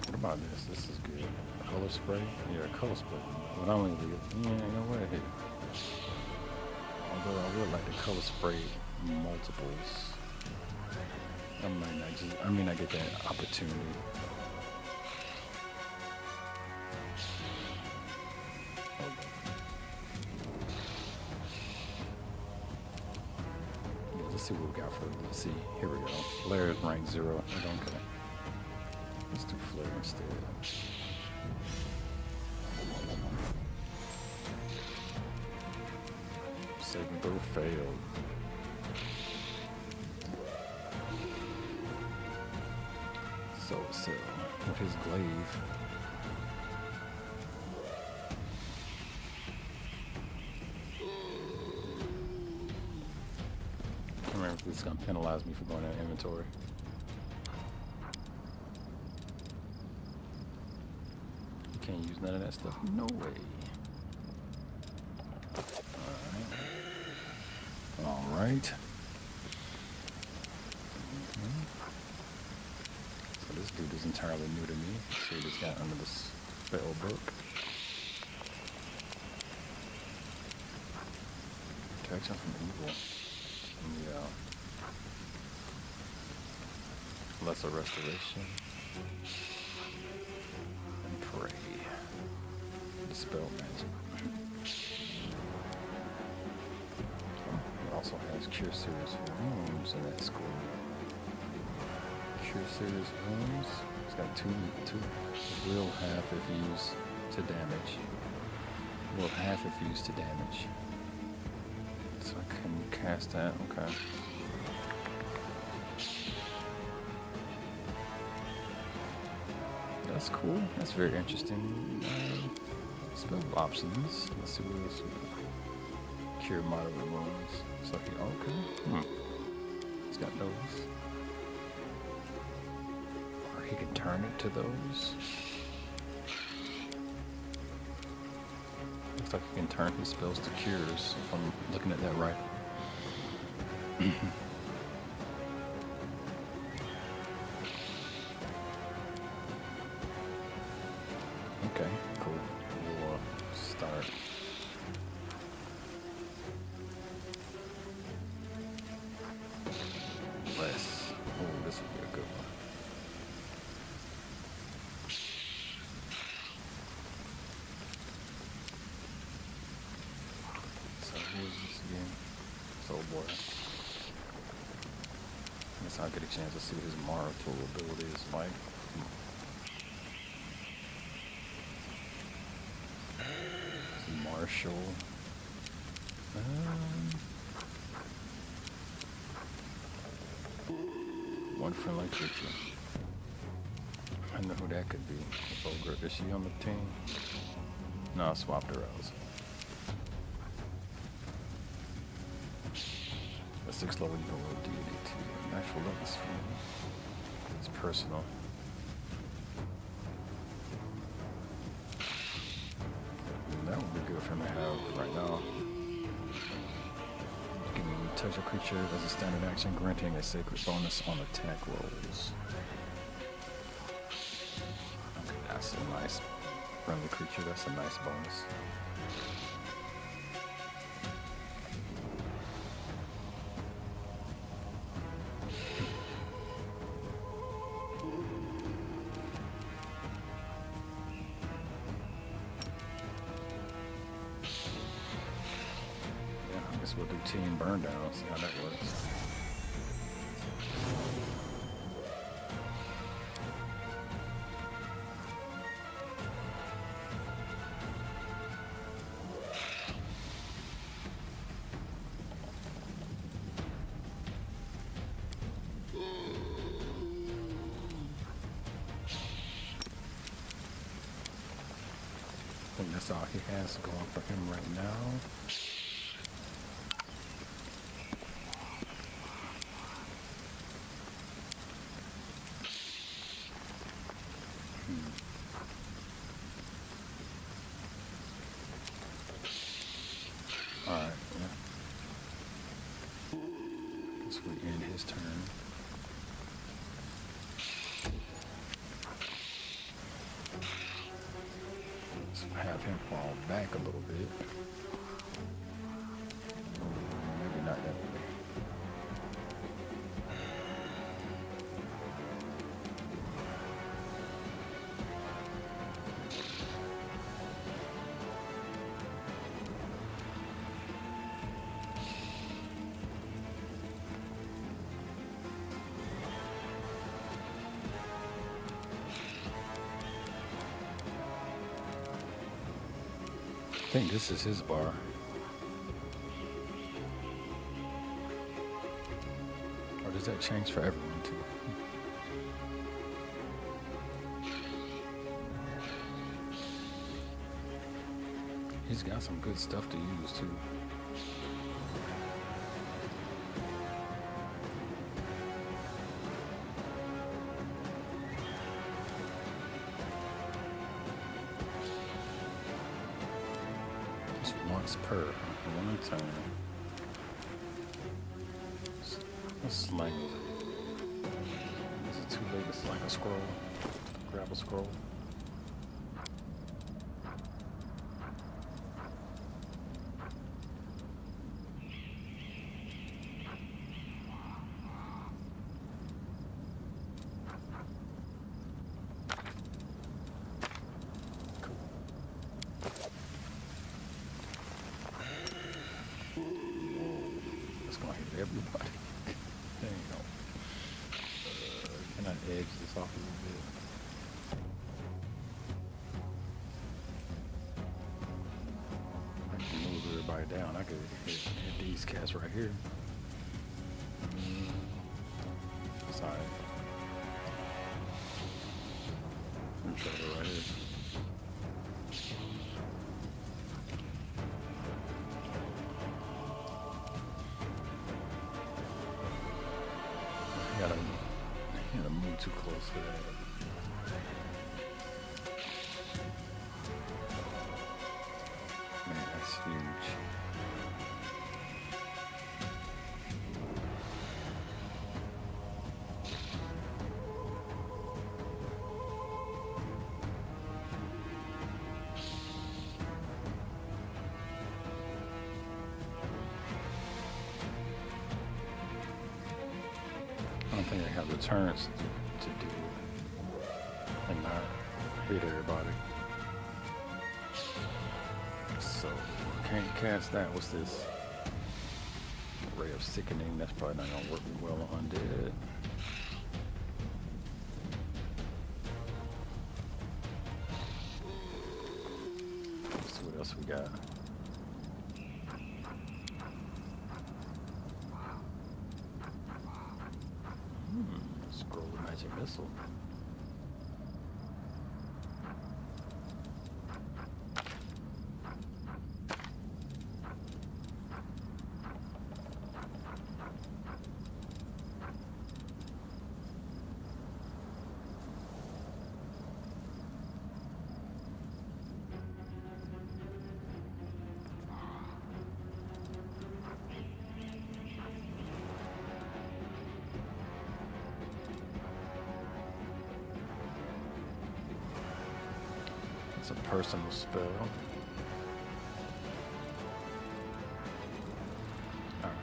What about this? This is good. Color spray? Yeah, color spray. But I only no way here. Although I would like to color spray multiples. I may not get that opportunity. Yeah, let's see what we got for it. Let's see. Here we go. Flare is rank 0. Okay. Let's do flare instead. Saving throw failed. So with his glaive. I remember if this is gonna penalize me for going in inventory. You can't use none of that stuff. No way. Alright. So this dude is entirely new to me. See what he's got under the spell book. Protection from evil. Yeah. Lesser restoration. And pray. Dispel magic. It also has cure serious wounds in that score. Cure serious wounds. It's got two. Will half if used to damage. Will half if used to damage. So I can cast that. Okay. That's cool. That's very interesting. Spell options. Let's see what else we got. Cure moderate wounds. So he okay. He's got those. Or he can turn it to those. Looks like he can turn his spells to cures, if I'm looking at that right. Okay, cool. We'll start. Less. Oh, this would be a good one. So who is this again? This old boy. I guess I'll get a chance to see what his Mara tool ability is like. Marshall. One friendly creature. I know who that could be. Ogre. Is she on the team? No, I swapped her out. A 6 level deity to natural level sphere. It's personal. That would be good for him to have right now. You can touch a creature as a standard action, granting a sacred bonus on attack rolls. Okay, that's a nice friendly creature. That's a nice bonus. We'll do team burn down, see how that works. I think that's all he has going for him right now. Alright, yeah. Guess we end his turn. Let's have him fall back a little bit. Maybe not that way. I think this is his bar. Or does that change for everyone too? He's got some good stuff to use too. Once per one turn. Let's slang it. Is it too late to slang a scroll? Grab a scroll. Everybody. There you go. Can I edge this off a little bit. I can move everybody down. I could hit these cats right here. It's alright. Let me try that right here. You gotta move too close for that. Man, that's huge. I don't think I have the turns to do it and not hit everybody. So can't cast that. What's this? Ray of Sickening. That's probably not gonna work well on undead. Let's see what else we got. Scroll magic missile. It's a personal spell. Alright.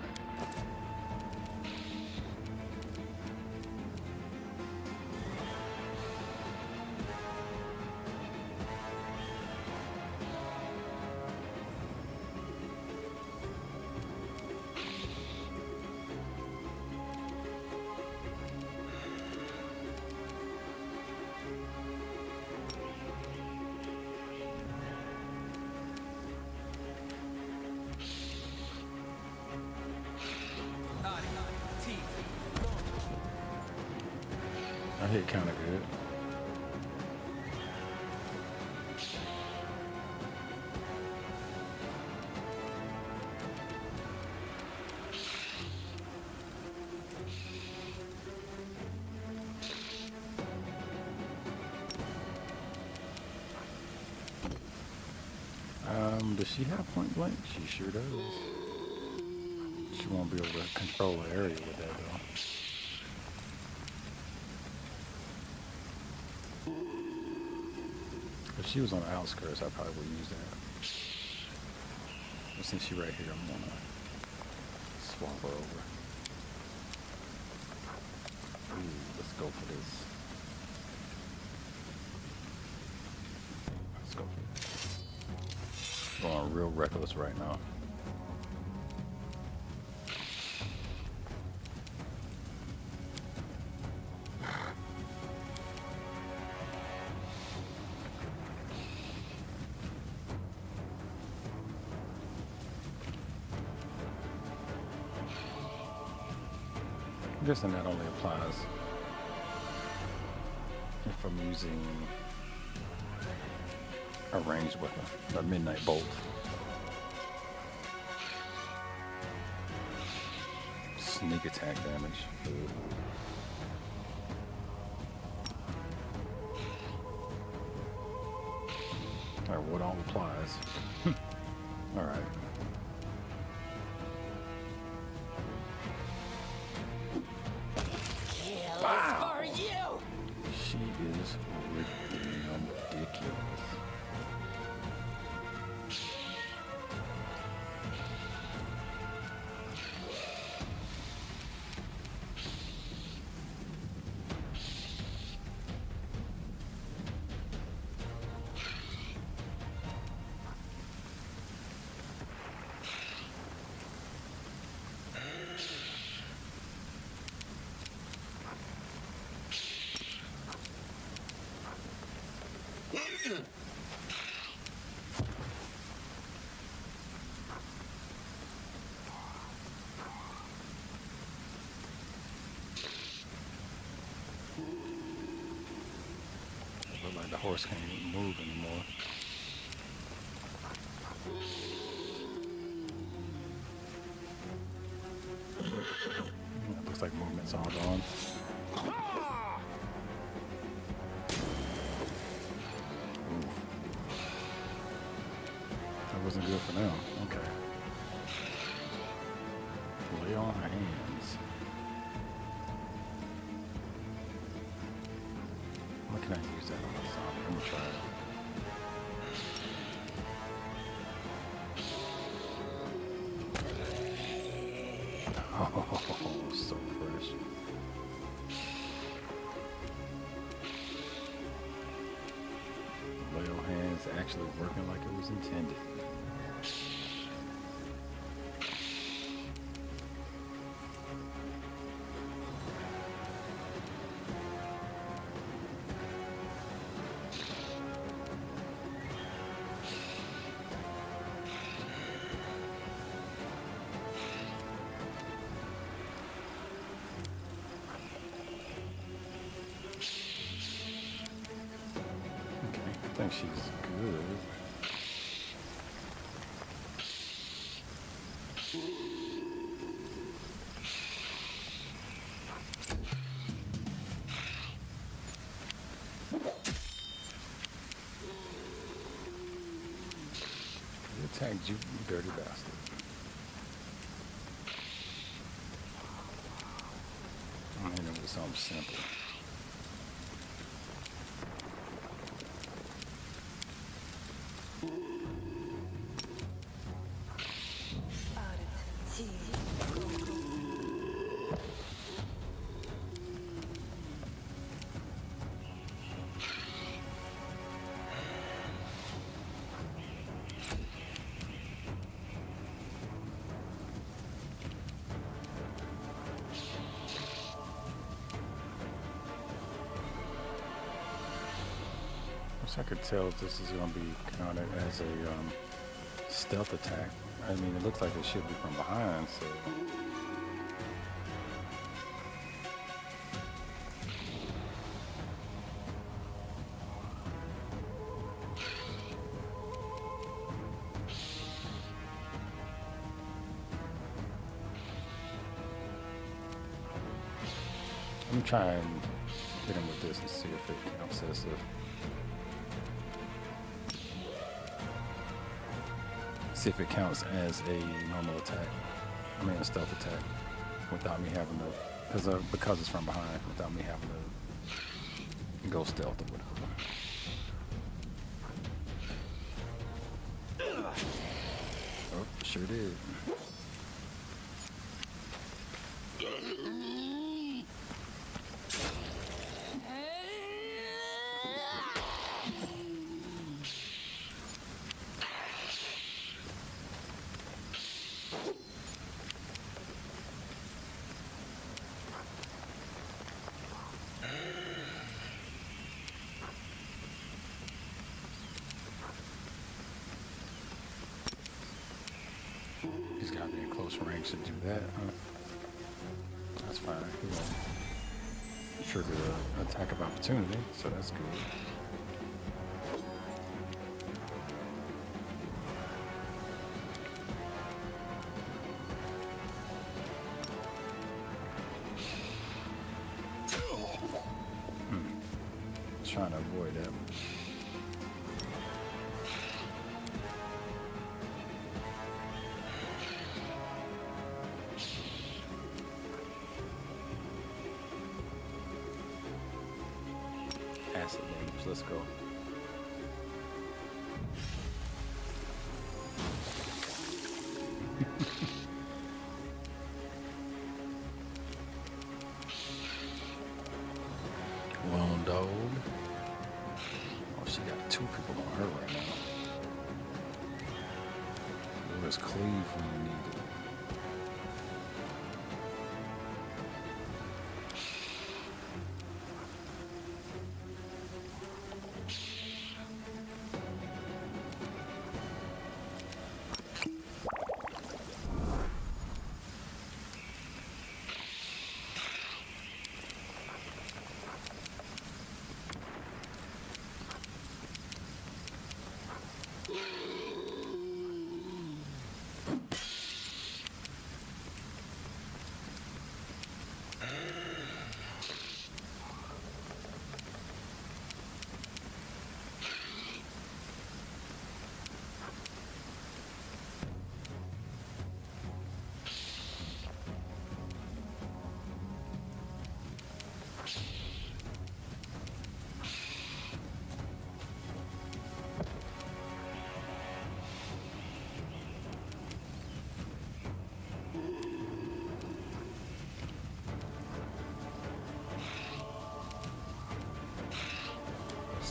I hit kind of good. Does she have point blank? She sure does. She won't be able to control the area with that though. If she was on the outskirts, I probably would use that. But since she's right here, I'm gonna swap her over. Ooh, let's go for this. Let's go for this. Going real reckless right now. I'm guessing that only applies if I'm using a ranged weapon, a midnight bolt. Sneak attack damage. Alright, what all applies? Alright. Wow. She is ridiculous. Like the horse can't even move anymore. Looks like movement's all gone. Ooh. That wasn't good for them. Okay. Lay on hands. What can I use that on my zombie? Let me try it. Oh, so fresh. Lay on hands actually working like it was intended. I think she's good. You attacked you, you dirty bastard. I'm hitting with something simple. I could tell if this is going to be counted as a stealth attack. I mean, it looks like it should be from behind, so... I'm trying to hit him with this and see if it counts as a... See if it counts as a normal attack. I mean, a stealth attack, without me having to, because it's from behind, without me having to go stealth or whatever. Oh, sure did. He's got to be in close range to do that, huh? That's fine. He won't trigger the attack of opportunity, so that's good. Trying to avoid that. Acid damage, let's go. Lone dog. Oh, she got two people on her right now. Where's Cleve when you need it?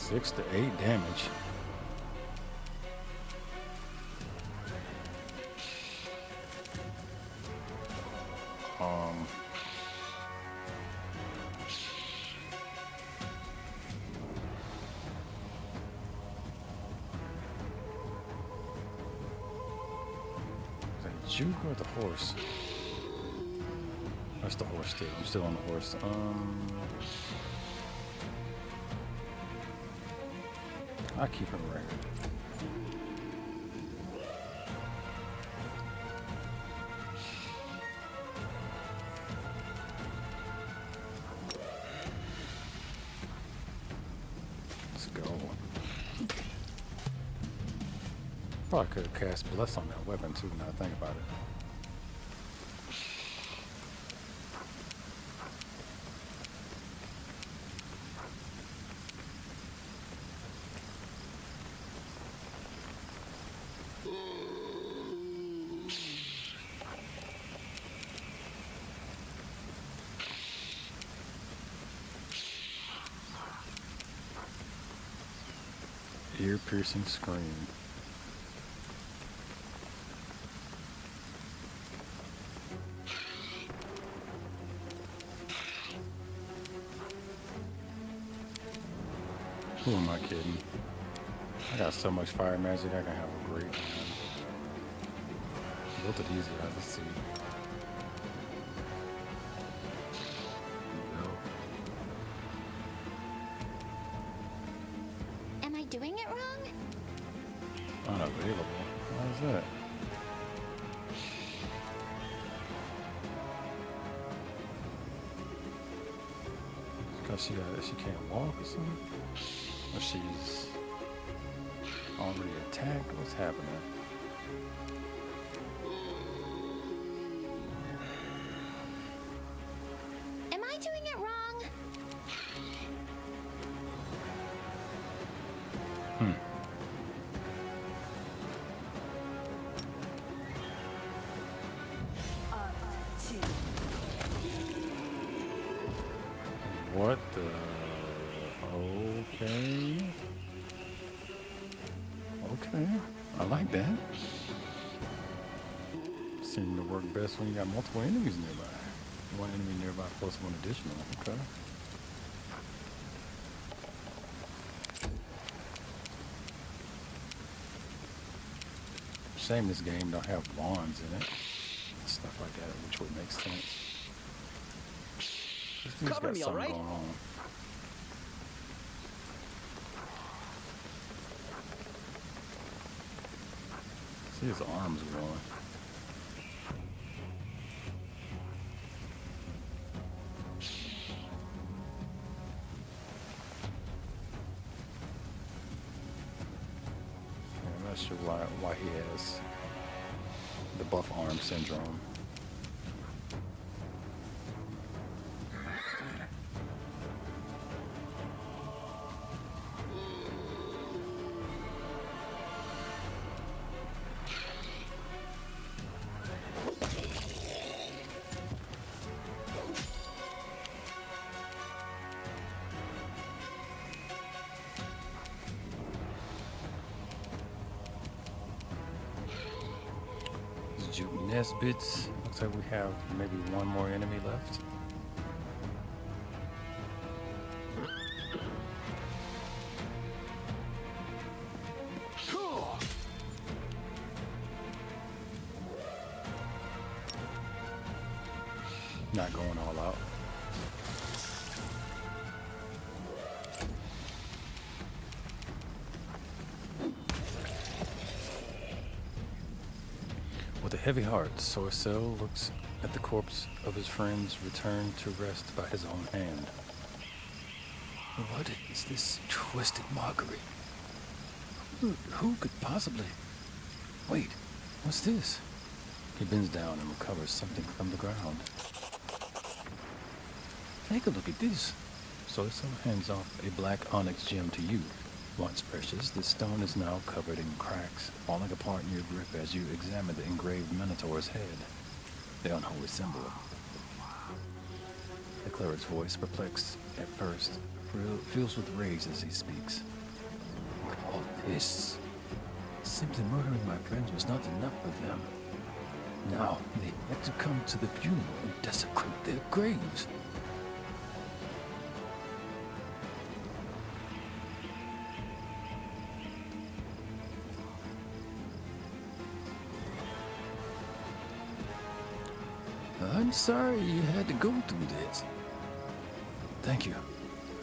6 to 8 damage. Is that Juke or the horse? That's the horse still. I'm still on the horse. I keep him right here. Let's go. Probably could have cast Bless on that weapon too, now I think about it. Ear-piercing scream. Who am I kidding? I got so much fire magic, I can have a great time. Both of these guys, let's see. Am I doing it wrong? Unavailable. Why is that? Because she can't walk or something? Or she's already attacked? What's happening? Am I doing it wrong? What the? Okay. Okay. I like that. Seem to work best when you got multiple enemies nearby. One enemy nearby plus one additional. Okay. Shame this game don't have wands in it. Stuff like that, which would make sense. This dude's Cover got me, something alright? going on. See his arms going. I'm not sure why he has the buff arm syndrome. Nesbits. Looks like we have maybe one more enemy left. Not going all out. With a heavy heart, Sorcel looks at the corpse of his friends returned to rest by his own hand. What is this twisted mockery? Who could possibly? Wait, what's this? He bends down and recovers something from the ground. Take a look at this. Sorcel hands off a black onyx gem to you. Once precious, the stone is now covered in cracks, falling apart in your grip as you examine the engraved Minotaur's head, the unholy symbol. The cleric's voice, perplexed at first, fills with rage as he speaks. All this. Simply murdering my friends was not enough for them. Now they had to come to the funeral and desecrate their graves. I'm sorry you had to go through this. Thank you.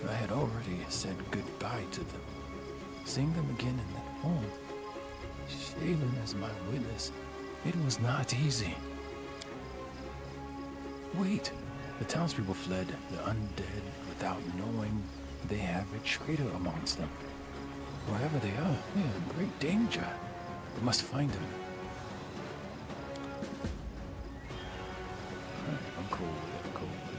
I had already said goodbye to them. Seeing them again in that home, Shaylin as my witness, it was not easy. Wait, the townspeople fled, the undead, without knowing they have a traitor amongst them. Wherever they are, they are in great danger. We must find them. I'm cool with it. I'm cool with it.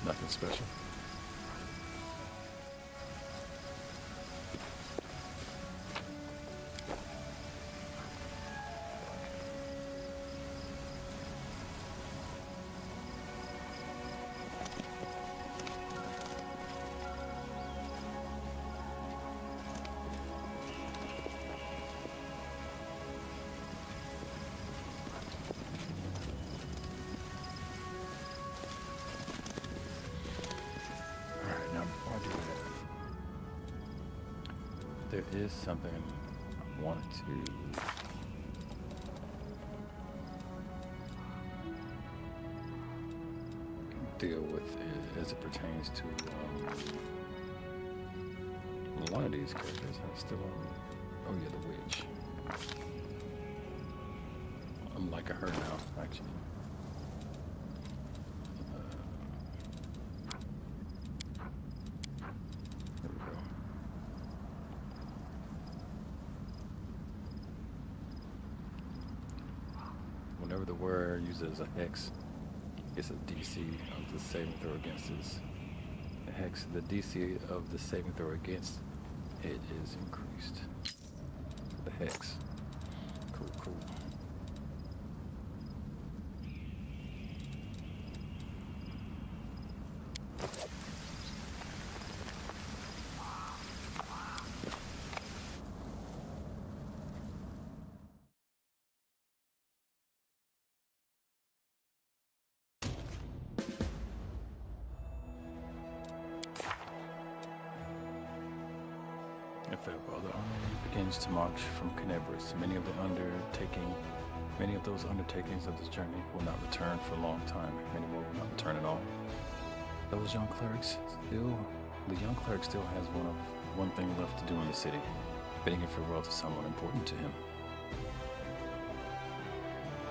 Nothing special. There is something I wanted to deal with as it pertains to one of these characters. I still oh yeah, the witch. I'm like her now, actually. There we go. Whenever the word uses a hex, it's a DC of the saving throw against this. The hex, the DC of the saving throw against it is increased. The hex. Cool. In farewell, the army begins to march from Canebras. Many of those undertakings of this journey will not return for a long time. Many more will not return at all. The young cleric still has one thing left to do in the city, bidding a farewell to someone important to him.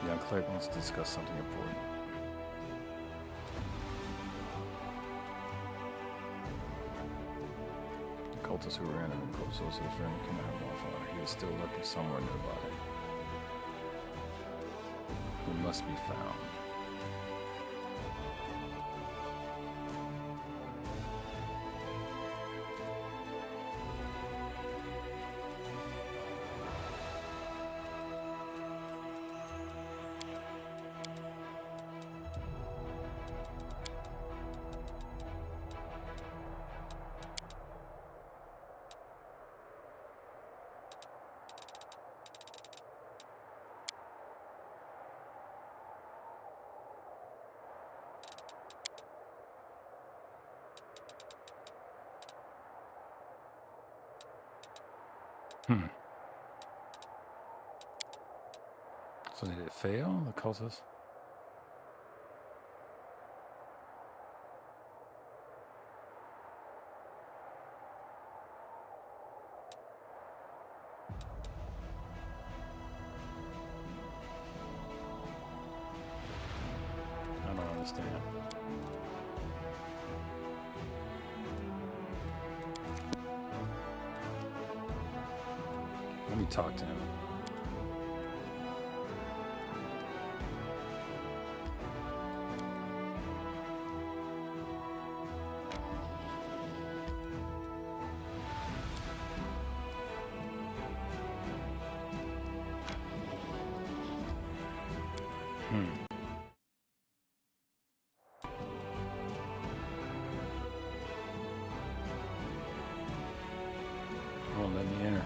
The young cleric wants to discuss something important. Cultists who were in and close associates friend cannot have one father. He is still lurking somewhere nearby. He must be found. So did it fail, the cultists? I don't understand. Let me talk to him. Won't let me enter.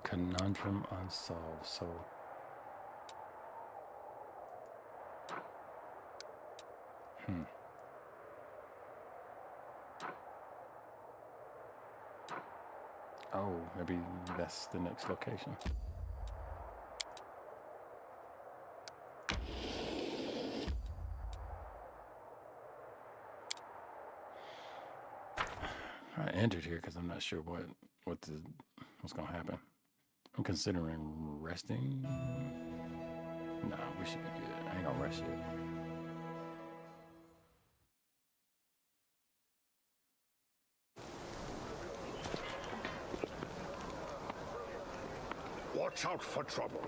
Conundrum unsolved. So oh, maybe that's the next location. I entered here because I'm not sure what's gonna happen. I'm considering resting. Nah, we should be good. I ain't gonna rest yet. Watch out for trouble.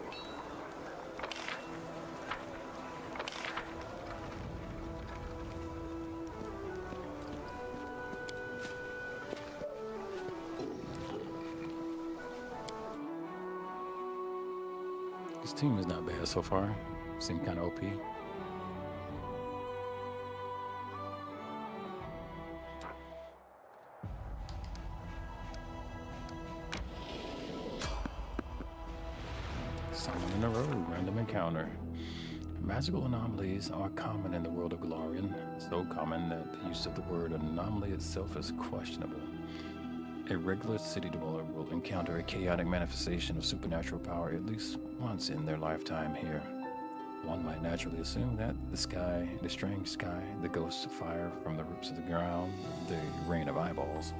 This team is not bad so far. Seem kind of OP. Someone in the road, random encounter. Magical anomalies are common in the world of Galarian, so common that the use of the word anomaly itself is questionable. A regular city dweller will encounter a chaotic manifestation of supernatural power at least once in their lifetime here. One might naturally assume that the sky, the strange sky, the ghosts of fire from the roots of the ground, the rain of eyeballs,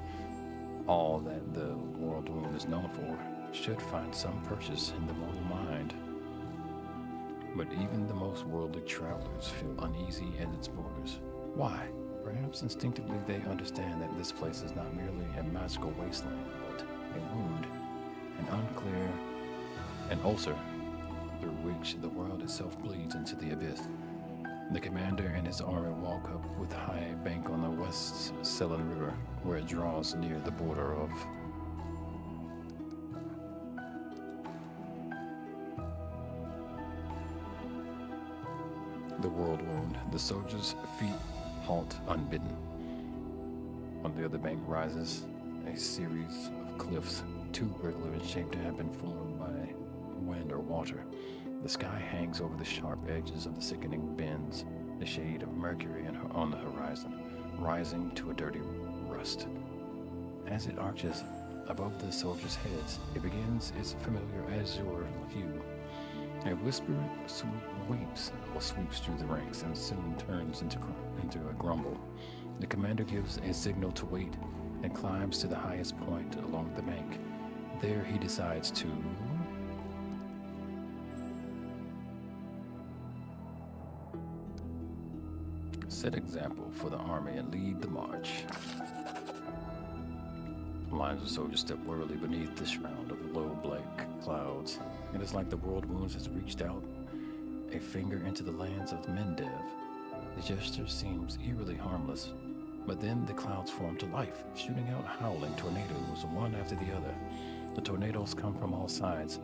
all that the world wound is known for, should find some purchase in the mortal mind. But even the most worldly travelers feel uneasy at its borders. Why? Perhaps instinctively they understand that this place is not merely a magical wasteland, but a wound, an unclear, an ulcer through which the world itself bleeds into the abyss. The commander and his army walk up with high bank on the West Selen River, where it draws near the border of the world wound. The soldiers' feet halt unbidden. On the other bank rises a series of cliffs, too irregular in shape to have been formed by wind or water. The sky hangs over the sharp edges of the sickening bends, the shade of mercury on the horizon, rising to a dirty rust. As it arches above the soldiers' heads, it begins its familiar azure hue. A whisper sweeps through the ranks and soon turns into a grumble. The commander gives a signal to wait and climbs to the highest point along the bank. There he decides to set example for the army and lead the march. Lines of soldiers step warily beneath the shroud of low black clouds. It is like the world wounds has reached out a finger into the lands of Mendev. The gesture seems eerily harmless, but then the clouds form to life, shooting out howling tornadoes one after the other. The tornadoes come from all sides,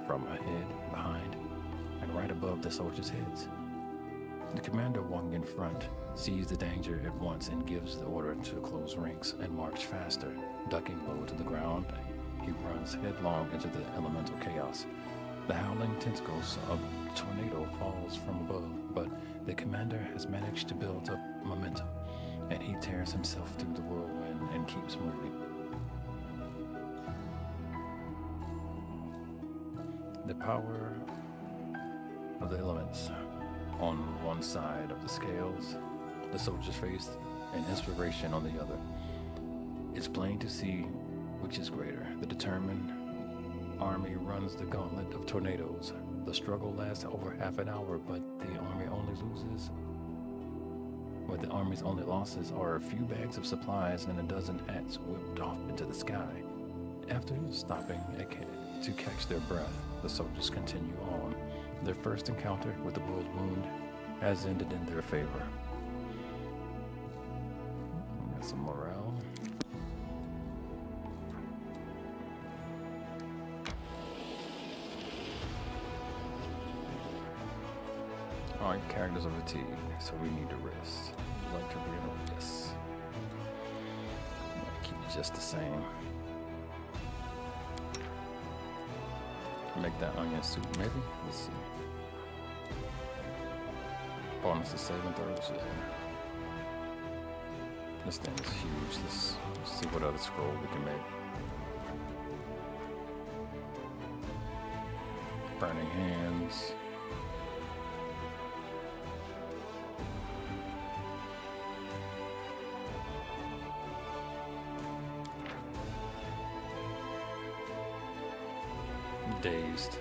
from ahead, behind, and right above the soldiers' heads. The commander walking in front sees the danger at once and gives the order to close ranks and march faster. Ducking low to the ground, he runs headlong into the elemental chaos. The howling tentacles of the tornado falls from above, but the commander has managed to build up momentum, and he tears himself through the whirlwind and keeps moving. The power of the elements on one side of the scales, the soldiers face, and inspiration on the other. It's plain to see which is greater. The determined army runs the gauntlet of tornadoes. The struggle lasts over half an hour, but the army's only losses are a few bags of supplies and a dozen hats whipped off into the sky. After stopping to catch their breath, the soldiers continue on. Their first encounter with the world wound has ended in their favor. Got some morale. Alright, characters are fatigued, so we need to rest. Would you like to read? Yes. Keep it just the same. Make that onion soup, maybe? Let's see. Bonus to saving throws, yeah. This thing is huge. Let's see what other scroll we can make. Burning hands. Dazed.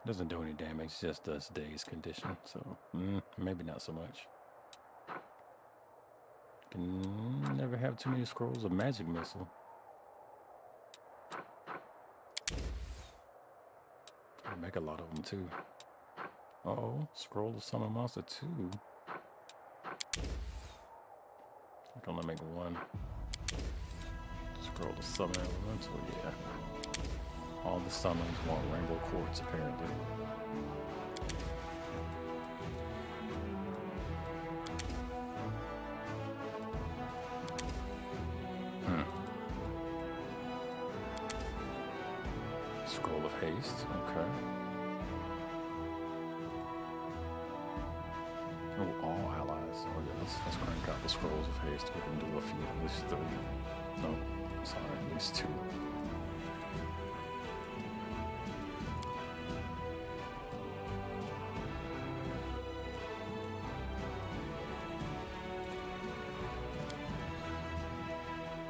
Doesn't do any damage, just does dazed condition. So maybe not so much. Can never have too many scrolls of magic missile. I make a lot of them too. Uh-oh, scroll of summon monster 2. I can only make one. Scroll of summon elemental, yeah. All the summons want rainbow quartz apparently. Scroll of haste, okay. Oh, all allies. Oh yeah, let's crank out the scrolls of haste. We can do a few, at least 3. No, sorry, at least 2.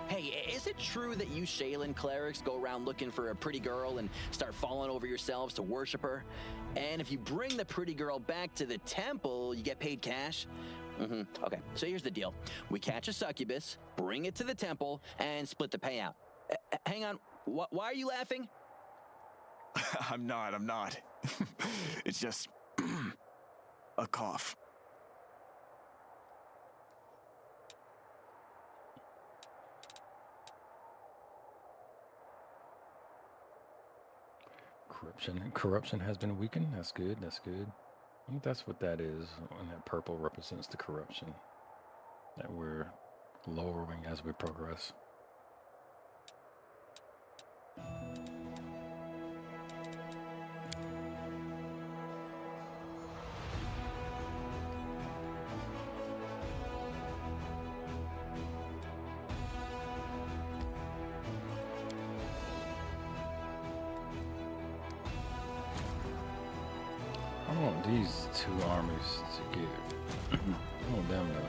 Hey, is it true that you Shaylin clerics go around looking for a pretty girl and start falling over yourselves to worship her? And if you bring the pretty girl back to the temple, you get paid cash? Okay, so here's the deal. We catch a succubus, bring it to the temple, and split the payout. Hang on, why are you laughing? I'm not. It's just a cough. Corruption has been weakened. That's good. I think that's what that is. And that purple represents the corruption that we're lowering as we progress. I want these 2 armies to get. I want them to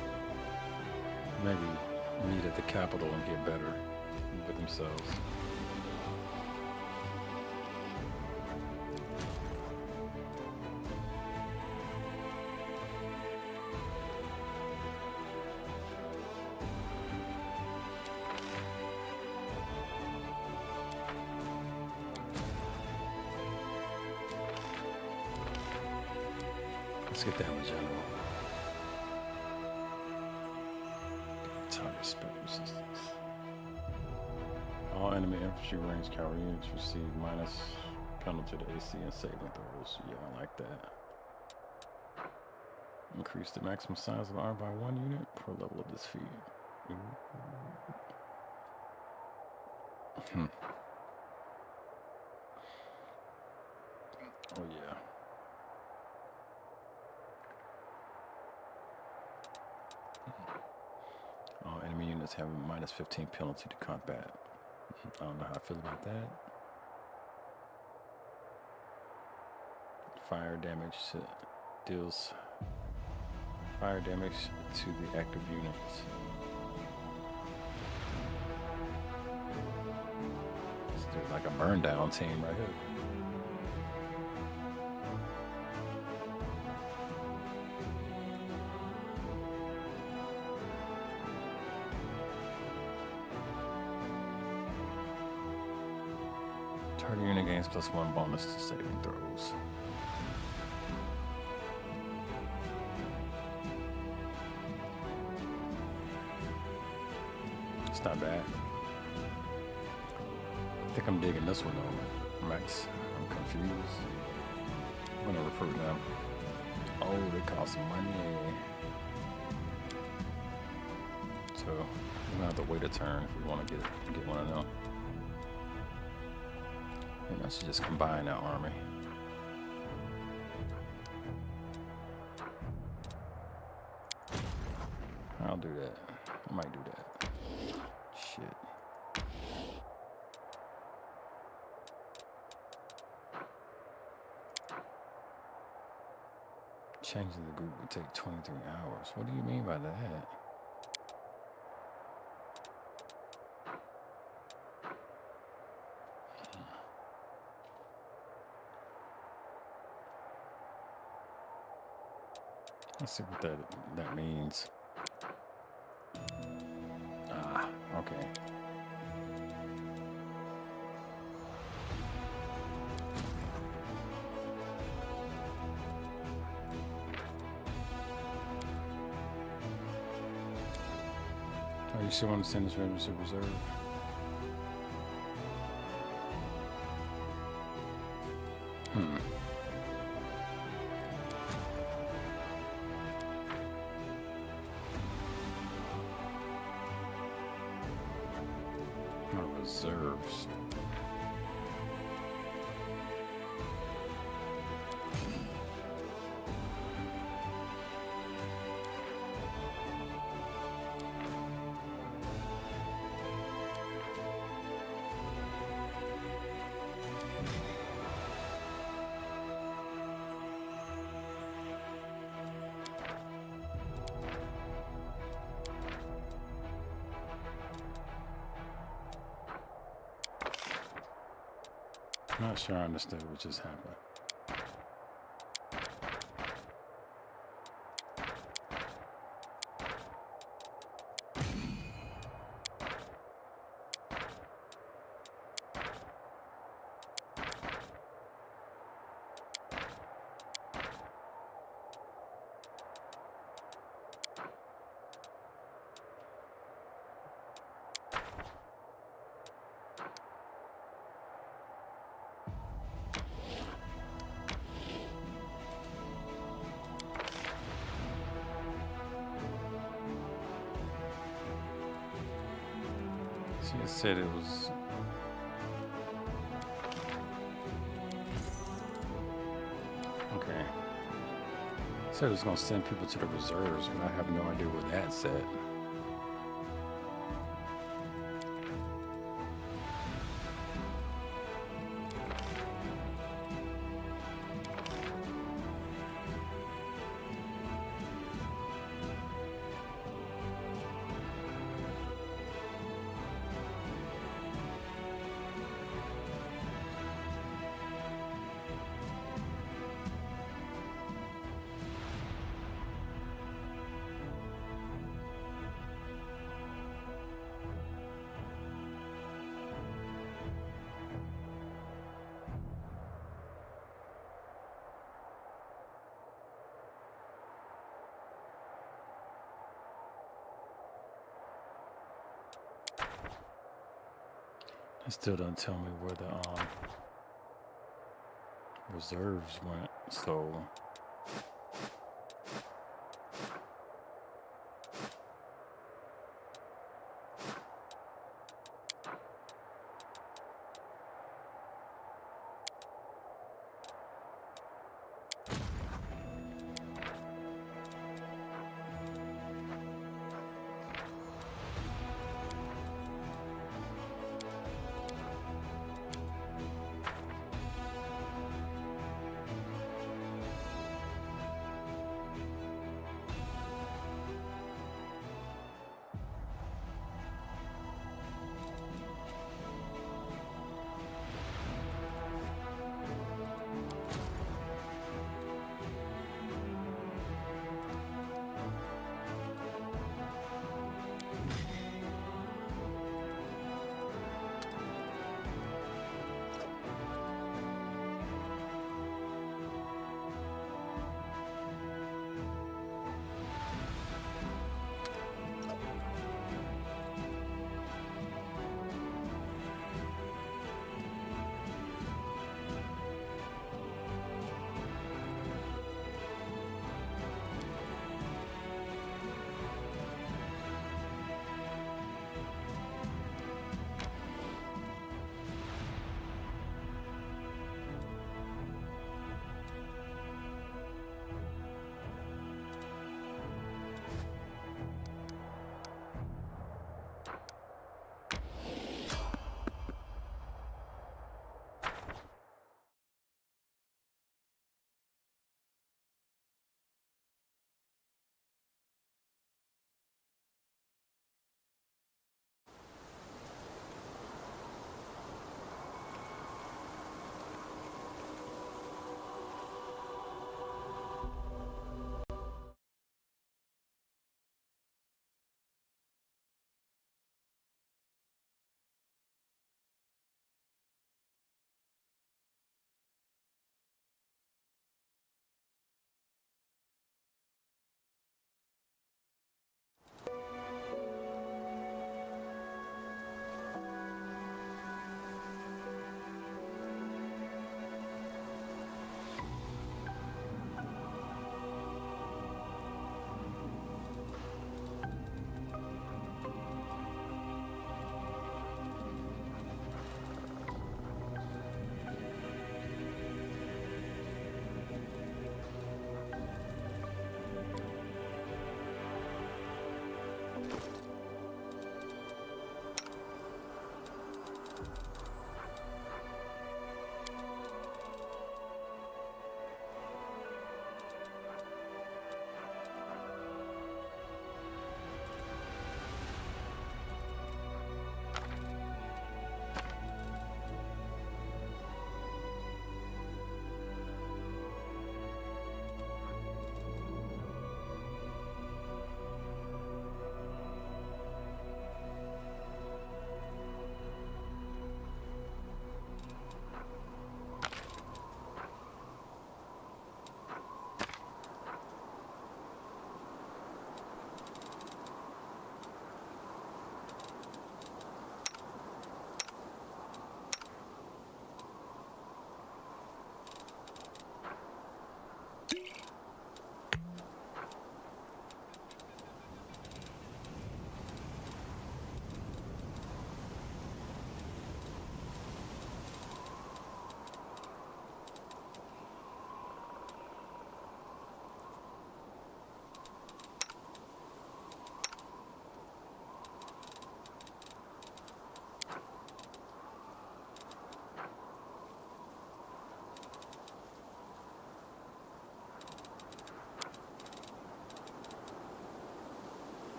maybe meet at the capital and get better with themselves. Let's get that one, General. Target spell resistance. All enemy infantry range cavalry units receive minus penalty to AC and saving throws. Yeah, I like that. Increase the maximum size of arm by 1 unit per level of defeat. Oh yeah. All enemy units have a minus 15 penalty to combat. I don't know how I feel about that. Fire damage deals fire damage to the active units. Dude, like a burn down team right here. Target unit gains +1 bonus to saving throws. It's not bad. I think I'm digging this one though, Max. I'm confused. I'm gonna recruit them. Oh, they cost money. So we're gonna have to wait a turn if we want to get one of them. Maybe I should just combine that army. I'll do that. I might do that. Shit. Changing the group would take 23 hours. What do you mean by that? Let's see what that means. Ah, okay. Oh, you still want to send this members to reserve? Reserves. Not sure I understood what just happened. It said it was okay. It said it was going to send people to the reserves, but I have no idea what that said. It still doesn't tell me where the reserves went, so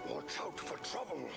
Watch out for trouble.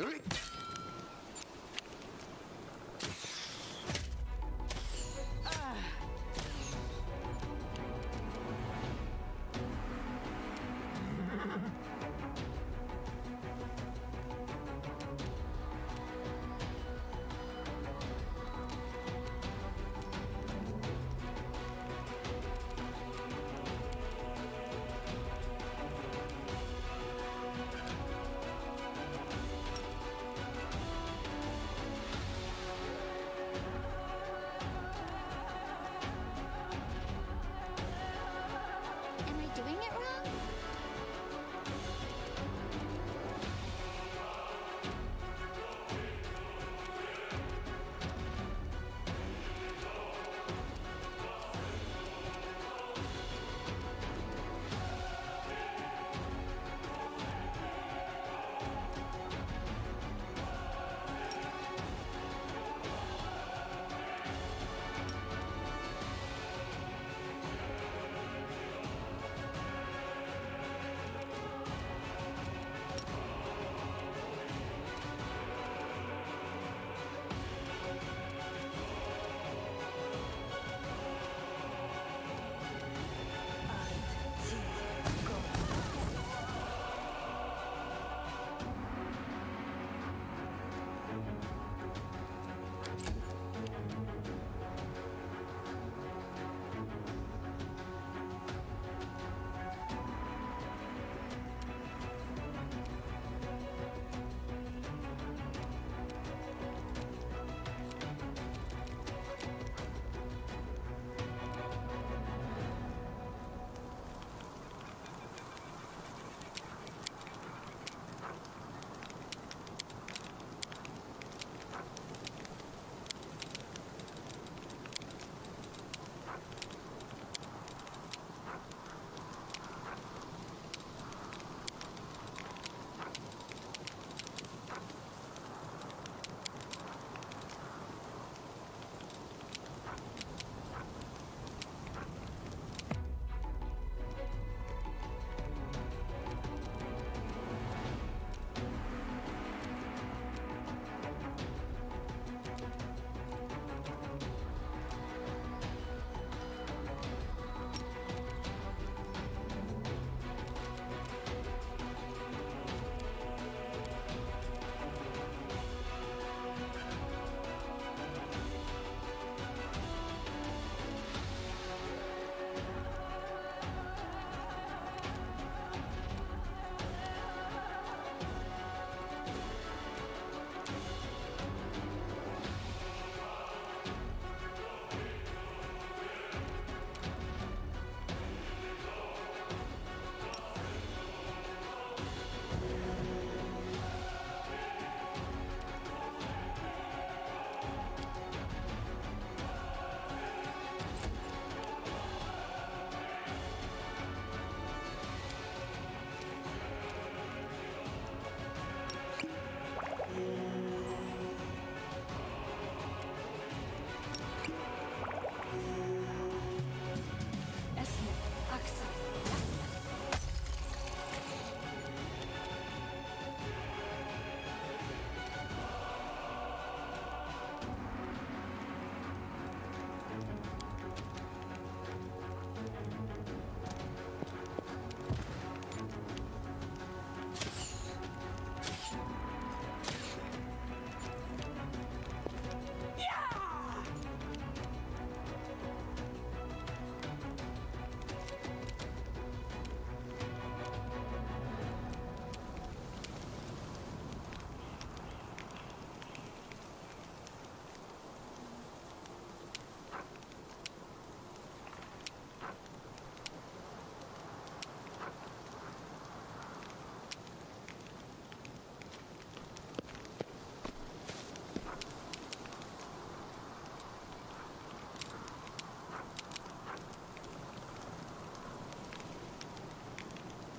Am I doing it wrong?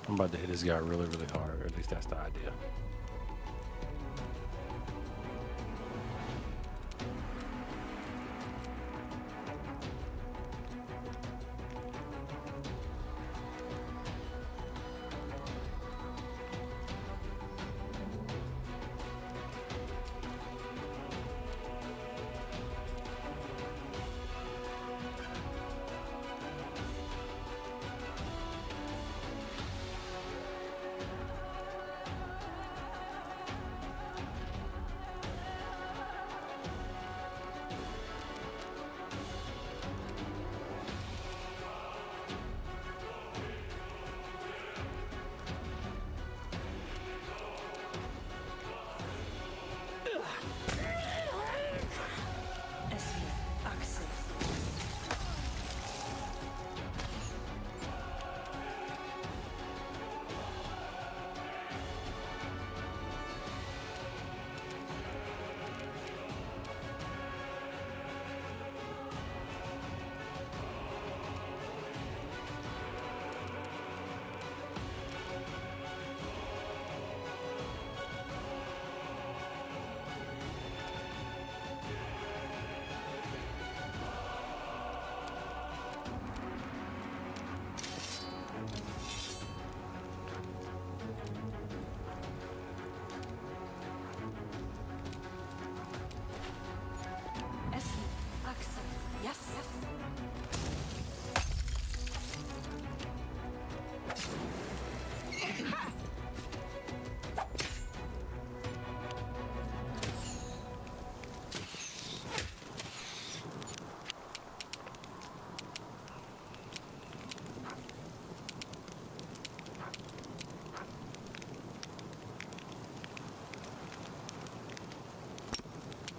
I'm about to hit this guy really, really hard. Or at least that's the idea.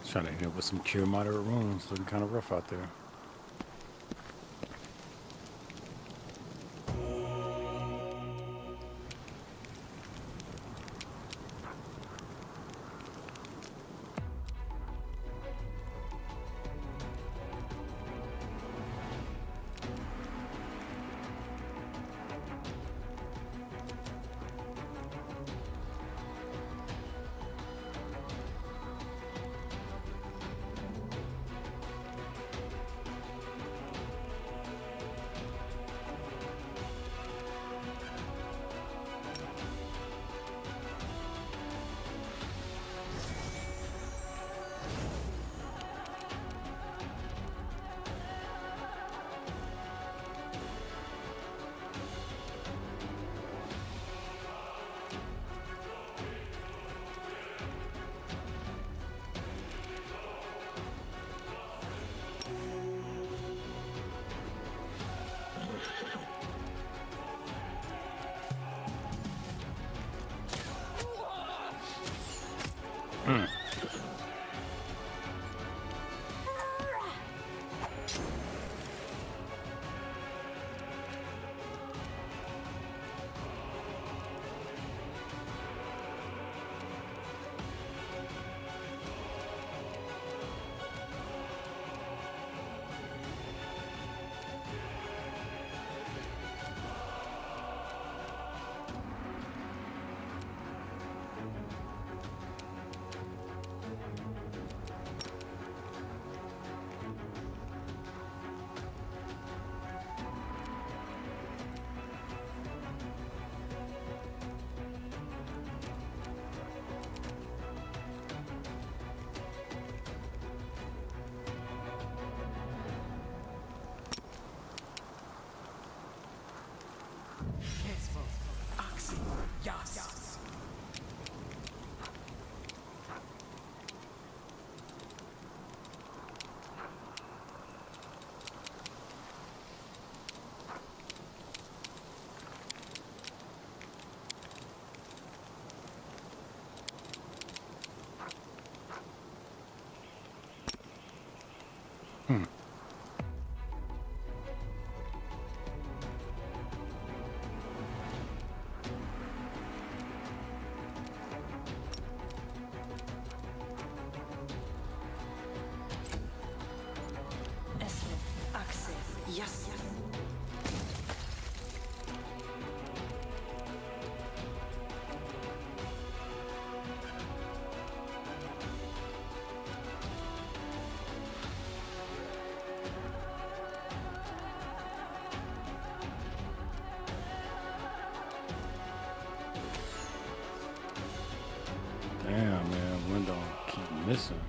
Trying to hit it with some cure moderate wounds. Looking kind of rough out there. Yes. Damn, man, window keep missing.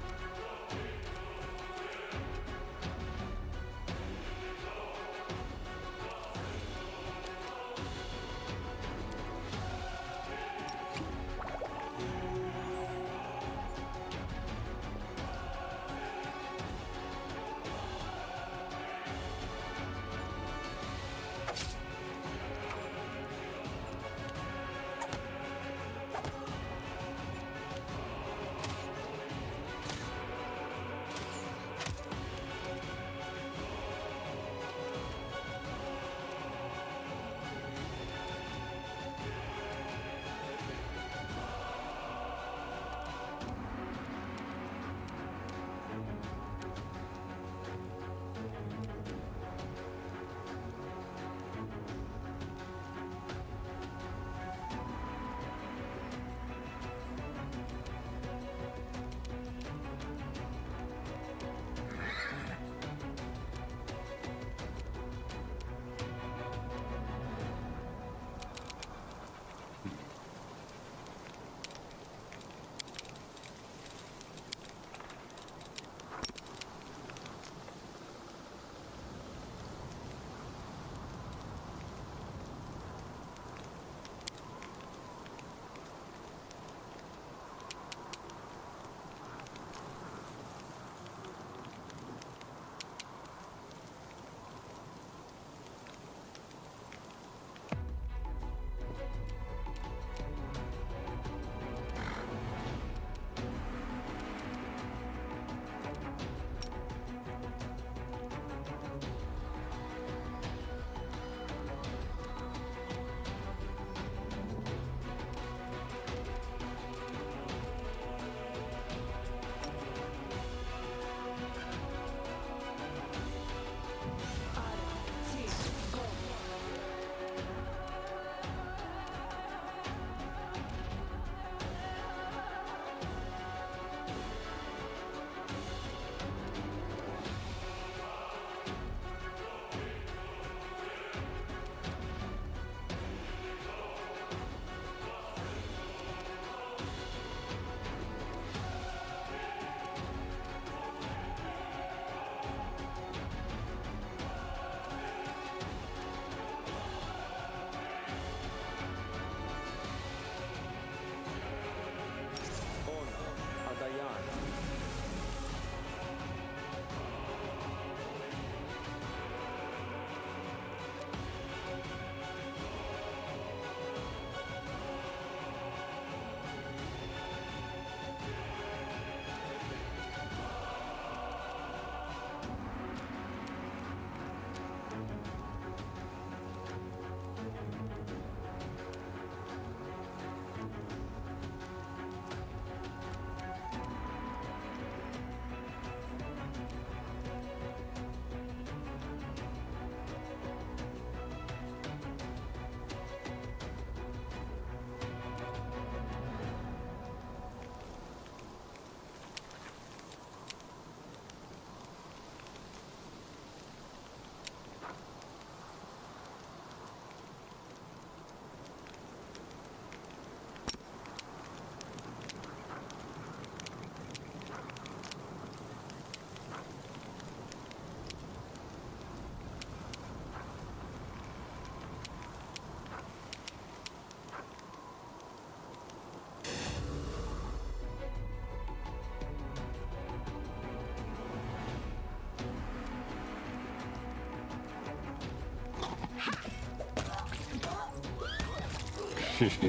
Just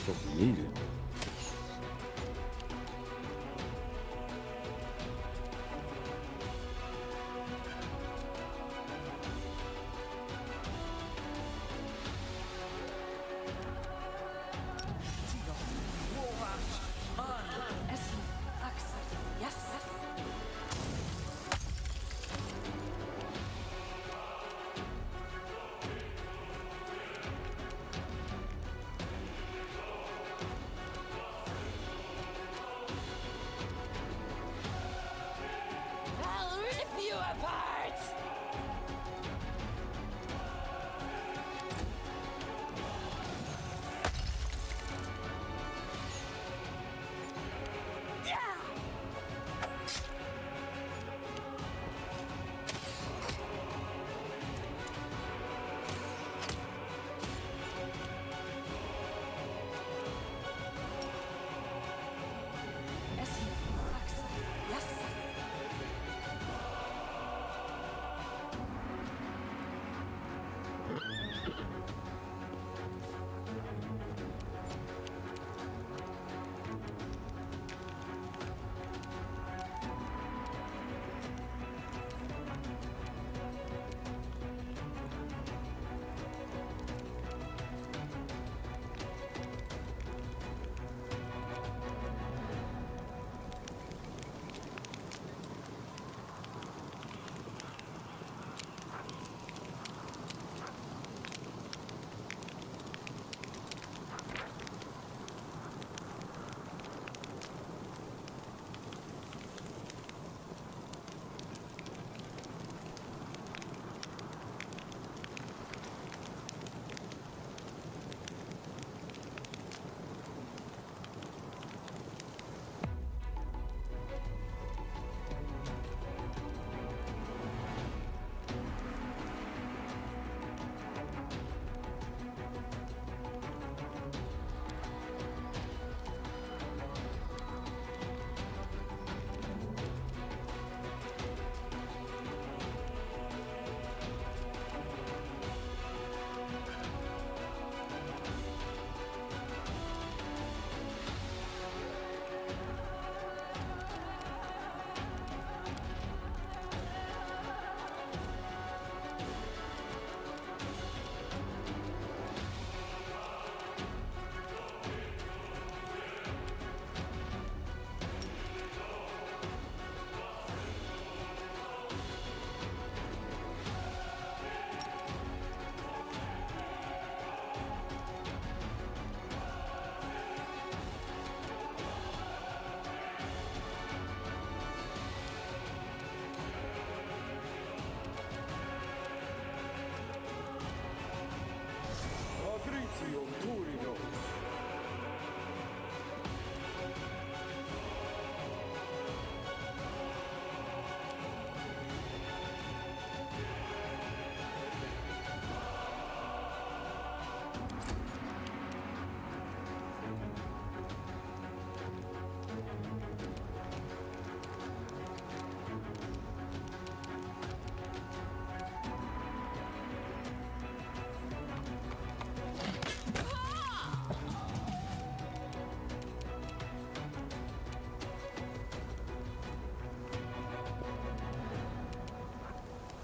what we needed. I'll rip you apart!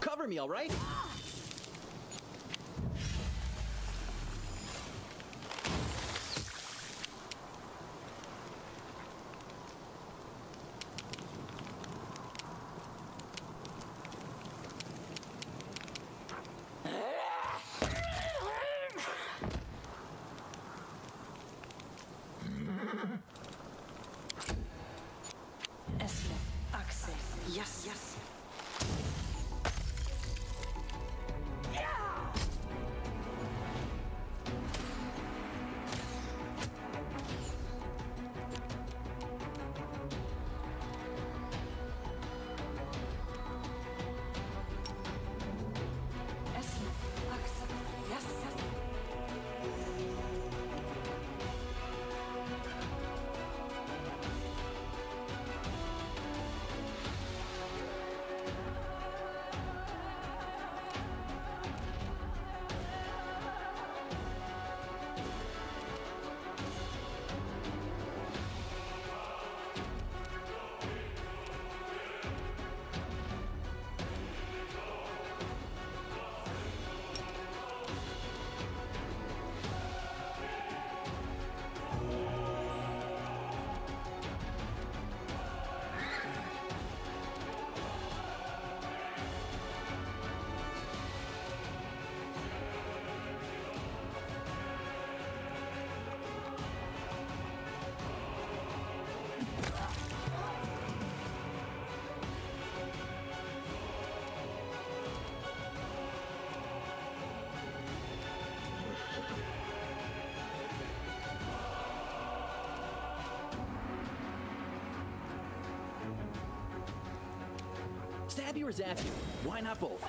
Cover me, all right? Stab you or zap you? Why not both?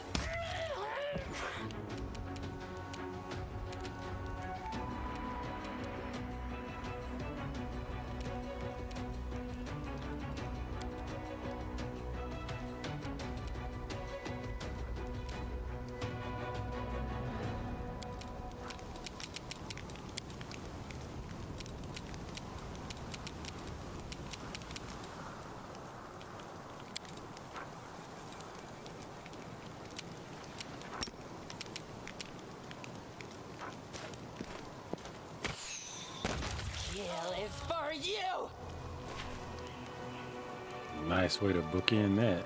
Kill is for you! Nice way to bookend that.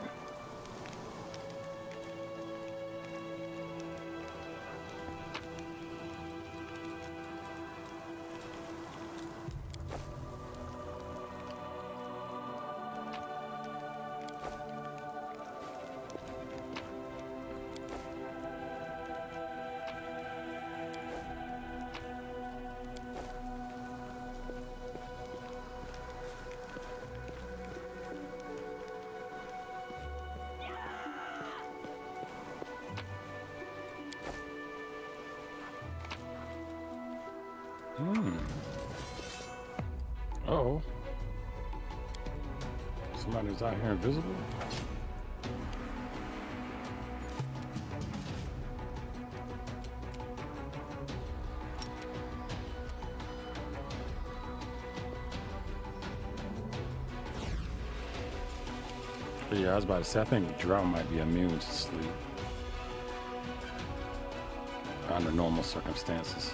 Uh-oh. Somebody's out here invisible? Yeah, I was about to say, I think Drow might be immune to sleep under normal circumstances.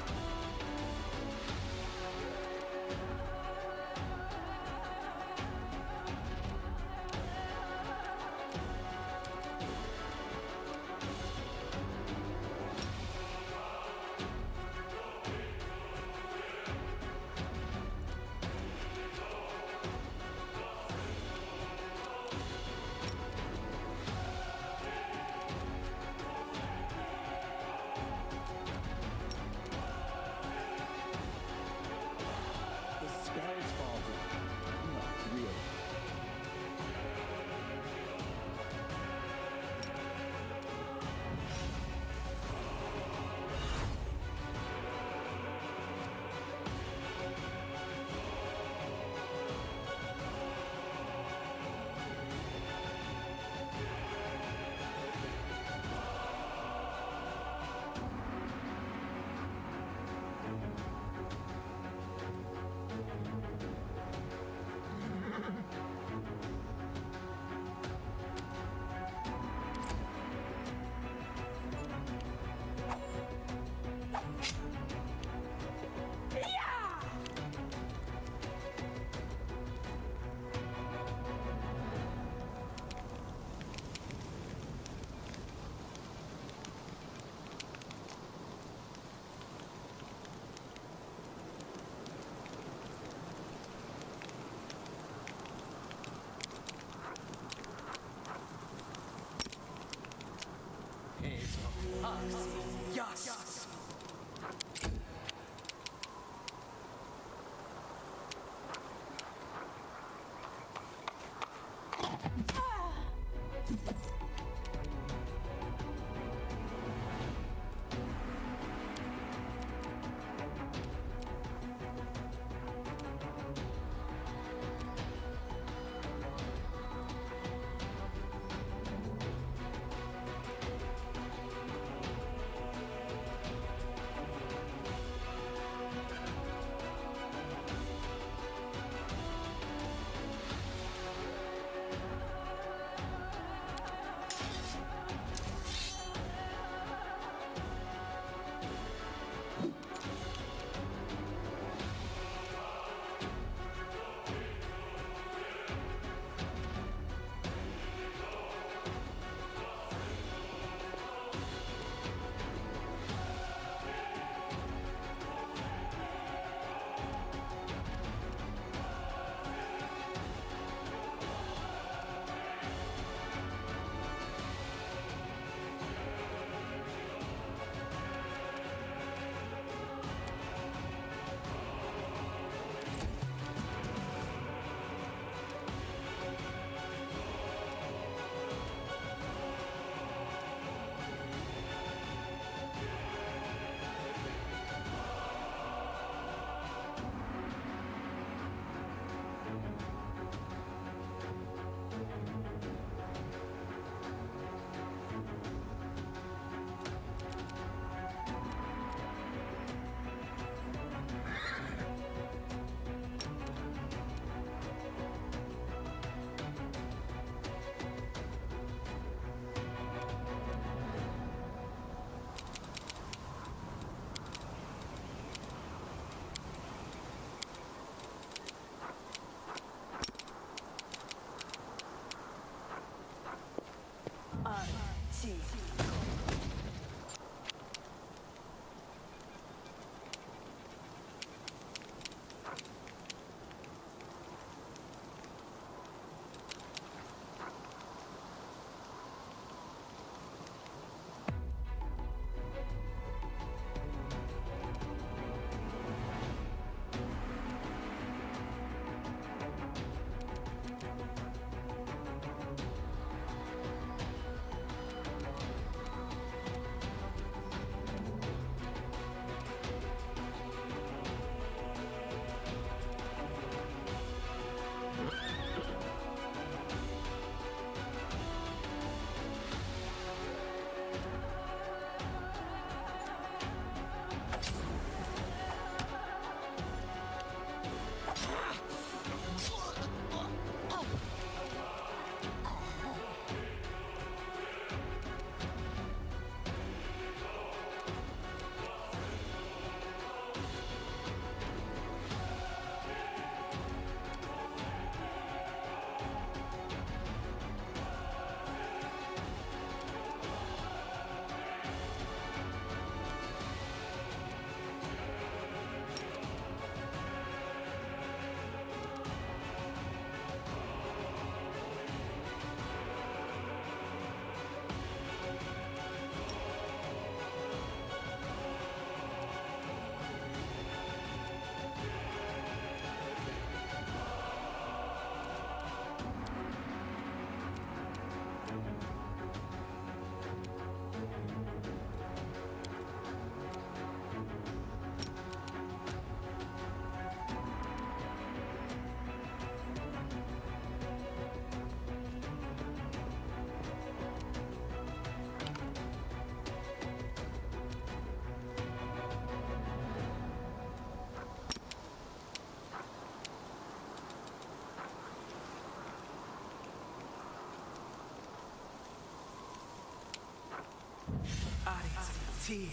T.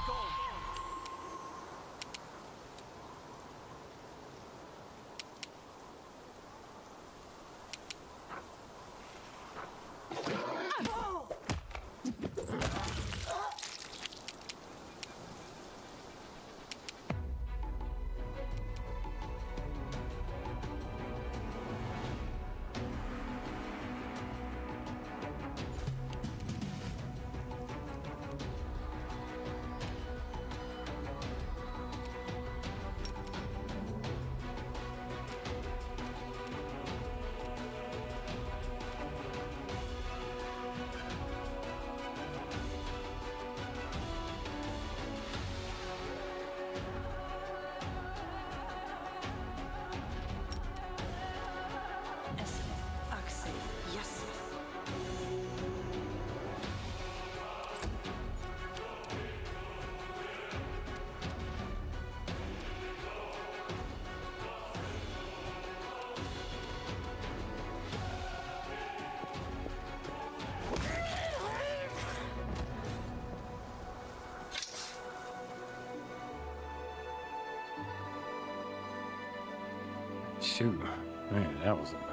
Go. Shoot, man, that was a battle.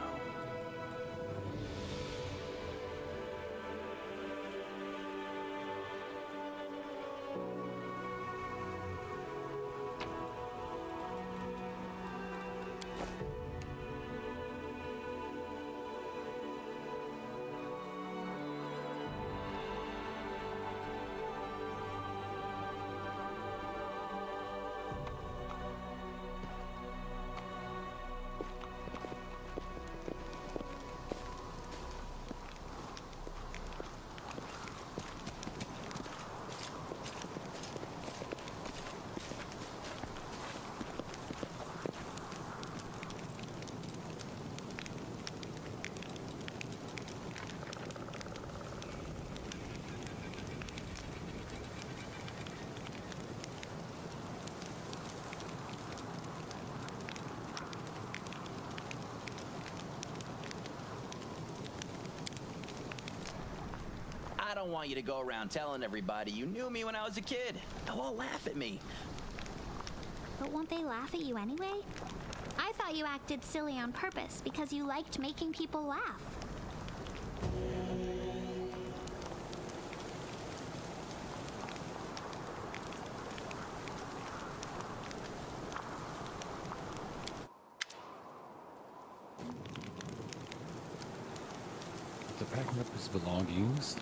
I don't want you to go around telling everybody you knew me when I was a kid. They'll all laugh at me. But won't they laugh at you anyway? I thought you acted silly on purpose because you liked making people laugh. After packing up his belongings,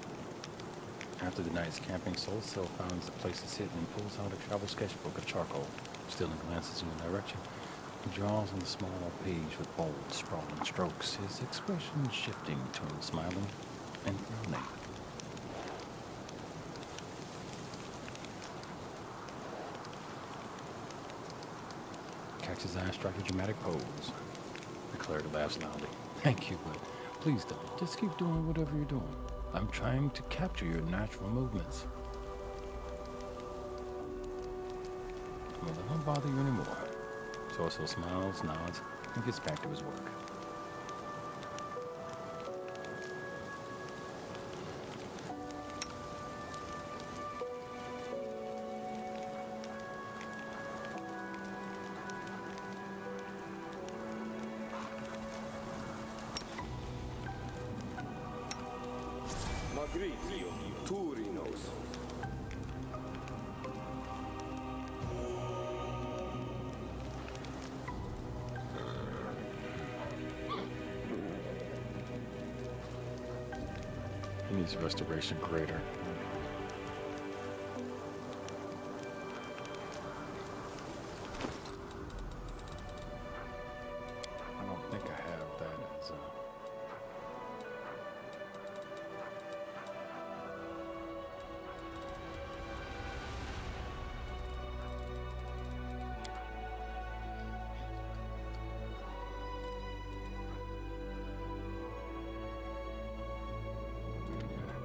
after the night's camping, Soul Cell finds a place to sit and pulls out a travel sketchbook of charcoal. Stealing glances in the direction, he draws on the small page with bold, sprawling strokes, his expression shifting between smiling and frowning. Catches his eye, strike a dramatic pose. The cleric laughs loudly. Thank you, but please don't. Just keep doing whatever you're doing. I'm trying to capture your natural movements. Well, I won't bother you anymore. Sorcerer smiles, nods, and gets back to his work. Magritio, Turinos. He needs restoration greater. I don't think I have that as a...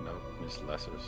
Nope, Miss Lessers.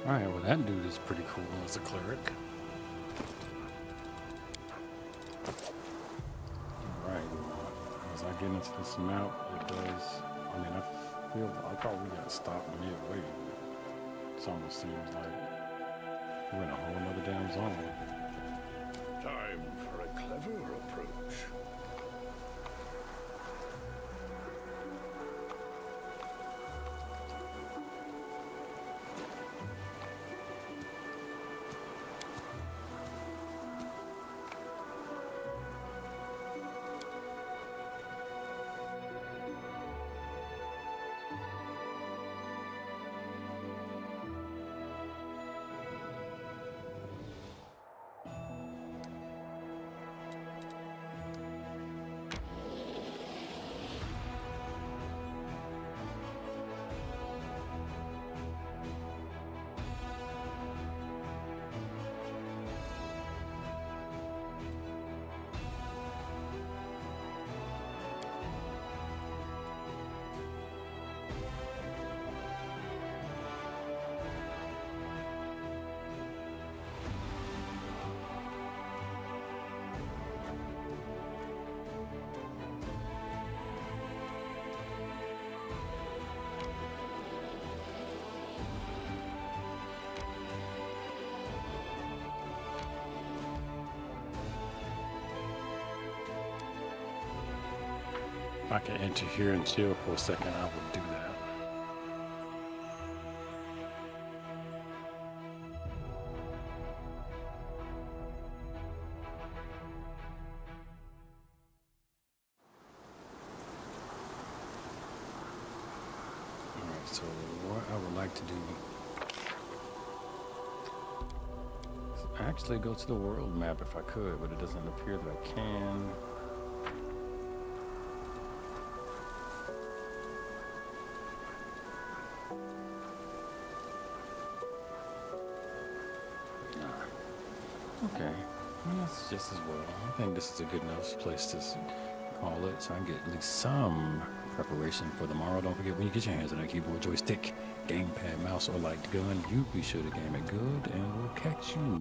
Alright, well that dude is pretty cool as a cleric. Alright, as I get into this map, it does, I mean, I thought we got stopped midway. It almost seems like we're in a whole nother damn zone. Time for a clever approach. If I can enter here and chill for a second, I would do that. Alright, so what I would like to do is actually go to the world map if I could, but it doesn't appear that I can. Okay, that's just as well. I think this is a good enough place to call it, so I can get at least some preparation for tomorrow. Don't forget, when you get your hands on that keyboard, joystick, gamepad, mouse, or light gun, you be sure to game it good, and we'll catch you